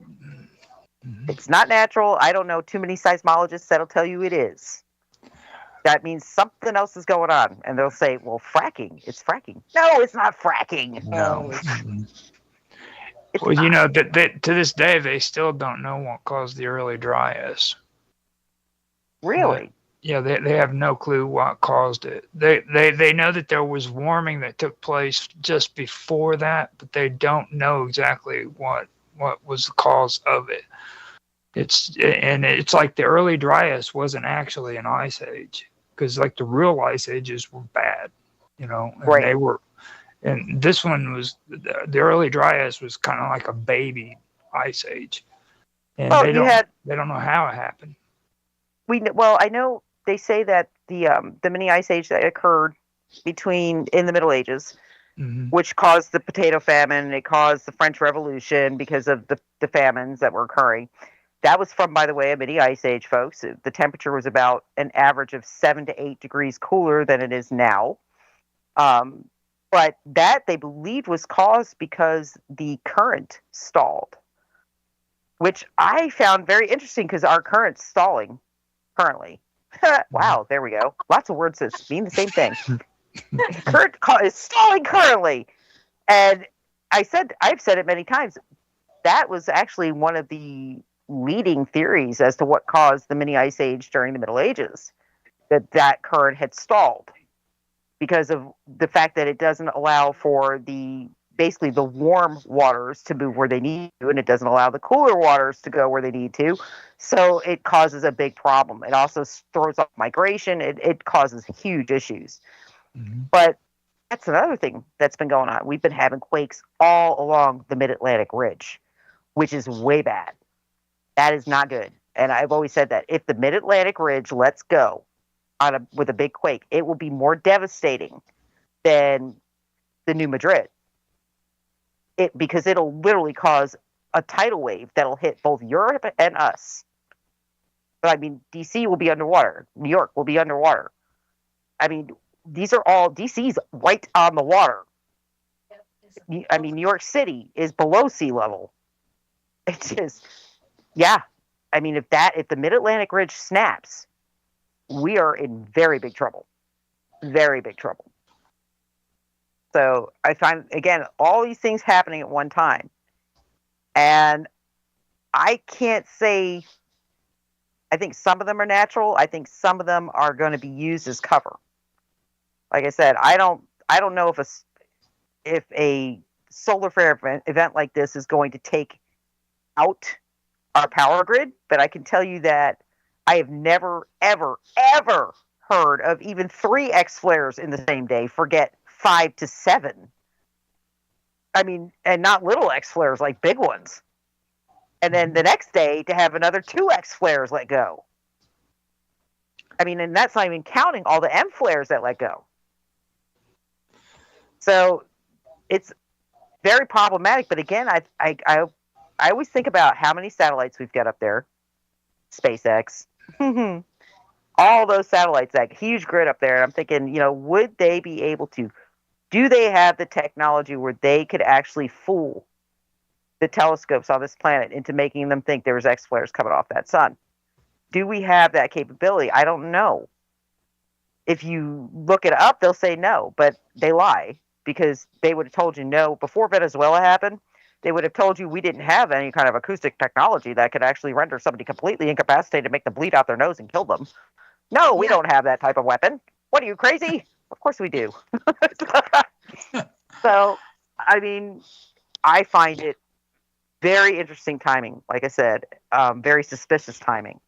S9: It's not natural. I don't know too many seismologists that'll tell you it is. That means something else is going on. And they'll say, well, fracking. It's fracking. No, it's not fracking.
S10: No.
S9: It's
S10: Well,
S9: not.
S10: you know, that to this day, they still don't know what caused the early DREAGUS.
S9: Really?
S10: Yeah, they have no clue what caused it. They know that there was warming that took place just before that, but they don't know exactly what was the cause of it. It's like the early DREAGUS wasn't actually an ice age, because like the real ice ages were bad, you know, and
S9: Right.
S10: they were, and this one was the early DREAGUS was kind of like a baby ice age, and
S9: Well,
S10: they
S9: you
S10: don't know how it happened.
S9: Well, I know they say that the mini ice age that occurred in the Middle Ages, which caused the potato famine, it caused the French Revolution because of the famines that were occurring. That was from, by the way, a mini ice age, folks. The temperature was about an average of 7 to 8 degrees cooler than it is now. But that, they believed, was caused because the current stalled, which I found very interesting because our current's stalling currently. Wow, there we go. Lots of words that mean the same thing. Current is stalling currently. And I've said it many times. That was actually one of the leading theories as to what caused the mini ice age during the Middle Ages, that current had stalled because of the fact that it doesn't allow for basically the warm waters to move where they need to, and it doesn't allow the cooler waters to go where they need to. So it causes a big problem. It also throws off migration. It causes huge issues. But that's another thing that's been going on. We've been having quakes all along the Mid-Atlantic Ridge, which is way bad. That is not good. And I've always said that if the Mid-Atlantic Ridge lets go with a big quake, it will be more devastating than the New Madrid. Because it'll literally cause a tidal wave that'll hit both Europe and us. I mean, DC will be underwater. New York will be underwater. I mean, DC's right on the water. I mean, New York City is below sea level. It's just, yeah. I mean, if the Mid-Atlantic Ridge snaps, we are in very big trouble. Very big trouble. So I find, again, all these things happening at one time. And I can't say, I think some of them are natural. I think some of them are going to be used as cover. Like I said, I don't know if a solar flare event like this is going to take out our power grid, but I can tell you that I have never, ever, ever heard of even 3 X flares in the same day. Forget 5 to 7. I mean, and not little X flares, like big ones. And then the next day to have another 2 X flares let go. I mean, and that's not even counting all the M flares that let go. So it's very problematic. But again, I always think about how many satellites we've got up there. SpaceX. All those satellites, that huge grid up there. And I'm thinking, would they be able to? Do they have the technology where they could actually fool the telescopes on this planet into making them think there was X flares coming off that sun? Do we have that capability? I don't know. If you look it up, they'll say no, but they lie, because they would have told you no before Venezuela happened. They would have told you we didn't have any kind of acoustic technology that could actually render somebody completely incapacitated, make them bleed out their nose and kill them. No, we don't have that type of weapon. What are you, crazy? Of course we do. So, I mean, I find it very interesting timing. Like I said, very suspicious timing,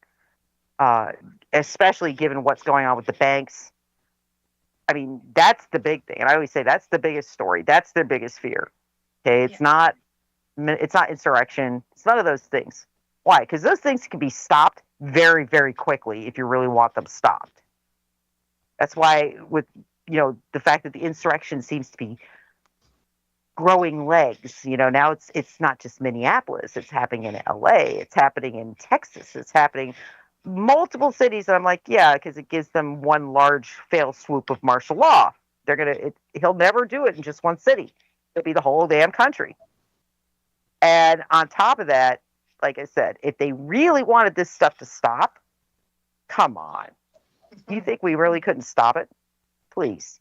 S9: especially given what's going on with the banks. I mean, that's the big thing. And I always say that's the biggest story. That's their biggest fear. Okay, it's not insurrection. It's none of those things. Why? Because those things can be stopped very, very quickly if you really want them stopped. That's why with, the fact that the insurrection seems to be growing legs, now it's not just Minneapolis, it's happening in LA, it's happening in Texas, it's happening multiple cities. And I'm like, yeah, because it gives them one large fail swoop of martial law. He'll never do it in just one city. It'll be the whole damn country. And on top of that, like I said, if they really wanted this stuff to stop, come on. You think we really couldn't stop it? Please.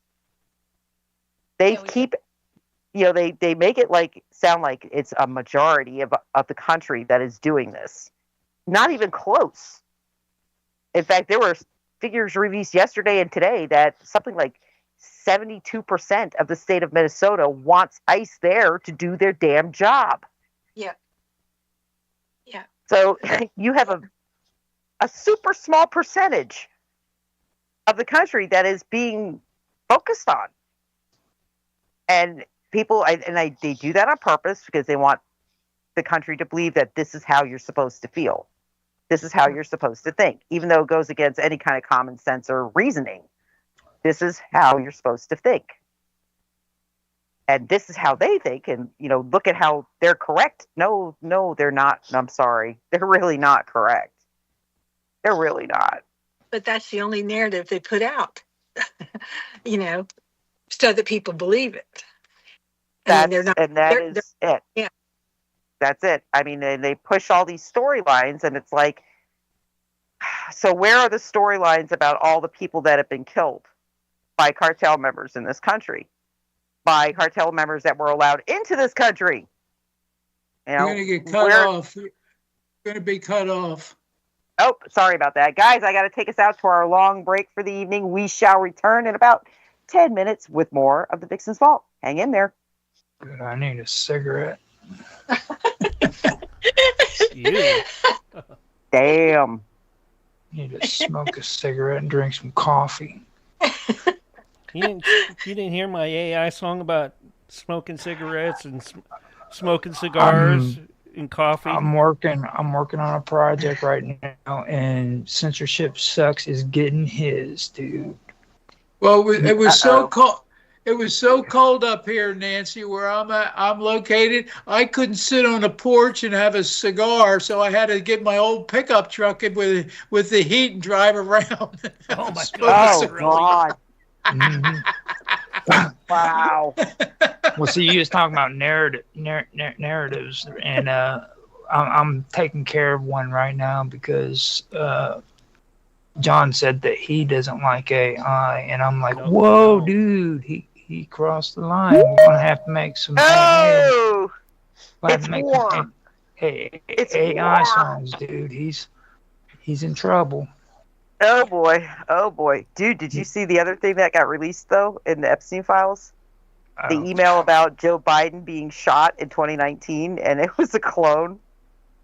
S9: They keep, they make it sound like it's a majority of the country that is doing this. Not even close. In fact, there were figures released yesterday and today that something like 72% of the state of Minnesota wants ICE there to do their damn job.
S11: Yeah. Yeah.
S9: So you have a super small percentage of the country that is being focused on. And people, they do that on purpose because they want the country to believe that this is how you're supposed to feel. This is how you're supposed to think, even though it goes against any kind of common sense or reasoning. This is how you're supposed to think. And this is how they think. And, look at how they're correct. No, they're not. I'm sorry. They're really not correct. They're really not.
S11: But that's the only narrative they put out, so that people believe it.
S9: That is it. Yeah. That's it. I mean, they push all these storylines, and it's like, so where are the storylines about all the people that have been killed by cartel members in this country? By cartel members that were allowed into this country?
S13: You're going to get cut off. You're going to be cut off.
S9: Oh, sorry about that. Guys, I got to take us out to our long break for the evening. We shall return in about 10 minutes with more of the Vixen's Vault. Hang in there.
S10: Good, I need a cigarette.
S9: Damn.
S10: Need to smoke a cigarette and drink some coffee.
S1: You didn't hear my AI song about smoking cigarettes and smoking cigars and coffee?
S10: I'm working on a project right now, and Censorship Sucks is getting his, dude.
S13: Well, it was so cold. It was so cold up here, Nancy, where I'm located. I couldn't sit on a porch and have a cigar, so I had to get my old pickup truck in with the heat and drive around.
S1: Oh my God!
S9: Oh God! Mm-hmm. Wow.
S10: Well, see, you was talking about narratives, and I'm taking care of one right now because John said that he doesn't like AI, and I'm like, whoa, dude, he crossed the line. We're gonna have to make some.
S9: It's warm.
S10: It's AI songs, dude. He's in trouble.
S9: Oh boy, dude! Did you see the other thing that got released though in the Epstein files? The email about Joe Biden being shot in 2019, and it was a clone.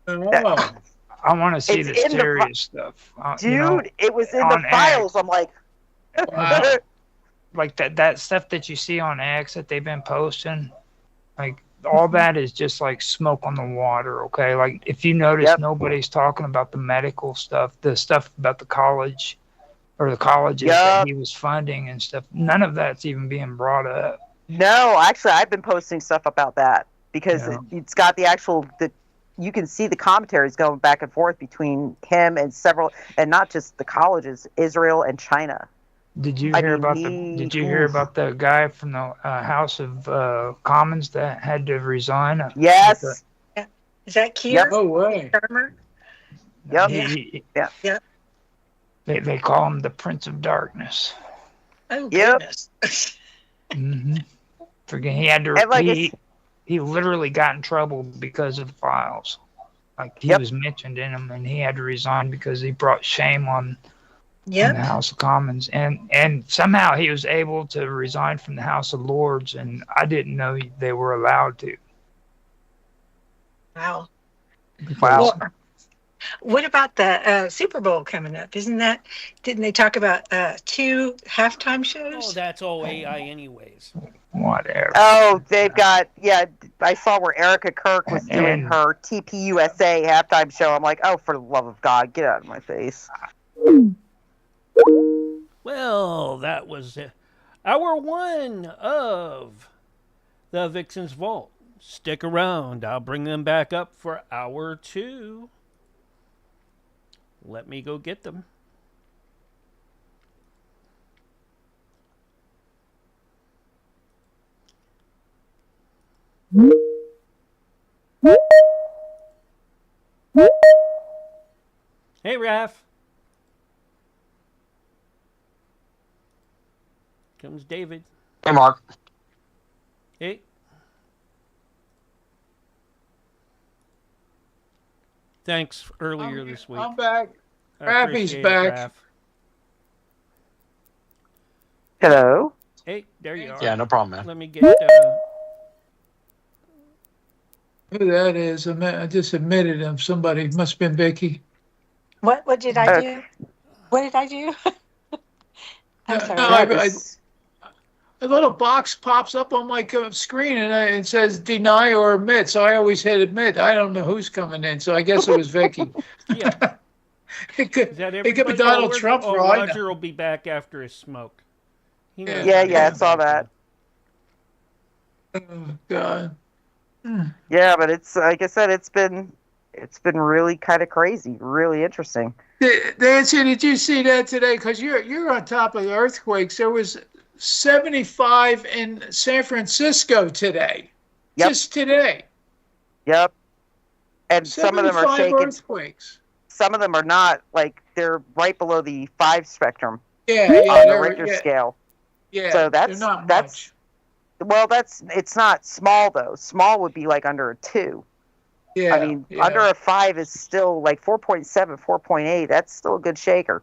S10: I want to see the serious stuff,
S9: dude. It was in the files. I'm like,
S10: wow. Like that stuff that you see on X that they've been posting, like all that is just like smoke on the water. Okay, like if you notice, nobody's talking about the medical stuff, the stuff about the college or the colleges that he was funding and stuff. None of that's even being brought up.
S9: No, actually, I've been posting stuff about that because it's got the actual you can see the commentaries going back and forth between him and several, and not just the colleges, Israel and China.
S10: Did you hear about the guy from the House of Commons that had to resign?
S9: Yes.
S11: Is that Keir?
S13: No way.
S9: Yep.
S10: They call him the Prince of Darkness.
S11: Oh goodness.
S10: Mm-hmm. He had to. He literally got in trouble because of the files. Like he was mentioned in them, and he had to resign because he brought shame on the House of Commons, and somehow he was able to resign from the House of Lords, and I didn't know they were allowed to.
S11: Wow.
S9: Wow.
S11: Well, what about the Super Bowl coming up? Didn't they talk about 2 halftime shows?
S1: Oh, that's all AI anyways.
S10: Whatever.
S9: Oh, they've got, I saw where Erica Kirk was doing her TPUSA halftime show. I'm like, oh, for the love of God, get out of my face.
S1: Well, that was hour 1 of the Vixen's Vault. Stick around. I'll bring them back up for hour 2. Let me go get them. Hey, Raph. Comes David.
S12: Hey, Mark.
S1: Hey. Thanks earlier this week.
S13: I'm back.
S1: I
S13: Raffy's
S1: appreciate it,
S13: back.
S1: Raph.
S9: Hello.
S1: Hey, there you are.
S12: Yeah, no problem, man.
S1: Let me get.
S13: Who that is? I just admitted him. Somebody must have been Vicky.
S11: What did I do? What did I do? I'm sorry.
S13: No, a little box pops up on my screen and it says deny or admit. So I always hit admit. I don't know who's coming in. So I guess it was Vicky.
S1: Yeah.
S13: It could be Donald Trump for all I know.
S1: Roger will be back after his smoke.
S9: Yeah, I saw that.
S13: Oh, God.
S9: Yeah, but it's like I said, it's been really kind of crazy, really interesting.
S13: Nancy, did you see that today? Because you're on top of the earthquakes. There was 75 in San Francisco today.
S9: Yep.
S13: Just today.
S9: Yep. And some of them are shaking.
S13: Earthquakes.
S9: Some of them are not, like they're right below the 5 spectrum.
S13: Yeah,
S9: on the Richter scale.
S13: Yeah.
S9: So
S13: that's not
S9: much. Well, it's not small though. Small would be like under a 2.
S13: Yeah.
S9: I mean, under a 5 is still like 4.7, 4.8. That's still a good shaker.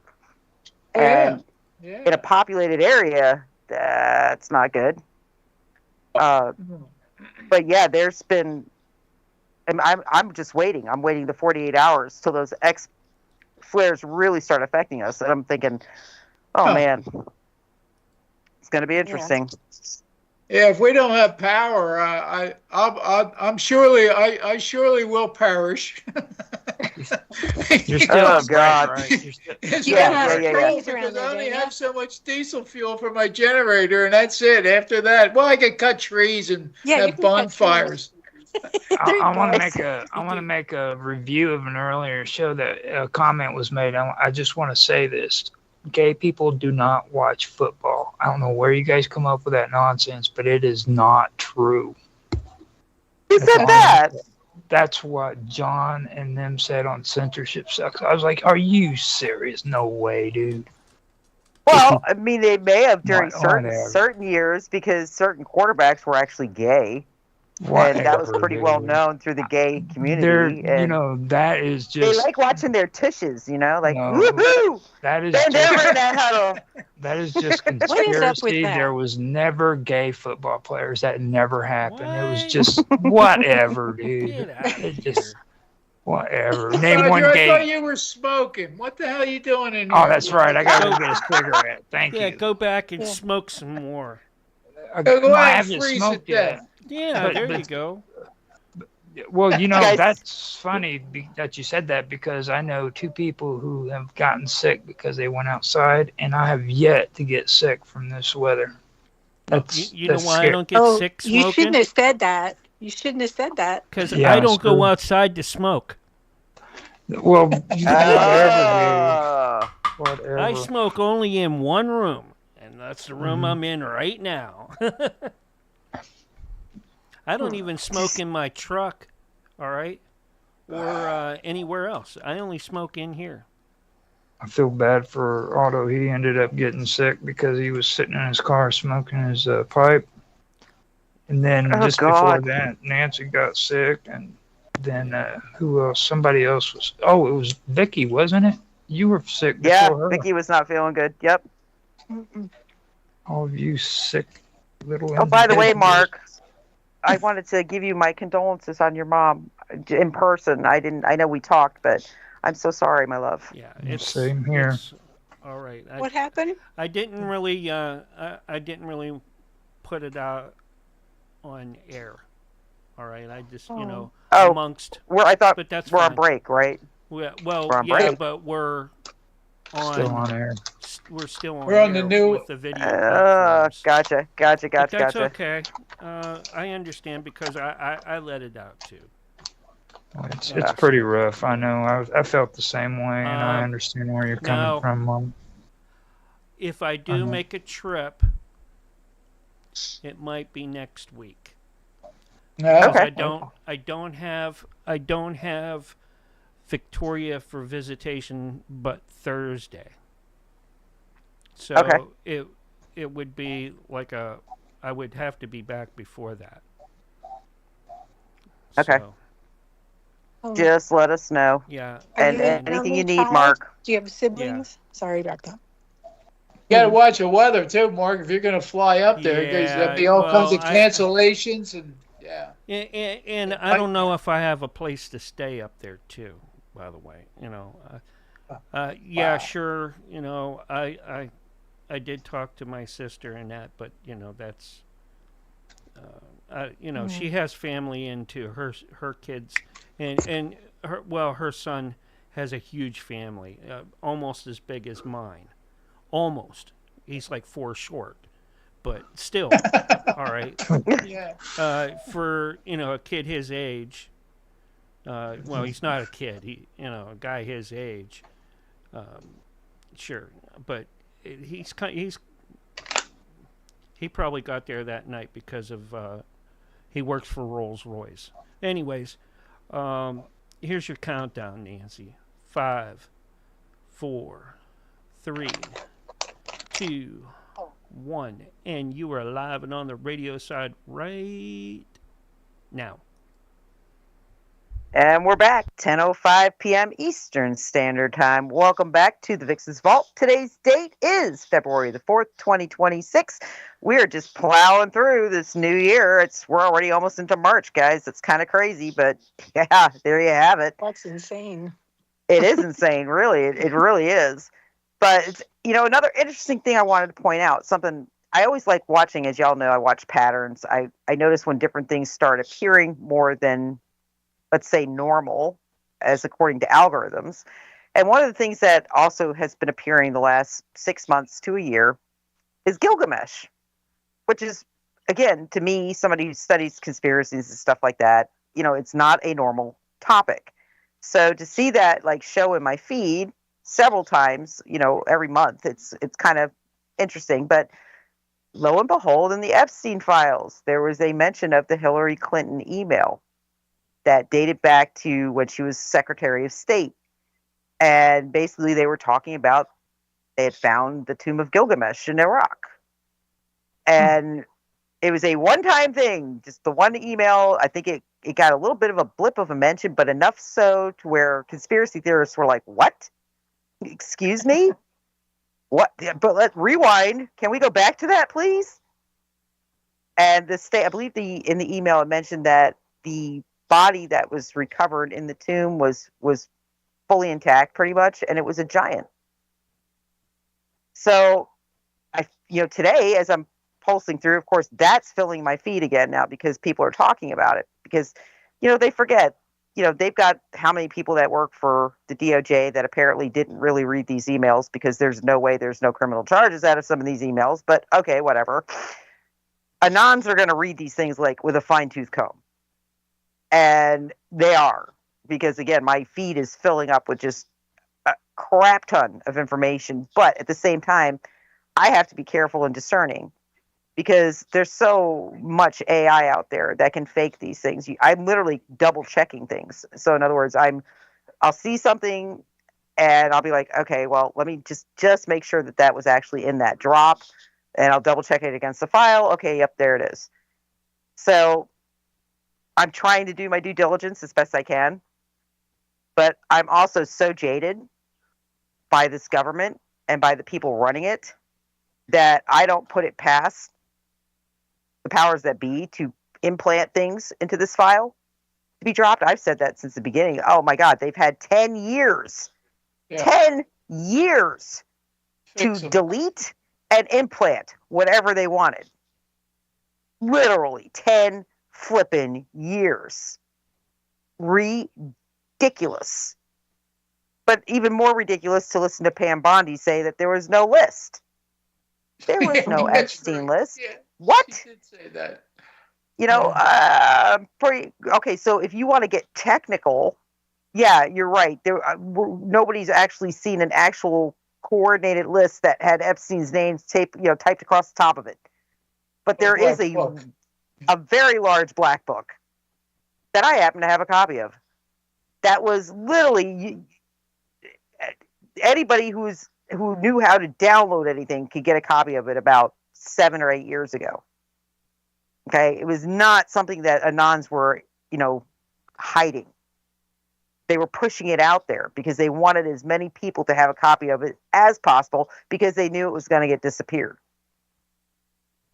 S9: And in a populated area, that's not good. But yeah, there's been. I'm just waiting. I'm waiting the 48 hours till those X flares really start affecting us, and I'm thinking, oh man, it's going to be interesting.
S13: Yeah, if we don't have power, I surely will perish.
S10: You're still
S9: oh God!
S10: Right?
S13: Because I only have so much diesel fuel for my generator, and that's it. After that, well, I can cut trees and have bonfires.
S10: I want to make a review of an earlier show that a comment was made. I just want to say this: gay people do not watch football. I don't know where you guys come up with that nonsense, but it is not true.
S9: Who said that?
S10: That's what John and them said on Censorship Sucks. I was like, "Are you serious? No way, dude."
S9: Well, I mean, they may have during certain years because certain quarterbacks were actually gay.
S10: Whatever,
S9: and that was pretty well known through the gay community. And
S10: that is just...
S9: They like watching their tushes, like, woohoo!
S10: That is that is just conspiracy. There was never gay football players. That never happened. What? It was just whatever, dude. It just... Whatever. Name one gay...
S13: I thought you were smoking. What the hell are you doing in here?
S10: Oh, that's right. I got to go get a cigarette. Thank you.
S1: Yeah, go back and smoke some more.
S13: I haven't smoked yet.
S1: Yeah, there you go.
S10: Well, that's funny that you said that because I know 2 people who have gotten sick because they went outside, and I have yet to get sick from this weather. That's
S1: you know why I don't get sick smoking?
S11: You shouldn't have said that. You shouldn't have said that.
S1: Because I don't go outside to smoke.
S10: Well, whatever.
S1: I smoke only in one room, and that's the room I'm in right now. I don't even smoke in my truck, all right, or anywhere else. I only smoke in here.
S10: I feel bad for Otto. He ended up getting sick because he was sitting in his car smoking his pipe. And then before that, Nancy got sick, and then who else? Somebody else was. Oh, it was Vicky, wasn't it? You were sick before her.
S9: Vicky was not feeling good. Yep.
S10: All of you sick little.
S9: Oh, by the way, Mark, I wanted to give you my condolences on your mom in person. I know we talked, but I'm so sorry, my love.
S1: Yeah,
S10: it's same here.
S1: It's, all right.
S11: What happened?
S1: I didn't really. I didn't really put it out on air. All right. I just amongst.
S9: I thought
S1: but that's
S9: we're
S1: fine.
S9: on break, right?
S1: Well,
S9: we're on
S1: yeah,
S9: break.
S1: But we're
S10: still on air.
S1: we're still on
S13: We're on the
S1: air
S13: new-
S1: with the video platforms.
S9: Gotcha.
S1: But that's
S9: Gotcha.
S1: okay. I understand because I let it out too.
S10: It's pretty rough. I know. I felt the same way, and I understand where you're coming
S1: now,
S10: from.
S1: If I do make a trip, it might be next week.
S13: Okay.
S1: I don't have Victoria for visitation but Thursday. So it would be like I would have to be back before that.
S9: Okay.
S1: So,
S9: just let us know.
S1: Yeah.
S9: And anything you need, Mark.
S11: Do you have siblings? Sorry about that.
S13: You got to watch the weather too, Mark. If you're going to fly up there, because there'll be all kinds of cancellations and
S1: And I don't know if I have a place to stay up there too. By the way, yeah, sure. I did talk to my sister and that, but that's. She has family into her kids, and her son has a huge family, almost as big as mine, almost. He's like 4 short, but still, all right.
S13: Yeah.
S1: For a kid his age, well, he's not a kid. A guy his age, sure, but he probably got there that night because of he works for Rolls-Royce. Anyways, here's your countdown, Nancy. 5, 4, 3, 2, 1, and you are live and on the radio side right now.
S9: And we're back, 10:05 p.m. Eastern Standard Time. Welcome back to the Vixen's Vault. Today's date is February the 4th, 2026. We're just plowing through this new year. We're already almost into March, guys. It's kind of crazy, but yeah, there you have it.
S11: That's insane.
S9: It is insane, really. It really is. But it's, another interesting thing I wanted to point out, something I always like watching, as y'all know, I watch patterns. I notice when different things start appearing more than, let's say, normal, as according to algorithms. And one of the things that also has been appearing the last 6 months to a year is Gilgamesh, which is, again, to me, somebody who studies conspiracies and stuff like that, it's not a normal topic. So to see that show in my feed several times, every month, it's kind of interesting. But lo and behold, in the Epstein files, there was a mention of the Hillary Clinton email that dated back to when she was Secretary of State. And basically they were talking about they had found the tomb of Gilgamesh in Iraq. And it was a one-time thing, just the one email. I think it got a little bit of a blip of a mention, but enough so to where conspiracy theorists were like, what? Excuse me? What? But let's rewind. Can we go back to that, please? And the state, I believe in the email it mentioned that the body that was recovered in the tomb was fully intact pretty much, and it was a giant. So today, as I'm pulsing through, of course, that's filling my feed again now because people are talking about it, because they forget, they've got how many people that work for the DOJ that apparently didn't really read these emails, because there's no way there's no criminal charges out of some of these emails, but okay, whatever. Anons are going to read these things with a fine-tooth comb. And they are, because again, my feed is filling up with just a crap ton of information. But at the same time, I have to be careful and discerning, because there's so much AI out there that can fake these things. I'm literally double checking things. So in other words, I'll see something and I'll be like, okay, well, let me just make sure that was actually in that drop, and I'll double check it against the file. Okay, yep, there it is. So I'm trying to do my due diligence as best I can, but I'm also so jaded by this government and by the people running it that I don't put it past the powers that be to implant things into this file to be dropped. I've said that since the beginning. Oh my God, they've had 10 years, 10 years to delete and implant whatever they wanted. Literally 10 flippin' years. Ridiculous. But even more ridiculous to listen to Pam Bondi say that there was no list. There was no Epstein list.
S13: Yeah,
S9: What?
S13: she did say that.
S9: You know, okay, so if you want to get technical, yeah, you're right. Nobody's actually seen an actual coordinated list that had Epstein's name typed across the top of it. But there is a very large black book that I happen to have a copy of. That was literally anybody who knew how to download anything could get a copy of it about 7 or 8 years ago. Okay, it was not something that Anons were, hiding. They were pushing it out there because they wanted as many people to have a copy of it as possible because they knew it was going to get disappeared.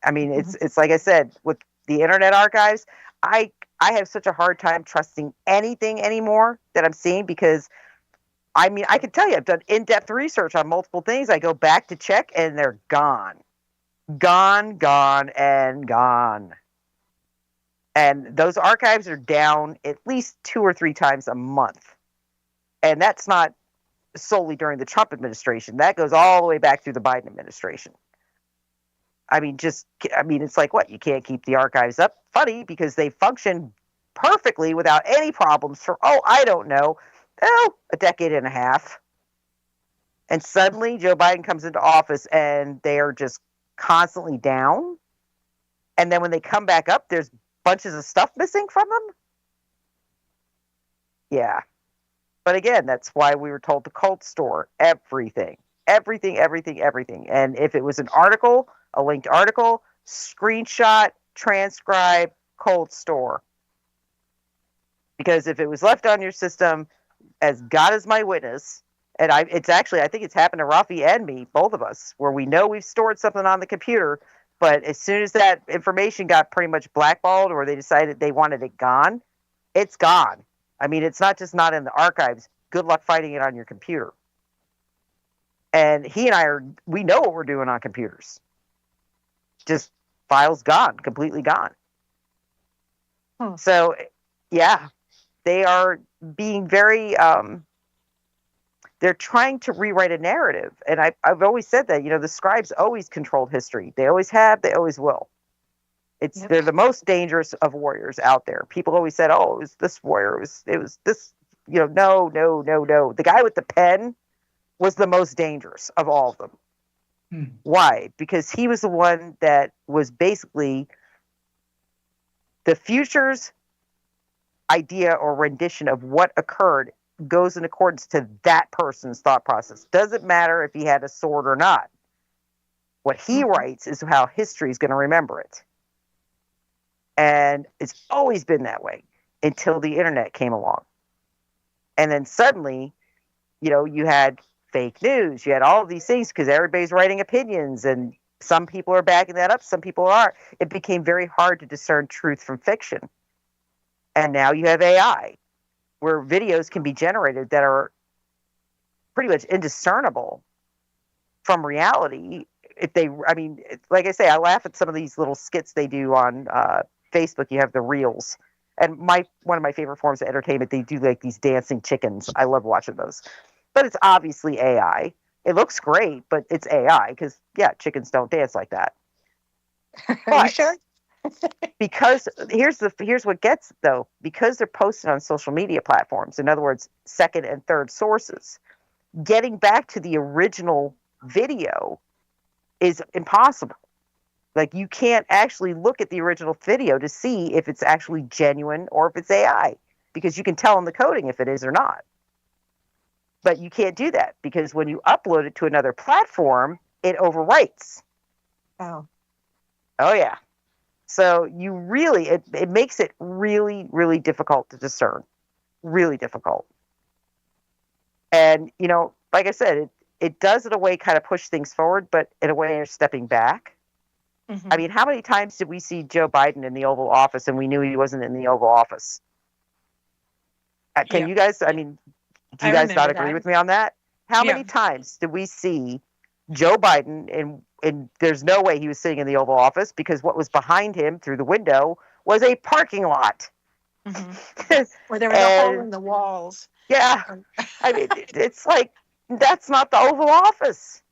S9: I mean, it's like I said, with the Internet Archives, I have such a hard time trusting anything anymore that I'm seeing because, I mean, I can tell you, I've done in-depth research on multiple things. I go back to check, and they're gone. Gone, and gone. And those archives are down at least 2 or 3 times a month. And that's not solely during the Trump administration. That goes all the way back through the Biden administration. I mean, it's like, what? You can't keep the archives up? Funny, because they function perfectly without any problems for, I don't know, a decade and a half. And suddenly Joe Biden comes into office and they are just constantly down. And then when they come back up, there's bunches of stuff missing from them. Yeah. But again, that's why we were told to cold store everything. Everything. And if it was an article, a linked article, screenshot, transcribe, cold store. Because if it was left on your system, as God is my witness, and I think it's happened to Rafi and me, both of us, where we know we've stored something on the computer, but as soon as that information got pretty much blackballed or they decided they wanted it gone, it's gone. I mean, it's not just not in the archives. Good luck finding it on your computer. And he and we know what we're doing on computers. Just files gone, completely gone. So, yeah, they are being very, they're trying to rewrite a narrative. And I've always said that, the scribes always controlled history. They always have, they always will. They're the most dangerous of warriors out there. People always said, it was this warrior. It was this, no. The guy with the pen was the most dangerous of all of them. Why? Because he was the one that was basically the future's idea or rendition of what occurred goes in accordance to that person's thought process. Doesn't matter if he had a sword or not. What he writes is how history is going to remember it. And it's always been that way until the internet came along. And then suddenly, you had fake news. You had all of these things because everybody's writing opinions and some people are backing that up. Some people aren't. It became very hard to discern truth from fiction. And now you have AI where videos can be generated that are pretty much indiscernible from reality. Like I say, I laugh at some of these little skits they do on Facebook. You have the reels. And one of my favorite forms of entertainment, they do like these dancing chickens. I love watching those. But it's obviously AI. It looks great, but it's AI because, chickens don't dance like that.
S11: Are you sure?
S9: Because here's what gets, though. Because they're posted on social media platforms, in other words, second and third sources, getting back to the original video is impossible. Like, you can't actually look at the original video to see if it's actually genuine or if it's AI, because you can tell in the coding if it is or not. But you can't do that because when you upload it to another platform, it overwrites.
S11: Oh,
S9: yeah. So you really, it makes it really, really difficult to discern. Really difficult. And, like I said, it does in a way kind of push things forward, but in a way you're stepping back. Mm-hmm. I mean, how many times did we see Joe Biden in the Oval Office and we knew he wasn't in the Oval Office? Can you guys, do you guys not agree with me on that? How many times did we see Joe Biden and there's no way he was sitting in the Oval Office because what was behind him through the window was a parking lot.
S11: Mm-hmm. Where there was a hole in the walls.
S9: Yeah. I mean, it's like, that's not the Oval Office.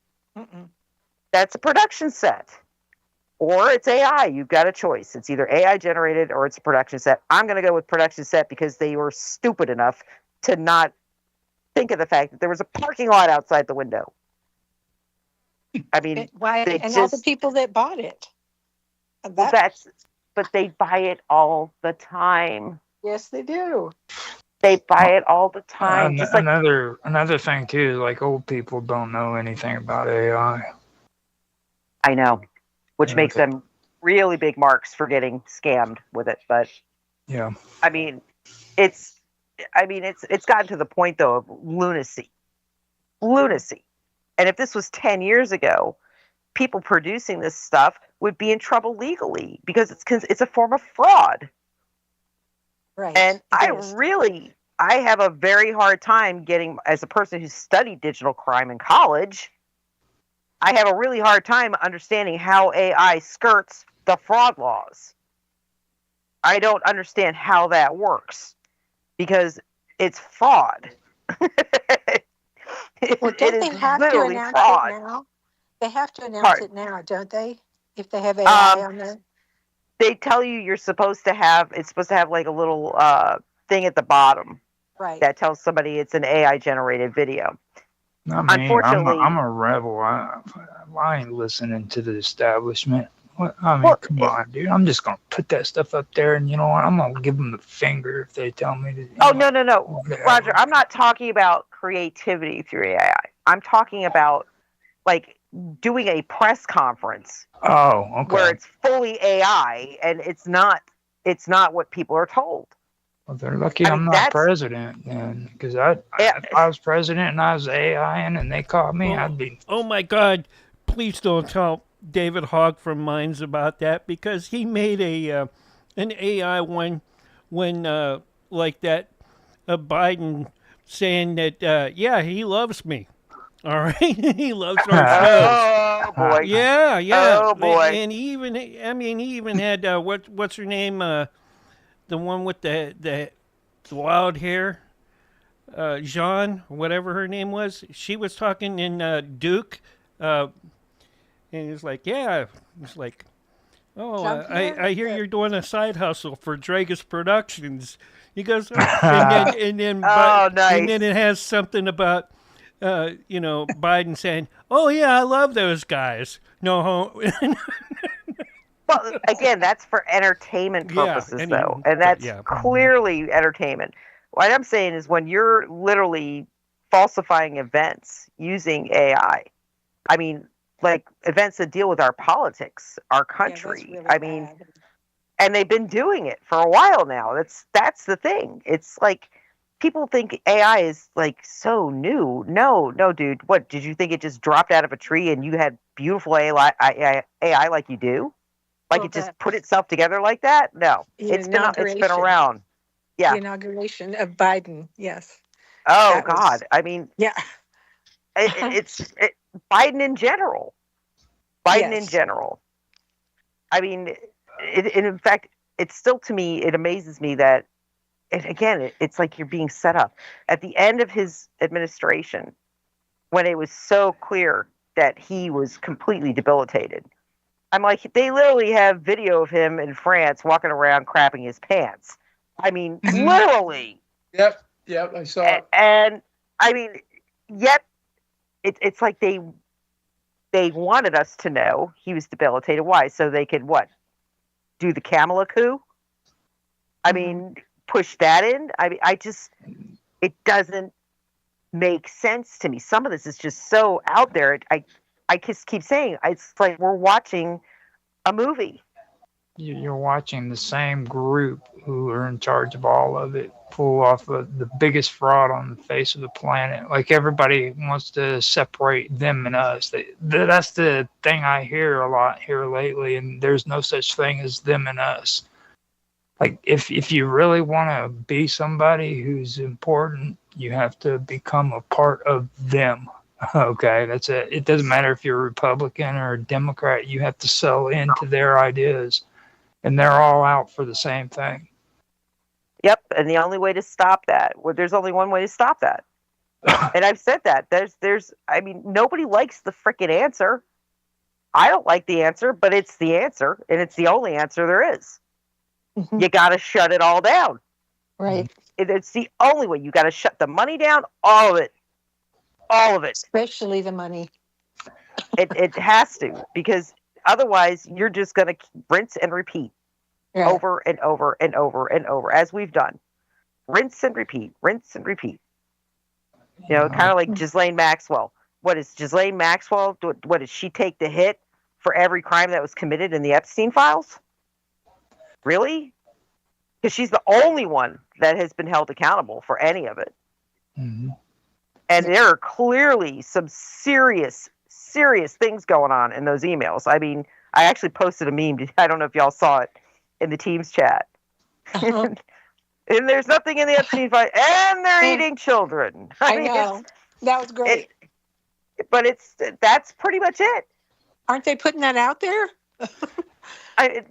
S9: That's a production set. Or it's AI. You've got a choice. It's either AI generated or it's a production set. I'm going to go with production set because they were stupid enough to not think of the fact that there was a parking lot outside the window. I mean,
S11: why?
S9: they
S11: And
S9: just,
S11: all the people that bought it.
S9: well, but they buy it all the time.
S11: Yes, they do.
S9: They buy it all the time. Just like
S10: another thing too, like old people don't know anything about AI.
S9: I know, which makes them really big marks for getting scammed with it. But
S10: yeah,
S9: I mean, it's gotten to the point though of lunacy. And if this was 10 years ago, people producing this stuff would be in trouble legally because it's a form of fraud.
S11: Right.
S9: And I have a very hard time getting, as a person who studied digital crime in college, I have a really hard time understanding how AI skirts the fraud laws. I don't understand how that works because it's fraud.
S11: Well, don't they have to announce it now? They have to announce it now, don't they? If they have AI on there.
S9: They tell you it's supposed to have like a little thing at the bottom,
S11: right?
S9: That tells somebody it's an AI generated video.
S10: I mean,
S9: unfortunately,
S10: I'm a rebel. I ain't listening to the establishment. I mean, come on, dude. I'm just gonna put that stuff up there, and you know what? I'm gonna give them the finger if they tell me to.
S9: Oh no, Roger. I'm not talking about creativity through AI. I'm talking about like doing a press conference.
S10: Oh, okay.
S9: Where it's fully AI and it's not what people are told.
S10: Well, they're lucky I'm not president, then, because if I was president and I was AI and they called me, I'd be.
S1: Oh my God! Please don't tell David Hogg from Minds about that because he made an AI one when like that Biden saying that he loves me. All right, he loves our shows.
S9: Oh boy!
S1: Yeah.
S9: Oh boy!
S1: And he even had what's her name? The one with the wild hair, Jean, whatever her name was. She was talking in Duke, and it's like, it's like, I hear you're doing a side hustle for DREAGUS Productions. He goes,
S9: nice.
S1: And then it has something about. Biden saying, "Oh yeah, I love those guys." No,
S9: well, again, that's for entertainment purposes, though, and that's clearly entertainment. What I'm saying is, when you're literally falsifying events using AI, I mean, like events that deal with our politics, our country.
S11: Really
S9: I mean, and they've been doing it for a while now. That's the thing. It's like. People think AI is like so new. No, dude. What, did you think it just dropped out of a tree and you had beautiful AI like you do? Like it just put itself together like that? No, it's been around. Yeah.
S11: The inauguration of Biden. Yes.
S9: Oh God. I mean,
S11: yeah.
S9: It's Biden in general. In general. I mean, in fact, it's still, to me, it amazes me that. And again, it's like you're being set up. At the end of his administration, when it was so clear that he was completely debilitated, I'm like, they literally have video of him in France walking around crapping his pants. I mean, literally.
S13: Yep, I saw it.
S9: And I mean, yet it's like they wanted us to know he was debilitated. Why? So they could do the Kamala coup? I mean, push that in. I mean, it doesn't make sense to me. Some of this is just so out there. I just keep saying it's like we're watching a movie.
S10: You're watching the same group who are in charge of all of it pull off the biggest fraud on the face of the planet. Like everybody wants to separate them and us. That's the thing I hear a lot here lately. And there's no such thing as them and us. Like, if you really want to be somebody who's important, you have to become a part of them. Okay, that's it. It doesn't matter if you're a Republican or a Democrat. You have to sell into their ideas. And they're all out for the same thing.
S9: Yep, and the only way to stop that, well, there's only one way to stop that. And I've said that. I mean, nobody likes the frickin' answer. I don't like the answer, but it's the answer, and it's the only answer there is.
S11: Mhm.
S9: You got to shut it all down.
S11: Right.
S9: It's the only way. You got to shut the money down, all of it. All of it.
S11: Especially the money.
S9: It has to, because otherwise you're just going to rinse and repeat over and over and over and over, as we've done. Rinse and repeat, rinse and repeat. You know, kind of like Ghislaine Maxwell. What is Ghislaine Maxwell? What did she take the hit for every crime that was committed in the Epstein files? Really? Because she's the only one that has been held accountable for any of it.
S10: Mm-hmm.
S9: And there are clearly some serious things going on in those emails. I mean, I actually posted a meme. I don't know if y'all saw it in the Teams chat. And there's nothing in the Epstein file, and they're eating children.
S11: I know. That was great.
S9: But that's pretty much it.
S11: Aren't they putting that out there?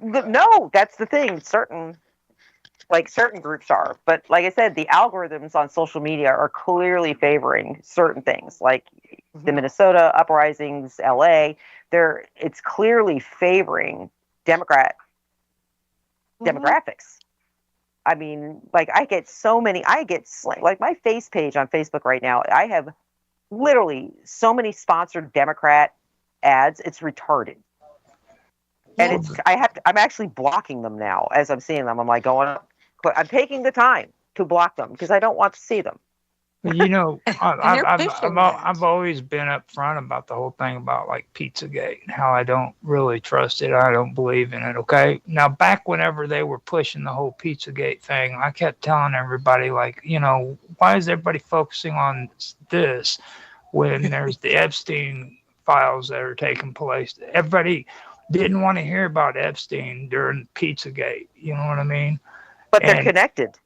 S9: No, that's the thing. Certain groups are. But like I said, the algorithms on social media are clearly favoring certain things, like the Minnesota uprisings, LA. It's clearly favoring demographics. I mean, like like my face page on Facebook right now, I have literally so many sponsored Democrat ads, it's retarded. And I'm actually blocking them now as I'm seeing them. I'm like I'm taking the time to block them because I don't want to see them.
S10: You know, I've always been upfront about the whole thing about like Pizzagate and how I don't really trust it. I don't believe in it. Okay. Now, back whenever they were pushing the whole Pizzagate thing, I kept telling everybody, like, you know, why is everybody focusing on this when there's the Epstein files that are taking place? Everybody didn't want to hear about Epstein during Pizzagate. You know what I mean?
S9: But they're connected.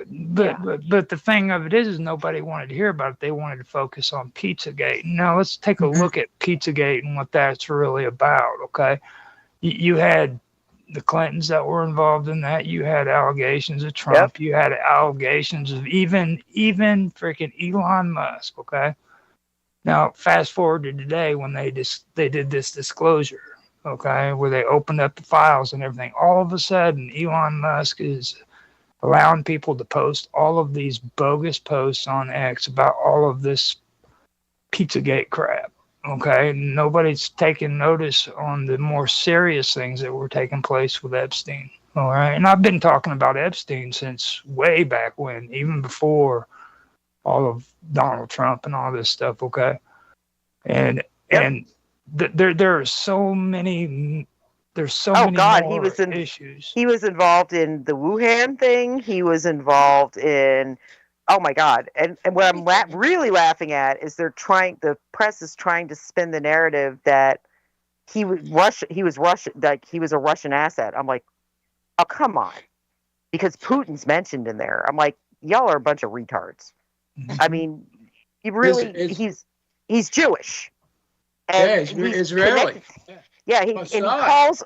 S10: But the thing of it is nobody wanted to hear about it. They wanted to focus on Pizzagate. Now let's take a look at Pizzagate and what that's really about. Okay, you had the Clintons that were involved in that. You had allegations of Trump. Yep. You had allegations of even freaking Elon Musk. Okay, now fast forward to today when they did this disclosure. Okay, where they opened up the files and everything. All of a sudden, Elon Musk is allowing people to post all of these bogus posts on X about all of this Pizzagate crap. Okay, nobody's taking notice on the more serious things that were taking place with Epstein. All right, and I've been talking about Epstein since way back when, even before all of Donald Trump and all this stuff. Okay, and there are so many. There's so many more issues.
S9: He was involved in the Wuhan thing. He was involved in, oh my God! And what I'm really laughing at is the press is trying to spin the narrative that he was Russian, like he was a Russian asset. I'm like, oh come on, because Putin's mentioned in there. I'm like, y'all are a bunch of retards. I mean, he's Jewish. And
S13: he's Israeli.
S9: Yeah, he calls,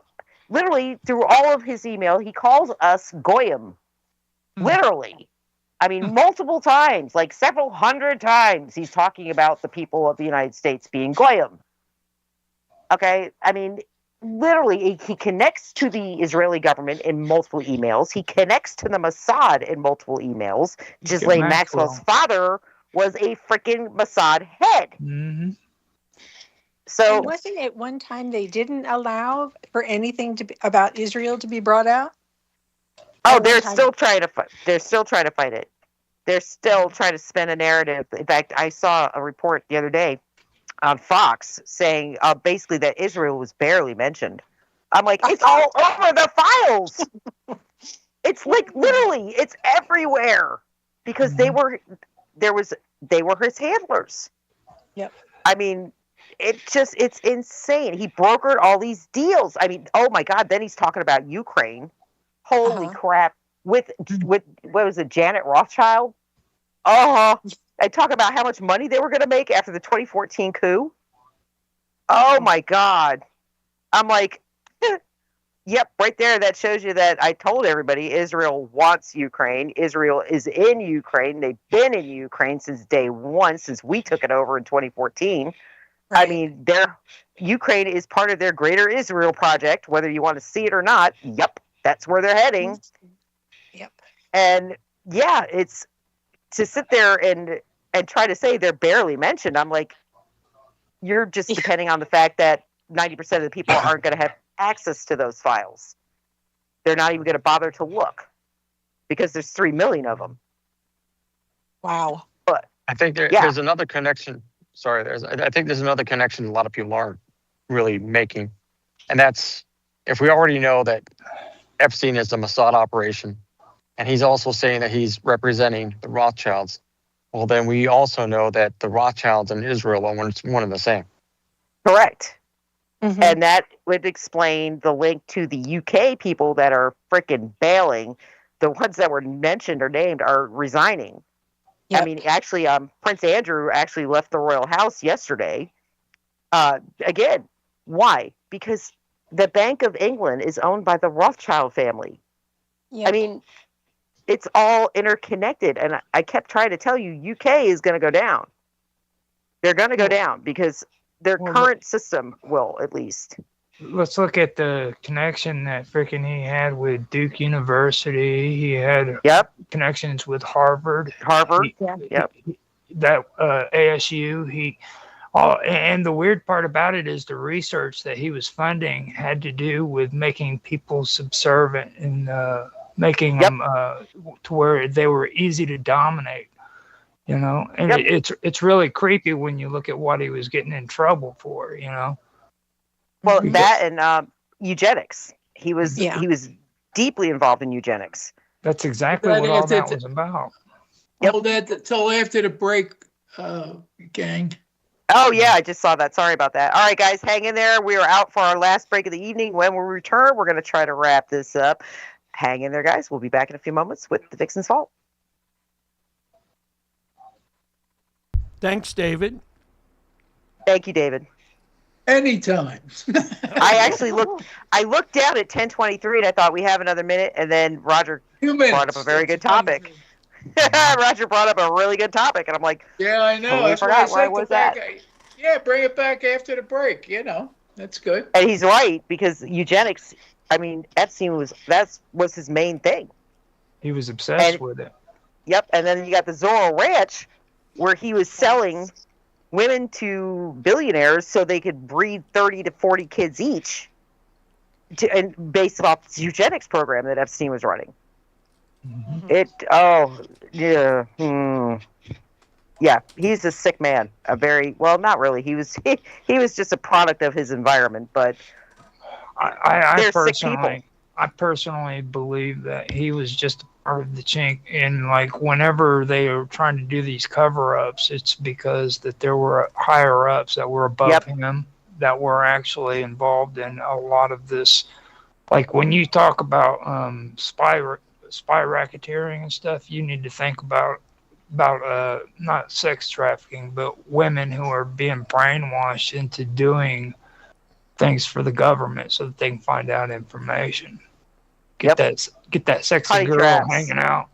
S9: literally, through all of his email, he calls us Goyim. Literally. I mean, multiple times, like several hundred times, he's talking about the people of the United States being Goyim. Okay? I mean, literally, he connects to the Israeli government in multiple emails. He connects to the Mossad in multiple emails. Ghislaine Maxwell's father was a freaking Mossad head.
S10: Mm-hmm.
S11: So and wasn't it one time they didn't allow for anything about Israel to be brought out?
S9: Oh, they're still trying to fight. They're still trying to fight it. They're still trying to spin a narrative. In fact, I saw a report the other day on Fox saying basically that Israel was barely mentioned. I'm like, it's all over the files. It's like literally, it's everywhere because they were his handlers.
S11: Yep.
S9: I mean. It's insane. He brokered all these deals. I mean, oh my God. Then he's talking about Ukraine. Holy crap. With what was it, Janet Rothschild? I talk about how much money they were going to make after the 2014 coup. Oh my God. I'm like, Yep, right there. That shows you that I told everybody Israel wants Ukraine. Israel is in Ukraine. They've been in Ukraine since day one, since we took it over in 2014.
S11: Right.
S9: I mean, Ukraine is part of their greater Israel project, whether you want to see it or not. Yep, that's where they're heading.
S11: Yep.
S9: And yeah, it's to sit there and try to say they're barely mentioned. I'm like, you're just depending on the fact that 90% of the people aren't going to have access to those files. They're not even going to bother to look because there's 3 million of them.
S11: Wow.
S9: But
S12: I think there's another connection. Sorry, I think there's another connection a lot of people aren't really making. And that's, if we already know that Epstein is a Mossad operation, and he's also saying that he's representing the Rothschilds, well, then we also know that the Rothschilds and Israel are one and the same.
S9: Correct.
S11: Mm-hmm.
S9: And that would explain the link to the UK people that are freaking bailing. The ones that were mentioned or named are resigning.
S11: Yep.
S9: I mean, actually, Prince Andrew actually left the royal house yesterday. Again, why? Because the Bank of England is owned by the Rothschild family.
S11: Yep.
S9: I mean, it's all interconnected. And I kept trying to tell you, UK is going to go down. They're going to go down because their current system will, at least.
S10: Let's look at the connection that freaking he had with Duke University. He had connections with Harvard. That ASU. And the weird part about it is the research that he was funding had to do with making people subservient and making them to where they were easy to dominate. You know, and it's really creepy when you look at what he was getting in trouble for. You know.
S9: Well, that and eugenics. He was deeply involved in eugenics.
S10: That's exactly what all that was about.
S13: Hold that till after the break, gang.
S9: Oh yeah, I just saw that. Sorry about that. All right, guys, hang in there. We are out for our last break of the evening. When we return, we're going to try to wrap this up. Hang in there, guys. We'll be back in a few moments with the Vixen's Vault.
S1: Thanks, David.
S9: Thank you, David.
S13: Anytime.
S9: I looked down at 10:23 and I thought we have another minute, and then Roger brought up a very good topic. Roger brought up a really good topic, and I'm like,
S13: yeah, I know.
S9: Totally forgot where I was at.
S13: Yeah, bring it back after the break. You know, that's good.
S9: And he's right, because eugenics. I mean, Epstein was his main thing.
S10: He was obsessed with it.
S9: Yep, and then you got the Zorro Ranch, where he was selling women to billionaires so they could breed 30 to 40 kids each, and based off this eugenics program that Epstein was running. Yeah, he's a sick man. Not really. He was just a product of his environment, but
S10: I personally believe that he was just a part of the chink. And like whenever they were trying to do these cover-ups, it's because that there were higher ups that were above him that were actually involved in a lot of this. Like when you talk about spy racketeering and stuff, you need to think about not sex trafficking, but women who are being brainwashed into doing things for the government so that they can find out information. Get that sexy
S9: Honey
S10: girl
S9: traps.
S10: hanging out.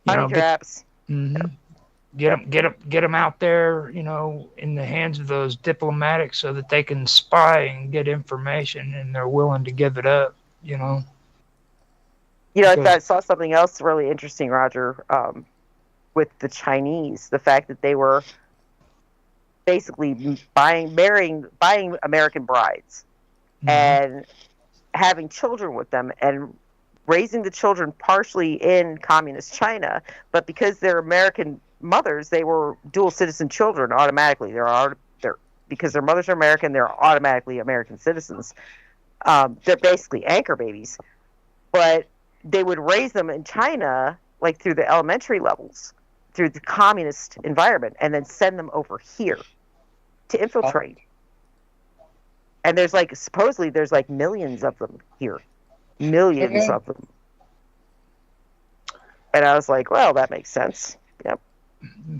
S9: Honey traps.
S10: Get them out there, you know, in the hands of those diplomatics so that they can spy and get information, and they're willing to give it up. You know.
S9: You know, I saw something else really interesting, Roger, with the Chinese. The fact that they were basically buying American brides and having children with them and raising the children partially in communist China, but because they're American mothers, they were dual citizen children automatically. Because their mothers are American, they're automatically American citizens. They're basically anchor babies, but they would raise them in China, like through the elementary levels, through the communist environment, and then send them over here to infiltrate. And there's supposedly millions of them here. Millions of them. And I was like, well, that makes sense. Yep.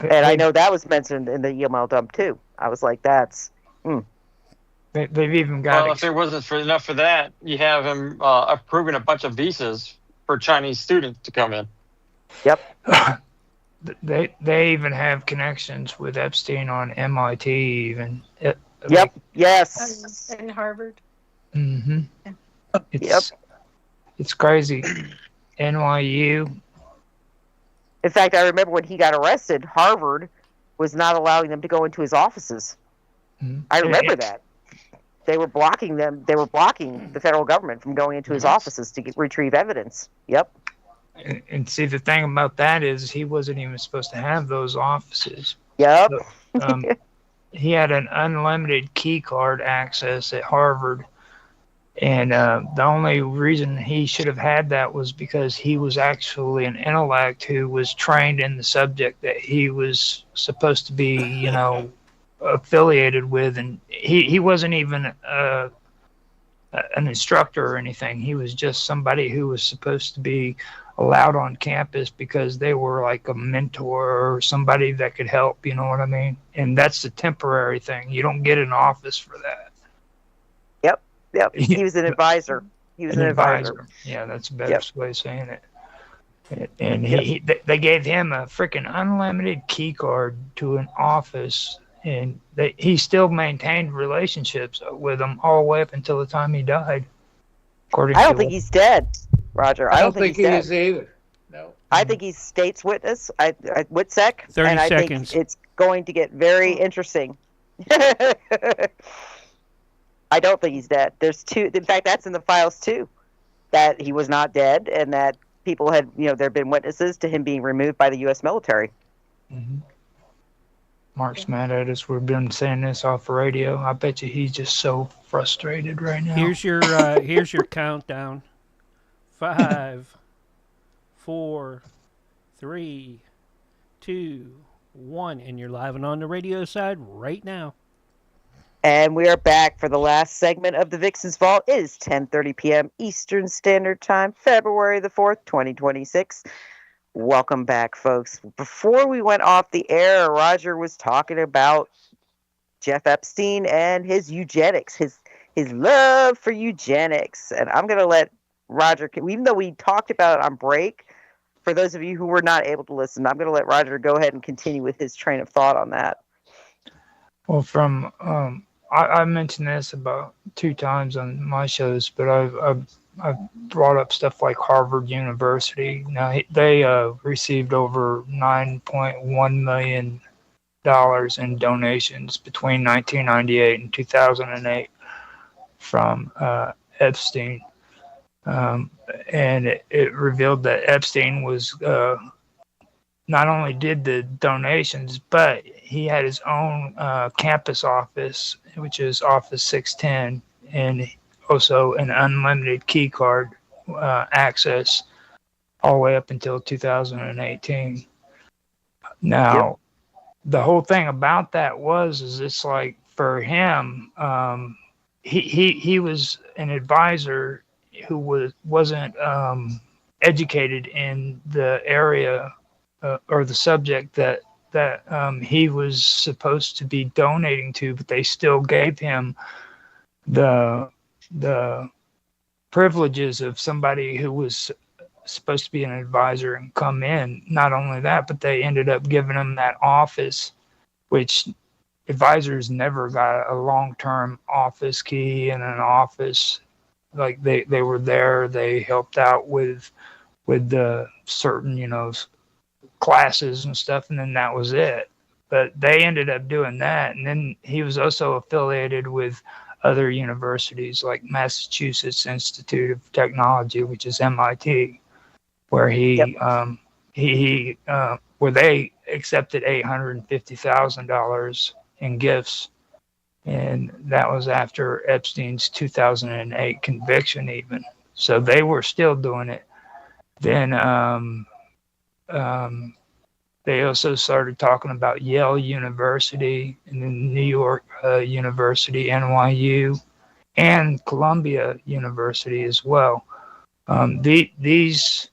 S9: And I know that was mentioned in the email dump too. I was like, that's...
S10: They've even got.
S12: Well, if there wasn't enough for that, you have him approving a bunch of visas for Chinese students to come in.
S9: Yep.
S10: They even have connections with Epstein on MIT even.
S9: Yep. Yes.
S11: And Harvard.
S10: Mm-hmm. It's crazy. NYU.
S9: In fact, I remember when he got arrested, Harvard was not allowing them to go into his offices.
S10: Mm-hmm.
S9: I remember that. They were blocking them. They were blocking the federal government from going into his offices to retrieve evidence. Yep.
S10: And see, the thing about that is he wasn't even supposed to have those offices.
S9: Yep.
S10: So, he had an unlimited key card access at Harvard. And the only reason he should have had that was because he was actually an intellect who was trained in the subject that he was supposed to be, affiliated with. And he wasn't even an instructor or anything. He was just somebody who was supposed to be allowed on campus because they were like a mentor or somebody that could help, you know what I mean? And that's the temporary thing. You don't get an office for that.
S9: Yep. He was an advisor. He was an advisor.
S10: Yeah, that's the best way of saying it. And they gave him a freaking unlimited key card to an office, and he still maintained relationships with them all the way up until the time he died.
S9: I don't think he's dead, Roger. I don't think
S13: he is either. No.
S9: I think he's state's witness. WITSEC.
S1: 30
S9: and I
S1: seconds.
S9: think it's going to get very interesting. I don't think he's dead. There's two. In fact, that's in the files too, that he was not dead, and that people had, there have been witnesses to him being removed by the U.S. military.
S10: Mm-hmm. Mark's mad at us. We've been saying this off the radio. I bet you he's just so frustrated right now.
S1: Here's your countdown. 5, 4, 3, 2, 1, and you're live and on the radio side right now.
S9: And we are back for the last segment of the Vixen's Vault. It is 10:30 p.m. Eastern Standard Time, February the 4th, 2026. Welcome back, folks. Before we went off the air, Roger was talking about Jeff Epstein and his eugenics, his love for eugenics. And I'm going to let Roger, even though we talked about it on break, for those of you who were not able to listen, I'm going to let Roger go ahead and continue with his train of thought on that.
S10: Well, from I mentioned this about 2 times on my shows, but I've brought up stuff like Harvard University. Now they received over $9.1 million in donations between 1998 and 2008 from Epstein, and it revealed that Epstein was not only did the donations, but he had his own campus office, which is Office 610, and also an unlimited key card access all the way up until 2018. Now, the whole thing about that is it's like for him, he was an advisor who wasn't educated in the area or the subject that he was supposed to be donating to, but they still gave him the privileges of somebody who was supposed to be an advisor and come in. Not only that, but they ended up giving him that office, which advisors never got a long-term office key in an office. Like they were there, they helped out with the certain, classes and stuff, and then that was it. But they ended up doing that, and then he was also affiliated with other universities like Massachusetts Institute of Technology, which is MIT, where where they accepted $850,000 in gifts, and that was after Epstein's 2008 conviction even. So they were still doing it. Then they also started talking about Yale University and then New York University, NYU, and Columbia University as well. These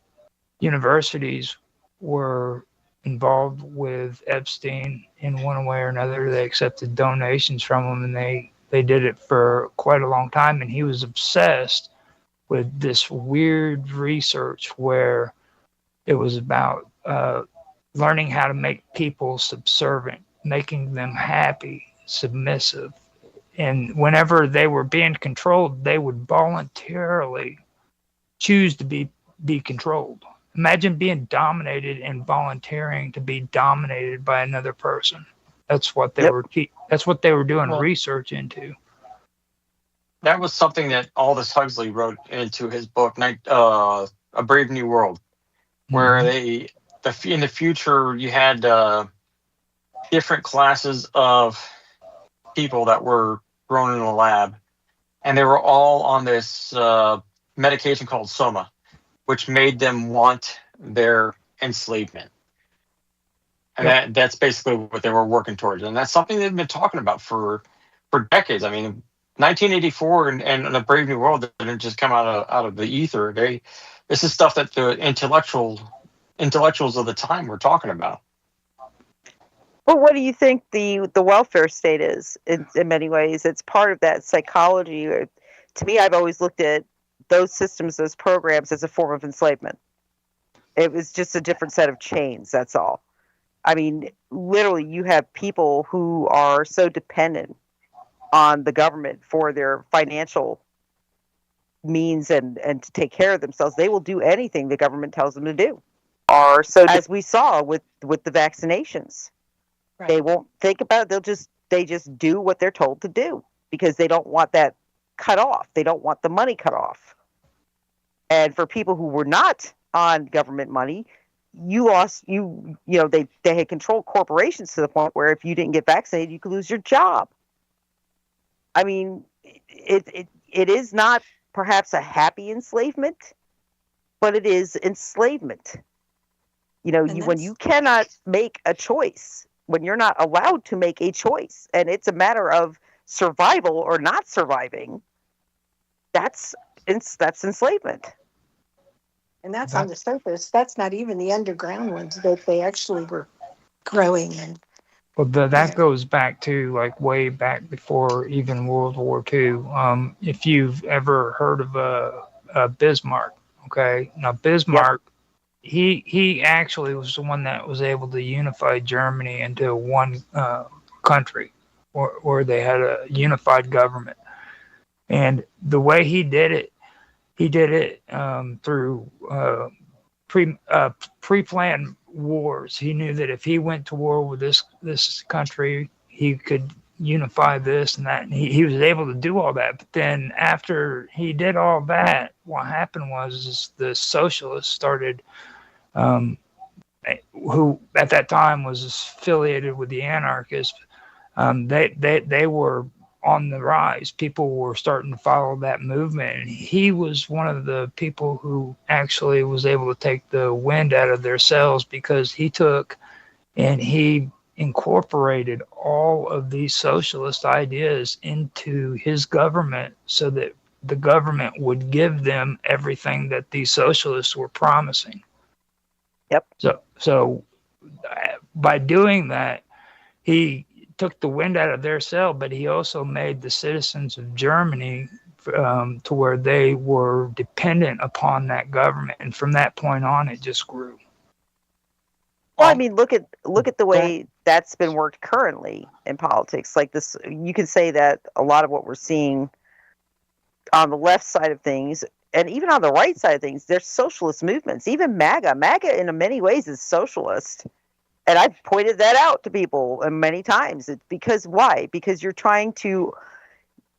S10: universities were involved with Epstein in one way or another. They accepted donations from him, and they They did it for quite a long time, and he was obsessed with this weird research where it was about learning how to make people subservient, making them happy, submissive. And whenever they were being controlled, they would voluntarily choose to be controlled. Imagine being dominated and volunteering to be dominated by another person. That's what they were. That's what they were doing research into.
S12: That was something that Aldous Huxley wrote into his book, A Brave New World, where in the future you had different classes of people that were grown in a lab, and they were all on this medication called Soma, which made them want their enslavement. And that's basically what they were working towards. And that's something they've been talking about for decades. I mean, 1984 and A Brave New World didn't just come out of the ether. This is stuff that the intellectuals of the time were talking about.
S9: Well, what do you think the welfare state is in many ways? It's part of that psychology. To me, I've always looked at those systems, those programs, as a form of enslavement. It was just a different set of chains, that's all. I mean, literally, you have people who are so dependent on the government for their financial means and to take care of themselves. They will do anything the government tells them to do. Or so, as we saw with the vaccinations. Right. They won't think about it. They just do what they're told to do because they don't want that cut off. They don't want the money cut off. And for people who were not on government money, they had controlled corporations to the point where if you didn't get vaccinated, you could lose your job. I mean, it is not perhaps a happy enslavement, but it is enslavement. When you cannot make a choice, when you're not allowed to make a choice, and it's a matter of survival or not surviving, that's enslavement.
S11: And that's on the surface. That's not even the underground ones that they actually were growing in.
S10: Well, that goes back to way back before even World War II. If you've ever heard of Bismarck, okay? Now, Bismarck, he actually was the one that was able to unify Germany into one country where they had a unified government. And the way he did it through pre-planned wars. He knew that if he went to war with this country, he could unify this and that. And he was able to do all that. But then after he did all that, what happened was the socialists started, who at that time was affiliated with the anarchists. They were on the rise. People were starting to follow that movement, and he was one of the people who actually was able to take the wind out of their sails, because he took and he incorporated all of these socialist ideas into his government so that the government would give them everything that these socialists were promising.
S9: Yep.
S10: So by doing that, he took the wind out of their sail, but he also made the citizens of Germany to where they were dependent upon that government, and from that point on, it just grew.
S9: Well, I mean, look at the way that's been worked currently in politics. Like this, you can say that a lot of what we're seeing on the left side of things, and even on the right side of things, there's socialist movements. Even MAGA in many ways is socialist. And I've pointed that out to people many times. It's because why? Because you're trying to,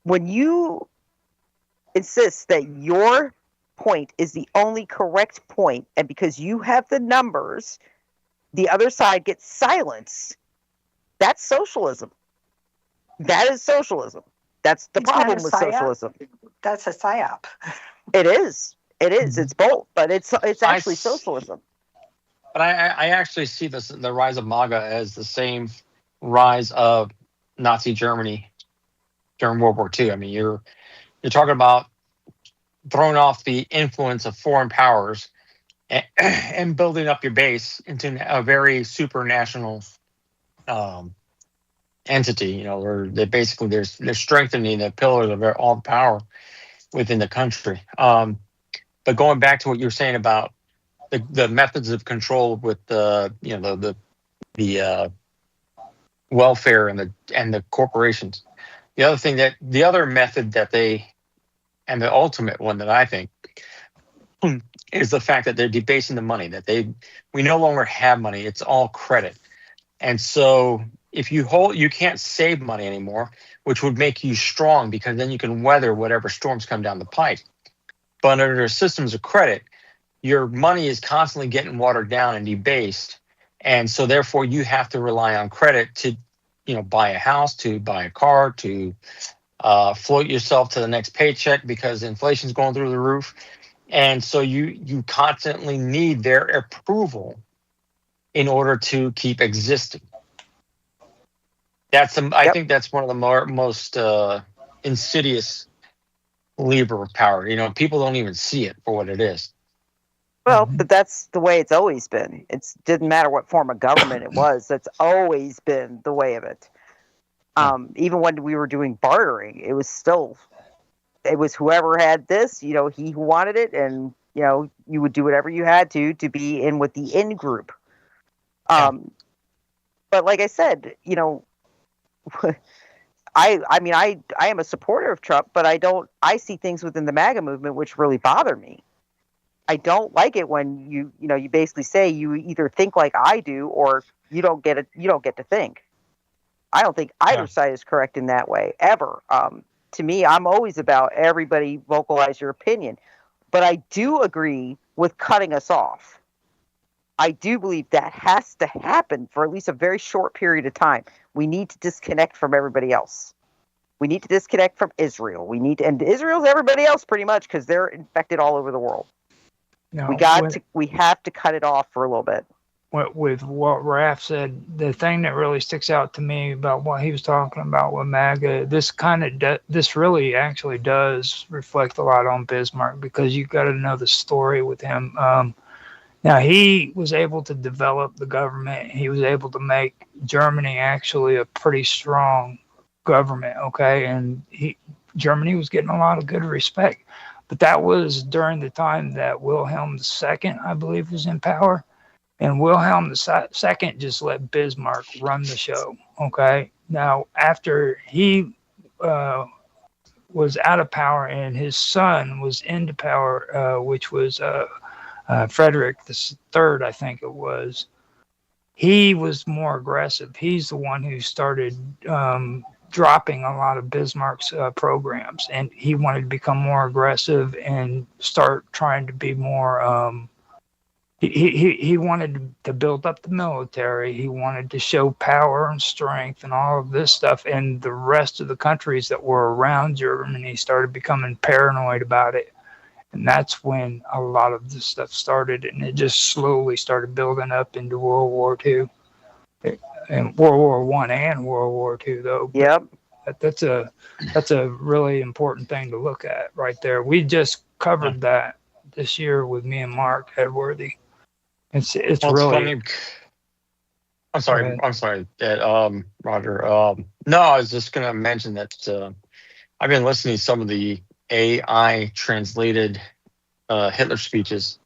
S9: when you insist that your point is the only correct point, and because you have the numbers, the other side gets silence. That's socialism. That is socialism. That's the problem with socialism.
S11: That's a psyop.
S9: It is. It's both, but it's actually socialism.
S12: But I actually see the rise of MAGA as the same rise of Nazi Germany during World War II. I mean, you're talking about throwing off the influence of foreign powers and building up your base into a very supranational entity. You know, where they basically they're strengthening the pillars of all the power within the country. But going back to what you were saying about the methods of control with the welfare and the corporations. The other method that and the ultimate one that I think is the fact that they're debasing the money, that we no longer have money. It's all credit. And so if you can't save money anymore, which would make you strong because then you can weather whatever storms come down the pipe. But under systems of credit, your money is constantly getting watered down and debased. And so therefore you have to rely on credit to, buy a house, to buy a car, to float yourself to the next paycheck because inflation's going through the roof. And so you constantly need their approval in order to keep existing. I think that's one of the most insidious lever of power. People don't even see it for what it is.
S9: Well, but that's the way it's always been. It didn't matter what form of government it was. That's always been the way of it. Even when we were doing bartering, it was whoever had this, he who wanted it, and you would do whatever you had to be in with the in group. But like I said, I am a supporter of Trump, but I see things within the MAGA movement which really bother me. I don't like it when you basically say you either think like I do or you don't get to think. I don't think either side is correct in that way ever. To me, I'm always about everybody vocalize your opinion, but I do agree with cutting us off. I do believe that has to happen for at least a very short period of time. We need to disconnect from everybody else. We need to disconnect from Israel. And Israel's everybody else pretty much because they're infected all over the world.
S10: No,
S9: we have to cut it off for a little bit.
S10: With what Raph said, the thing that really sticks out to me about what he was talking about with MAGA, this really actually does reflect a lot on Bismarck because you got to know the story with him. Now he was able to develop the government. He was able to make Germany actually a pretty strong government. Okay, and Germany was getting a lot of good respect. But that was during the time that Wilhelm II, I believe, was in power. And Wilhelm II just let Bismarck run the show, okay? Now, after he was out of power and his son was into power, which was Frederick III, I think it was, he was more aggressive. He's the one who started dropping a lot of Bismarck's programs, and he wanted to become more aggressive and start trying to be more. He wanted to build up the military. He wanted to show power and strength and all of this stuff. And the rest of the countries that were around Germany started becoming paranoid about it. And that's when a lot of this stuff started, and it just slowly started building up into World War II. And World War I and World War II, though.
S9: Yep.
S10: That's a really important thing to look at right there. We just covered that this year with me and Mark Edworthy. It's really.
S12: Funny. I'm sorry, that Roger. No, I was just gonna mention that I've been listening to some of the AI translated Hitler speeches,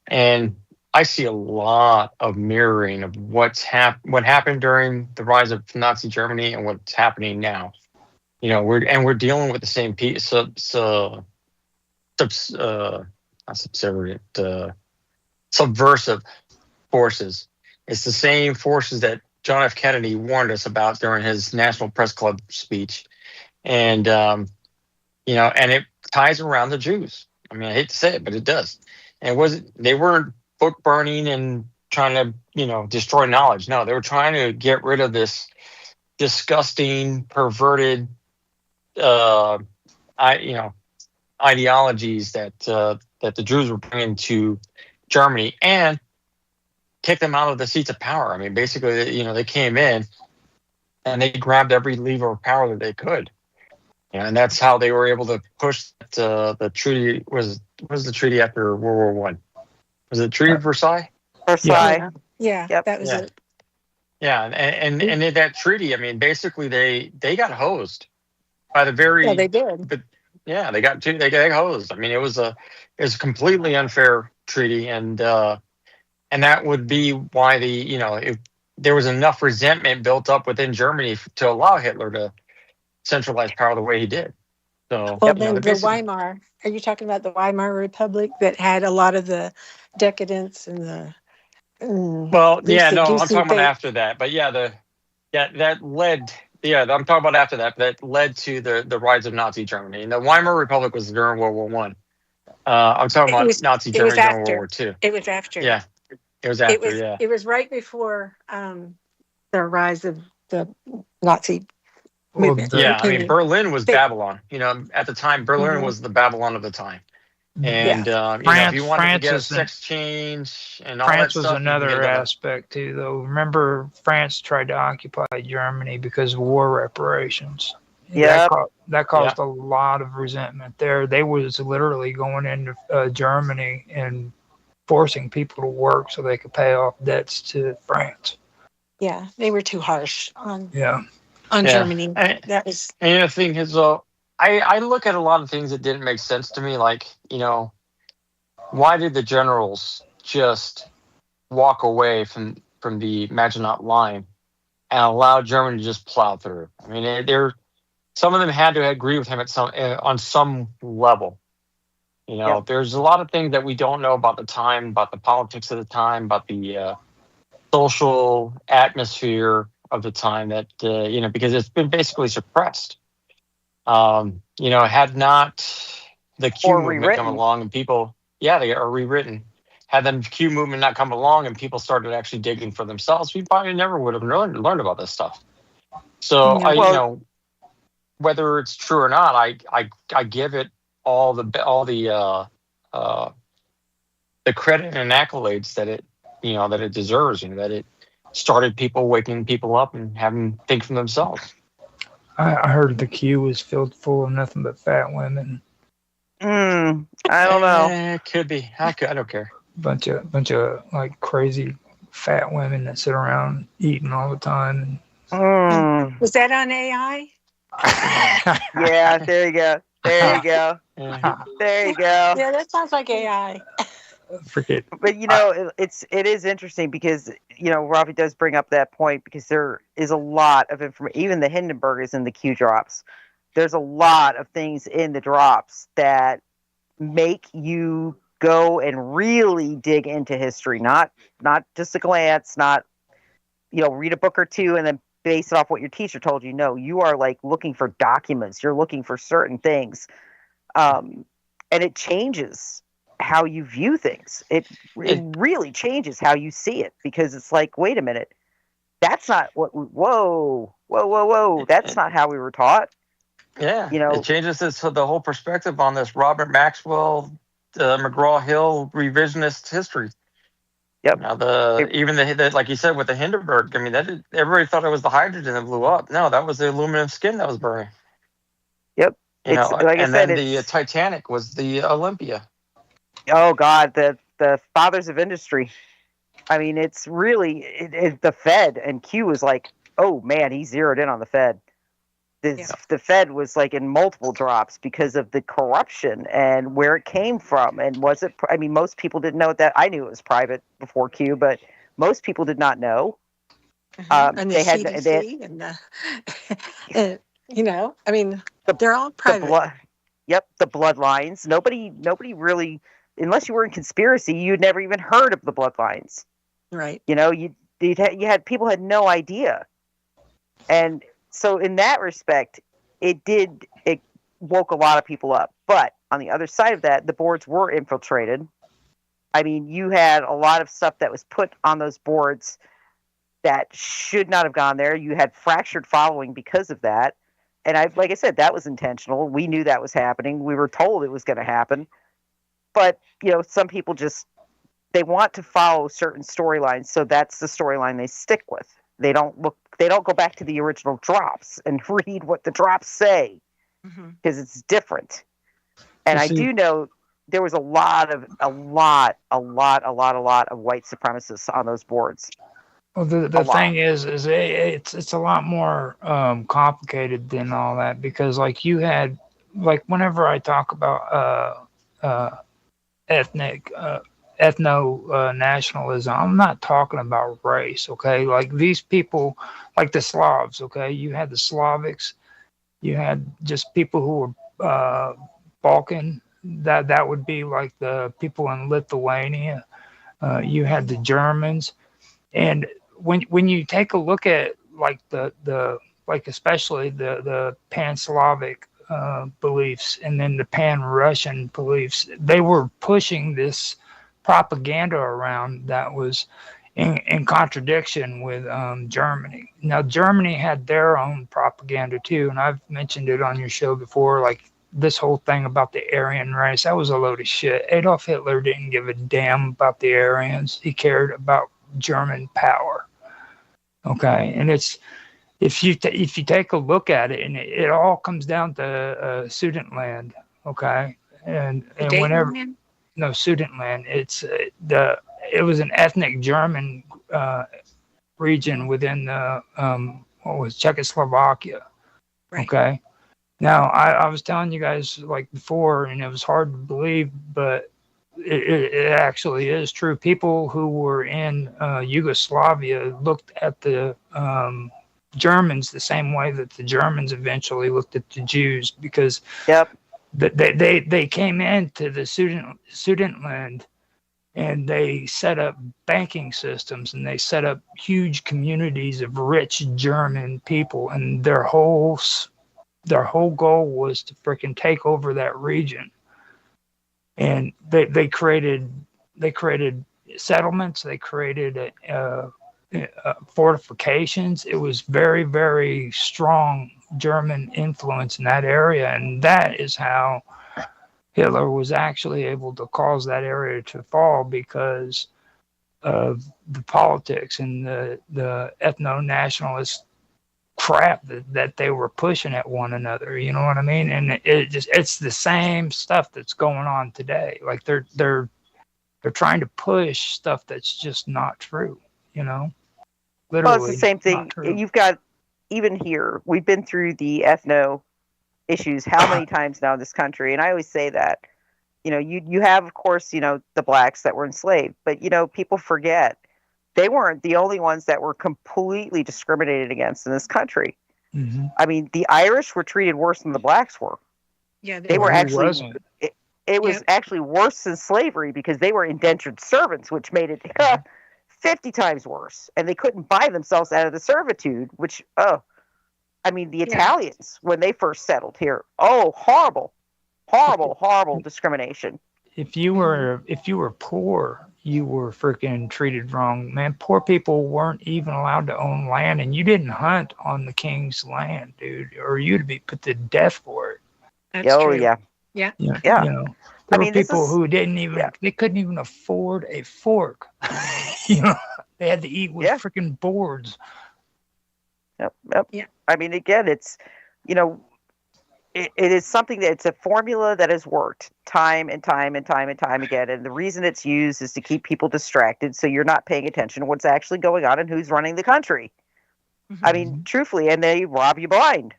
S12: and I see a lot of mirroring of what happened during the rise of Nazi Germany and what's happening now. We're dealing with the same piece. Subversive forces. It's the same forces that John F. Kennedy warned us about during his National Press Club speech, and and it ties around the Jews. I mean, I hate to say it, but it does. And they weren't book burning and trying to destroy knowledge. No, they were trying to get rid of this disgusting, perverted ideologies that the Jews were bringing to Germany and kick them out of the seats of power. I mean, basically, they came in and they grabbed every lever of power that they could, and that's how they were able to push the treaty. Was the treaty after World War I? Was it Treaty of Versailles?
S9: Versailles.
S11: Yeah,
S9: yep.
S11: That was it.
S12: Yeah, and in that treaty, I mean, basically they got hosed by the very.
S11: Yeah, they did.
S12: But yeah, they got hosed. I mean, it was a completely unfair treaty, and that would be why if there was enough resentment built up within Germany to allow Hitler to centralize power the way he did. So,
S11: well, then the Weimar. Are you talking about the Weimar Republic that had a lot of the decadence and the?
S12: Well, yeah, no, I'm talking about after that. But yeah, that led. Yeah, I'm talking about after that. That led to the rise of Nazi Germany. And the Weimar Republic was during World War One. I'm talking about Nazi Germany during World War Two.
S11: It was after.
S12: Yeah, it was after.
S11: It was right before the rise of the Nazi movement.
S12: Yeah, I mean, Berlin was Babylon. At the time, Berlin was the Babylon of the time. And if you wanted to get a sex change and all
S10: France
S12: that
S10: was
S12: stuff,
S10: another aspect too, though. Remember, France tried to occupy Germany because of war reparations.
S9: Yeah,
S10: that caused a lot of resentment there. They was literally going into Germany and forcing people to work so they could pay off debts to France.
S11: Yeah, they were too harsh on
S12: on
S11: Germany. That was.
S12: And the thing is, I look at a lot of things that didn't make sense to me. Like, why did the generals just walk away from the Maginot Line and allow Germany to just plow through? I mean, some of them had to agree with him on some level. There's a lot of things that we don't know about the time, about the politics of the time, about the social atmosphere of the time that, because it's been basically suppressed. Had not the Q movement come along and people, they are rewritten. Had the Q movement not come along and people started actually digging for themselves, we probably never would have learned about this stuff. So, whether it's true or not, I give it all the credit and accolades that it deserves. That it started people waking people up and having them think for themselves.
S10: I heard the queue was filled full of nothing but fat women.
S9: I don't know.
S12: It could be. I don't care.
S10: Bunch of like crazy fat women that sit around eating all the time.
S11: Was that on AI?
S9: Yeah, there you go. There you go. There you go.
S11: Yeah, that sounds like AI.
S10: Forget.
S9: But it is interesting because Ravi does bring up that point because there is a lot of information. Even the Hindenburg is in the Q drops. There's a lot of things in the drops that make you go and really dig into history, not just a glance, not read a book or two and then base it off what your teacher told you. No, you are like looking for documents. You're looking for certain things, and it changes how you view things. It really changes how you see it because it's like, wait a minute, that's not what. Whoa, that's not how we were taught.
S12: Yeah, it changes the whole perspective on this Robert Maxwell, McGraw-Hill revisionist history.
S9: Yep.
S12: Now like you said with the Hindenburg, I mean everybody thought it was the hydrogen that blew up. No, that was the aluminum skin that was burning.
S9: Yep.
S12: The Titanic was the Olympia.
S9: Oh God, the fathers of industry. I mean, it's really the Fed, and Q was like, oh man, he zeroed in on the Fed. The Fed was like in multiple drops because of the corruption and where it came from. And was it? I mean, most people didn't know that. I knew it was private before Q, but most people did not know.
S11: And the CDC I mean, they're all private.
S9: The bloodlines. Nobody really, unless you were in conspiracy, you'd never even heard of the bloodlines.
S11: Right.
S9: People had no idea. And so in that respect, it woke a lot of people up. But on the other side of that, the boards were infiltrated. I mean, you had a lot of stuff that was put on those boards that should not have gone there. You had fractured following because of that. And like I said, that was intentional. We knew that was happening. We were told it was going to happen. But, some people they want to follow certain storylines. So that's the storyline they stick with. They don't go back to the original drops and read what the drops say because it's different. And I do know there was a lot of white supremacists on those boards.
S10: Well, the thing is it's a lot more complicated than all that, because like you had, like whenever I talk about ethnic ethno nationalism, I'm not talking about race. Okay, like these people, like the Slavs. Okay, you had the Slavics, you had just people who were Balkan. That would be like the people in Lithuania. You had the Germans, and when you take a look at like the like especially the pan-Slavic beliefs, and then the pan-Russian beliefs, they were pushing this propaganda around that was in contradiction with Germany. Now Germany had their own propaganda too, and I've mentioned it on your show before. Like this whole thing about the Aryan race, that was a load of shit. Adolf Hitler didn't give a damn about the Aryans. He cared about German power. Okay, and it's if you take a look at it, and it all comes down to Sudetenland. Okay, and whenever no Sudetenland, it's it was an ethnic German region within the what was Czechoslovakia.
S11: Right.
S10: Okay, now I was telling you guys like before, and it was hard to believe, but it actually is true. People who were in Yugoslavia looked at the Germans the same way that the Germans eventually looked at the Jews, because they came into the Sudetenland and they set up banking systems, and they set up huge communities of rich German people, and their whole goal was to freaking take over that region. And they created settlements, they created fortifications. It was very, very strong German influence in that area, and that is how Hitler was actually able to cause that area to fall, because of the politics and the ethno-nationalist crap that they were pushing at one another. You know what I mean? And it's the same stuff that's going on today. Like they're trying to push stuff that's just not true. You know, literally.
S9: Well, it's the same thing. You've got, even here, we've been through the ethno issues how many times now in this country, and I always say that, you know, you have, of course, you know, the blacks that were enslaved, but you know, people forget they weren't the only ones that were completely discriminated against in this country.
S10: Mm-hmm.
S9: I mean, the Irish were treated worse than the blacks were.
S11: Yeah,
S9: they were actually. It was actually worse than slavery, because they were indentured servants, which made it 50 times worse, and they couldn't buy themselves out of the servitude. Which, I mean, the Italians, when they first settled here, horrible discrimination.
S10: If you were poor, you were freaking treated wrong, man. Poor people weren't even allowed to own land, and you didn't hunt on the king's land, dude, or you'd be put to death for it.
S11: That's true.
S9: Yeah.
S11: Yeah.
S10: You know, there were people who didn't even they couldn't even afford a fork. You know, they had to eat with freaking boards.
S9: Yep. Yeah. I mean, again, it's, you know, it is something that it's a formula that has worked time and time again. And the reason it's used is to keep people distracted, so you're not paying attention to what's actually going on and who's running the country. Mm-hmm. I mean, truthfully, and they rob you blind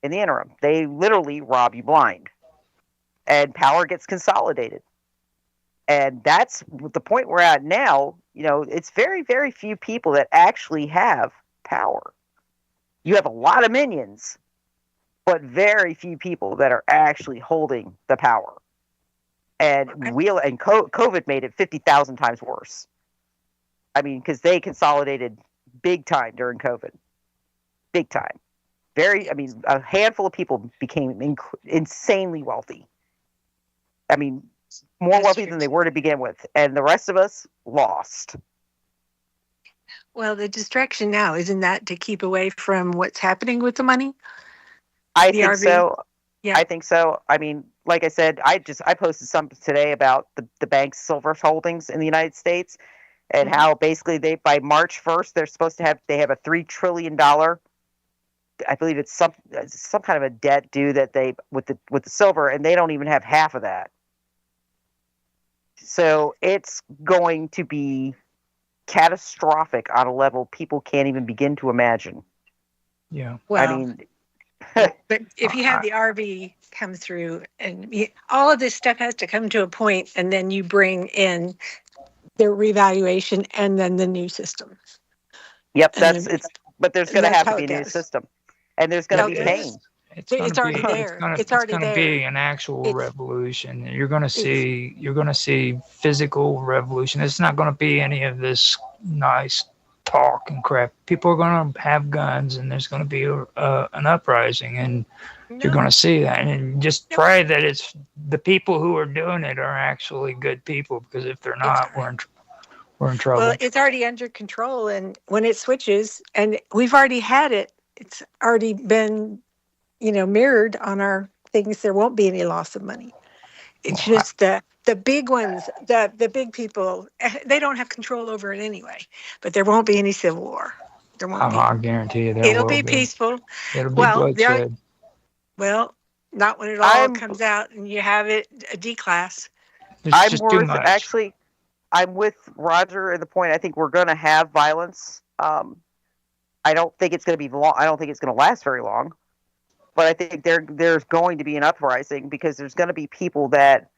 S9: in the interim. They literally rob you blind. And power gets consolidated. And that's the point we're at now. You know, it's very, very few people that actually have power. You have a lot of minions, but very few people that are actually holding the power. And COVID made it 50,000 times worse. I mean, because they consolidated big time during COVID. Big time. A handful of people became insanely wealthy. I mean, more wealthy than they were to begin with. And the rest of us lost.
S11: Well, the distraction now, isn't that to keep away from what's happening with the money?
S9: I think so. Yeah. I think so. I mean, like I said, I posted something today about the bank's silver holdings in the United States, and how basically by March 1st, they have a $3 trillion, I believe it's some kind of a debt due that they with the silver, and they don't even have half of that. So it's going to be catastrophic on a level people can't even begin to imagine.
S10: Yeah.
S11: Well,
S9: I mean,
S11: but if you have the RV come through, and all of this stuff has to come to a point, and then you bring in their revaluation and then the new system.
S9: Yep,
S11: And
S9: but there's going to
S11: that's
S9: have to
S11: how
S9: be
S11: it
S9: a new
S11: goes.
S9: system, and there's going to be pain.
S10: It's
S11: already there. It's already
S10: going to
S11: there.
S10: be an actual revolution. You're going to see physical revolution. It's not going to be any of this nice talk and crap. People are going to have guns, and there's going to be an uprising, and you're going to see that. And just pray that it's the people who are doing it are actually good people, because if they're not, we're in trouble.
S11: Well, it's already under control, and when it switches, and we've already had it, it's already been, mirrored on our things. There won't be any loss of money. It's just the big ones, the big people, they don't have control over it anyway. But there won't be any civil war. There won't be.
S10: I guarantee you
S11: It'll be peaceful.
S10: It'll be bloodshed.
S11: Well, not when it all comes out and you have it a D class.
S9: I'm with Roger at the point. I think we're going to have violence. I don't think it's going to be long. I don't think it's going to last very long. But I think there's going to be an uprising, because there's going to be people that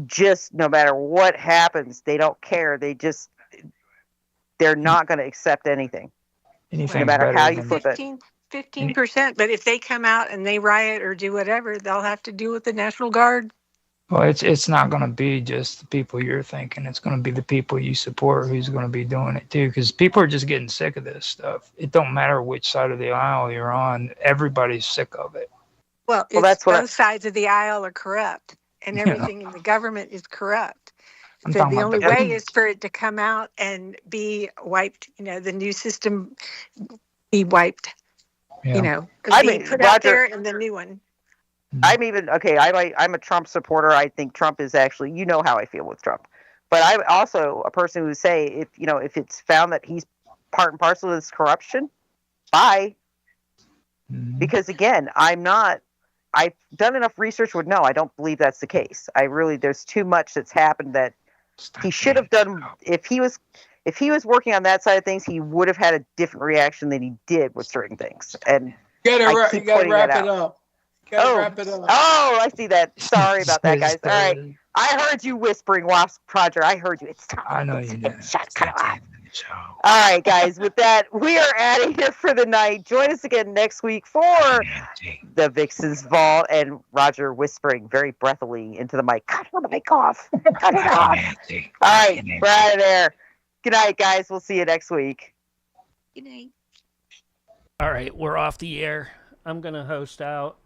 S9: just, no matter what happens, they don't care. They're not going to accept anything. No matter how you flip it.
S11: 15%. But if they come out and they riot or do whatever, they'll have to deal with the National Guard.
S10: Well, it's not going to be just the people you're thinking. It's going to be the people you support who's going to be doing it too, because people are just getting sick of this stuff. It don't matter which side of the aisle you're on. Everybody's sick of it.
S11: Well, that's both sides of the aisle are corrupt, and everything in the government is corrupt. So the only way is for it to come out and be wiped, the new system be wiped, put out there, and the new one.
S9: I'm a Trump supporter. I think Trump is actually, how I feel with Trump. But I'm also a person who would say, if it's found that he's part and parcel of this corruption, bye. Because again, I've done enough research would know I don't believe that's the case. There's too much that's happened that he should have done. If he was working on that side of things, he would have had a different reaction than he did with certain things. And
S13: you gotta wrap it up. Wrap it up.
S9: Oh, I see that. Sorry about that, guys. All right. I heard you whispering, Wasp Roger. I heard you. It's time.
S10: I know you did.
S9: All right, guys. With that, we are out of here for the night. Join us again next week for the Vixen's Vault, and Roger whispering very breathily into the mic. Cut the mic off. Cut it off. All right, we're out of there. Good night, guys. We'll see you next week.
S11: Good night.
S1: All right, we're off the air. I'm gonna host out.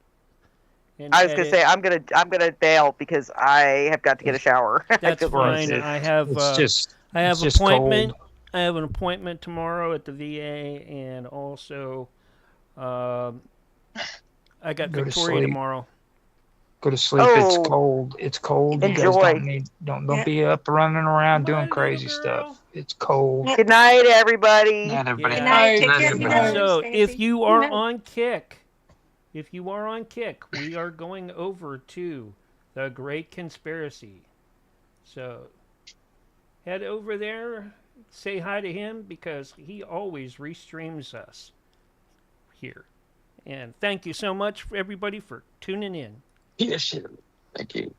S9: I was gonna say I'm gonna bail because I have got to get a shower.
S1: That's fine. I have appointment. Cold. I have an appointment tomorrow at the VA, and also I got Victoria tomorrow.
S10: Go to sleep. It's cold. It's cold.
S9: Enjoy.
S10: You guys don't be up running around doing crazy stuff. It's cold.
S9: Good night, everybody.
S12: Good night, everybody.
S11: Good night. Take care.
S1: So if you are on Kick. If you are on Kick, we are going over to The Great Conspiracy. So head over there, say hi to him, because he always restreams us here. And thank you so much, everybody, for tuning in.
S12: Yes, thank you.